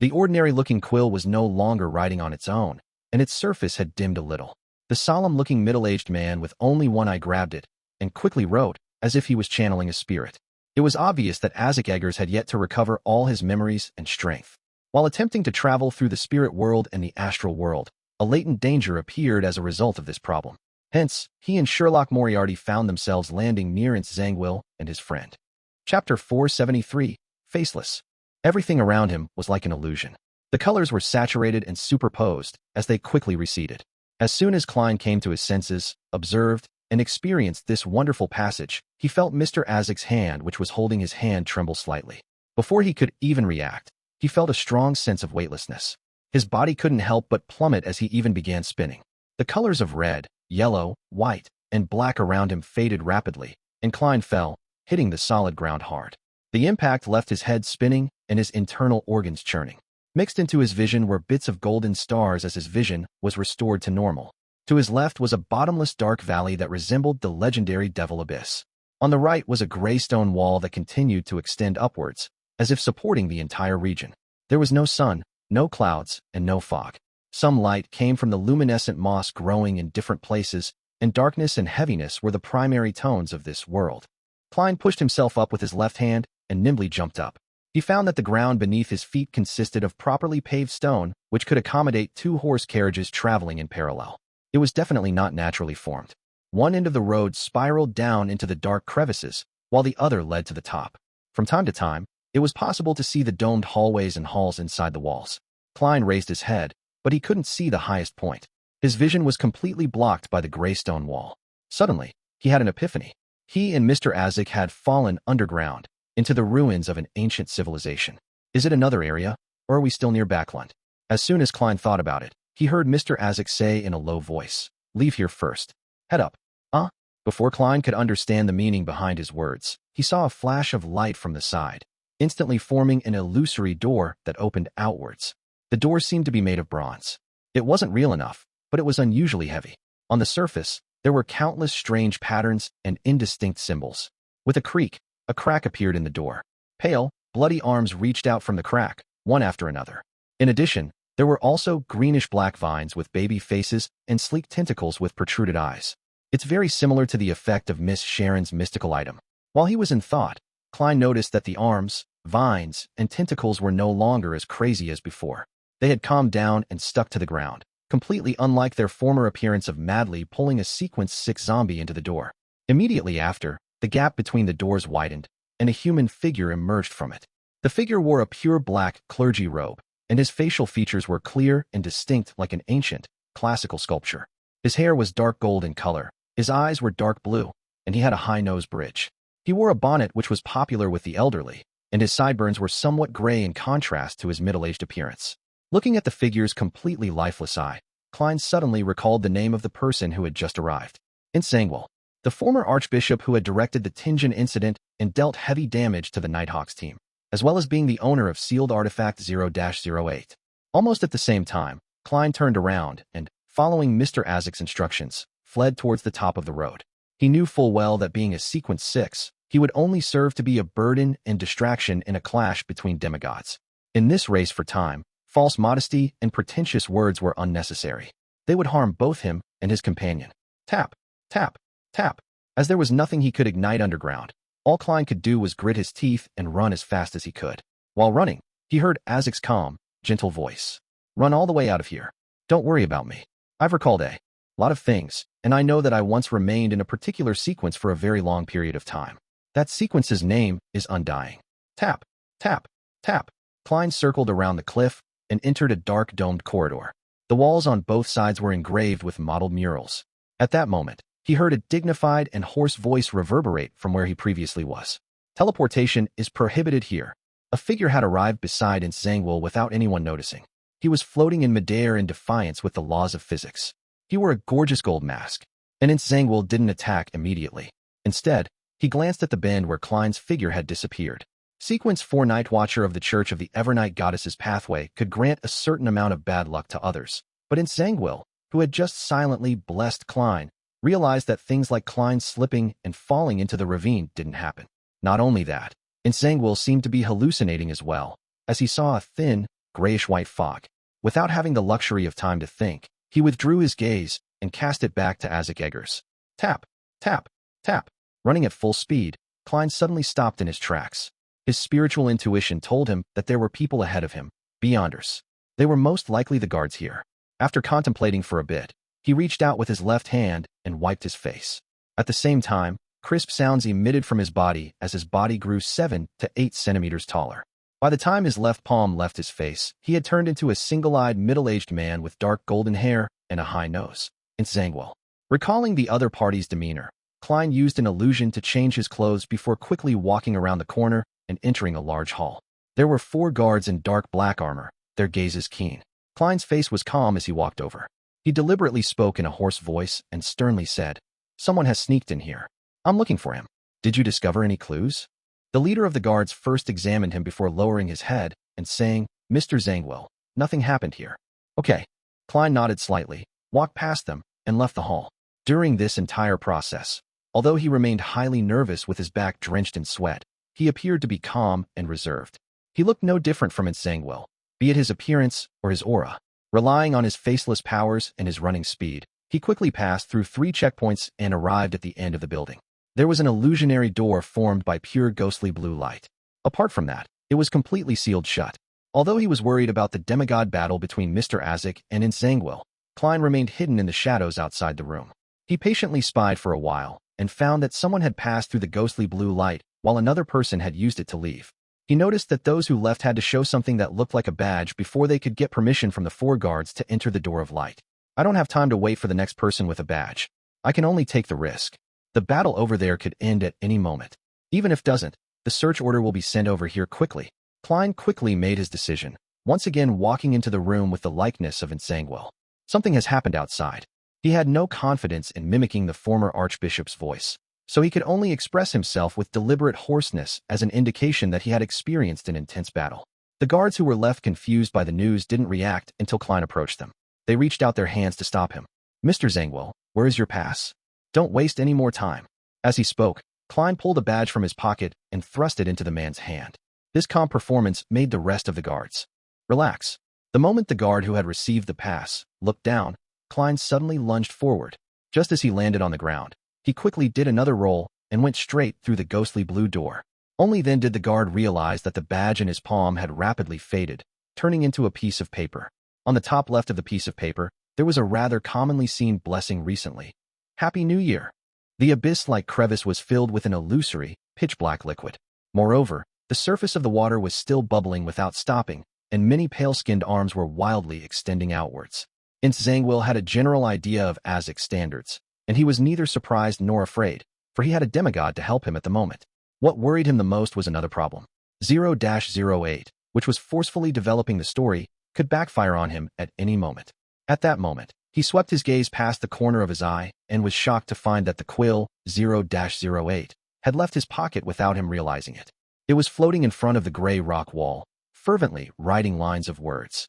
The ordinary-looking quill was no longer riding on its own, and its surface had dimmed a little. The solemn-looking middle-aged man with only one eye grabbed it, and quickly wrote, as if he was channeling a spirit. It was obvious that Edessak Eggers had yet to recover all his memories and strength. While attempting to travel through the spirit world and the astral world, a latent danger appeared as a result of this problem. Hence, he and Sherlock Moriarty found themselves landing near Zhangwil and his friend. Chapter 473, Faceless. Everything around him was like an illusion. The colors were saturated and superposed as they quickly receded. As soon as Klein came to his senses, observed, and experienced this wonderful passage, he felt Mr. Edesack's hand which was holding his hand tremble slightly. Before he could even react, he felt a strong sense of weightlessness. His body couldn't help but plummet as he even began spinning. The colors of red, yellow, white, and black around him faded rapidly, and Klein fell, hitting the solid ground hard. The impact left his head spinning and his internal organs churning. Mixed into his vision were bits of golden stars as his vision was restored to normal. To his left was a bottomless dark valley that resembled the legendary Devil Abyss. On the right was a gray stone wall that continued to extend upwards, as if supporting the entire region. There was no sun, no clouds, and no fog. Some light came from the luminescent moss growing in different places, and darkness and heaviness were the primary tones of this world. Klein pushed himself up with his left hand and nimbly jumped up. He found that the ground beneath his feet consisted of properly paved stone, which could accommodate 2 horse carriages traveling in parallel. It was definitely not naturally formed. One end of the road spiraled down into the dark crevices, while the other led to the top. From time to time, it was possible to see the domed hallways and halls inside the walls. Klein raised his head, but he couldn't see the highest point. His vision was completely blocked by the gray stone wall. Suddenly, he had an epiphany. He and Mr. Edessak had fallen underground, into the ruins of an ancient civilization. Is it another area, or are we still near Backland? As soon as Klein thought about it, he heard Mr. Edessak say in a low voice, "Leave here first. Head up." Before Klein could understand the meaning behind his words, he saw a flash of light from the side, instantly forming an illusory door that opened outwards. The door seemed to be made of bronze. It wasn't real enough, but it was unusually heavy. On the surface, there were countless strange patterns and indistinct symbols. With a creak, a crack appeared in the door. Pale, bloody arms reached out from the crack, one after another. In addition, there were also greenish-black vines with baby faces and sleek tentacles with protruded eyes. It's very similar to the effect of Miss Sharon's mystical item. While he was in thought, Klein noticed that the arms, vines, and tentacles were no longer as crazy as before. They had calmed down and stuck to the ground, completely unlike their former appearance of madly pulling a Sequence 6 zombie into the door. Immediately after, the gap between the doors widened, and a human figure emerged from it. The figure wore a pure black clergy robe, and his facial features were clear and distinct like an ancient, classical sculpture. His hair was dark gold in color, his eyes were dark blue, and he had a high nose bridge. He wore a bonnet which was popular with the elderly, and his sideburns were somewhat gray in contrast to his middle-aged appearance. Looking at the figure's completely lifeless eye, Klein suddenly recalled the name of the person who had just arrived. Sanguine, the former archbishop who had directed the Tingen incident and dealt heavy damage to the Nighthawks team, as well as being the owner of sealed artifact 0-08. Almost at the same time, Klein turned around and, following Mr. Edesakk's instructions, fled towards the top of the road. He knew full well that being a Sequence 6, he would only serve to be a burden and distraction in a clash between demigods. In this race for time, false modesty and pretentious words were unnecessary. They would harm both him and his companion. Tap, tap, tap. As there was nothing he could ignite underground, all Klein could do was grit his teeth and run as fast as he could. While running, he heard Edesakk's calm, gentle voice. "Run all the way out of here. Don't worry about me. I've recalled a lot of things, and I know that I once remained in a particular sequence for a very long period of time. That sequence's name is Undying." Tap, tap, tap. Klein circled around the cliff and entered a dark domed corridor. The walls on both sides were engraved with mottled murals. At that moment, he heard a dignified and hoarse voice reverberate from where he previously was. "Teleportation is prohibited here." A figure had arrived beside Sanguine without anyone noticing. He was floating in midair in defiance with the laws of physics. He wore a gorgeous gold mask, and Sanguine didn't attack immediately. Instead, he glanced at the bend where Klein's figure had disappeared. Sequence 4 Night Watcher of the Church of the Evernight Goddess's pathway could grant a certain amount of bad luck to others, but Sanguine, who had just silently blessed Klein, realized that things like Klein slipping and falling into the ravine didn't happen. Not only that, Sanguine seemed to be hallucinating as well, as he saw a thin, grayish-white fog. Without having the luxury of time to think, he withdrew his gaze and cast it back to Edessak Eggers. Tap, tap, tap. Running at full speed, Klein suddenly stopped in his tracks. His spiritual intuition told him that there were people ahead of him, beyonders. They were most likely the guards here. After contemplating for a bit, he reached out with his left hand and wiped his face. At the same time, crisp sounds emitted from his body as his body grew 7 to 8 centimeters taller. By the time his left palm left his face, he had turned into a single-eyed middle-aged man with dark golden hair and a high nose. Sanguine. Recalling the other party's demeanor, Klein used an illusion to change his clothes before quickly walking around the corner and entering a large hall. There were 4 guards in dark black armor, their gazes keen. Klein's face was calm as he walked over. He deliberately spoke in a hoarse voice and sternly said, Someone has sneaked in here. I'm looking for him. Did you discover any clues? The leader of the guards first examined him before lowering his head and saying, Mr. Zangwill, nothing happened here. Okay. Klein nodded slightly, walked past them, and left the hall. During this entire process, although he remained highly nervous with his back drenched in sweat, he appeared to be calm and reserved. He looked no different from Zangwill, be it his appearance or his aura. Relying on his faceless powers and his running speed, he quickly passed through 3 checkpoints and arrived at the end of the building. There was an illusionary door formed by pure ghostly blue light. Apart from that, it was completely sealed shut. Although he was worried about the demigod battle between Mr. Edessak and Zangwill, Klein remained hidden in the shadows outside the room. He patiently spied for a while and found that someone had passed through the ghostly blue light while another person had used it to leave. He noticed that those who left had to show something that looked like a badge before they could get permission from the 4 guards to enter the door of light. I don't have time to wait for the next person with a badge. I can only take the risk. The battle over there could end at any moment. Even if it doesn't, the search order will be sent over here quickly. Klein quickly made his decision, once again walking into the room with the likeness of Zangwill. Something has happened outside. He had no confidence in mimicking the former archbishop's voice, so he could only express himself with deliberate hoarseness as an indication that he had experienced an intense battle. The guards who were left confused by the news didn't react until Klein approached them. They reached out their hands to stop him. Mr. Zangwill, where is your pass? Don't waste any more time. As he spoke, Klein pulled a badge from his pocket and thrust it into the man's hand. This calm performance made the rest of the guards relax. The moment the guard who had received the pass looked down, Klein suddenly lunged forward. Just as he landed on the ground, he quickly did another roll and went straight through the ghostly blue door. Only then did the guard realize that the badge in his palm had rapidly faded, turning into a piece of paper. On the top left of the piece of paper, there was a rather commonly seen blessing recently. Happy New Year. The abyss-like crevice was filled with an illusory, pitch-black liquid. Moreover, the surface of the water was still bubbling without stopping, and many pale-skinned arms were wildly extending outwards. Zangwill had a general idea of Edeссak's standards, and he was neither surprised nor afraid, for he had a demigod to help him at the moment. What worried him the most was another problem. 0-08, which was forcefully developing the story, could backfire on him at any moment. At that moment, he swept his gaze past the corner of his eye and was shocked to find that the quill 0-08 had left his pocket without him realizing it. It was floating in front of the gray rock wall, fervently writing lines of words.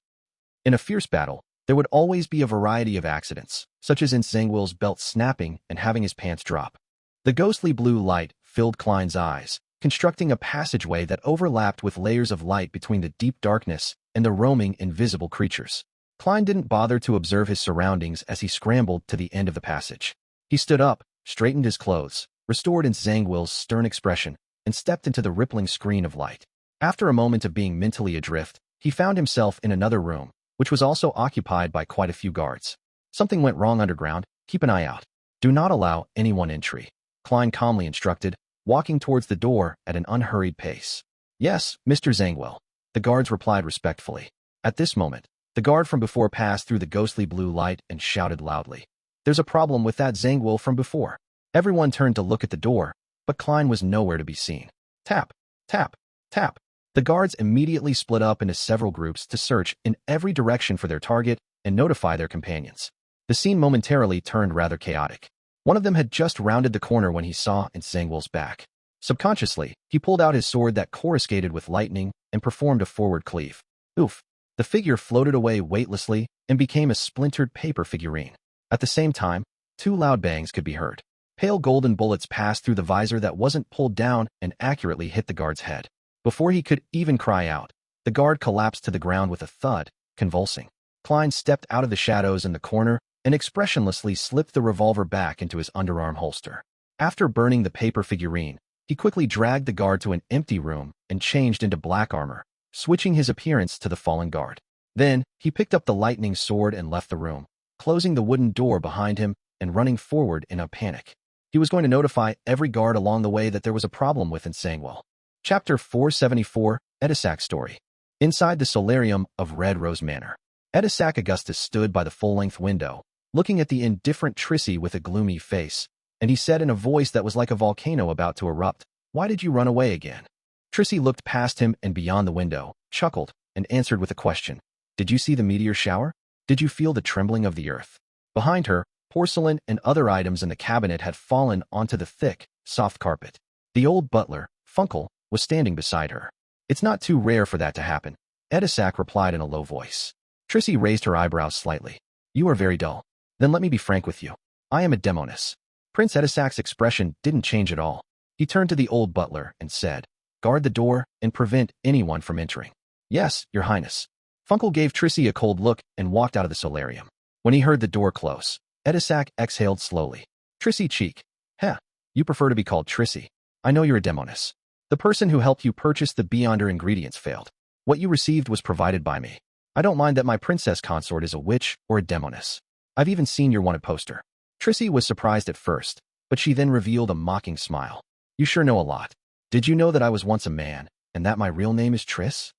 In a fierce battle, there would always be a variety of accidents, such as Zangwill's belt snapping and having his pants drop. The ghostly blue light filled Klein's eyes, constructing a passageway that overlapped with layers of light between the deep darkness and the roaming, invisible creatures. Klein didn't bother to observe his surroundings as he scrambled to the end of the passage. He stood up, straightened his clothes, restored Zangwill's stern expression, and stepped into the rippling screen of light. After a moment of being mentally adrift, he found himself in another room, which was also occupied by quite a few guards. Something went wrong underground. Keep an eye out. Do not allow anyone entry, Klein calmly instructed, walking towards the door at an unhurried pace. Yes, Mr. Zangwill, the guards replied respectfully. At this moment, the guard from before passed through the ghostly blue light and shouted loudly. There's a problem with that Zangwill from before. Everyone turned to look at the door, but Klein was nowhere to be seen. Tap, tap, tap. The guards immediately split up into several groups to search in every direction for their target and notify their companions. The scene momentarily turned rather chaotic. One of them had just rounded the corner when he saw Zangwill's back. Subconsciously, he pulled out his sword that coruscated with lightning and performed a forward cleave. Oof! The figure floated away weightlessly and became a splintered paper figurine. At the same time, 2 loud bangs could be heard. Pale golden bullets passed through the visor that wasn't pulled down and accurately hit the guard's head. Before he could even cry out, the guard collapsed to the ground with a thud, convulsing. Klein stepped out of the shadows in the corner and expressionlessly slipped the revolver back into his underarm holster. After burning the paper figurine, he quickly dragged the guard to an empty room and changed into black armor, switching his appearance to the fallen guard. Then, he picked up the lightning sword and left the room, closing the wooden door behind him and running forward in a panic. He was going to notify every guard along the way that there was a problem with Zangwill. Chapter 474, Edessak Story. Inside the solarium of Red Rose Manor, Edessak Augustus stood by the full-length window, looking at the indifferent Trissy with a gloomy face, and he said in a voice that was like a volcano about to erupt, "Why did you run away again?" Trissy looked past him and beyond the window, chuckled, and answered with a question. "Did you see the meteor shower? Did you feel the trembling of the earth?" Behind her, Porcelain and other items in the cabinet had fallen onto the thick, soft carpet. The old butler, Funkel, was standing beside her. "It's not too rare for that to happen," Edessak replied in a low voice. Trissy raised her eyebrows slightly. "You are very dull. Then let me be frank with you. I am a demoness." Prince Edessak's expression didn't change at all. He turned to the old butler and said, "Guard the door and prevent anyone from entering." "Yes, your highness." Funkel gave Trissy a cold look and walked out of the solarium. When he heard the door close, Edessak exhaled slowly. "Trissy cheek. Heh, you prefer to be called Trissy. I know you're a demoness. The person who helped you purchase the Beyonder ingredients failed. What you received was provided by me. I don't mind that my princess consort is a witch or a demoness. I've even seen your wanted poster." Trissy was surprised at first, but she then revealed a mocking smile. "You sure know a lot. Did you know that I was once a man, and that my real name is Triss?"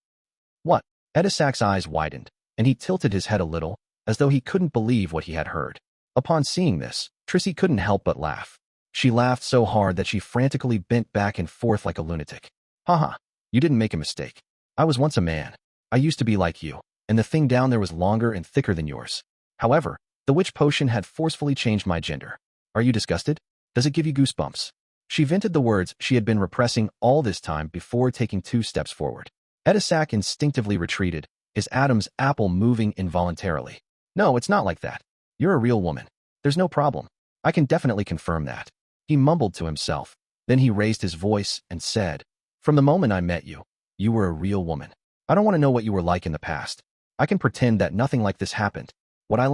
"What?" Edessak's eyes widened, and he tilted his head a little, as though he couldn't believe what he had heard. Upon seeing this, Trissy couldn't help but laugh. She laughed so hard that she frantically bent back and forth like a lunatic. "Haha, you didn't make a mistake. I was once a man. I used to be like you, and the thing down there was longer and thicker than yours. However, the witch potion had forcefully changed my gender. Are you disgusted? Does it give you goosebumps?" She vented the words she had been repressing all this time before taking 2 steps forward. Edessak instinctively retreated, his Adam's apple moving involuntarily. "No, it's not like that. You're a real woman. There's no problem. I can definitely confirm that." He mumbled to himself. Then he raised his voice and said, "From the moment I met you, you were a real woman. I don't want to know what you were like in the past. I can pretend that nothing like this happened. What I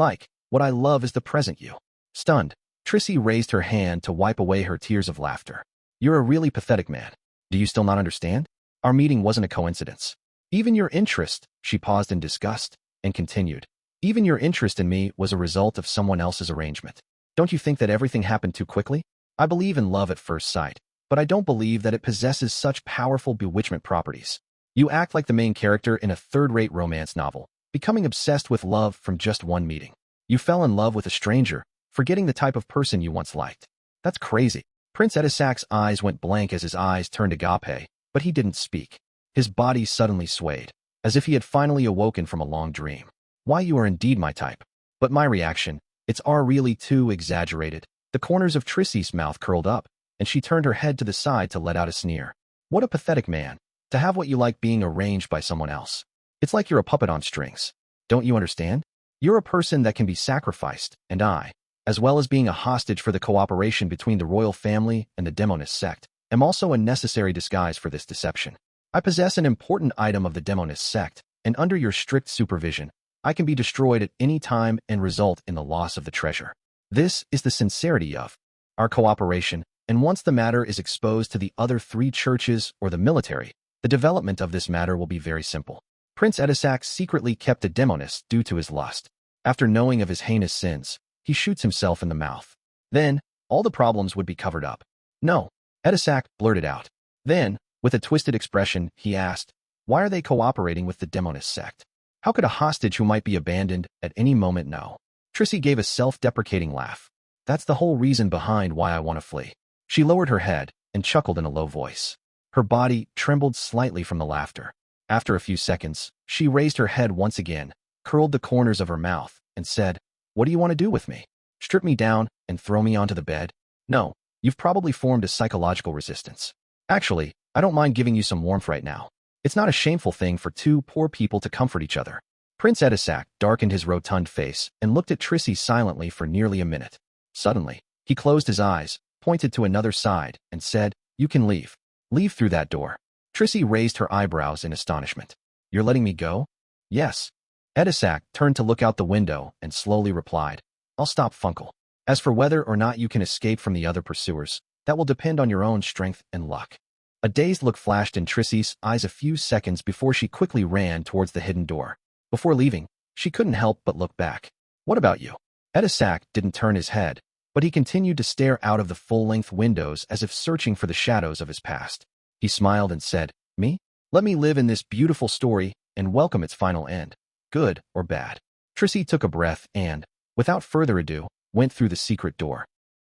love is the present you." Stunned, Trissy raised her hand to wipe away her tears of laughter. "You're a really pathetic man. Do you still not understand? Our meeting wasn't a coincidence. Even your interest," she paused in disgust, and continued, "even your interest in me was a result of someone else's arrangement. Don't you think that everything happened too quickly? I believe in love at first sight, but I don't believe that it possesses such powerful bewitchment properties. You act like the main character in a third-rate romance novel, becoming obsessed with love from just one meeting. You fell in love with a stranger, forgetting the type of person you once liked. That's crazy." Prince Edessak's eyes went blank as his eyes turned agape, but he didn't speak. His body suddenly swayed, as if he had finally awoken from a long dream. "Why, you are indeed my type." But my reaction, it's really too exaggerated. The corners of Trissy's mouth curled up, and she turned her head to the side to let out a sneer. "What a pathetic man, to have what you like being arranged by someone else. It's like you're a puppet on strings. Don't you understand? You're a person that can be sacrificed, and I, as well as being a hostage for the cooperation between the royal family and the demoness sect, am also a necessary disguise for this deception. I possess an important item of the demoness sect, and under your strict supervision, I can be destroyed at any time and result in the loss of the treasure. This is the sincerity of our cooperation, and once the matter is exposed to the other 3 churches or the military, the development of this matter will be very simple." Prince Edessak secretly kept a demoness due to his lust. After knowing of his heinous sins, he shoots himself in the mouth. Then, all the problems would be covered up. "No," Edessak blurted out. Then, with a twisted expression, he asked, "Why are they cooperating with the demoness sect? How could a hostage who might be abandoned at any moment know?" Trissy gave a self-deprecating laugh. "That's the whole reason behind why I want to flee." She lowered her head and chuckled in a low voice. Her body trembled slightly from the laughter. After a few seconds, she raised her head once again, curled the corners of her mouth, and said, "What do you want to do with me? Strip me down and throw me onto the bed? No, you've probably formed a psychological resistance. Actually, I don't mind giving you some warmth right now. It's not a shameful thing for 2 poor people to comfort each other." Prince Edessak darkened his rotund face and looked at Trissy silently for nearly a minute. Suddenly, he closed his eyes, pointed to another side, and said, "You can leave. Leave through that door." Trissy raised her eyebrows in astonishment. "You're letting me go?" "Yes." Edessak turned to look out the window and slowly replied, "I'll stop Funkel. As for whether or not you can escape from the other pursuers, that will depend on your own strength and luck." A dazed look flashed in Trissy's eyes a few seconds before she quickly ran towards the hidden door. Before leaving, she couldn't help but look back. "What about you?" Edessak didn't turn his head, but he continued to stare out of the full-length windows as if searching for the shadows of his past. He smiled and said, "Me? Let me live in this beautiful story and welcome its final end, good or bad." Trissy took a breath and, without further ado, went through the secret door.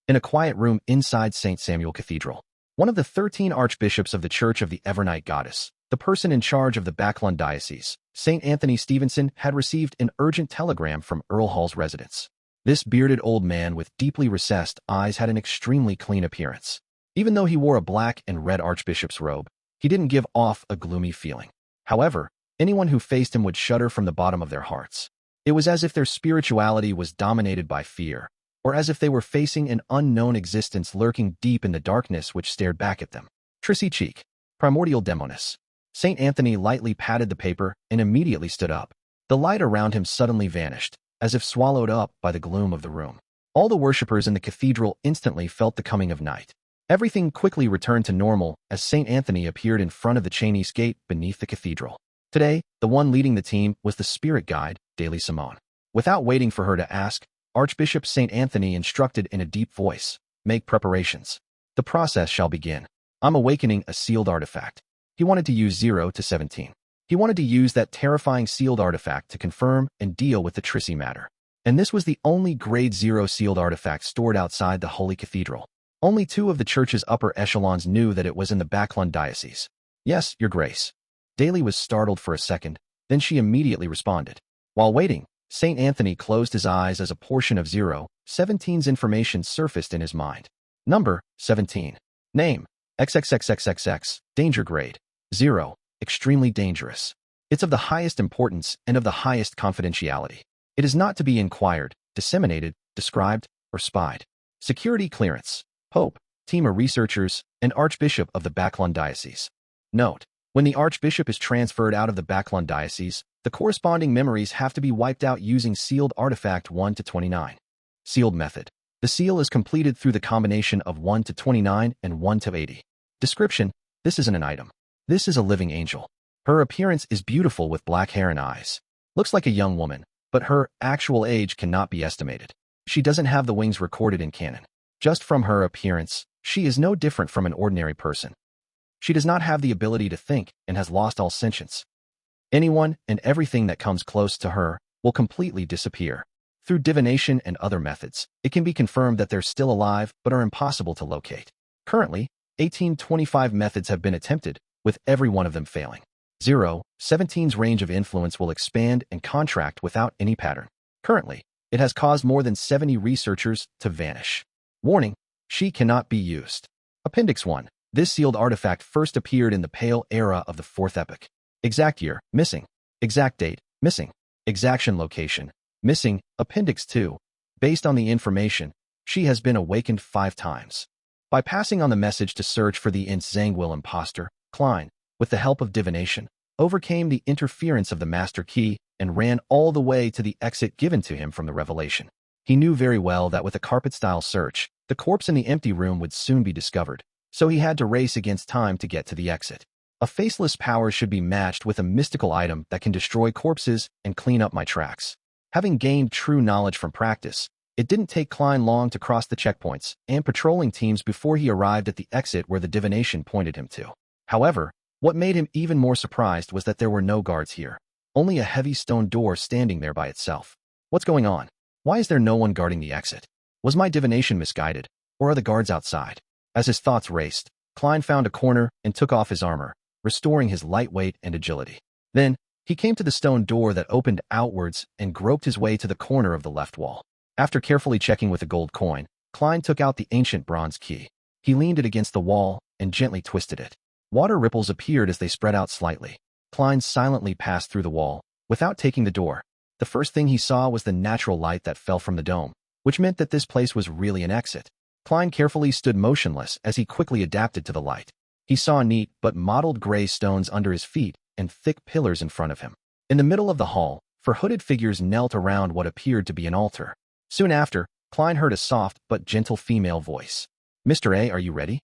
In a quiet room inside St. Samuel Cathedral, one of the 13 archbishops of the Church of the Evernight Goddess, the person in charge of the Backlund Diocese, St. Anthony Stevenson, had received an urgent telegram from Earl Hall's residence. This bearded old man with deeply recessed eyes had an extremely clean appearance. Even though he wore a black and red archbishop's robe, he didn't give off a gloomy feeling. However, anyone who faced him would shudder from the bottom of their hearts. It was as if their spirituality was dominated by fear, or as if they were facing an unknown existence lurking deep in the darkness which stared back at them. Trissy cheek. Primordial demonis. St. Anthony lightly patted the paper and immediately stood up. The light around him suddenly vanished, as if swallowed up by the gloom of the room. All the worshippers in the cathedral instantly felt the coming of night. Everything quickly returned to normal as St. Anthony appeared in front of the Chinese gate beneath the cathedral. Today, the one leading the team was the spirit guide, Daily Simone. Without waiting for her to ask, Archbishop St. Anthony instructed in a deep voice, "Make preparations. The process shall begin. I'm awakening a sealed artifact." He wanted to use 0 to 17. He wanted to use that terrifying sealed artifact to confirm and deal with the Trissy matter. And this was the only grade 0 sealed artifact stored outside the Holy Cathedral. Only 2 of the church's upper echelons knew that it was in the Backlund diocese. "Yes, Your Grace." Daly was startled for a second, then she immediately responded. While waiting, St. Anthony closed his eyes as a portion of 0:17's information surfaced in his mind. Number, 17. Name, XXXXXX, danger grade, 0, extremely dangerous. It's of the highest importance and of the highest confidentiality. It is not to be inquired, disseminated, described, or spied. Security clearance, Pope, team of researchers, and Archbishop of the Backlund diocese. Note, when the Archbishop is transferred out of the Backlund diocese, the corresponding memories have to be wiped out using sealed artifact 1 to 29. Sealed method. The seal is completed through the combination of 1 to 29 and 1 to 80. Description. This isn't an item. This is a living angel. Her appearance is beautiful with black hair and eyes. Looks like a young woman, but her actual age cannot be estimated. She doesn't have the wings recorded in canon. Just from her appearance, she is no different from an ordinary person. She does not have the ability to think and has lost all sentience. Anyone and everything that comes close to her will completely disappear. Through divination and other methods, it can be confirmed that they're still alive but are impossible to locate. Currently, 1825 methods have been attempted, with every one of them failing. 0:17's range of influence will expand and contract without any pattern. Currently, it has caused more than 70 researchers to vanish. Warning, she cannot be used. Appendix 1. This sealed artifact first appeared in the Pale Era of the 4th Epoch. Exact year, missing. Exact date, missing. Exaction location, missing. Appendix 2. Based on the information, she has been awakened 5 times. By passing on the message to search for the Sanguine imposter, Klein, with the help of divination, overcame the interference of the master key and ran all the way to the exit given to him from the revelation. He knew very well that with a carpet-style search, the corpse in the empty room would soon be discovered, so he had to race against time to get to the exit. A faceless power should be matched with a mystical item that can destroy corpses and clean up my tracks. Having gained true knowledge from practice, it didn't take Klein long to cross the checkpoints and patrolling teams before he arrived at the exit where the divination pointed him to. However, what made him even more surprised was that there were no guards here. Only a heavy stone door standing there by itself. What's going on? Why is there no one guarding the exit? Was my divination misguided, or are the guards outside? As his thoughts raced, Klein found a corner and took off his armor, restoring his lightweight and agility. Then, he came to the stone door that opened outwards and groped his way to the corner of the left wall. After carefully checking with a gold coin, Klein took out the ancient bronze key. He leaned it against the wall and gently twisted it. Water ripples appeared as they spread out slightly. Klein silently passed through the wall, without taking the door. The first thing he saw was the natural light that fell from the dome, which meant that this place was really an exit. Klein carefully stood motionless as he quickly adapted to the light. He saw neat but mottled gray stones under his feet and thick pillars in front of him. In the middle of the hall, hooded figures knelt around what appeared to be an altar. Soon after, Klein heard a soft but gentle female voice. "Mr. A, are you ready?"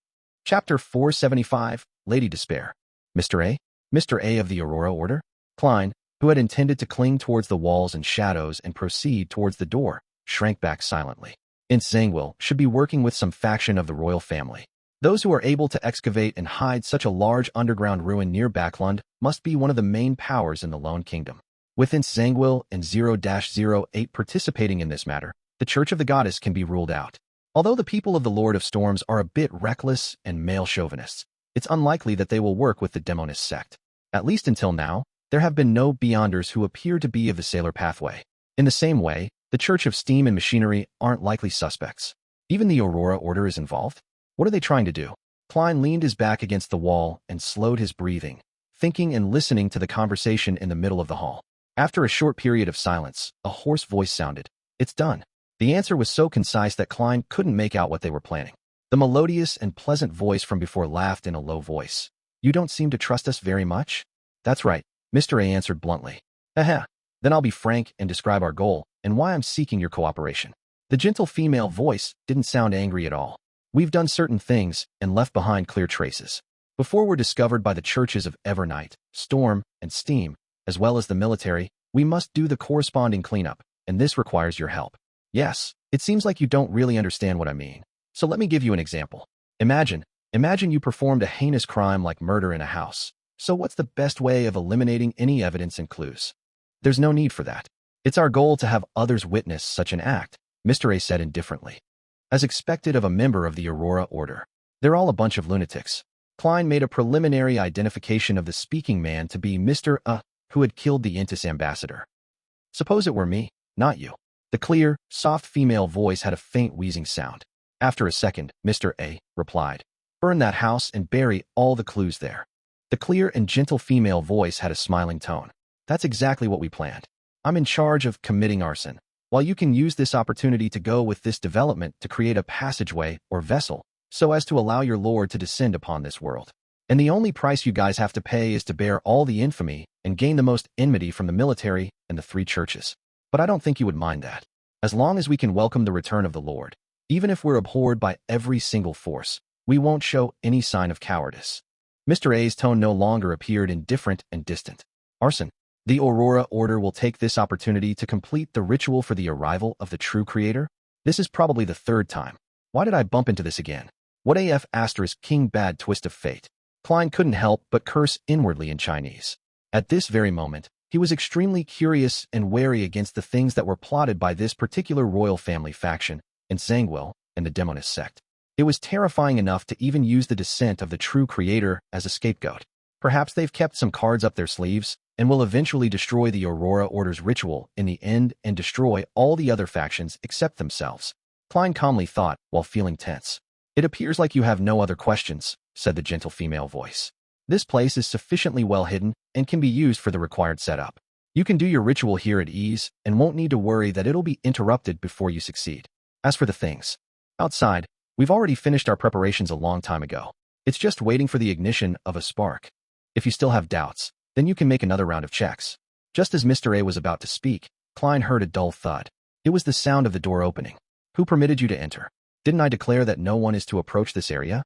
Chapter 475, Lady Despair. Mr. A? Mr. A of the Aurora Order? Klein, who had intended to cling towards the walls and shadows and proceed towards the door, shrank back silently. Sanguine should be working with some faction of the royal family. Those who are able to excavate and hide such a large underground ruin near Backlund must be one of the main powers in the Lone Kingdom. With Sanguine and 0-08 participating in this matter, the Church of the Goddess can be ruled out. Although the people of the Lord of Storms are a bit reckless and male chauvinists, it's unlikely that they will work with the Demonist sect. At least until now, there have been no Beyonders who appear to be of the Sailor pathway. In the same way, The Church of Steam and Machinery aren't likely suspects. Even the Aurora Order is involved? What are they trying to do? Klein leaned his back against the wall and slowed his breathing, thinking and listening to the conversation in the middle of the hall. After a short period of silence, a hoarse voice sounded. It's done. The answer was so concise that Klein couldn't make out what they were planning. The melodious and pleasant voice from before laughed in a low voice. You don't seem to trust us very much? That's right, Mr. A answered bluntly. Aha. Then I'll be frank and describe our goal and why I'm seeking your cooperation. The gentle female voice didn't sound angry at all. We've done certain things and left behind clear traces. Before we're discovered by the churches of Evernight, Storm, and Steam, as well as the military, we must do the corresponding cleanup, and this requires your help. Yes, it seems like you don't really understand what I mean. So let me give you an example. Imagine you performed a heinous crime like murder in a house. So what's the best way of eliminating any evidence and clues? There's no need for that. It's our goal to have others witness such an act, Mr. A said indifferently. As expected of a member of the Aurora Order. They're all a bunch of lunatics. Klein made a preliminary identification of the speaking man to be Mr. A, who had killed the Intis ambassador. Suppose it were me, not you. The clear, soft female voice had a faint wheezing sound. After a second, Mr. A replied, Burn that house and bury all the clues there. The clear and gentle female voice had a smiling tone. That's exactly what we planned. I'm in charge of committing arson, while you can use this opportunity to go with this development to create a passageway or vessel, so as to allow your Lord to descend upon this world. And the only price you guys have to pay is to bear all the infamy and gain the most enmity from the military and the three churches. But I don't think you would mind that. As long as we can welcome the return of the Lord, even if we're abhorred by every single force, we won't show any sign of cowardice. Mr. A's tone no longer appeared indifferent and distant. Arson. The Aurora Order will take this opportunity to complete the ritual for the arrival of the true creator? This is probably the third time. Why did I bump into this again? What AF asterisk king bad twist of fate? Klein couldn't help but curse inwardly in Chinese. At this very moment, he was extremely curious and wary against the things that were plotted by this particular royal family faction, and Sanguine, and the Demonist sect. It was terrifying enough to even use the descent of the true creator as a scapegoat. Perhaps they've kept some cards up their sleeves, and will eventually destroy the Aurora Order's ritual in the end and destroy all the other factions except themselves. Klein calmly thought, while feeling tense. It appears like you have no other questions, said the gentle female voice. This place is sufficiently well hidden and can be used for the required setup. You can do your ritual here at ease and won't need to worry that it'll be interrupted before you succeed. As for the things outside, we've already finished our preparations a long time ago. It's just waiting for the ignition of a spark. If you still have doubts, then you can make another round of checks. Just as Mr. A was about to speak, Klein heard a dull thud. It was the sound of the door opening. Who permitted you to enter? Didn't I declare that no one is to approach this area?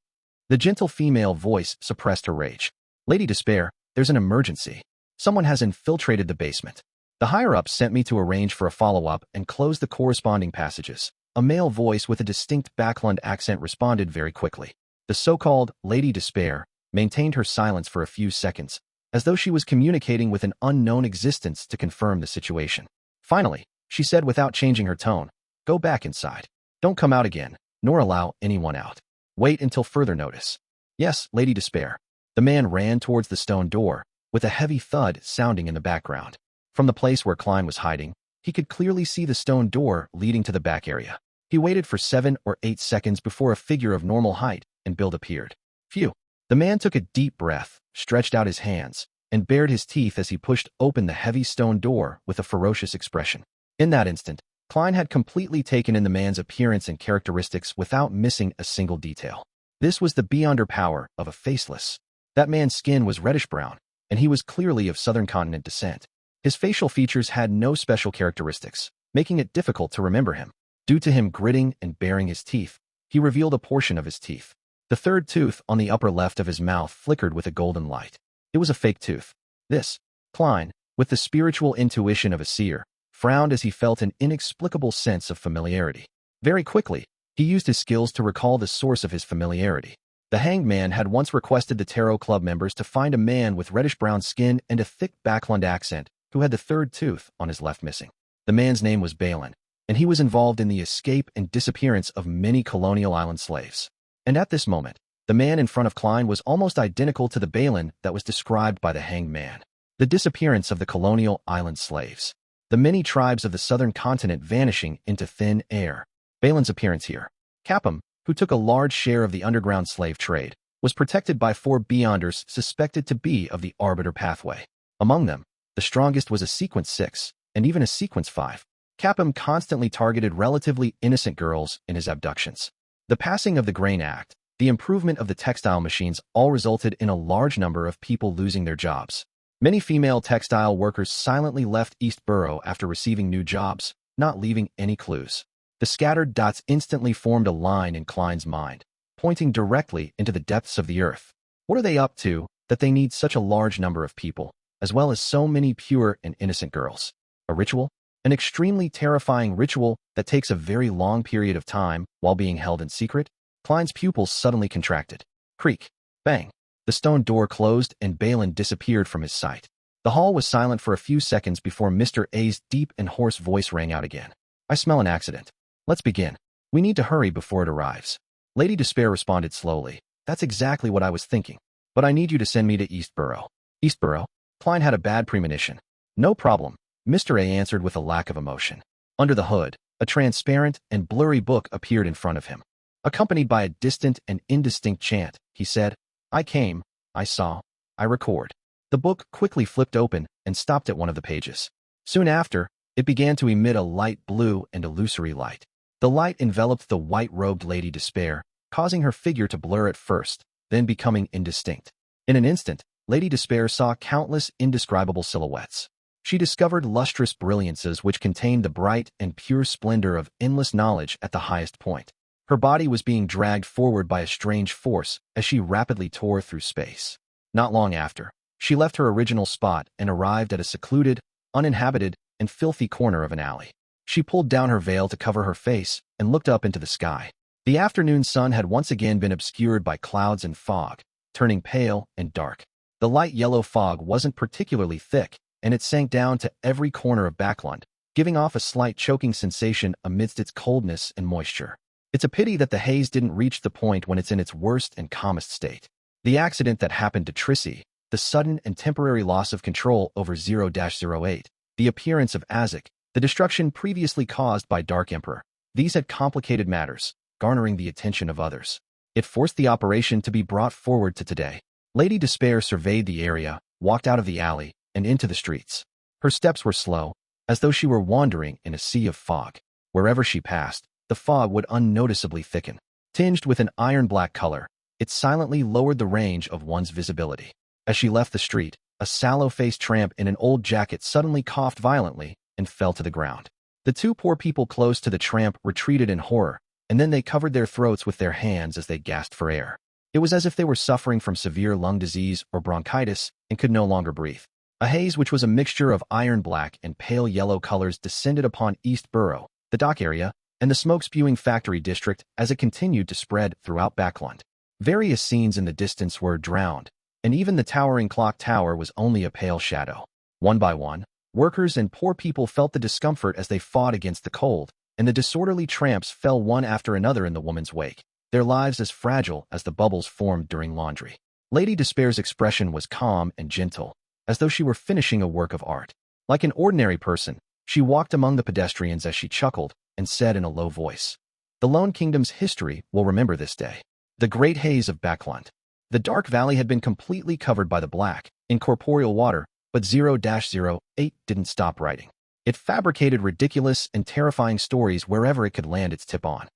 The gentle female voice suppressed her rage. Lady Despair, there's an emergency. Someone has infiltrated the basement. The higher-ups sent me to arrange for a follow-up and close the corresponding passages. A male voice with a distinct Backland accent responded very quickly. The so-called Lady Despair maintained her silence for a few seconds, as though she was communicating with an unknown existence to confirm the situation. Finally, she said without changing her tone, Go back inside. Don't come out again, nor allow anyone out. Wait until further notice. Yes, Lady Despair. The man ran towards the stone door, with a heavy thud sounding in the background. From the place where Klein was hiding, he could clearly see the stone door leading to the back area. He waited for 7 or 8 seconds before a figure of normal height and build appeared. Phew. The man took a deep breath, stretched out his hands, and bared his teeth as he pushed open the heavy stone door with a ferocious expression. In that instant, Klein had completely taken in the man's appearance and characteristics without missing a single detail. This was the beyonder power of a Faceless. That man's skin was reddish-brown, and he was clearly of Southern Continent descent. His facial features had no special characteristics, making it difficult to remember him. Due to him gritting and baring his teeth, he revealed a portion of his teeth. The third tooth on the upper left of his mouth flickered with a golden light. It was a fake tooth. This, Klein, with the spiritual intuition of a seer, frowned as he felt an inexplicable sense of familiarity. Very quickly, he used his skills to recall the source of his familiarity. The Hanged Man had once requested the Tarot Club members to find a man with reddish-brown skin and a thick Backland accent who had the third tooth on his left missing. The man's name was Balin, and he was involved in the escape and disappearance of many colonial island slaves. And at this moment, the man in front of Klein was almost identical to the Balin that was described by the Hanged Man. The disappearance of the colonial island slaves. the many tribes of the southern continent vanishing into thin air. Balin's appearance here. Capum, who took a large share of the underground slave trade, was protected by 4 Beyonders suspected to be of the Arbiter pathway. Among them, the strongest was a Sequence 6, and even a Sequence 5. Capum constantly targeted relatively innocent girls in his abductions. The passing of the Grain Act, the improvement of the textile machines all resulted in a large number of people losing their jobs. Many female textile workers silently left East Borough after receiving new jobs, not leaving any clues. The scattered dots instantly formed a line in Klein's mind, pointing directly into the depths of the earth. What are they up to that they need such a large number of people, as well as so many pure and innocent girls? A ritual? An extremely terrifying ritual that takes a very long period of time while being held in secret? Klein's pupils suddenly contracted. Creak. Bang. The stone door closed and Balin disappeared from his sight. The hall was silent for a few seconds before Mr. A's deep and hoarse voice rang out again. I smell an accident. Let's begin. We need to hurry before it arrives. Lady Despair responded slowly. That's exactly what I was thinking. But I need you to send me to Eastborough. Eastborough? Klein had a bad premonition. No problem, Mr. A answered with a lack of emotion. Under the hood, a transparent and blurry book appeared in front of him. Accompanied by a distant and indistinct chant, he said, I came, I saw, I record. The book quickly flipped open and stopped at one of the pages. Soon after, it began to emit a light blue and illusory light. The light enveloped the white-robed Lady Despair, causing her figure to blur at first, then becoming indistinct. In an instant, Lady Despair saw countless indescribable silhouettes. She discovered lustrous brilliances which contained the bright and pure splendor of endless knowledge at the highest point. Her body was being dragged forward by a strange force as she rapidly tore through space. Not long after, she left her original spot and arrived at a secluded, uninhabited, and filthy corner of an alley. She pulled down her veil to cover her face and looked up into the sky. The afternoon sun had once again been obscured by clouds and fog, turning pale and dark. The light yellow fog wasn't particularly thick, and it sank down to every corner of Backland, giving off a slight choking sensation amidst its coldness and moisture. It's a pity that the haze didn't reach the point when it's in its worst and calmest state. The accident that happened to Trissy, the sudden and temporary loss of control over 0-08, the appearance of Edessak, the destruction previously caused by Dark Emperor, these had complicated matters, garnering the attention of others. It forced the operation to be brought forward to today. Lady Despair surveyed the area, walked out of the alley, and into the streets. Her steps were slow, as though she were wandering in a sea of fog. Wherever she passed, the fog would unnoticeably thicken. Tinged with an iron-black color, it silently lowered the range of one's visibility. As she left the street, a sallow-faced tramp in an old jacket suddenly coughed violently and fell to the ground. The 2 poor people close to the tramp retreated in horror, and then they covered their throats with their hands as they gasped for air. It was as if they were suffering from severe lung disease or bronchitis and could no longer breathe. A haze which was a mixture of iron-black and pale yellow colors descended upon East Borough, the dock area, and the smoke-spewing factory district as it continued to spread throughout Backland. Various scenes in the distance were drowned, and even the towering clock tower was only a pale shadow. One by one, workers and poor people felt the discomfort as they fought against the cold, and the disorderly tramps fell one after another in the woman's wake, their lives as fragile as the bubbles formed during laundry. Lady Despair's expression was calm and gentle, as though she were finishing a work of art. Like an ordinary person, she walked among the pedestrians as she chuckled and said in a low voice, "The Lone Kingdom's history will remember this day. The great haze of Backland." The dark valley had been completely covered by the black, incorporeal water, but 0-08 didn't stop writing. It fabricated ridiculous and terrifying stories wherever it could land its tip on.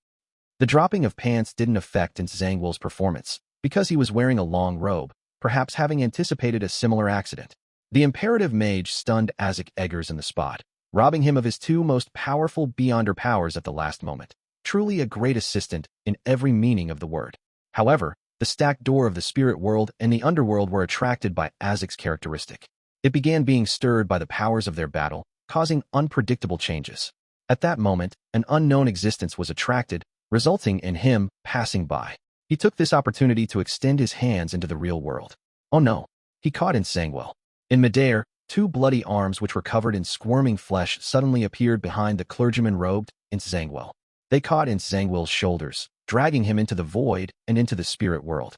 The dropping of pants didn't affect Sanguine's performance, because he was wearing a long robe, perhaps having anticipated a similar accident. The imperative mage stunned Edessak Eggers in the spot, robbing him of his 2 most powerful Beyonder powers at the last moment. Truly a great assistant in every meaning of the word. However, the stacked door of the spirit world and the underworld were attracted by Edesak's characteristic. It began being stirred by the powers of their battle, causing unpredictable changes. At that moment, an unknown existence was attracted, resulting in him passing by. He took this opportunity to extend his hands into the real world. Oh no, he caught Sanguine. In midair, 2 bloody arms which were covered in squirming flesh suddenly appeared behind the clergyman robed Sanguine. They caught Sanguine's shoulders, dragging him into the void and into the spirit world.